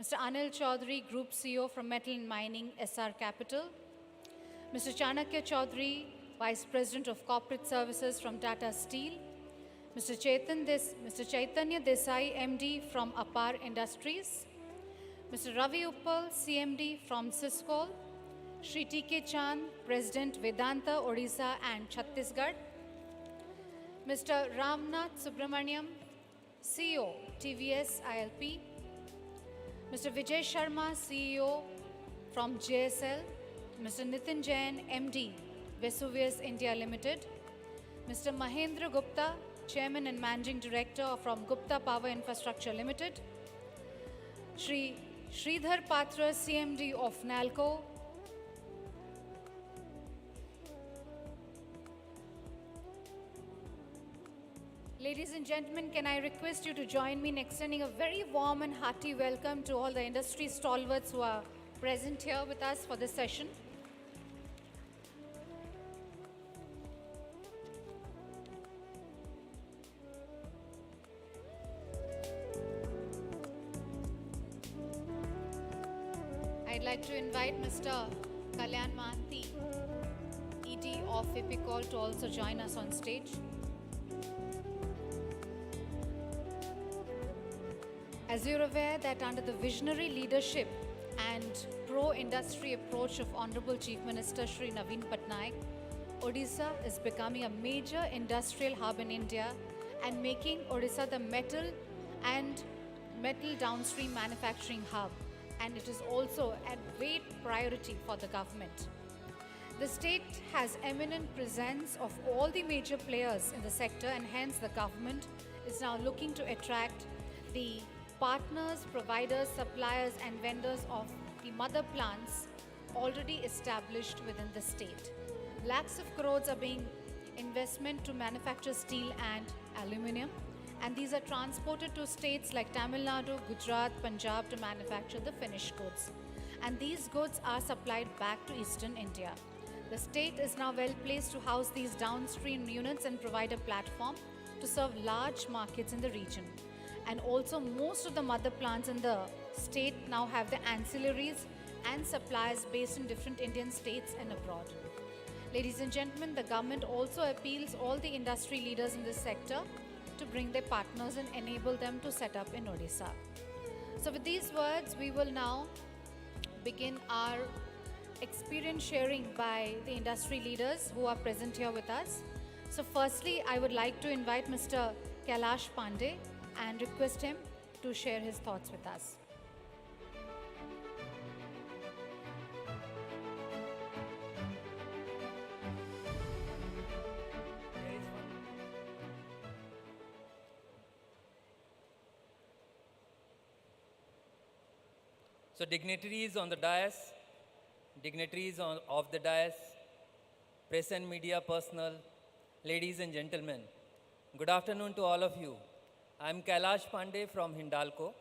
S14: Mr. Anil Chaudhary, Group CEO from Metal and Mining, SR Capital. Mr. Chanakya Chaudhary, Vice President of Corporate Services from Tata Steel. Mr. Chaitanya Desai, MD from Apar Industries. Mr. Ravi Uppal, CMD from Cisco. Shri T.K. Chand, President Vedanta, Odisha and Chhattisgarh. Mr. Ramnath Subramaniam, CEO, TVS ILP. Mr. Vijay Sharma, CEO from JSL. Mr. Nitin Jain, MD, Vesuvius India Limited. Mr. Mahendra Gupta, Chairman and Managing Director from Gupta Power Infrastructure Limited. Shri Sridhar Patra, CMD of NALCO. Ladies and gentlemen, can I request you to join me in extending a very warm and hearty welcome to all the industry stalwarts who are present here with us for this session. I'd like to invite Mr. Kalyan Mahanti, ED of Epicol, to also join us on stage. As you're aware that under the visionary leadership and pro-industry approach of Honorable Chief Minister Shri Naveen Patnaik, Odisha is becoming a major industrial hub in India and making Odisha the metal and metal downstream manufacturing hub. And it is also a great priority for the government. The state has eminent presence of all the major players in the sector, and hence the government is now looking to attract the partners, providers, suppliers and vendors of the mother plants already established within the state. Lakhs of crores are being investment to manufacture steel and aluminium, and these are transported to states like Tamil Nadu, Gujarat, Punjab to manufacture the finished goods. And these goods are supplied back to Eastern India. The state is now well placed to house these downstream units and provide a platform to serve large markets in the region. And also most of the mother plants in the state now have the ancillaries and suppliers based in different Indian states and abroad. Ladies and gentlemen, the government also appeals all the industry leaders in this sector to bring their partners and enable them to set up in Odisha. So with these words, we will now begin our experience sharing by the industry leaders who are present here with us. So firstly, I would like to invite Mr. Kailash Pandey and request him to share his thoughts with us.
S3: So dignitaries on the dais, dignitaries of the dais, press and media personnel, ladies and gentlemen, good afternoon to all of you. I'm Kailash Pandey from Hindalco.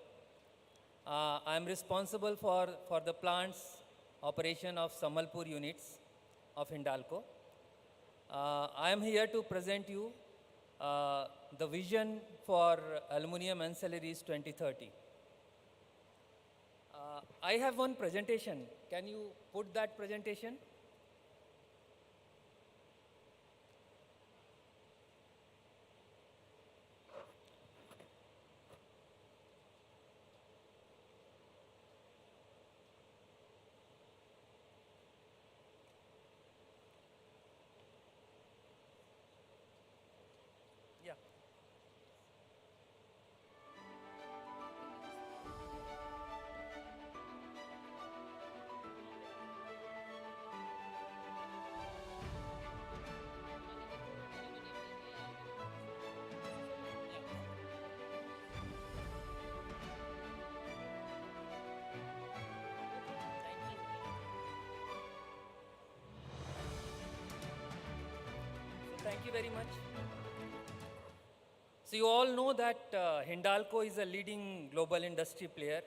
S3: I'm responsible for the plant's operation of Samalpur units of Hindalco. I am here to present you the vision for Aluminium Ancillaries 2030. I have one presentation. Can you put that presentation? Yeah. Thank you very much. So you all know that Hindalco is a leading global industry player.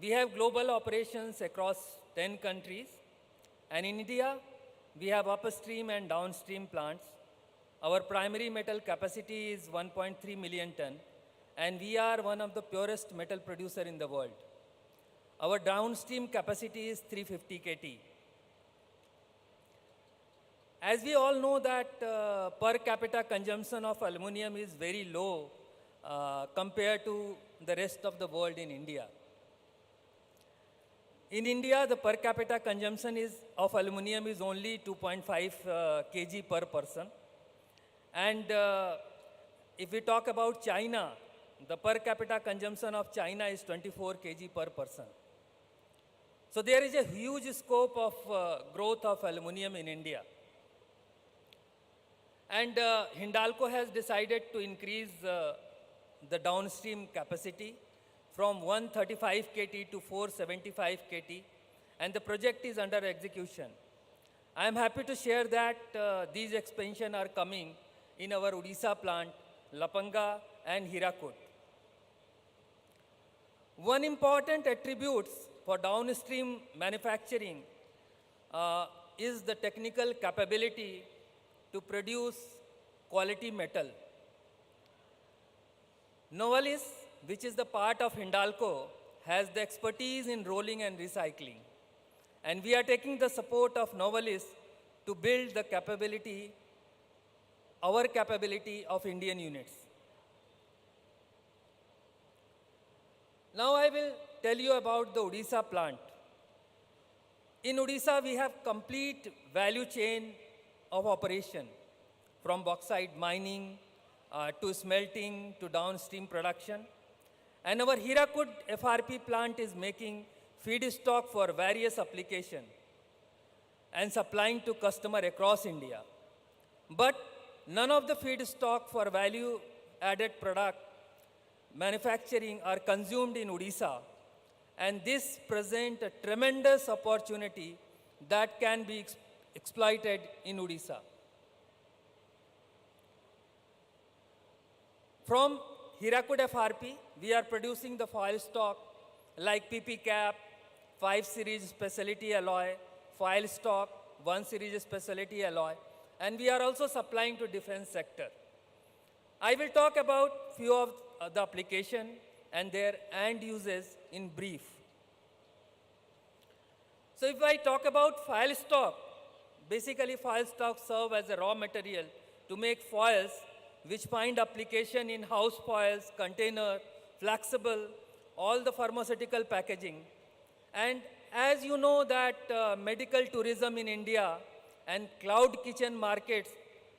S3: We have global operations across 10 countries. And in India, we have upstream and downstream plants. Our primary metal capacity is 1.3 million ton, and we are one of the purest metal producer in the world. Our downstream capacity is 350 KT. As we all know that per capita consumption of aluminum is very low compared to the rest of the world in India. In India, the per capita consumption of aluminum is only 2.5 kg per person. And if we talk about China, the per capita consumption of China is 24 kg per person. So there is a huge scope of growth of aluminum in India. And Hindalco has decided to increase the downstream capacity from 135 KT to 475 KT, and the project is under execution. I am happy to share that these expansions are coming in our Odisha plant, Lapanga and Hirakud. One important attribute for downstream manufacturing is the technical capability to produce quality metal. Novelis, which is the part of Hindalco, has the expertise in rolling and recycling. And we are taking the support of Novelis to build the capability, our capability of Indian units. Now I will tell you about the Odisha plant. In Odisha, we have complete value chain of operation, from bauxite mining to smelting to downstream production. And our Hirakud FRP plant is making feedstock for various applications and supplying to customers across India. But none of the feedstock for value-added product manufacturing are consumed in Odisha, and this presents a tremendous opportunity that can be exploited in Odisha. From Hirakud FRP, we are producing the foil stock like PP cap, 5 series specialty alloy, foil stock, 1 series specialty alloy, and we are also supplying to defense sector. I will talk about few of the application and their end uses in brief. So if I talk about foil stock, basically foil stock serve as a raw material to make foils which find application in house foils, container, flexible, all the pharmaceutical packaging. And as you know that medical tourism in India and cloud kitchen markets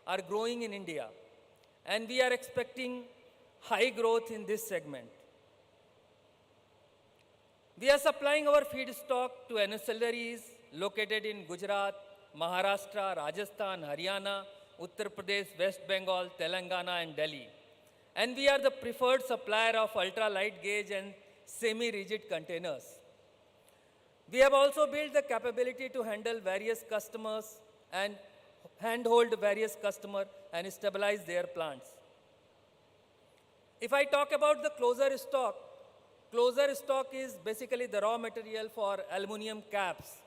S3: are growing in India. And we are expecting high growth in this segment. We are supplying our feedstock to ancillaries located in Gujarat, Maharashtra, Rajasthan, Haryana, Uttar Pradesh, West Bengal, Telangana, and Delhi. And we are the preferred supplier of ultra-light gauge and semi-rigid containers. We have also built the capability to handle various customers and handhold various customers and stabilize their plants. If I talk about the closure stock is basically the raw material for aluminum caps,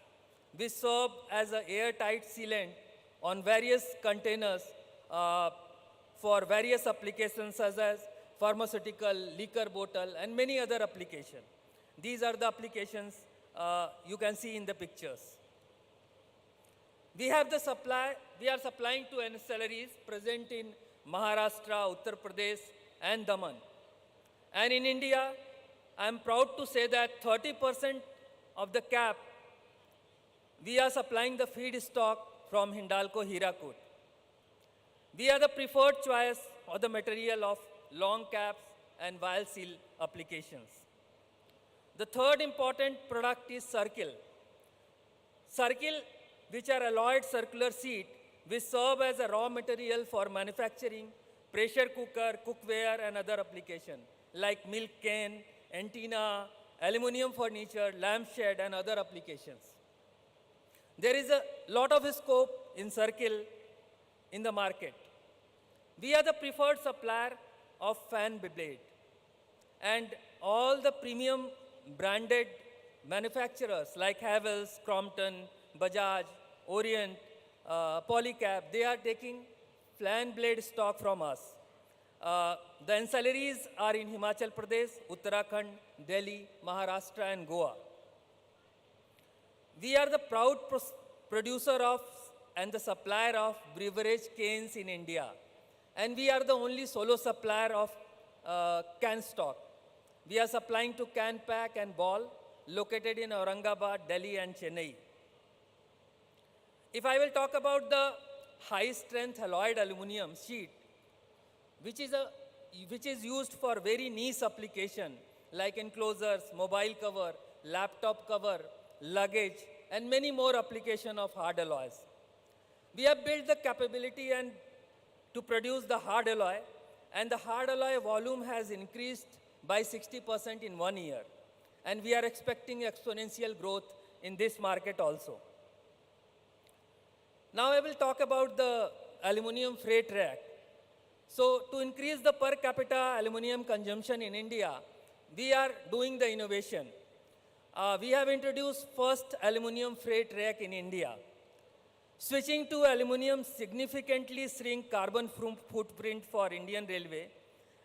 S3: which serve as an airtight sealant on various containers for various applications such as pharmaceutical, liquor bottle, and many other applications. These are the applications you can see in the pictures. We are supplying to ancillaries present in Maharashtra, Uttar Pradesh, and Daman. And in India, I am proud to say that 30% of the cap, we are supplying the feedstock from Hindalco Hirakud. We are the preferred choice of the material of long caps and vial seal applications. The third important product is Circle. Circle, which are alloyed circular sheet, which serve as a raw material for manufacturing pressure cooker, cookware, and other applications like milk can, antenna, aluminum furniture, lampshade, and other applications. There is a lot of scope in Circle in the market. We are the preferred supplier of fan blade. And all the premium branded manufacturers like Havells, Crompton, Bajaj, Orient, Polycab, they are taking fan blade stock from us. The ancillaries are in Himachal Pradesh, Uttarakhand, Delhi, Maharashtra, and Goa. We are the proud producer of and the supplier of beverage cans in India. And we are the only solo supplier of can stock. We are supplying to Can Pack and Ball, located in Aurangabad, Delhi, and Chennai. If I will talk about the high-strength alloyed aluminum sheet, which is used for very niche application like enclosures, mobile cover, laptop cover, luggage, and many more application of hard alloys. We have built the capability and to produce the hard alloy, and the hard alloy volume has increased by 60% in 1 year. And we are expecting exponential growth in this market also. Now I will talk about the aluminum freight rack. So to increase the per capita aluminum consumption in India, we are doing the innovation. We have introduced first aluminum freight rack in India. Switching to aluminum significantly shrink carbon footprint for Indian Railway,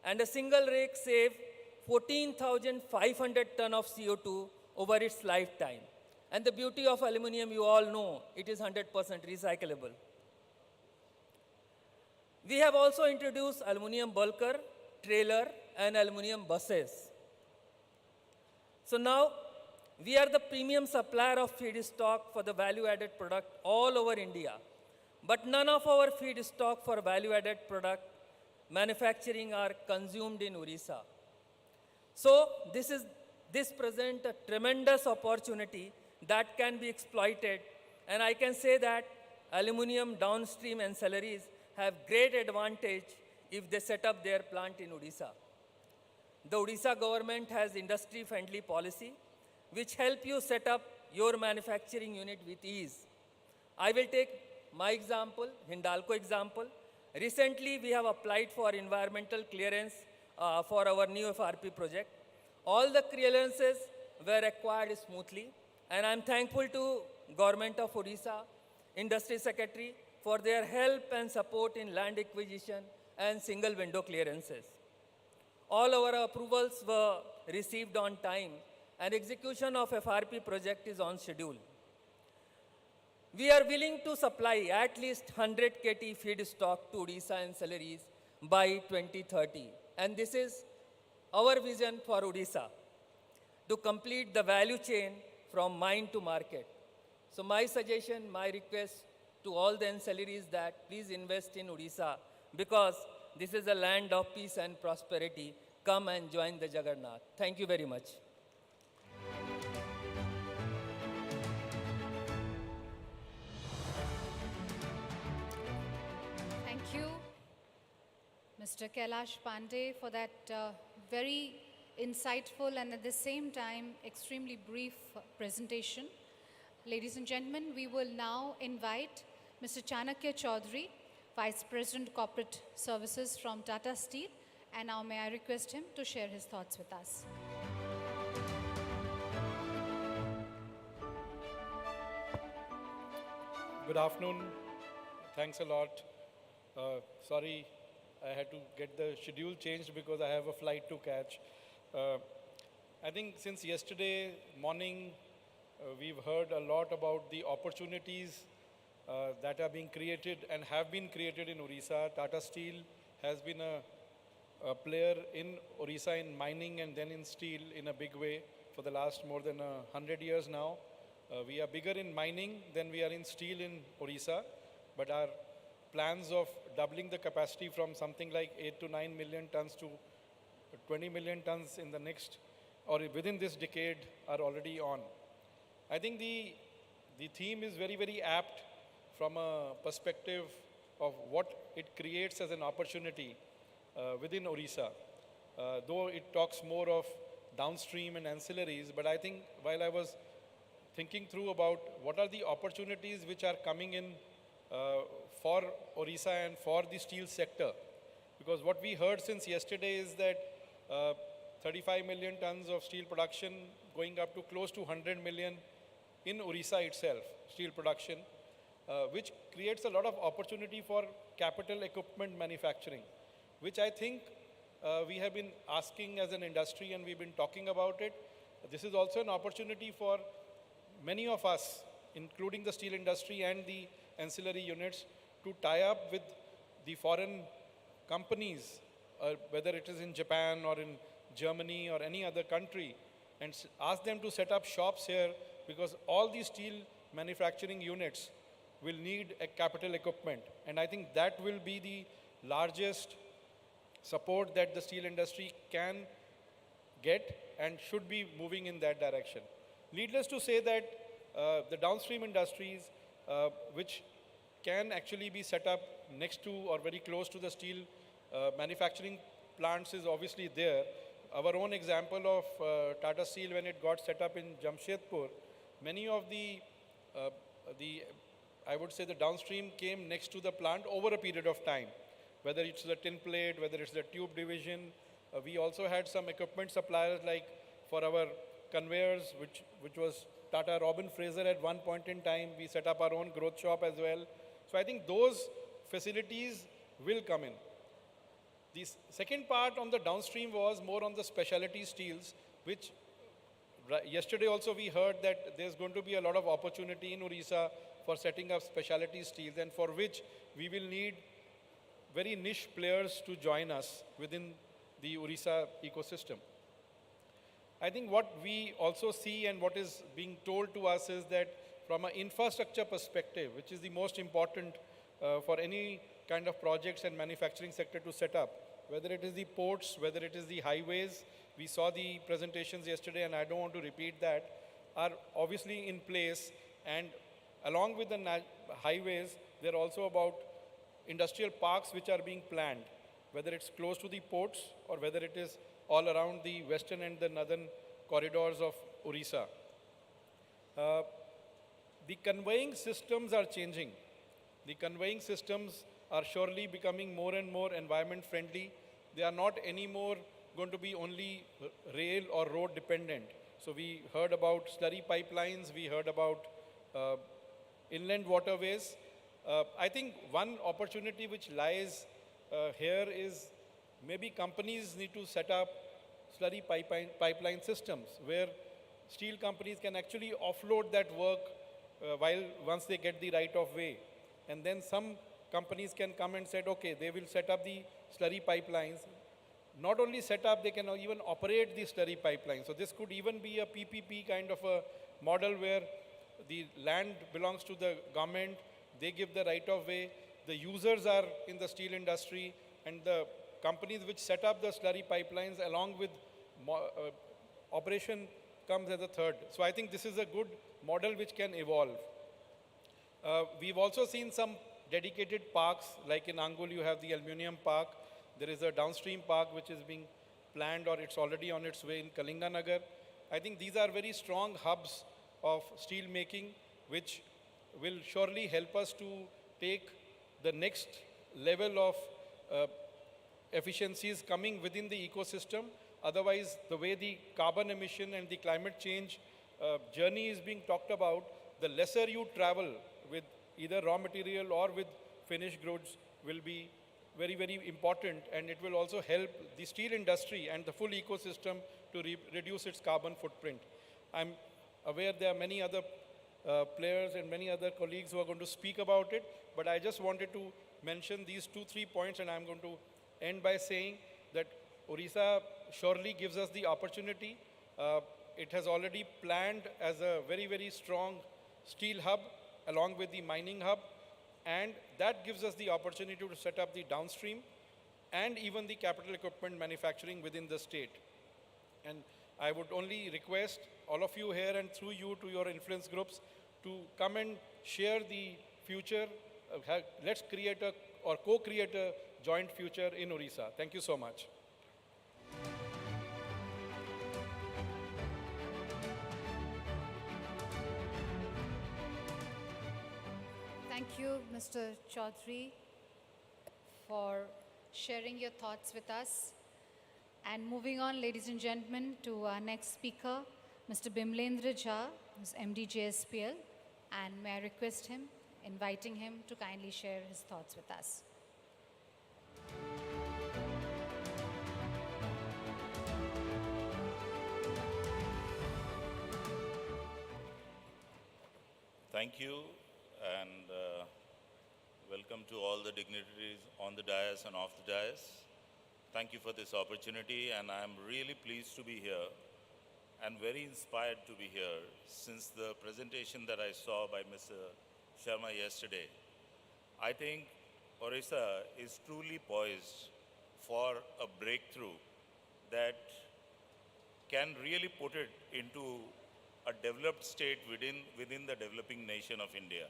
S3: and a single rack save 14,500 ton of CO2 over its lifetime. And the beauty of aluminum, you all know, it is 100% recyclable. We have also introduced aluminum bulker, trailer, and aluminum buses. So now, we are the premium supplier of feedstock for the value-added product all over India. But none of our feedstock for value-added product manufacturing are consumed in Odisha. So this presents a tremendous opportunity that can be exploited. And I can say that aluminum downstream ancillaries have great advantage if they set up their plant in Odisha. The Odisha government has industry-friendly policy which help you set up your manufacturing unit with ease. I will take my example, Hindalco example. Recently, we have applied for environmental clearance for our new FRP project. All the clearances were acquired smoothly, and I'm thankful to Government of Odisha, Industry Secretary, for their help and support in land acquisition and single window clearances. All our approvals were received on time, and execution of FRP project is on schedule. We are willing to supply at least 100 KT feedstock to Odisha ancillaries by 2030. And this is our vision for Odisha, to complete the value chain from mine to market. So my suggestion, my request to all the ancillaries that please invest in Odisha, because this is a land of peace and prosperity. Come and join the Jagannath. Thank you very much.
S14: Thank you, Mr. Kailash Pandey, for that very insightful and at the same time extremely brief presentation. Ladies and gentlemen, we will now invite Mr. Chanakya Chaudhary, Vice President Corporate Services from Tata Steel, and now may I request him to share his thoughts with us.
S7: Good afternoon. Thanks a lot. Sorry, I had to get the schedule changed because I have a flight to catch. I think since yesterday morning, we've heard a lot about the opportunities that are being created and have been created in Odisha. Tata Steel has been a player in Odisha in mining and then in steel in a big way for the last more than 100 years now. We are bigger in mining than we are in steel in Odisha, but our plans of doubling the capacity from something like 8 to 9 million tons to 20 million tons in the next or within this decade are already on. I think the theme is very, very apt from a perspective of what it creates as an opportunity within Odisha. Though it talks more of downstream and ancillaries, but I think while I was thinking through about what are the opportunities which are coming in for Odisha and for the steel sector. Because what we heard since yesterday is that 35 million tons of steel production going up to close to 100 million in Odisha itself, steel production, which creates a lot of opportunity for capital equipment manufacturing, which I think we have been asking as an industry and we've been talking about it. This is also an opportunity for many of us, including the steel industry and the ancillary units, to tie up with the foreign companies, whether it is in Japan or in Germany or any other country, and ask them to set up shops here, because all these steel manufacturing units will need a capital equipment. And I think that will be the largest support that the steel industry can get and should be moving in that direction. Needless to say that the downstream industries, which can actually be set up next to or very close to the steel manufacturing plants, is obviously there. Our own example of Tata Steel, when it got set up in Jamshedpur, many of the I would say the downstream came next to the plant over a period of time, whether it's the tin plate, whether it's the tube division. We also had some equipment suppliers, like for our conveyors, which was Tata Robin Fraser at one point in time. We set up our own growth shop as well. So I think those facilities will come in. The second part on the downstream was more on the specialty steels, which yesterday also we heard that there's going to be a lot of opportunity in Odisha for setting up specialty steels, and for which we will need very niche players to join us within the Odisha ecosystem. I think what we also see and what is being told to us is that from an infrastructure perspective, which is the most important for any kind of projects and manufacturing sector to set up, whether it is the ports, whether it is the highways, we saw the presentations yesterday and I don't want to repeat that, are obviously in place, and along with the highways, they're also about industrial parks which are being planned, whether it's close to the ports or whether it is all around the western and the northern corridors of Odisha. The conveying systems are changing. The conveying systems are surely becoming more and more environment friendly. They are not anymore going to be only rail or road dependent. So we heard about slurry pipelines, we heard about inland waterways. I think one opportunity which lies here is maybe companies need to set up slurry pipeline systems where steel companies can actually offload that work once they get the right of way. And then some companies can come and say, okay, they will set up the slurry pipelines. Not only set up, they can even operate the slurry pipelines. So this could even be a PPP kind of a model where the land belongs to the government, they give the right of way, the users are in the steel industry, and the companies which set up the slurry pipelines along with operation comes as a third. So I think this is a good model which can evolve. We've also seen some dedicated parks, like in Angul you have the aluminum park. There is a downstream park which is being planned or it's already on its way in Kalinganagar. I think these are very strong hubs of steel making which will surely help us to take the next level of efficiencies coming within the ecosystem. Otherwise, the way the carbon emission and the climate change journey is being talked about, the lesser you travel with either raw material or with finished goods will be very, very important, and it will also help the steel industry and the full ecosystem to reduce its carbon footprint. I'm aware there are many other players and many other colleagues who are going to speak about it, but I just wanted to mention these 2-3 points, and I'm going to end by saying that Odisha surely gives us the opportunity. It has already planned as a very, very strong steel hub along with the mining hub, and that gives us the opportunity to set up the downstream and even the capital equipment manufacturing within the state. And I would only request all of you here and through you to your influence groups to come and share the future. Let's create or co-create a joint future in Odisha. Thank you so much.
S14: Thank you, Mr. Chaudhary, for sharing your thoughts with us. And moving on, ladies and gentlemen, to our next speaker, Mr. Bimlendra Jha, who's MD JSPL. And may I request him, inviting him to kindly share his thoughts with us.
S4: Thank you, and welcome to all the dignitaries on the dais and off the dais. Thank you for this opportunity, and I'm really pleased to be here and very inspired to be here since the presentation that I saw by Mr. Sharma yesterday. I think Odisha is truly poised for a breakthrough that can really put it into a developed state within the developing nation of India.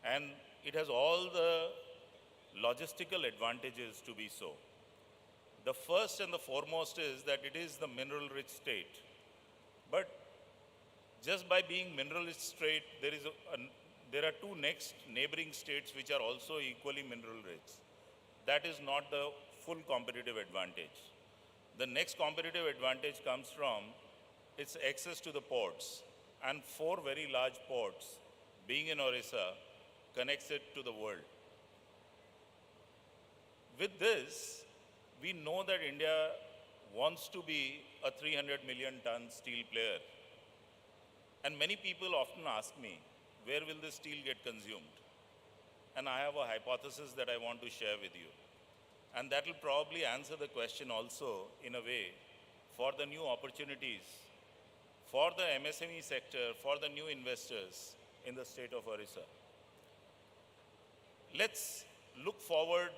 S4: And it has all the logistical advantages to be so. The first and the foremost is that it is the mineral-rich state. But just by being mineral-rich state, there are two next neighboring states which are also equally mineral-rich. That is not the full competitive advantage. The next competitive advantage comes from its access to the ports. And 4 very large ports, being in Odisha, connects it to the world. With this, we know that India wants to be a 300 million ton steel player. And many people often ask me, where will this steel get consumed? And I have a hypothesis that I want to share with you. And that will probably answer the question also, in a way, for the new opportunities, for the MSME sector, for the new investors in the state of Odisha. Let's look forward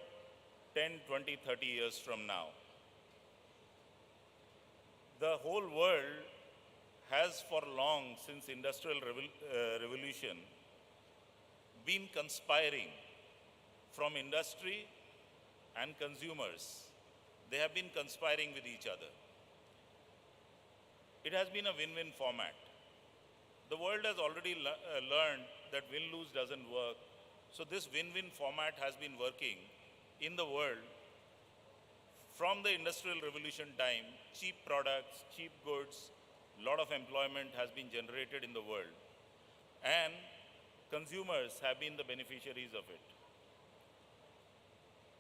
S4: 10, 20, 30 years from now. The whole world has for long, since Industrial Revolution, been conspiring from industry and consumers. They have been conspiring with each other. It has been a win-win format. The world has already learned that win-lose doesn't work. So this win-win format has been working in the world from the Industrial Revolution time. Cheap products, cheap goods, a lot of employment has been generated in the world. And consumers have been the beneficiaries of it.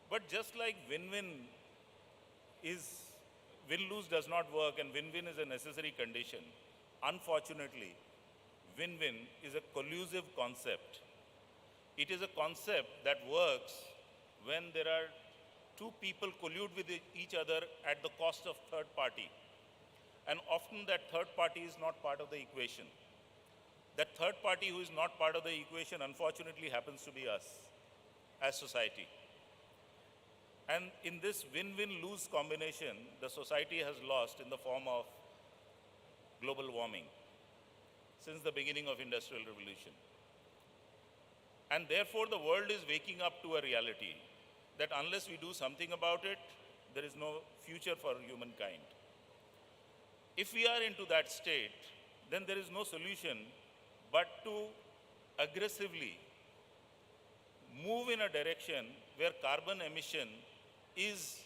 S4: But just like win-win win-lose does not work and win-win is a necessary condition, unfortunately, win-win is a collusive concept. It is a concept that works when there are two people collude with each other at the cost of third party. And often that third party is not part of the equation. That third party who is not part of the equation, unfortunately, happens to be us as society. And in this win-win-lose combination, the society has lost in the form of global warming since the beginning of Industrial Revolution. And therefore, the world is waking up to a reality that unless we do something about it, there is no future for humankind. If we are into that state, then there is no solution but to aggressively move in a direction where carbon emission is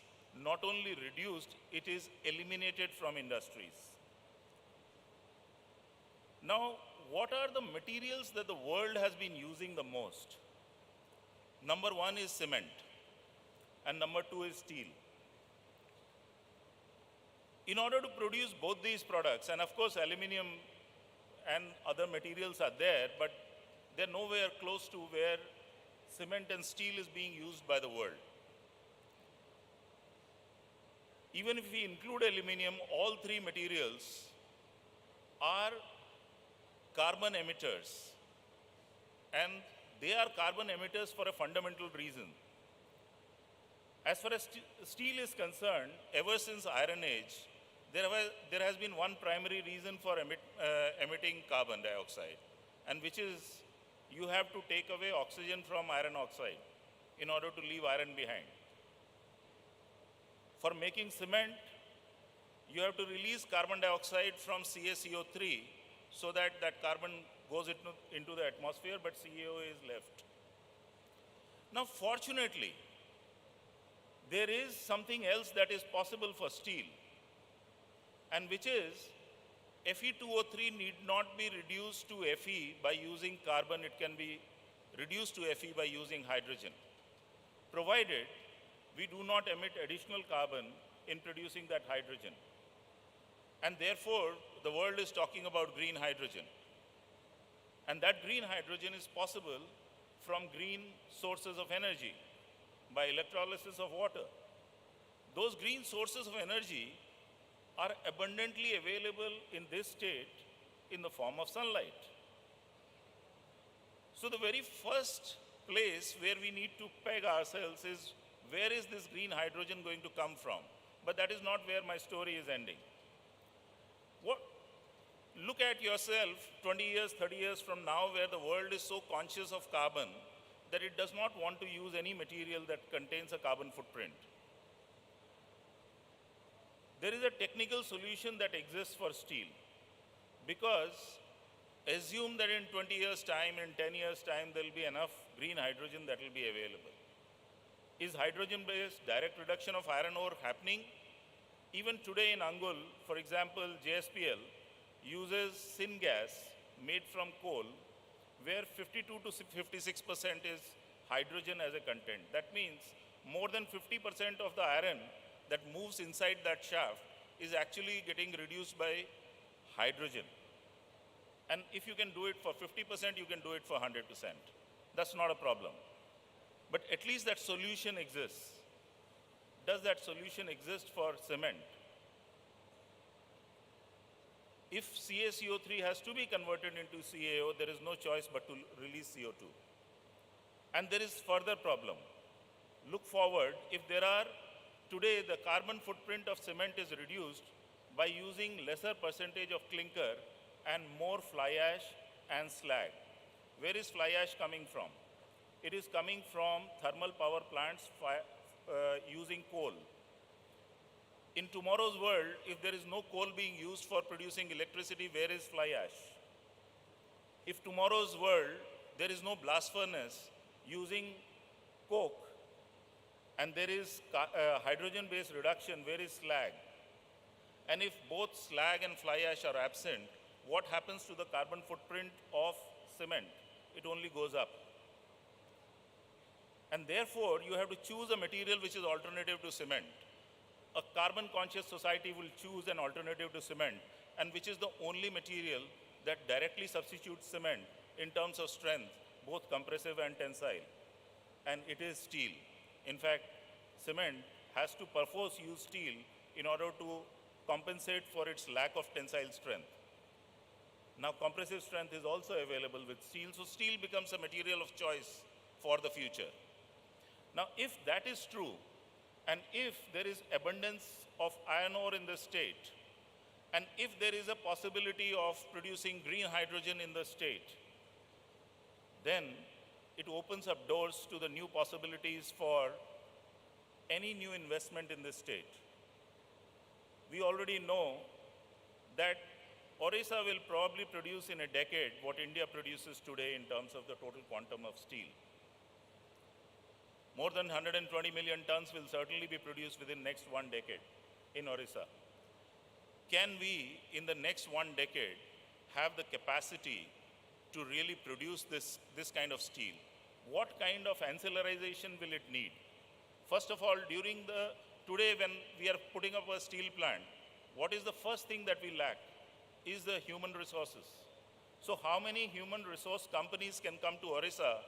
S4: not only reduced, it is eliminated from industries. Now, what are the materials that the world has been using the most? Number 1 is cement, and number 2 is steel. In order to produce both these products, and of course aluminum and other materials are there, but they're nowhere close to where cement and steel is being used by the world. Even if we include aluminum, all 3 materials are carbon emitters. And they are carbon emitters for a fundamental reason. As far as steel is concerned, ever since Iron Age, there has been one primary reason for emitting carbon dioxide, and which is you have to take away oxygen from iron oxide in order to leave iron behind. For making cement, you have to release carbon dioxide from CaCO3 so that that carbon goes into the atmosphere, but CO is left. Now, fortunately, there is something else that is possible for steel, and which is Fe2O3 need not be reduced to Fe by using carbon. It can be reduced to Fe by using hydrogen, provided we do not emit additional carbon in producing that hydrogen. And therefore, the world is talking about green hydrogen. And that green hydrogen is possible from green sources of energy by electrolysis of water. Those green sources of energy are abundantly available in this state in the form of sunlight. So the very first place where we need to peg ourselves is, where is this green hydrogen going to come from? But that is not where my story is ending. Look at yourself 20 years, 30 years from now, where the world is so conscious of carbon that it does not want to use any material that contains a carbon footprint. There is a technical solution that exists for steel, because assume that in 20 years' time, in 10 years' time, there will be enough green hydrogen that will be available. Is hydrogen-based direct reduction of iron ore happening? Even today in Angul, for example, JSPL uses syngas made from coal, where 52 to 56% is hydrogen as a content. That means more than 50% of the iron that moves inside that shaft is actually getting reduced by hydrogen. And if you can do it for 50%, you can do it for 100%. That's not a problem. But at least that solution exists. Does that solution exist for cement? If CaCO3 has to be converted into CaO, there is no choice but to release CO2. And there is further problem. Look forward, if there are, today the carbon footprint of cement is reduced by using lesser percentage of clinker and more fly ash and slag. Where is fly ash coming from? It is coming from thermal power plants using coal. In tomorrow's world, if there is no coal being used for producing electricity, where is fly ash? If tomorrow's world, there is no blast furnace using coke, and there is hydrogen-based reduction, where is slag? And if both slag and fly ash are absent, what happens to the carbon footprint of cement? It only goes up. And therefore, you have to choose a material which is alternative to cement. A carbon-conscious society will choose an alternative to cement, and which is the only material that directly substitutes cement in terms of strength, both compressive and tensile. And it is steel. In fact, cement has to perforce use steel in order to compensate for its lack of tensile strength. Now, compressive strength is also available with steel, so steel becomes a material of choice for the future. Now, if that is true, and if there is abundance of iron ore in the state, and if there is a possibility of producing green hydrogen in the state, then it opens up doors to the new possibilities for any new investment in this state. We already know that Odisha will probably produce in a decade what India produces today in terms of the total quantum of steel. More than 120 million tons will certainly be produced within next 1 decade in Odisha. Can we, in the next 1 decade, have the capacity to really produce this kind of steel? What kind of ancillarization will it need? First of all, today when we are putting up a steel plant, what is the first thing that we lack? Is the human resources. So how many human resource companies can come to Odisha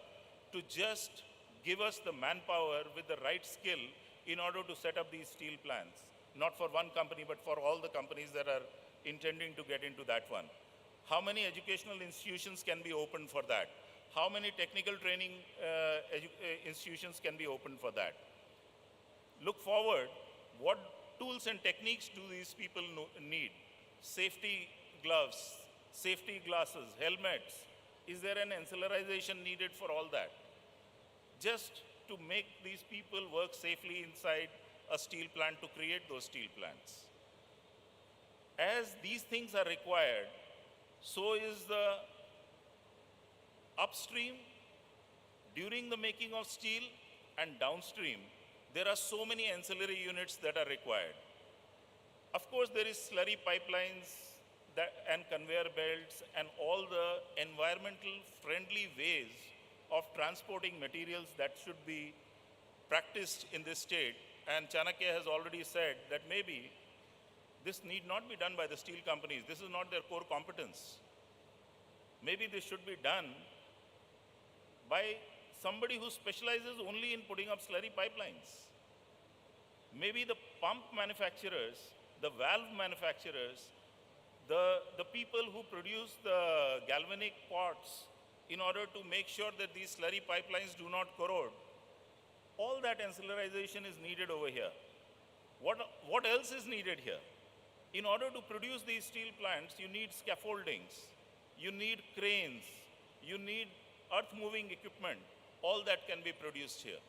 S4: to just give us the manpower with the right skill in order to set up these steel plants? Not for one company, but for all the companies that are intending to get into that one. How many educational institutions can be opened for that? How many technical training institutions can be opened for that? Look forward, what tools and techniques do these people need? Safety gloves, safety glasses, helmets. Is there an ancillarization needed for all that? Just to make these people work safely inside a steel plant, to create those steel plants. As these things are required, so is the upstream, during the making of steel and downstream, there are so many ancillary units that are required. Of course, there is slurry pipelines and conveyor belts and all the environmental friendly ways of transporting materials that should be practiced in this state. And Chanakya has already said that maybe this need not be done by the steel companies. This is not their core competence. Maybe this should be done by somebody who specializes only in putting up slurry pipelines. Maybe the pump manufacturers, the valve manufacturers, the people who produce the galvanic pots in order to make sure that these slurry pipelines do not corrode. All that ancillarization is needed over here. What else is needed here? In order to produce these steel plants, you need scaffoldings, you need cranes, you need earth-moving equipment. All that can be produced here.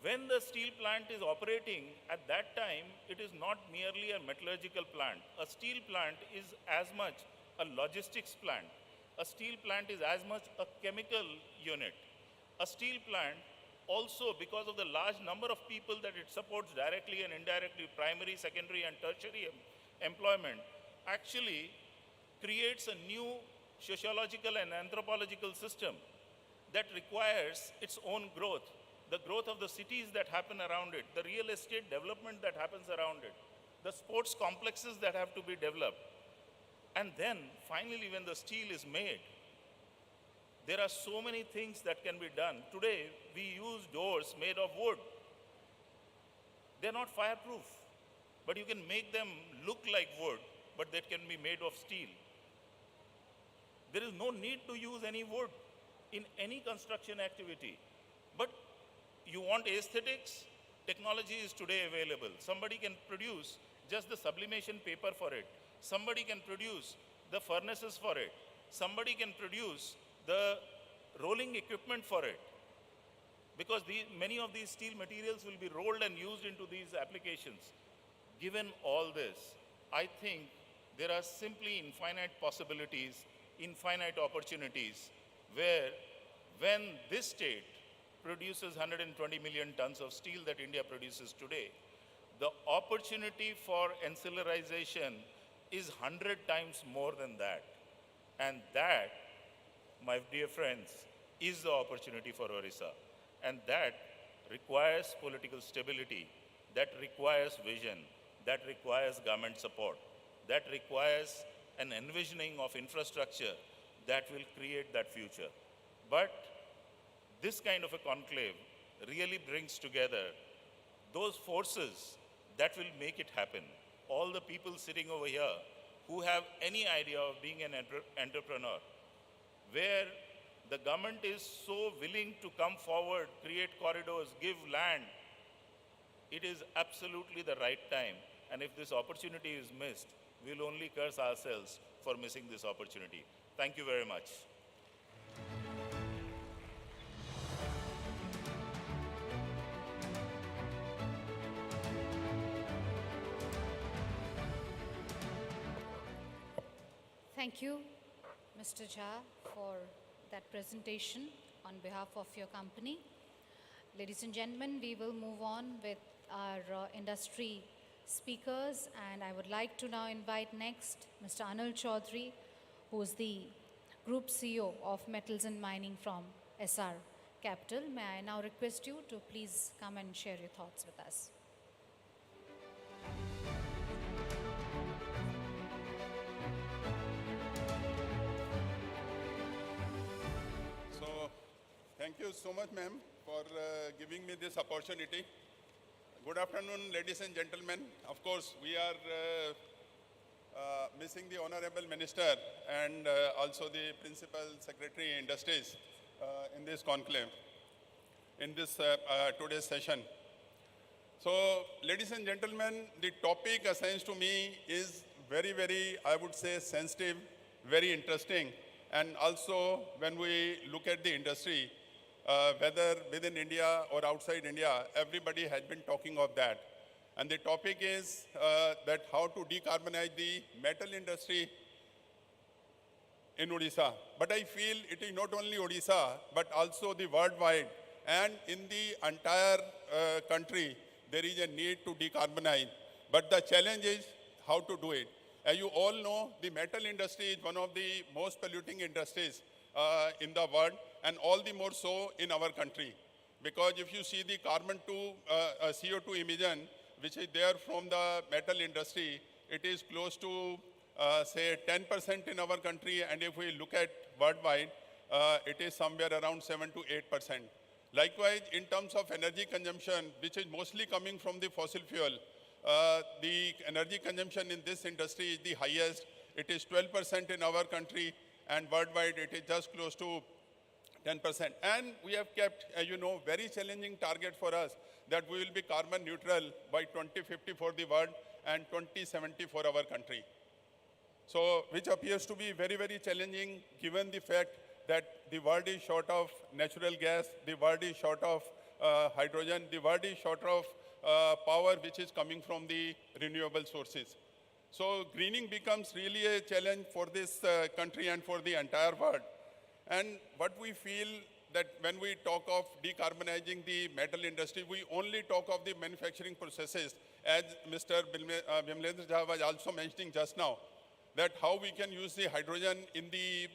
S4: When the steel plant is operating, at that time, it is not merely a metallurgical plant. A steel plant is as much a logistics plant. A steel plant is as much a chemical unit. A steel plant also, because of the large number of people that it supports directly and indirectly, primary, secondary, and tertiary employment, actually creates a new sociological and anthropological system that requires its own growth. The growth of the cities that happen around it, the real estate development that happens around it, the sports complexes that have to be developed. And then, finally, when the steel is made, there are so many things that can be done. Today, we use doors made of wood. They're not fireproof, but you can make them look like wood, but that can be made of steel. There is no need to use any wood in any construction activity. But you want aesthetics? Technology is today available. Somebody can produce just the sublimation paper for it. Somebody can produce the furnaces for it. Somebody can produce the rolling equipment for it. Because many of these steel materials will be rolled and used into these applications. Given all this, I think there are simply infinite possibilities, infinite opportunities, where when this state produces 120 million tons of steel that India produces today, the opportunity for ancillarization is 100 times more than that. And that, my dear friends, is the opportunity for Odisha. And that requires political stability, that requires vision, that requires government support, that requires an envisioning of infrastructure that will create that future. But this kind of a conclave really brings together those forces that will make it happen. All the people sitting over here who have any idea of being an entrepreneur, where the government is so willing to come forward, create corridors, give land, it is absolutely the right time. And if this opportunity is missed, we'll only curse ourselves for missing this opportunity. Thank you very much.
S14: Thank you, Mr. Jha, for that presentation on behalf of your company. Ladies and gentlemen, we will move on with our industry speakers, and I would like to now invite next Mr. Anil Chaudhary, who is the Group CEO of Metals and Mining from SR Capital. May I now request you to please come and share your thoughts with us.
S6: Thank you so much, ma'am, for giving me this opportunity. Good afternoon, ladies and gentlemen. Of course, we are missing the Honorable Minister and also the Principal Secretary Industries in this conclave, in this today's session. So, ladies and gentlemen, the topic assigned to me is very, very, I would say, sensitive, very interesting. And also, when we look at the industry, whether within India or outside India, everybody has been talking of that. And the topic is that how to decarbonize the metal industry in Odisha. But I feel it is not only Odisha, but also the worldwide. And in the entire country, there is a need to decarbonize. But the challenge is how to do it. As you all know, the metal industry is one of the most polluting industries in the world, and all the more so in our country. Because if you see the CO2 emission, which is there from the metal industry, it is close to, say, 10% in our country, and if we look at worldwide, it is somewhere around 7 to 8%. Likewise, in terms of energy consumption, which is mostly coming from the fossil fuel, the energy consumption in this industry is the highest. It is 12% in our country, and worldwide it is just close to 10%. And we have kept, as you know, very challenging target for us that we will be carbon neutral by 2050 for the world and 2070 for our country. So, which appears to be very, very challenging given the fact that the world is short of natural gas, the world is short of hydrogen, the world is short of power which is coming from the renewable sources. So greening becomes really a challenge for this country and for the entire world. And what we feel that when we talk of decarbonizing the metal industry, we only talk of the manufacturing processes, as Mr. Bimlendra Jha was also mentioning just now, that how we can use the hydrogen in the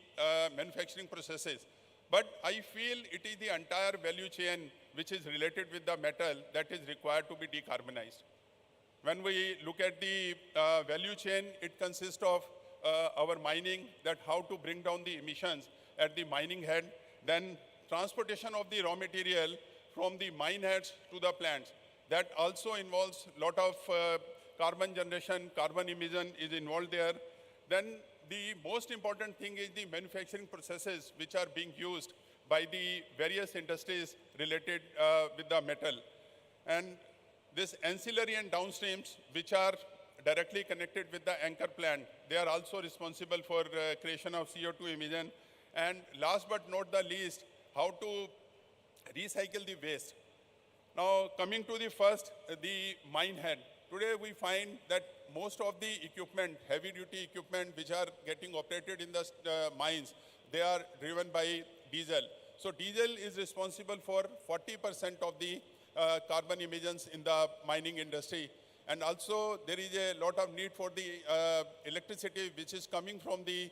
S6: manufacturing processes. But I feel it is the entire value chain which is related with the metal that is required to be decarbonized. When we look at the value chain, it consists of our mining, that how to bring down the emissions at the mining head, then transportation of the raw material from the mine heads to the plants. That also involves a lot of carbon generation, carbon emission is involved there. Then the most important thing is the manufacturing processes which are being used by the various industries related with the metal. And this ancillary and downstreams which are directly connected with the anchor plant, they are also responsible for creation of CO2 emission. And last but not the least, how to recycle the waste. Now coming to the first, the mine head. Today we find that most of the equipment, heavy duty equipment which are getting operated in the mines, they are driven by diesel. So diesel is responsible for 40% of the carbon emissions in the mining industry. And also there is a lot of need for the electricity which is coming from the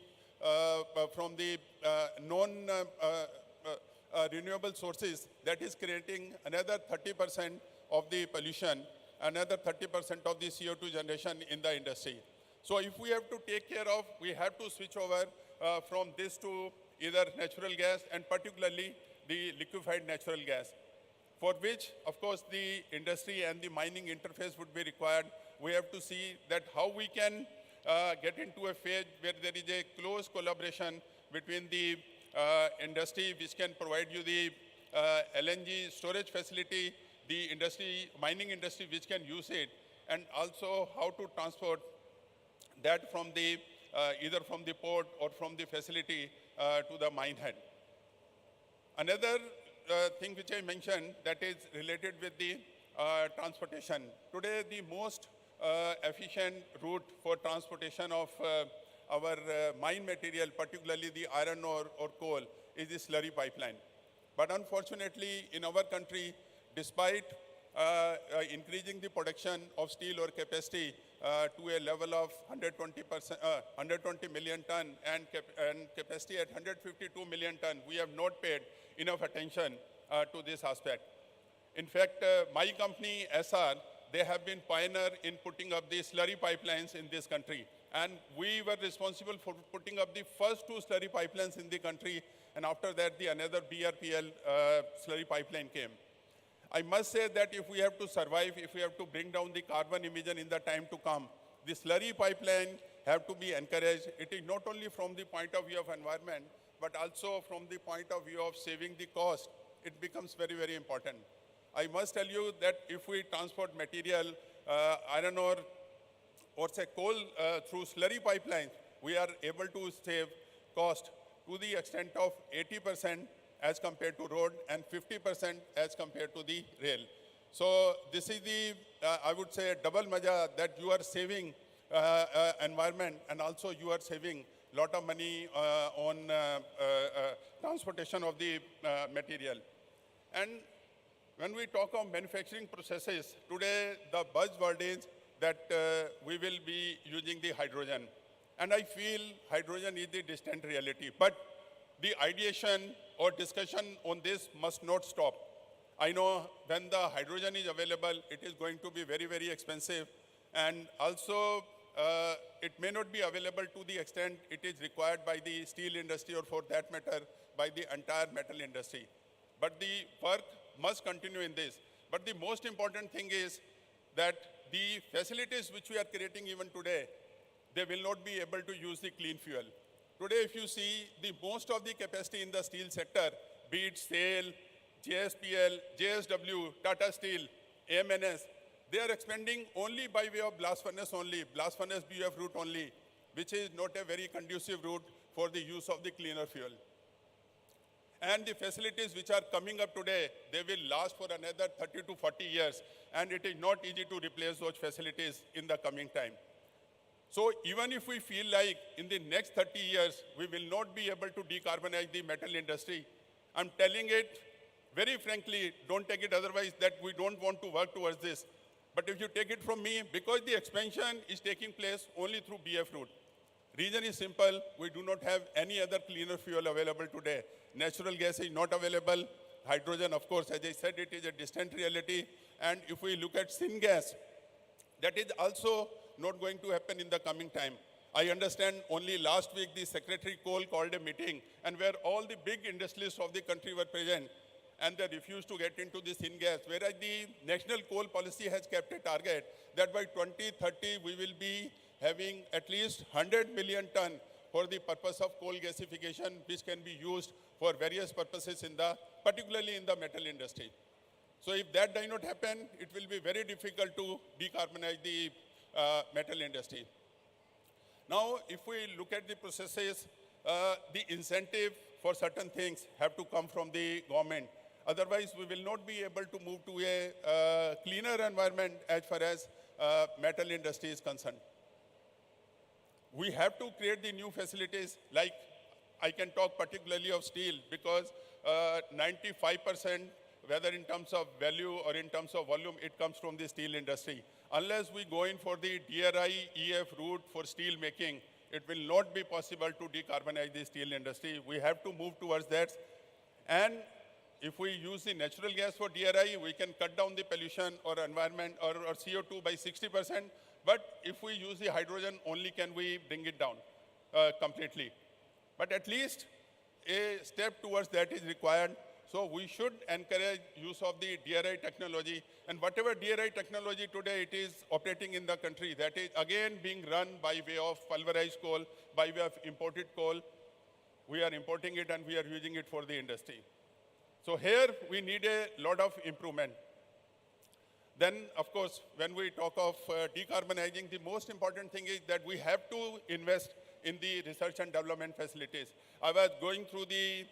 S6: renewable sources, that is creating another 30% of the pollution, another 30% of the CO2 generation in the industry. So if we have to take care of, we have to switch over from this to either natural gas, and particularly the liquefied natural gas, for which, of course, the industry and the mining interface would be required. We have to see that how we can get into a phase where there is a close collaboration between the industry which can provide you the LNG storage facility, the industry, mining industry which can use it, and also how to transport that from the, either from the port or from the facility to the mine head. Another thing which I mentioned that is related with the transportation. Today, the most efficient route for transportation of our mine material, particularly the iron ore or coal, is the slurry pipeline. But unfortunately, in our country, despite increasing the production of steel ore capacity to a level of 120 million ton and capacity at 152 million ton, we have not paid enough attention to this aspect. In fact, my company, SR, they have been pioneer in putting up the slurry pipelines in this country. And we were responsible for putting up the first 2 slurry pipelines in the country, and after that, the another BRPL slurry pipeline came. I must say that if we have to survive, if we have to bring down the carbon emission in the time to come, the slurry pipeline have to be encouraged. It is not only from the point of view of environment, but also from the point of view of saving the cost. It becomes very, very important. I must tell you that if we transport material, iron ore, or say coal through slurry pipelines, we are able to save cost to the extent of 80% as compared to road and 50% as compared to the rail. So this is the, I would say, double maja that you are saving environment and also you are saving lot of money on transportation of the material. And when we talk of manufacturing processes, today the buzzword is that we will be using the hydrogen. And I feel hydrogen is the distant reality. But the ideation or discussion on this must not stop. I know when the hydrogen is available, it is going to be very, very expensive. And also, it may not be available to the extent it is required by the steel industry or for that matter, by the entire metal industry. But the work must continue in this. But the most important thing is that the facilities which we are creating even today, they will not be able to use the clean fuel. Today, if you see the most of the capacity in the steel sector, be it SAIL, JSPL, JSW, Tata Steel, AMNS, they are expanding only by way of blast furnace BF route only, which is not a very conducive route for the use of the cleaner fuel. And the facilities which are coming up today, they will last for another 30 to 40 years, and it is not easy to replace those facilities in the coming time. So even if we feel like in the next 30 years, we will not be able to decarbonize the metal industry, I'm telling it very frankly, don't take it otherwise that we don't want to work towards this. But if you take it from me, because the expansion is taking place only through BF route. Reason is simple, we do not have any other cleaner fuel available today. Natural gas is not available. Hydrogen, of course, as I said, it is a distant reality. And if we look at syngas, that is also not going to happen in the coming time. I understand only last week the Secretary Coal called a meeting and where all the big industrialists of the country were present and they refused to get into the syngas, whereas the national coal policy has kept a target that by 2030 we will be having at least 100 million ton for the purpose of coal gasification, which can be used for various purposes particularly in the metal industry. So if that does not happen, it will be very difficult to decarbonize the metal industry. Now, if we look at the processes, the incentive for certain things have to come from the government. Otherwise, we will not be able to move to a cleaner environment as far as metal industry is concerned. We have to create the new facilities, like I can talk particularly of steel because 95%, whether in terms of value or in terms of volume, it comes from the steel industry. Unless we go in for the DRI, EF route for steel making, it will not be possible to decarbonize the steel industry. We have to move towards that. And if we use the natural gas for DRI, we can cut down the pollution or environment or CO2 by 60%. But if we use the hydrogen, only can we bring it down completely. But at least a step towards that is required. So we should encourage use of the DRI technology. And whatever DRI technology today it is operating in the country, that is again being run by way of pulverized coal, by way of imported coal. We are importing it and we are using it for the industry. So here we need a lot of improvement. Then, of course, when we talk of decarbonizing, the most important thing is that we have to invest in the research and development facilities. I was going through the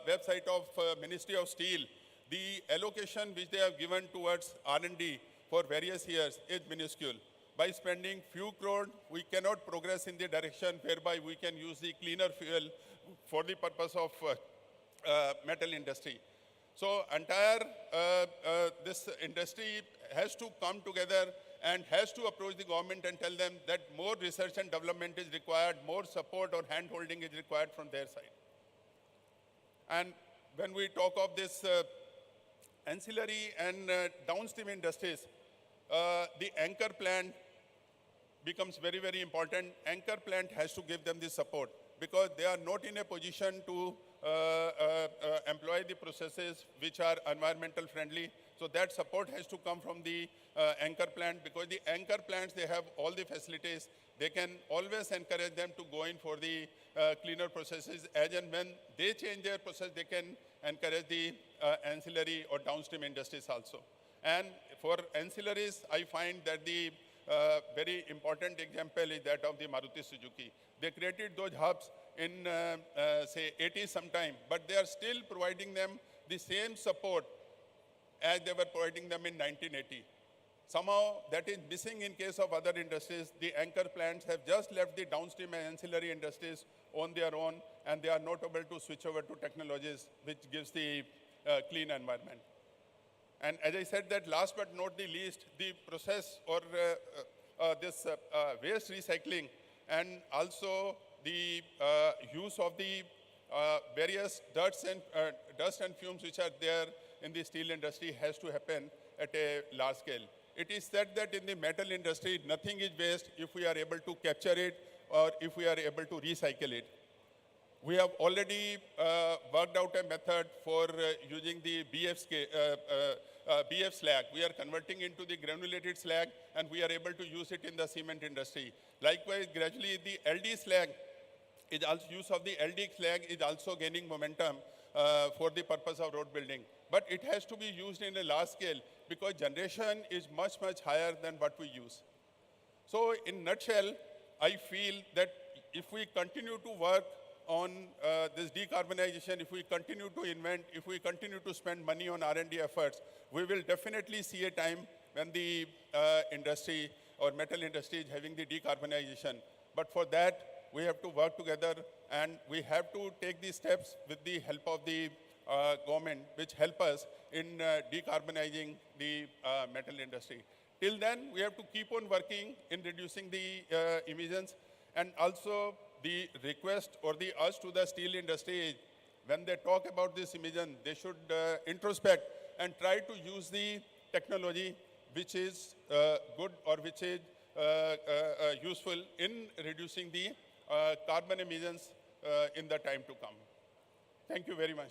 S6: website of Ministry of Steel. The allocation which they have given towards R&D for various years is minuscule. By spending few crore, we cannot progress in the direction whereby we can use the cleaner fuel for the purpose of metal industry. So entire this industry has to come together and has to approach the government and tell them that more research and development is required, more support or hand-holding is required from their side. And when we talk of this ancillary and downstream industries, the anchor plant becomes very, very important. Anchor plant has to give them the support because they are not in a position to employ the processes which are environmental friendly. So that support has to come from the anchor plant because the anchor plants, they have all the facilities. They can always encourage them to go in for the cleaner processes. As and when they change their process, they can encourage the ancillary or downstream industries also. And for ancillaries, I find that the very important example is that of the Maruti Suzuki. They created those hubs in, say, 80s sometime, but they are still providing them the same support as they were providing them in 1980. Somehow that is missing in case of other industries. The anchor plants have just left the downstream and ancillary industries on their own, and they are not able to switch over to technologies which gives the clean environment. And as I said that last but not the least, the process or this waste recycling and also the use of the various dust and fumes which are there in the steel industry has to happen at a large scale. It is said that in the metal industry, nothing is waste if we are able to capture it or if we are able to recycle it. We have already worked out a method for using the BF slag. We are converting into the granulated slag, and we are able to use it in the cement industry. Likewise, gradually the LD slag is also use of the LD slag is also gaining momentum for the purpose of road building. But it has to be used in a large scale because generation is much, much higher than what we use. So in nutshell, I feel that if we continue to work on this decarbonization, if we continue to invent, if we continue to spend money on R&D efforts, we will definitely see a time when the industry or metal industry is having the decarbonization. But for that, we have to work together, and we have to take these steps with the help of the government, which help us in decarbonizing the metal industry. Till then, we have to keep on working in reducing the emissions, and also the request or the urge to the steel industry is when they talk about this emission, they should introspect and try to use the technology which is good or which is useful in reducing the carbon emissions in the time to come. Thank you very much.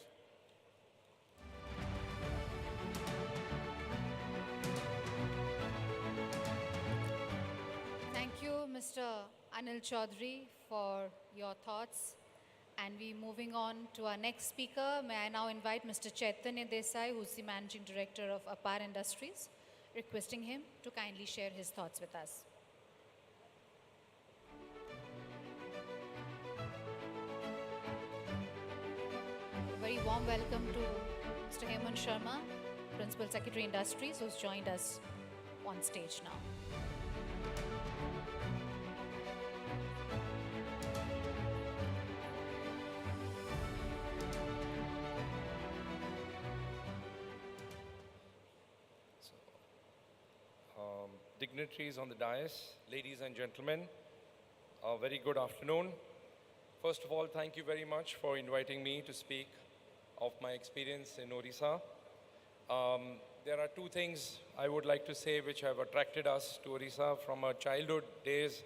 S14: Thank you, Mr. Anil Chaudhary, for your thoughts. And we're moving on to our next speaker. May I now invite Mr. Chaitanya Desai, who's the Managing Director of Apar Industries, requesting him to kindly share his thoughts with us. A very warm welcome to Mr. Hemant Sharma, Principal Secretary Industries, who's joined us on stage now.
S2: Dignitaries on the dais, ladies and gentlemen, a very good afternoon. First of all, thank you very much for inviting me to speak of my experience in Odisha. There are two things I would like to say which have attracted us to Odisha from our childhood days.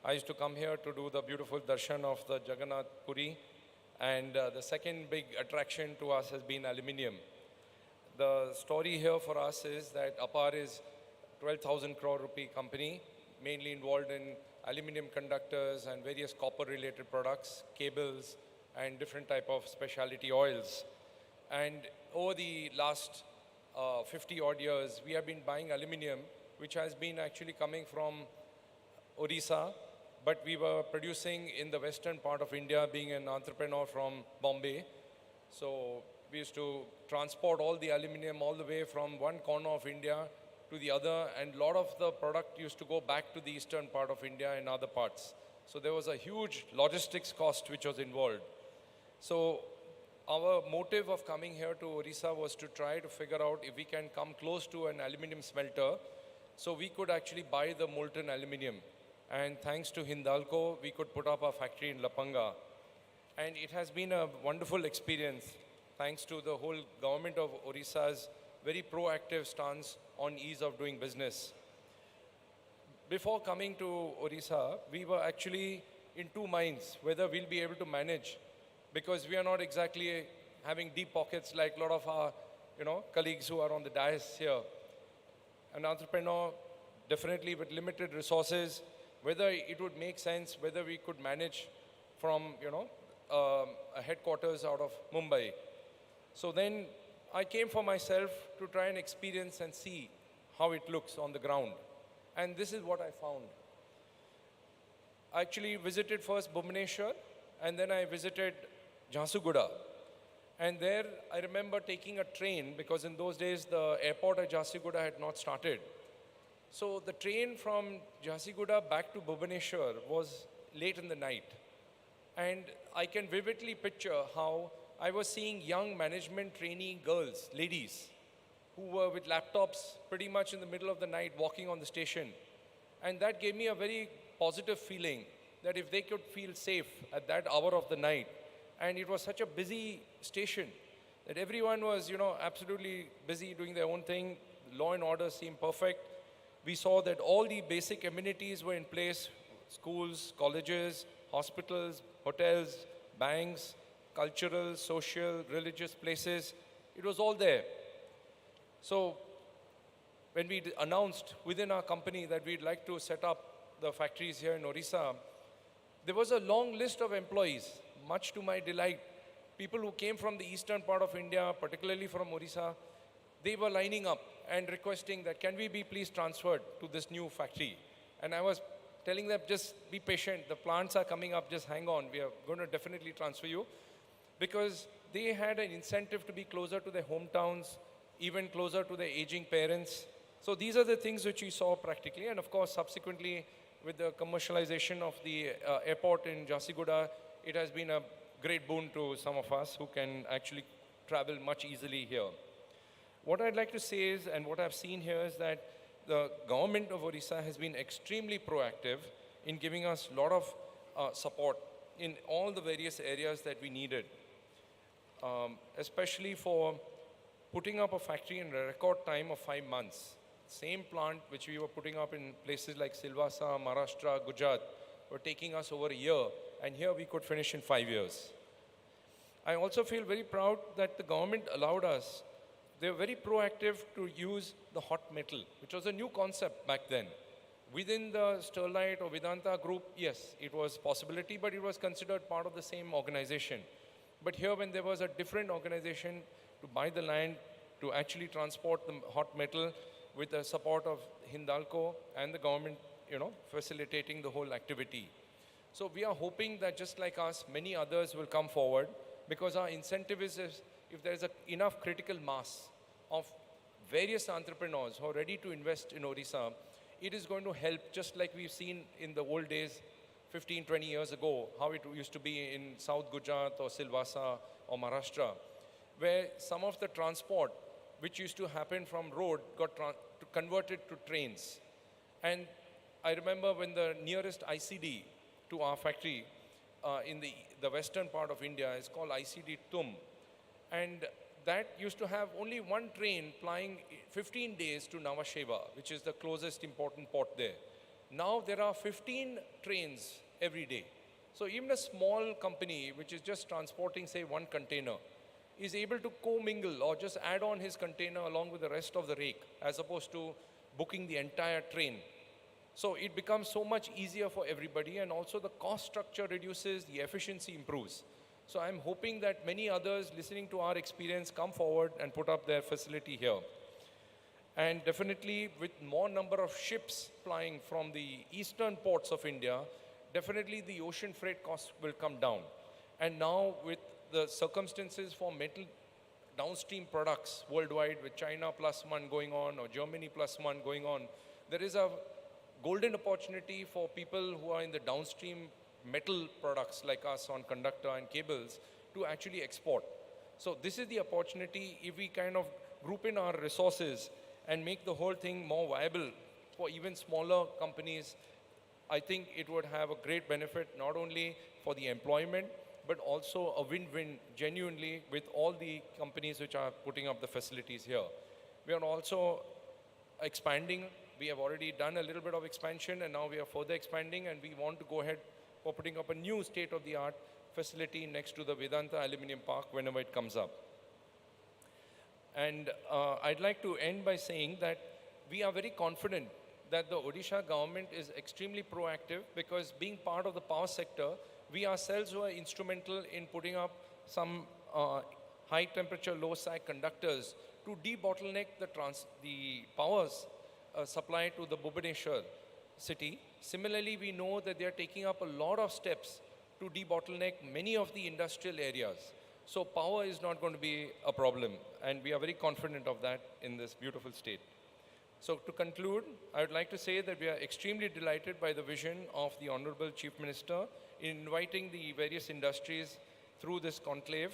S2: I used to come here to do the beautiful darshan of the Jagannath Puri, and the second big attraction to us has been aluminium. The story here for us is that Apar is 12,000 crore rupee company, mainly involved in aluminum conductors and various copper-related products, cables, and different type of specialty oils. And over the last 50 odd years, we have been buying aluminium, which has been actually coming from Odisha, but we were producing in the western part of India, being an entrepreneur from Bombay. So we used to transport all the aluminium all the way from one corner of India to the other, and a lot of the product used to go back to the eastern part of India and other parts. So there was a huge logistics cost which was involved. So our motive of coming here to Odisha was to try to figure out if we can come close to an aluminium smelter so we could actually buy the molten aluminium. And thanks to Hindalco, we could put up a factory in Lapanga. And it has been a wonderful experience thanks to the whole government of Odisha's very proactive stance on ease of doing business. Before coming to Odisha, we were actually in two minds whether we'll be able to manage, because we are not exactly having deep pockets like a lot of our colleagues who are on the dais here. An entrepreneur, definitely with limited resources, whether it would make sense, whether we could manage from a headquarters out of Mumbai. So then I came for myself to try and experience and see how it looks on the ground. And this is what I found. I actually visited first Bhubaneswar, and then I visited Jharsuguda. And there I remember taking a train, because in those days the airport at Jharsuguda had not started. So the train from Jharsuguda back to Bhubaneswar was late in the night. And I can vividly picture how I was seeing young management trainee girls, ladies, who were with laptops pretty much in the middle of the night walking on the station. And that gave me a very positive feeling that if they could feel safe at that hour of the night, and it was such a busy station that everyone was, absolutely busy doing their own thing. Law and order seemed perfect. We saw that all the basic amenities were in place: schools, colleges, hospitals, hotels, banks, cultural, social, religious places. It was all there. So when we announced within our company that we'd like to set up the factories here in Odisha, there was a long list of employees, much to my delight. People who came from the eastern part of India, particularly from Odisha, they were lining up and requesting that, can we be please transferred to this new factory? And I was telling them, just be patient. The plants are coming up, just hang on. We are going to definitely transfer you. Because they had an incentive to be closer to their hometowns, even closer to their aging parents. So these are the things which we saw practically. And of course, subsequently, with the commercialization of the airport in Jharsuguda, it has been a great boon to some of us who can actually travel much easily here. What I'd like to say is, and what I've seen here is that the government of Odisha has been extremely proactive in giving us a lot of support in all the various areas that we needed, especially for putting up a factory in a record time of 5 months. Same plant which we were putting up in places like Silvassa, Maharashtra, Gujarat, were taking us over a year, and here we could finish in 5 years. I also feel very proud that the government allowed us. They were very proactive to use the hot metal, which was a new concept back then. Within the Sterlite or Vedanta group, yes, it was a possibility, but it was considered part of the same organization. But here, when there was a different organization to buy the land, to actually transport the hot metal with the support of Hindalco and the government, facilitating the whole activity. So we are hoping that just like us, many others will come forward, because our incentive is if there is enough critical mass of various entrepreneurs who are ready to invest in Odisha, it is going to help, just like we've seen in the old days, 15, 20 years ago, how it used to be in South Gujarat or Silvassa or Maharashtra, where some of the transport which used to happen from road got converted to trains. And I remember when the nearest ICD to our factory in the western part of India is called ICD Tum. And that used to have only one train plying 15 days to Navasheva, which is the closest important port there. Now there are 15 trains every day. So even a small company which is just transporting, say, one container, is able to co-mingle or just add on his container along with the rest of the rake, as opposed to booking the entire train. So it becomes so much easier for everybody, and also the cost structure reduces, the efficiency improves. So I'm hoping that many others listening to our experience come forward and put up their facility here. And definitely with more number of ships plying from the eastern ports of India, definitely the ocean freight costs will come down. And now with the circumstances for metal downstream products worldwide, with China +1 going on or Germany +1 going on, there is a golden opportunity for people who are in the downstream metal products like us on conductor and cables to actually export. So this is the opportunity. If we kind of group in our resources and make the whole thing more viable for even smaller companies, I think it would have a great benefit, not only for the employment, but also a win-win genuinely with all the companies which are putting up the facilities here. We are also expanding. We have already done a little bit of expansion, and now we are further expanding, and we want to go ahead for putting up a new state-of-the-art facility next to the Vedanta Aluminium Park whenever it comes up. And I'd like to end by saying that we are very confident that the Odisha government is extremely proactive, because being part of the power sector, we ourselves were instrumental in putting up some high temperature, low sag conductors to debottleneck the powers supply to the Bhubaneswar city. Similarly, we know that they are taking up a lot of steps to debottleneck many of the industrial areas. So power is not going to be a problem, and we are very confident of that in this beautiful state. So to conclude, I would like to say that we are extremely delighted by the vision of the Honorable Chief Minister in inviting the various industries through this conclave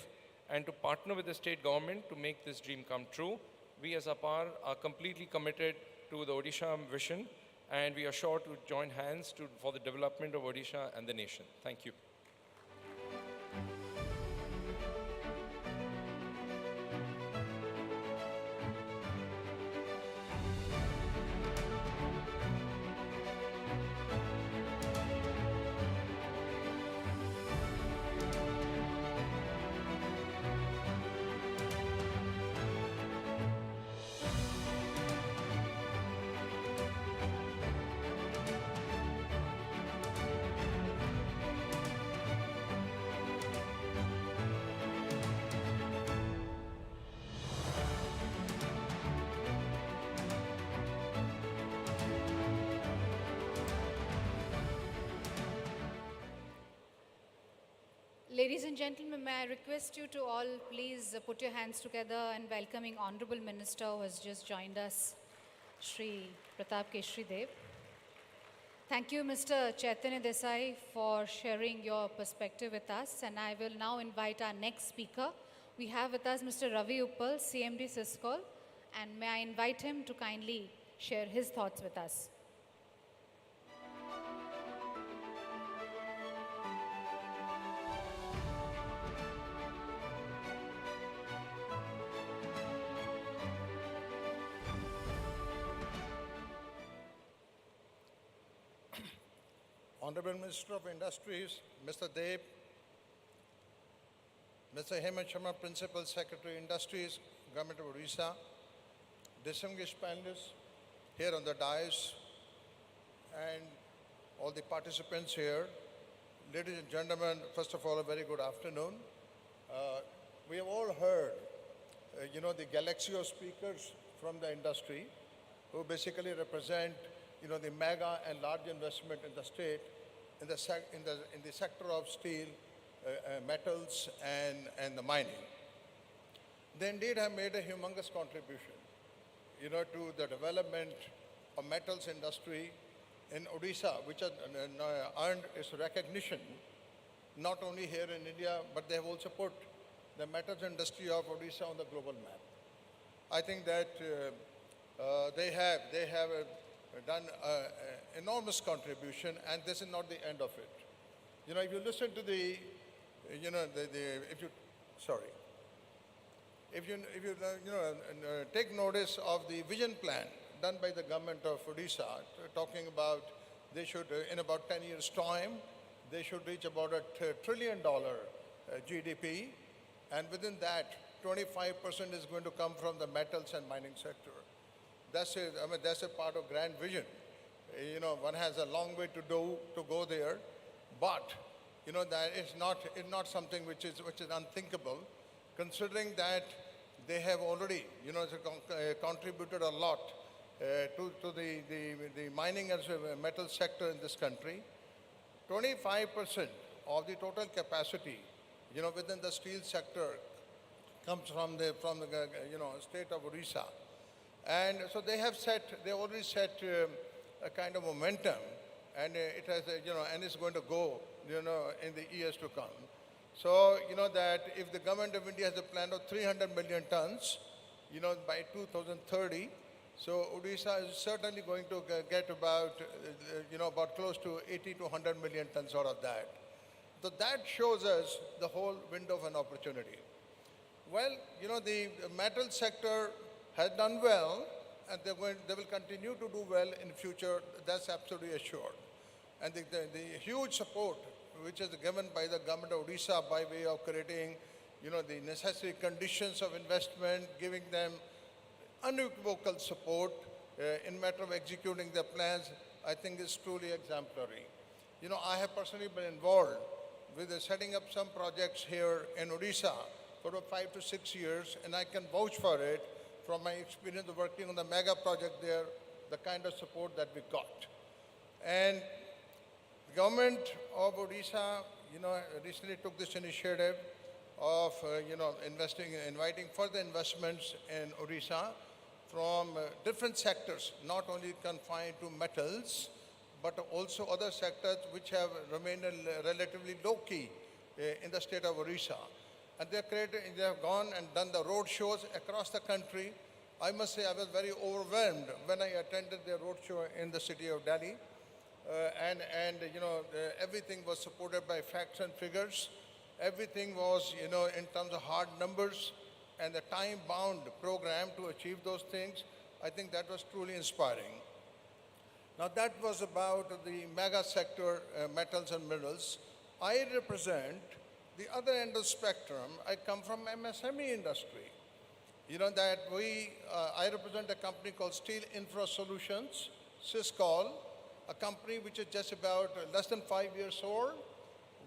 S2: and to partner with the state government to make this dream come true. We as APAR are completely committed to the Odisha vision, and we are sure to join hands for the development of Odisha and the nation. Thank you.
S14: Ladies and gentlemen, may I request you to all please put your hands together in welcoming Honorable Minister who has just joined us, Shri Pratap Keshri Dev. Thank you, Mr. Chaitanya Desai, for sharing your perspective with us. And I will now invite our next speaker. We have with us Mr. Ravi Uppal, CMD Syscall, and may I invite him to kindly share his thoughts with us.
S8: Honorable Minister of Industries, Mr. Deb, Mr. Hemant Sharma, Principal Secretary Industries, Government of Odisha, distinguished panelists here on the dais, and all the participants here. Ladies and gentlemen, first of all, a very good afternoon. We have all heard, the galaxy of speakers from the industry who basically represent, the mega and large investment in the state in the sector of steel, metals, and the mining. They indeed have made a humongous contribution, to the development of metals industry in Odisha, which has earned its recognition not only here in India, but they have also put the metals industry of Odisha on the global map. I think that they have done enormous contribution, and this is not the end of it. If you listen to if you take notice of the vision plan done by the government of Odisha, talking about they should, in about 10 years' time, they should reach about $1 trillion GDP, and within that, 25% is going to come from the metals and mining sector. That's a part of grand vision. One has a long way to go there, but that is not something which is unthinkable, considering that they have already contributed a lot to the mining and metal sector in this country. 25% of the total capacity within the steel sector comes from the state of Odisha. And so they already set a kind of momentum, and it has, and it's going to go, in the years to come. So, that if the government of India has a plan of 300 million tons, by 2030, so Odisha is certainly going to get about, about close to 80 to 100 million tons out of that. So that shows us the whole window of an opportunity. Well, the metal sector has done well, and they will continue to do well in future. That's absolutely assured. And the huge support which is given by the government of Odisha by way of creating, the necessary conditions of investment, giving them unequivocal support in matter of executing their plans, I think is truly exemplary. I have personally been involved with setting up some projects here in Odisha for about 5 to 6 years, and I can vouch for it from my experience of working on the mega project there, the kind of support that we got. And the government of Odisha, recently took this initiative of, inviting further investments in Odisha from different sectors, not only confined to metals, but also other sectors which have remained relatively low-key in the state of Odisha. And they have gone and done the road shows across the country. I must say I was very overwhelmed when I attended their road show in the city of Delhi. Everything was supported by facts and figures. Everything was, in terms of hard numbers and the time-bound program to achieve those things. I think that was truly inspiring. Now that was about the mega sector, metals and minerals. I represent the other end of the spectrum. I come from MSME industry. You know that I represent a company called Steel Infra Solutions, Syscol, a company which is just about less than 5 years old.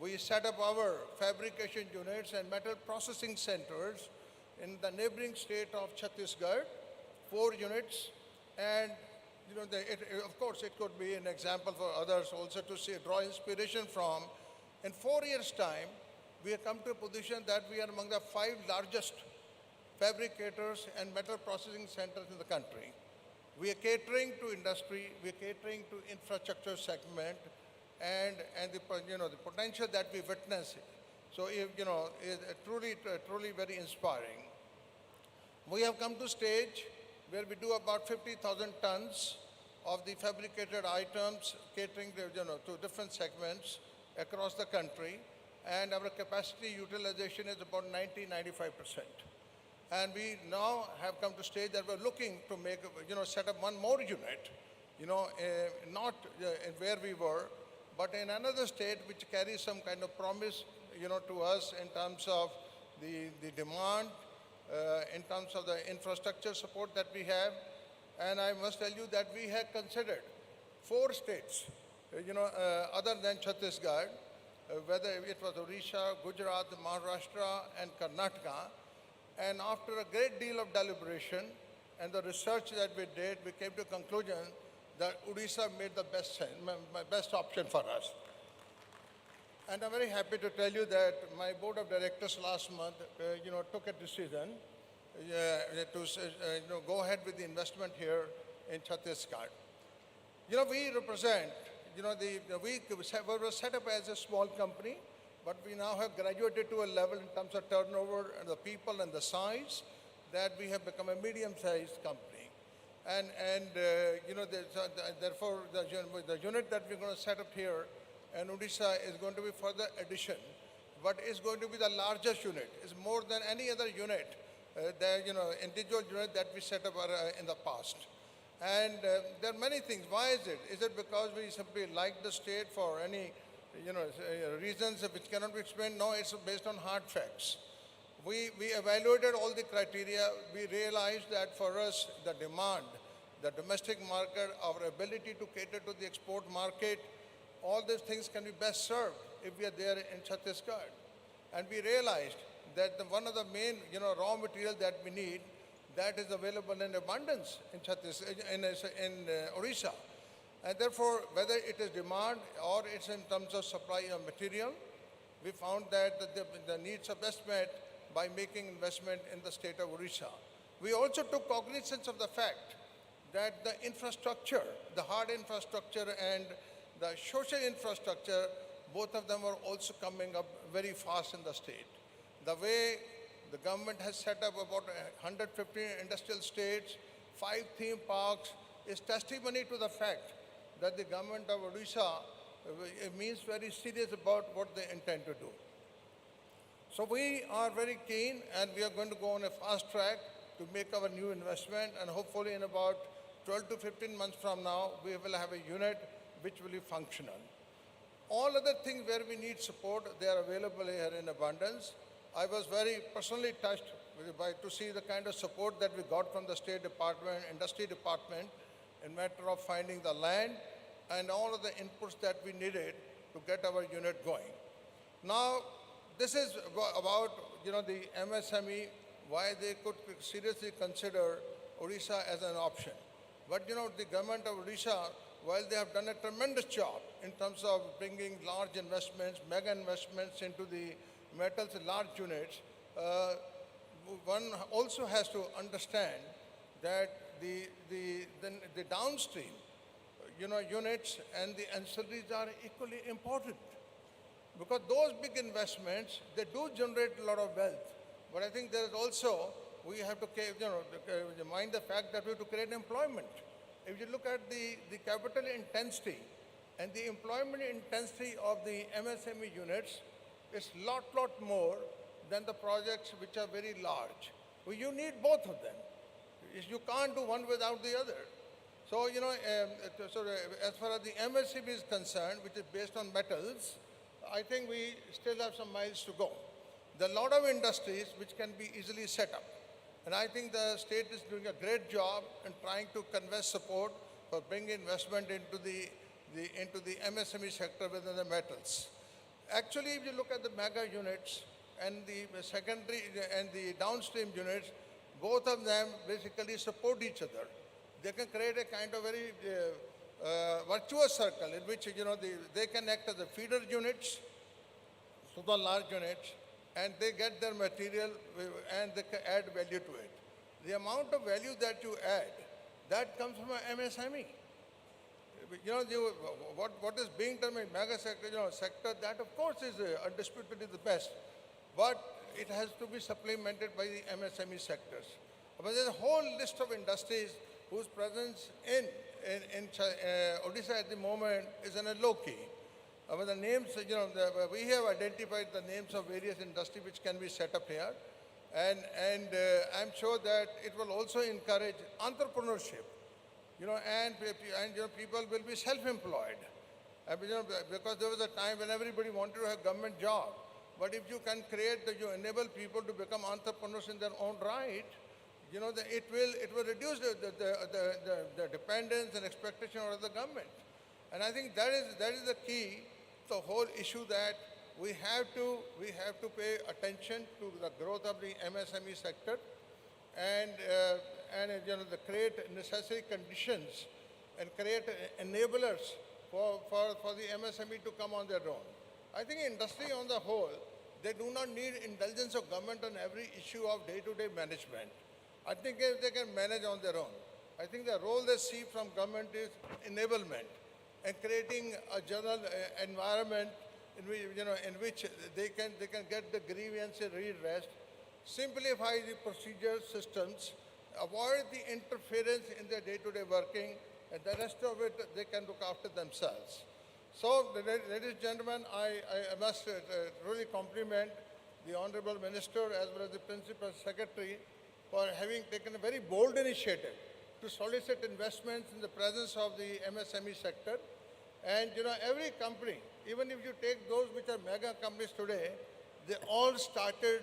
S8: We set up our fabrication units and metal processing centers in the neighboring state of Chhattisgarh, 4 units. And of course, it could be an example for others also to draw inspiration from. In 4 years' time, we have come to a position that we are among the 5 largest fabricators and metal processing centers in the country. We are catering to industry, we are catering to infrastructure segment, and the potential that we witness. So is truly very inspiring. We have come to a stage where we do about 50,000 tons of the fabricated items, catering to different segments across the country, and our capacity utilization is about 90-95%. And we now have come to a stage that we're looking to make, set up one more unit, not where we were, but in another state which carries some kind of promise, to us in terms of the demand, in terms of the infrastructure support that we have. And I must tell you that we had considered 4 states, other than Chhattisgarh, whether it was Odisha, Gujarat, Maharashtra, and Karnataka. And after a great deal of deliberation and the research that we did, we came to a conclusion that Odisha made the best option for us. And I'm very happy to tell you that my board of directors last month, took a decision to go ahead with the investment here in Chhattisgarh. We represent, we were set up as a small company, but we now have graduated to a level in terms of turnover and the people and the size that we have become a medium-sized company. Therefore, the unit that we're going to set up here in Odisha is going to be further addition, but it's going to be the largest unit. It's more than any other unit, individual unit that we set up in the past. And there are many things. Why is it? Is it because we simply like the state for any reasons which cannot be explained? No, it's based on hard facts. We evaluated all the criteria. We realized that for us, the demand, the domestic market, our ability to cater to the export market, all these things can be best served if we are there in Chhattisgarh. And we realized that one of the main raw material that we need, that is available in abundance in Odisha. And therefore, whether it is demand or it's in terms of supply of material, we found that the needs are best met by making investment in the state of Odisha. We also took cognizance of the fact that the infrastructure, the hard infrastructure and the social infrastructure, both of them are also coming up very fast in the state. The way the government has set up about 115 industrial estates, 5 theme parks, is testimony to the fact that the government of Odisha means very serious about what they intend to do. So we are very keen, and we are going to go on a fast track to make our new investment, and hopefully in about 12 to 15 months from now, we will have a unit which will be functional. All other things where we need support, they are available here in abundance. I was very personally touched to see the kind of support that we got from the State Department, Industry Department, in matter of finding the land and all of the inputs that we needed to get our unit going. Now, this is about the MSME, why they could seriously consider Odisha as an option. But the government of Odisha, while they have done a tremendous job in terms of bringing large investments, mega investments into the metals and large units, one also has to understand that the downstream, units and the ancillaries are equally important. Because those big investments, they do generate a lot of wealth. But I think there is also, we have to mind the fact that we have to create employment. If you look at the capital intensity and the employment intensity of the MSME units, it's lot more than the projects which are very large. Well, you need both of them. You can't do one without the other. So, as far as the MSME is concerned, which is based on metals, I think we still have some miles to go. There are a lot of industries which can be easily set up. And I think the state is doing a great job in trying to convey support for bringing investment into the MSME sector within the metals. Actually, if you look at the mega units and the secondary and the downstream units, both of them basically support each other. They can create a kind of very virtuous circle in which they can act as the feeder units to the large units, and they get their material and they can add value to it. The amount of value that you add, that comes from an MSME. What is being done in mega sector, sector, that of course is undisputedly the best, but it has to be supplemented by the MSME sectors. But there's a whole list of industries whose presence in Odisha at the moment is in a low key. The names, we have identified the names of various industries which can be set up here, and I'm sure that it will also encourage entrepreneurship. And people will be self-employed. Because there was a time when everybody wanted to have a government job. But if you can you enable people to become entrepreneurs in their own right, it will reduce the dependence and expectation of the government. And I think that is the key to the whole issue, that we have to pay attention to the growth of the MSME sector and create necessary conditions and create enablers for the MSME to come on their own. I think industry on the whole, they do not need indulgence of government on every issue of day-to-day management. I think they can manage on their own. I think the role they see from government is enablement and creating a general environment in which they can get the grievances redressed, simplify the procedure systems, avoid the interference in their day-to-day working, and the rest of it they can look after themselves. So, ladies and gentlemen, I must really compliment the Honorable Minister as well as the Principal Secretary for having taken a very bold initiative to solicit investments in the presence of the MSME sector. And every company, even if you take those which are mega companies today, they all started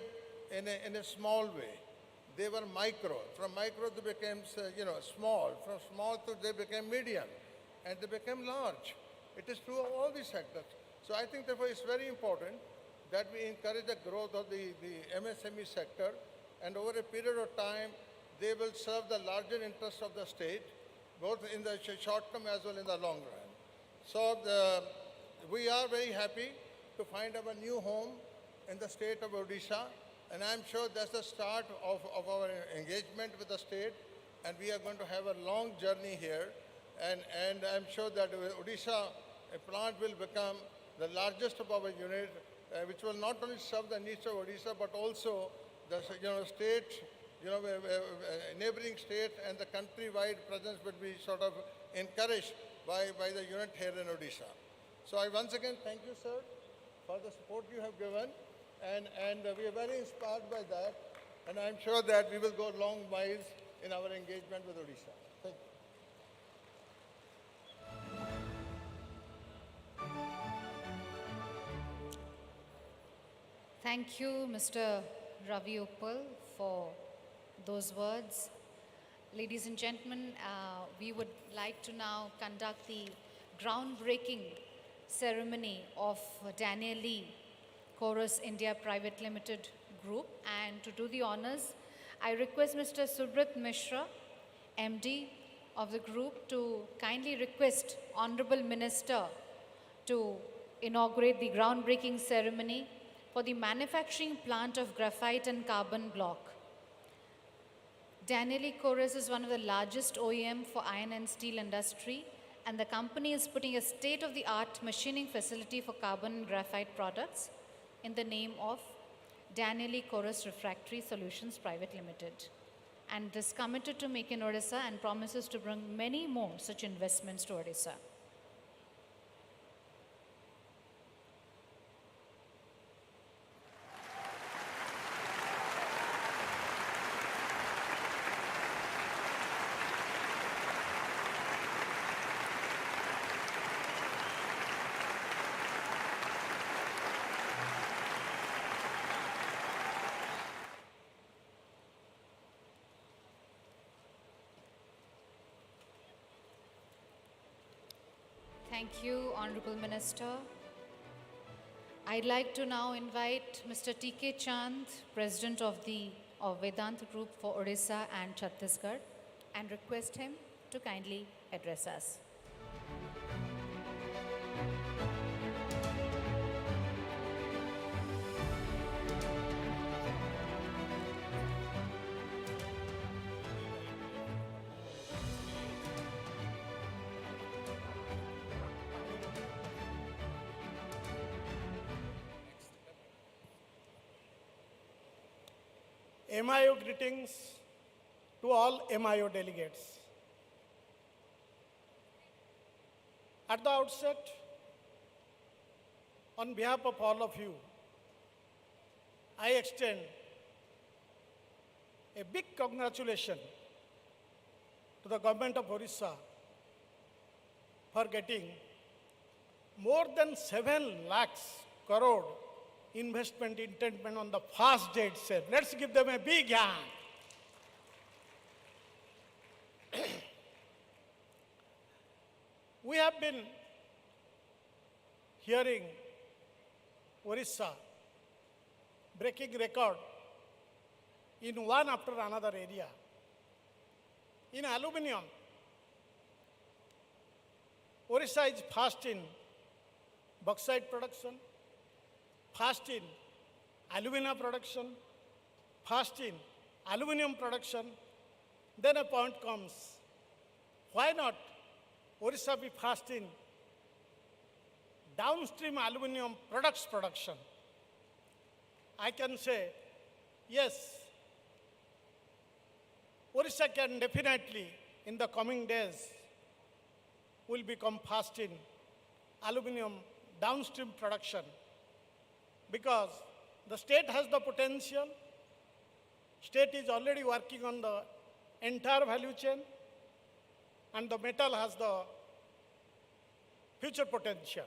S8: in a small way. They were micro. From micro they became small. From small they became medium, and they became large. It is true of all these sectors. So I think therefore it's very important that we encourage the growth of the MSME sector, and over a period of time they will serve the larger interests of the state, both in the short term as well in the long run. So we are very happy to find our new home in the state of Odisha, and I'm sure that's the start of our engagement with the state, and we are going to have a long journey here, and I'm sure that Odisha plant will become the largest of our unit, which will not only serve the needs of Odisha, but also the state, neighboring state, and the countrywide presence will be sort of encouraged by the unit here in Odisha. So I once again thank you, sir, for the support you have given, and we are very inspired by that, and I'm sure that we will go long miles in our engagement with Odisha. Thank you.
S14: Thank you, Mr. Ravi Uppal, for those words. Ladies and gentlemen, we would like to now conduct the groundbreaking ceremony of Daniel Lee Chorus India Private Limited Group. And to do the honors, I request Mr. Subrat Mishra, MD of the group, to kindly request Honorable Minister to inaugurate the groundbreaking ceremony for the manufacturing plant of graphite and carbon block. Danieli Chorus is one of the largest OEM for iron and steel industry, and the company is putting a state-of-the-art machining facility for carbon and graphite products in the name of Danieli Chorus Refractory Solutions Private Limited, and is committed to make in Odisha and promises to bring many more such investments to Odisha. Thank you, Honorable Minister. I'd like to now invite Mr. T.K. Chand, President of Vedanta Group for Odisha and Chhattisgarh, and request him to kindly address us.
S1: MIO greetings to all MIO delegates. At the outset, on behalf of all of you, I extend a big congratulations to the government of Odisha for getting more than 7 lakhs crore investment intentment on the first day itself. Let's give them a big hand. We have been hearing Odisha breaking record in one after another area. In aluminium, Odisha is first in bauxite production, first in alumina production, first in aluminum production. Then a point comes, why not Odisha be first in downstream aluminum products production? I can say, yes, Odisha can definitely, in the coming days, will become first in aluminum downstream production, because the state has the potential. State is already working on the entire value chain, and the metal has the future potential.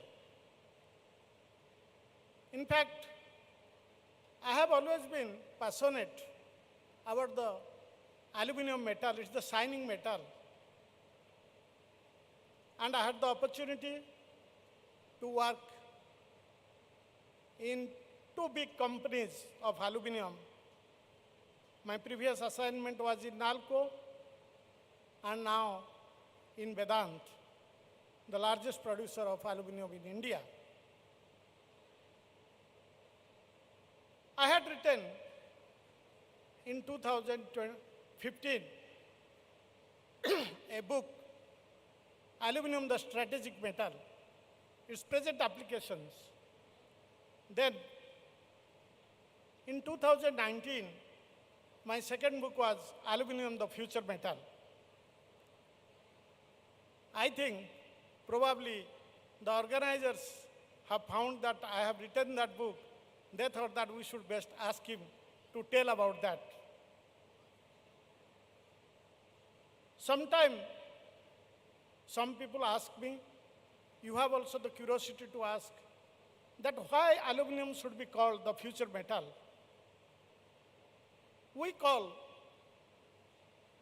S1: In fact, I have always been passionate about the aluminum metal. It's the shining metal. And I had the opportunity to work in 2 big companies of aluminum. My previous assignment was in Nalco, and now in Vedant, the largest producer of aluminum in India. I had written in 2015 a book, Aluminum, the Strategic Metal, its present applications. Then, in 2019, my second book was Aluminum, the Future Metal. I think probably the organizers have found that I have written that book. They thought that we should best ask him to tell about that. Sometime, some people ask me, you have also the curiosity to ask, that why aluminum should be called the future metal. We call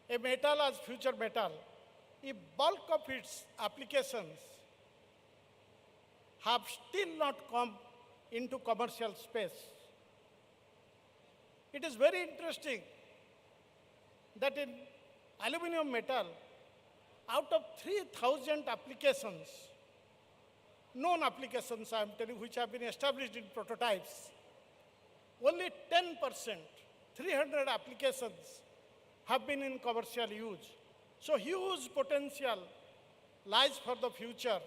S1: a metal as future metal if bulk of its applications have still not come into commercial space. It is very interesting that in aluminum metal, out of 3,000 applications, known applications I am telling, which have been established in prototypes, only 10%, 300 applications have been in commercial use. So huge potential lies for the future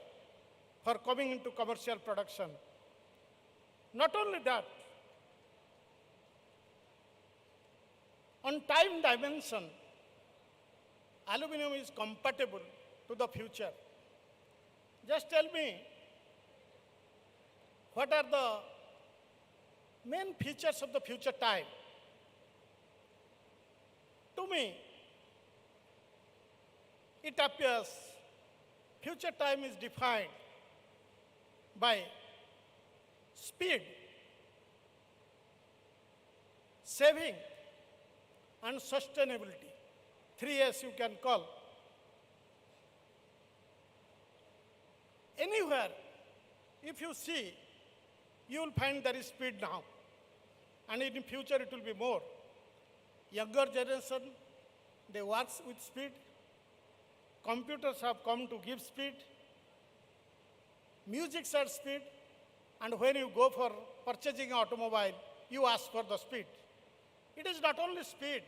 S1: for coming into commercial production. Not only that, on time dimension, aluminum is compatible to the future. Just tell me, what are the main features of the future time? To me, it appears future time is defined by speed, saving, and sustainability. 3S you can call. Anywhere, if you see, you will find there is speed now. And in future it will be more. Younger generation, they work with speed. Computers have come to give speed. Music's at speed. And when you go for purchasing an automobile, you ask for the speed. It is not only speed,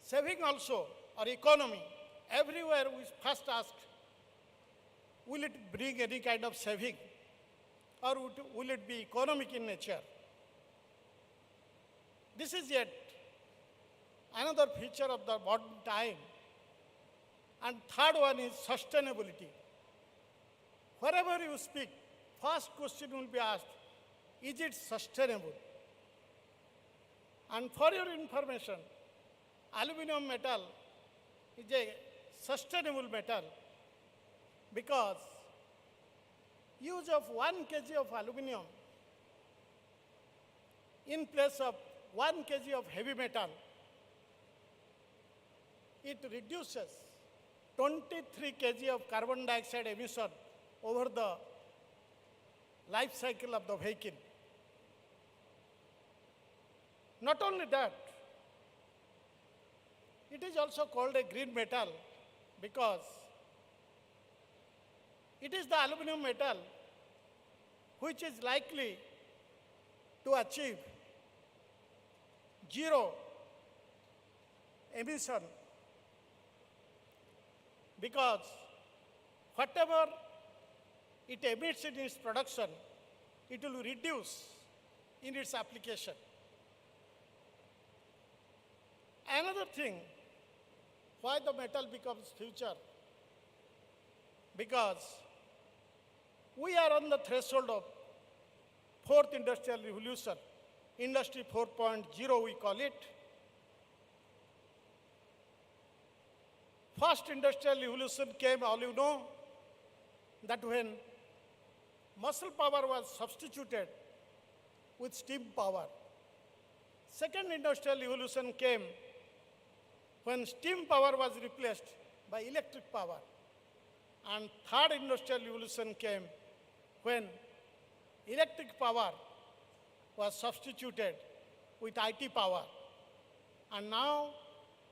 S1: saving also, or economy. Everywhere we first ask, will it bring any kind of saving? Or will it be economic in nature? This is yet another feature of the modern time. And third one is sustainability. Wherever you speak, first question will be asked, is it sustainable? And for your information, aluminum metal is a sustainable metal because use of 1 kg of aluminum in place of 1 kg of heavy metal, it reduces 23 kg of carbon dioxide emission over the life cycle of the vehicle. Not only that, it is also called a green metal because it is the aluminum metal which is likely to achieve zero emission because whatever it emits in its production, it will reduce in its application. Another thing, why the metal becomes future? Because we are on the threshold of fourth industrial revolution, Industry 4.0 we call it. First industrial revolution came, all you know, that when muscle power was substituted with steam power. Second industrial revolution came when steam power was replaced by electric power. And third industrial revolution came when electric power was substituted with IT power. And now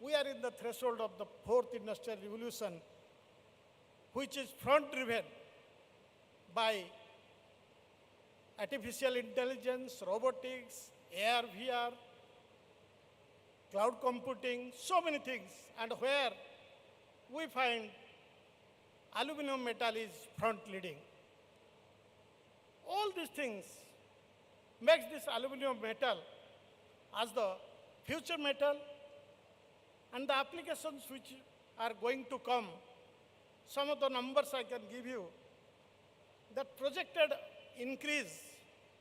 S1: we are in the threshold of the fourth industrial revolution, which is front-driven by artificial intelligence, robotics, AR, VR, cloud computing, so many things, and where we find aluminum metal is front-leading. All these things makes this aluminum metal as the future metal, and the applications which are going to come, some of the numbers I can give you. The projected increase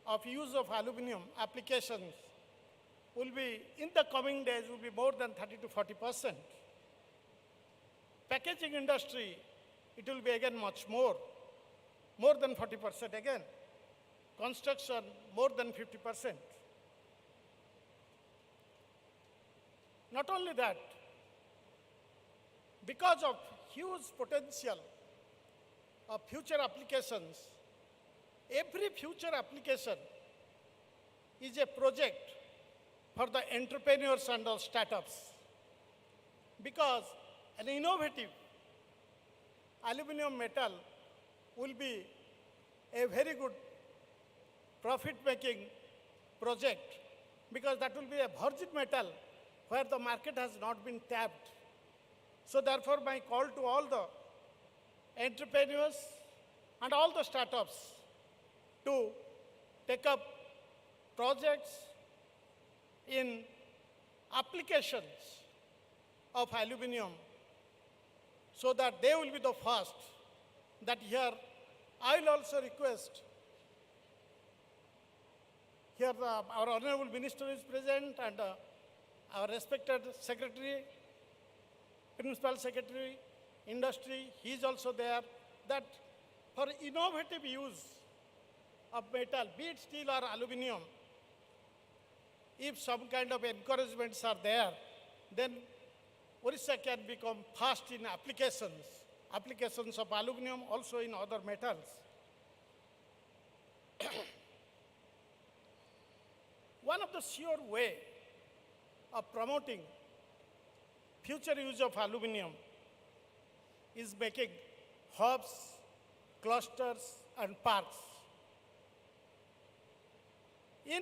S1: of use of aluminum applications will be, in the coming days, will be more than 30 to 40%. Packaging industry, it will be again much more than 40% again. Construction, more than 50%. Not only that, because of huge potential of future applications, every future application is a project for the entrepreneurs and the startups. Because an innovative aluminum metal will be a very good profit-making project because that will be a virgin metal where the market has not been tapped. So therefore, my call to all the entrepreneurs and all the startups to take up projects in applications of aluminum so that they will be the first. That here, I will also request, here our Honorable Minister is present and our respected Secretary, Principal Secretary, Industry, he is also there, that for innovative use of metal, be it steel or aluminum, if some kind of encouragements are there, then Odisha can become fast in applications of aluminum, also in other metals. One of the sure way of promoting future use of aluminum is making hubs, clusters, and parks. In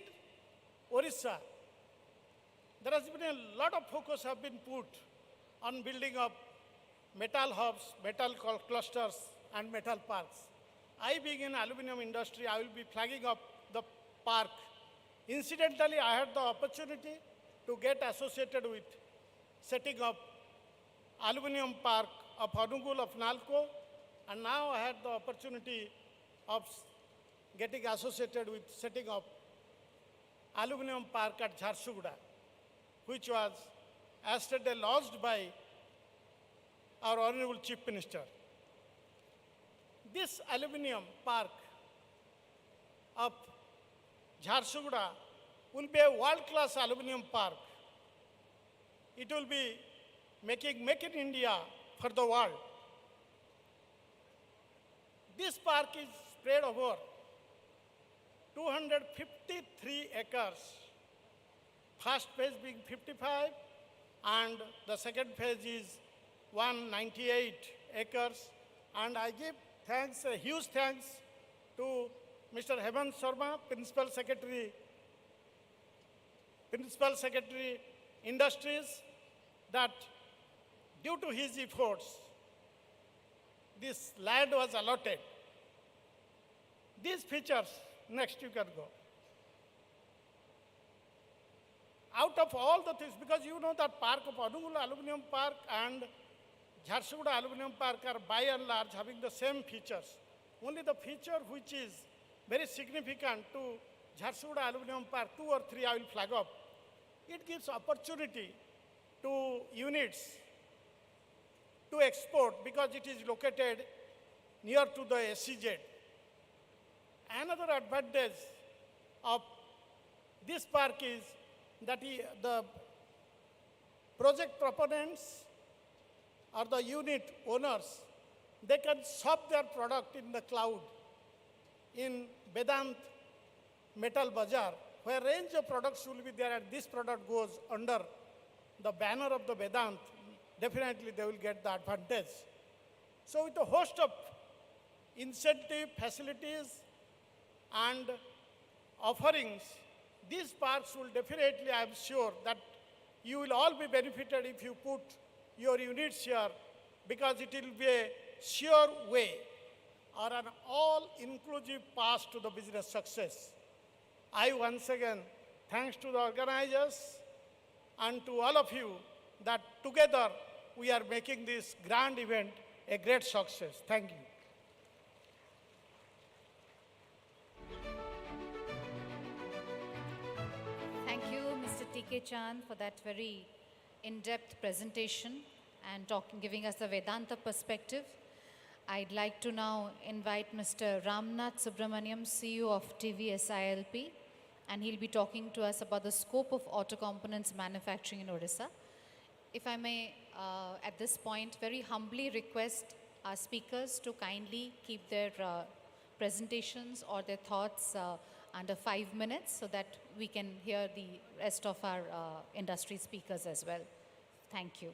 S1: Odisha, there has been a lot of focus have been put on building up metal hubs, metal clusters, and metal parks. I being in aluminum industry, I will be flagging up the park. Incidentally, I had the opportunity to get associated with setting up aluminum park of Anugul of Nalco, and now I had the opportunity of getting associated with setting up aluminum park at Jharsuguda, which was yesterday launched by our Honorable Chief Minister. This aluminum park of Jharsuguda will be a world-class aluminum park. It will be Make in India for the world. This park is spread over 253 acres. First phase being 55, and the second phase is 198 acres. And I give thanks, a huge thanks to Mr. Hemant Sharma, Principal Secretary Industries, that due to his efforts, this land was allotted. These features, next you can go. Out of all the things, because you know that park of Anugul Aluminum Park and Jharsuguda Aluminum Park are by and large having the same features. Only the feature which is very significant to Jharsuguda Aluminum Park, 2 or 3 I will flag up. It gives opportunity to units to export because it is located near to the SEZ. Another advantage of this park is that the project proponents or the unit owners, they can shop their product in the cloud in Vedant Metal Bazaar, where range of products will be there, and this product goes under the banner of the Vedant, definitely they will get the advantage. So with a host of incentive facilities and offerings, these parks will definitely, I am sure, that you will all be benefited if you put your units here, because it will be a sure way or an all-inclusive path to the business success. I once again, thanks to the organizers and to all of you, that together we are making this grand event a great success. Thank you.
S14: Thank you, Mr. T.K. Chand, for that very in-depth presentation and giving us the Vedanta perspective. I'd like to now invite Mr. Ramnath Subramaniam, CEO of TVSILP, and he'll be talking to us about the scope of auto components manufacturing in Odisha. If I may, at this point, very humbly request our speakers to kindly keep their presentations or their thoughts under 5 minutes so that we can hear the rest of our industry speakers as well. Thank you.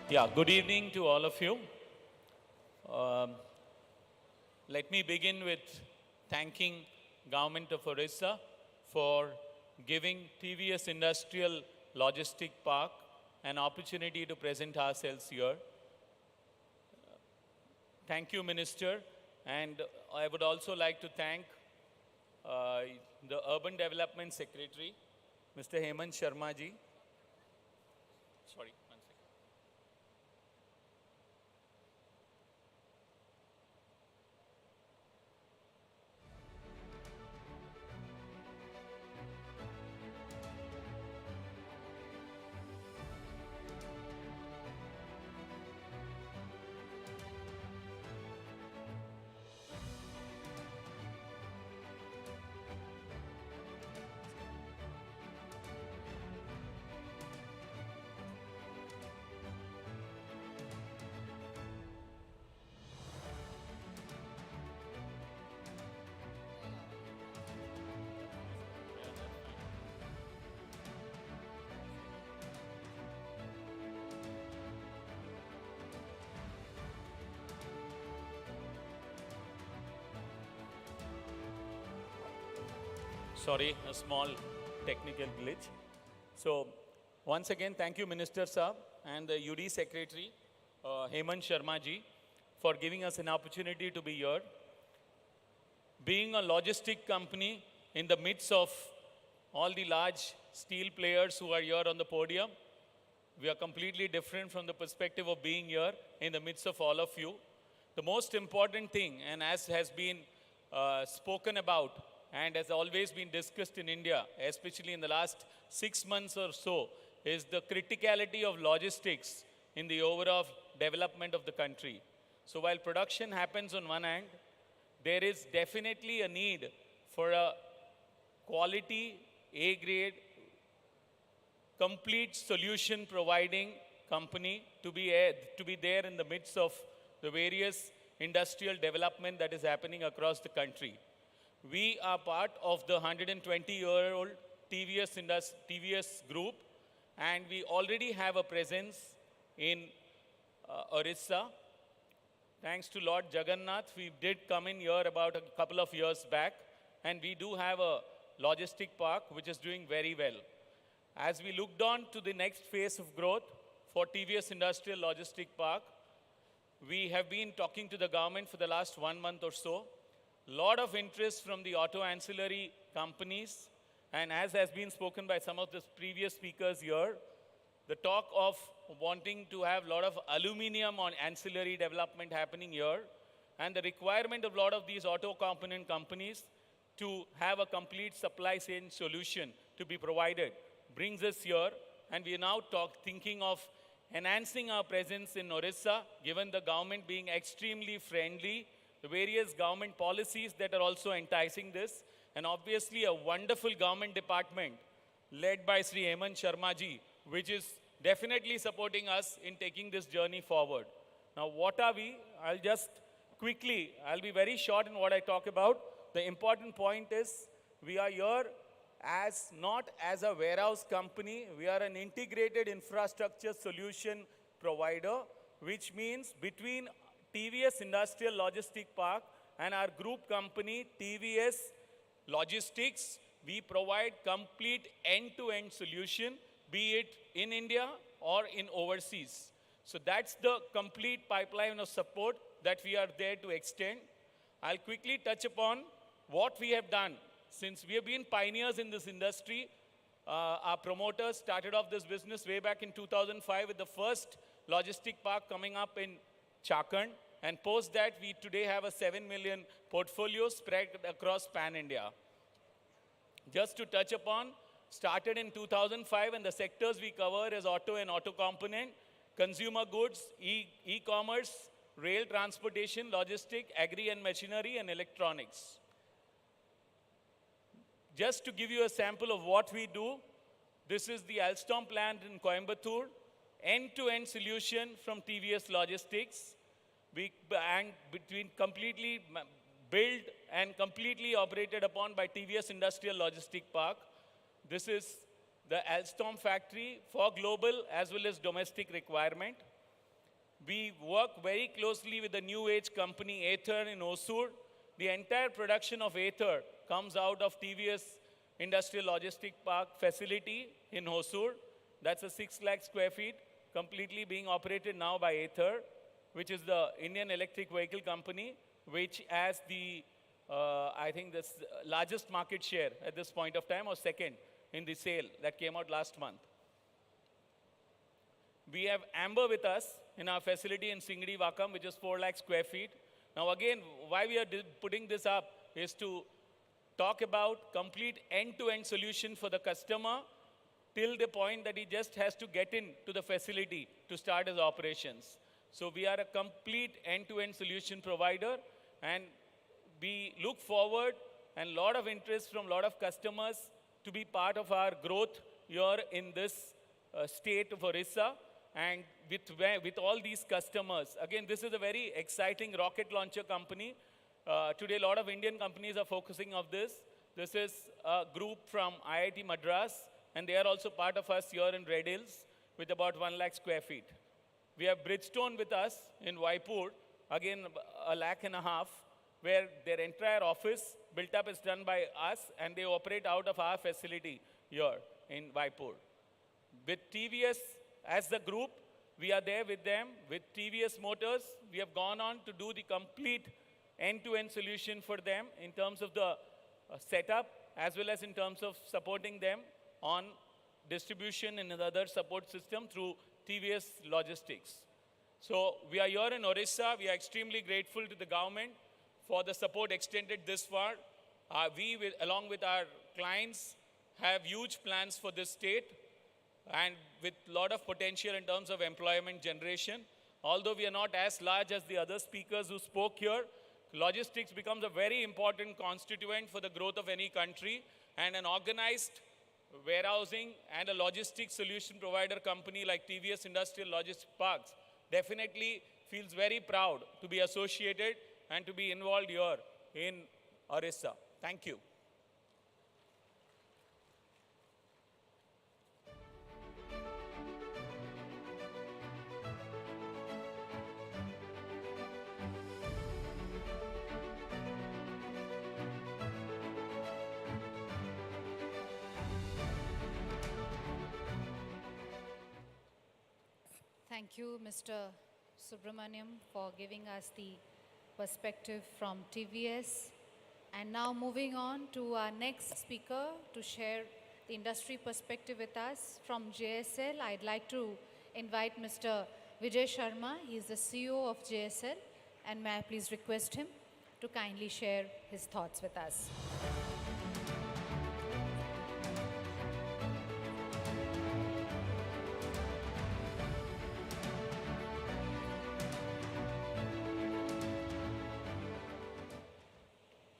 S9: Yeah, good evening to all of you. Um, Let me begin with thanking Government of Odisha for giving TVS Industrial Logistic Park an opportunity to present ourselves here. Thank you, Minister. And I would also like to thank the Urban Development Secretary, Mr. Hemant Sharma ji. Sorry, one second. Sorry, a small technical glitch. So, once again, thank you, Minister Saab and the UD Secretary, Hemant Sharma ji, for giving us an opportunity to be here. Being a logistic company in the midst of all the large steel players who are here on the podium, we are completely different from the perspective of being here in the midst of all of you. The most important thing, and as has been spoken about and has always been discussed in India, especially in the last 6 months or so, is the criticality of logistics in the overall development of the country. So while production happens on one hand, there is definitely a need for a quality, A-grade, complete solution providing company to be there in the midst of the various industrial development that is happening across the country. We are part of the 120-year-old TVS group, and we already have a presence in Odisha. Thanks to Lord Jagannath, we did come in here about a couple of years back, and we do have a logistic park which is doing very well. As we looked on to the next phase of growth for TVS Industrial Logistic Park, we have been talking to the government for the last 1 month or so. Lot of interest from the auto ancillary companies, and as has been spoken by some of the previous speakers here, the talk of wanting to have a lot of aluminum on ancillary development happening here, and the requirement of a lot of these auto component companies to have a complete supply chain solution to be provided brings us here, and we are now thinking of enhancing our presence in Odisha, given the government being extremely friendly, the various government policies that are also enticing this, and obviously a wonderful government department led by Sri Hemant Sharma ji, which is definitely supporting us in taking this journey forward. Now, what are we? I'll be very short in what I talk about. The important point is we are here not as a warehouse company, we are an integrated infrastructure solution provider, which means between TVS Industrial Logistic Park and our group company, TVS Logistics, we provide complete end-to-end solution, be it in India or in overseas. So that's the complete pipeline of support that we are there to extend. I'll quickly touch upon what we have done. Since we have been pioneers in this industry, our promoters started off this business way back in 2005 with the first logistic park coming up in Chakan. And post that, we today have a 7 million portfolio spread across pan-India. Just to touch upon, started in 2005, and the sectors we cover is auto and auto component, consumer goods, e-commerce, rail transportation, logistic, agri and machinery, and electronics. Just to give you a sample of what we do, this is the Alstom plant in Coimbatore, end-to-end solution from TVS Logistics. Between completely built and completely operated upon by TVS Industrial Logistic Park. This is the Alstom factory for global as well as domestic requirement. We work very closely with the new age company Aether in Osur. The entire production of Aether comes out of TVS Industrial Logistic Park facility in Hosur. That's a 6 lakh square feet, completely being operated now by Aether, which is the Indian electric vehicle company, which has the, I think, the largest market share at this point of time, or second in the sale that came out last month. We have Amber with us in our facility in Singdi Vakam, which is 4 lakh square feet. Now again, why we are putting this up is to talk about complete end-to-end solution for the customer till the point that he just has to get into the facility to start his operations. So we are a complete end-to-end solution provider, and we look forward and a lot of interest from a lot of customers to be part of our growth here in this state of Odisha. And with all these customers, again, this is a very exciting rocket launcher company. Today, a lot of Indian companies are focusing on this. This is a group from IIT Madras, and they are also part of us here in Red Hills with about 1 lakh square feet. We have Bridgestone with us in Waipur, again, 1.5 lakh, where their entire office built up is done by us, and they operate out of our facility here in Waipur. With TVS as the group, we are there with them. With TVS Motors, we have gone on to do the complete end-to-end solution for them in terms of the setup, as well as in terms of supporting them on distribution and other support system through TVS Logistics. So we are here in Odisha. We are extremely grateful to the government for the support extended this far. Along with our clients, have huge plans for this state, and with a lot of potential in terms of employment generation. Although we are not as large as the other speakers who spoke here, logistics becomes a very important constituent for the growth of any country, and an organized warehousing and a logistics solution provider company like TVS Industrial Logistics Parks definitely feels very proud to be associated and to be involved here in Odisha. Thank you.
S14: Thank you, Mr. Subramaniam, for giving us the perspective from TVS. And now moving on to our next speaker to share the industry perspective with us from JSL. I'd like to invite Mr. Vijay Sharma. He is the CEO of JSL, and may I please request him to kindly share his thoughts with us.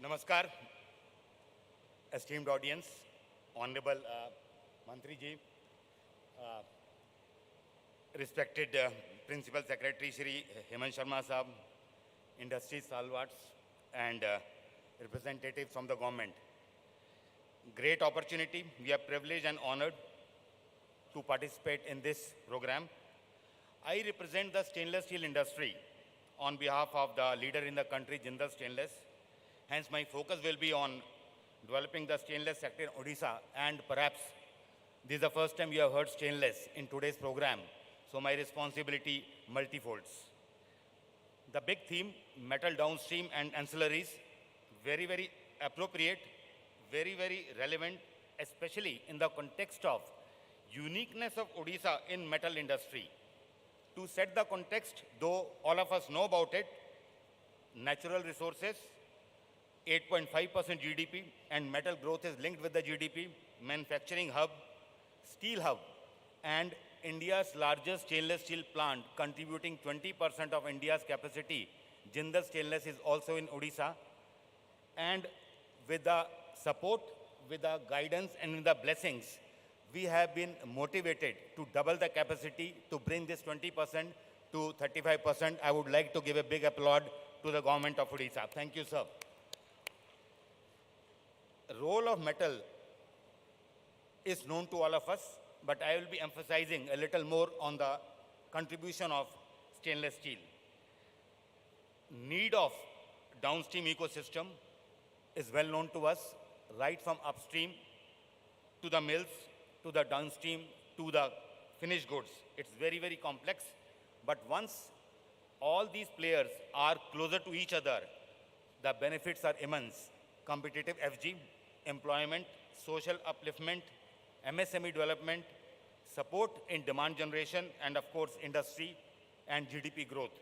S10: Namaskar, esteemed audience, Honorable Mantri Ji, respected Principal Secretary Shri Hemant Sharma Sahab, industry stalwarts, and representatives from the government. Great opportunity. We are privileged and honored to participate in this program. I represent the stainless steel industry on behalf of the leader in the country, Jindal Stainless. Hence, my focus will be on developing the stainless sector in Odisha, and perhaps this is the first time you have heard stainless in today's program, so my responsibility multifolds. The big theme, metal downstream and ancillaries, very, very appropriate, very, very relevant, especially in the context of uniqueness of Odisha in metal industry. To set the context, though all of us know about it, natural resources, 8.5% GDP, and metal growth is linked with the GDP, manufacturing hub, steel hub, and India's largest stainless steel plant contributing 20% of India's capacity. Jindal Stainless is also in Odisha. And with the support, with the guidance, and with the blessings, we have been motivated to double the capacity to bring this 20% to 35%. I would like to give a big applaud to the government of Odisha. Thank you, sir. Role of metal is known to all of us, but I will be emphasizing a little more on the contribution of stainless steel. Need of downstream ecosystem is well known to us, right from upstream to the mills, to the downstream, to the finished goods. It's very, very complex. But once all these players are closer to each other, the benefits are immense. Competitive FG, employment, social upliftment, MSME development, support in demand generation, and of course, industry and GDP growth.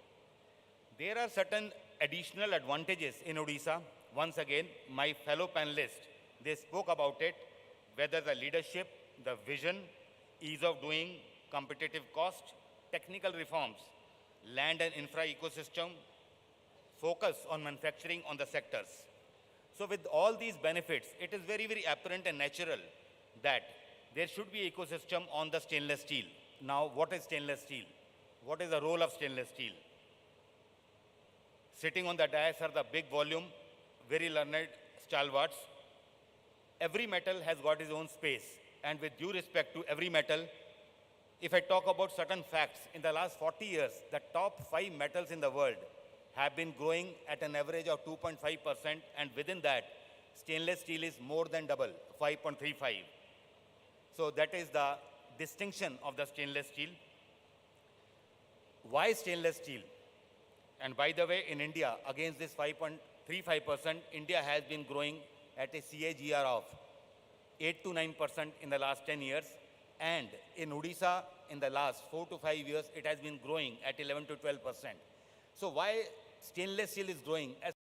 S10: There are certain additional advantages in Odisha. Once again, my fellow panelists, they spoke about it, whether the leadership, the vision, ease of doing, competitive cost, technical reforms, land and infra ecosystem, focus on manufacturing on the sectors. So with all these benefits, it is very, very apparent and natural that there should be ecosystem on the stainless steel. Now, what is stainless steel? What is the role of stainless steel? Sitting on the dais are the big volume, very learned stalwarts. Every metal has got its own space. And with due respect to every metal, if I talk about certain facts, in the last 40 years, the top 5 metals in the world have been growing at an average of 2.5%, and within that, stainless steel is more than double, 5.35. So that is the distinction of the stainless steel. Why stainless steel? And by the way, in India, against this 5.35%, India has been growing at a CAGR of 8 to 9% in the last 10 years. And in Odisha, in the last 4 to 5 years, it has been growing at 11 to 12%. So why stainless steel is growing? As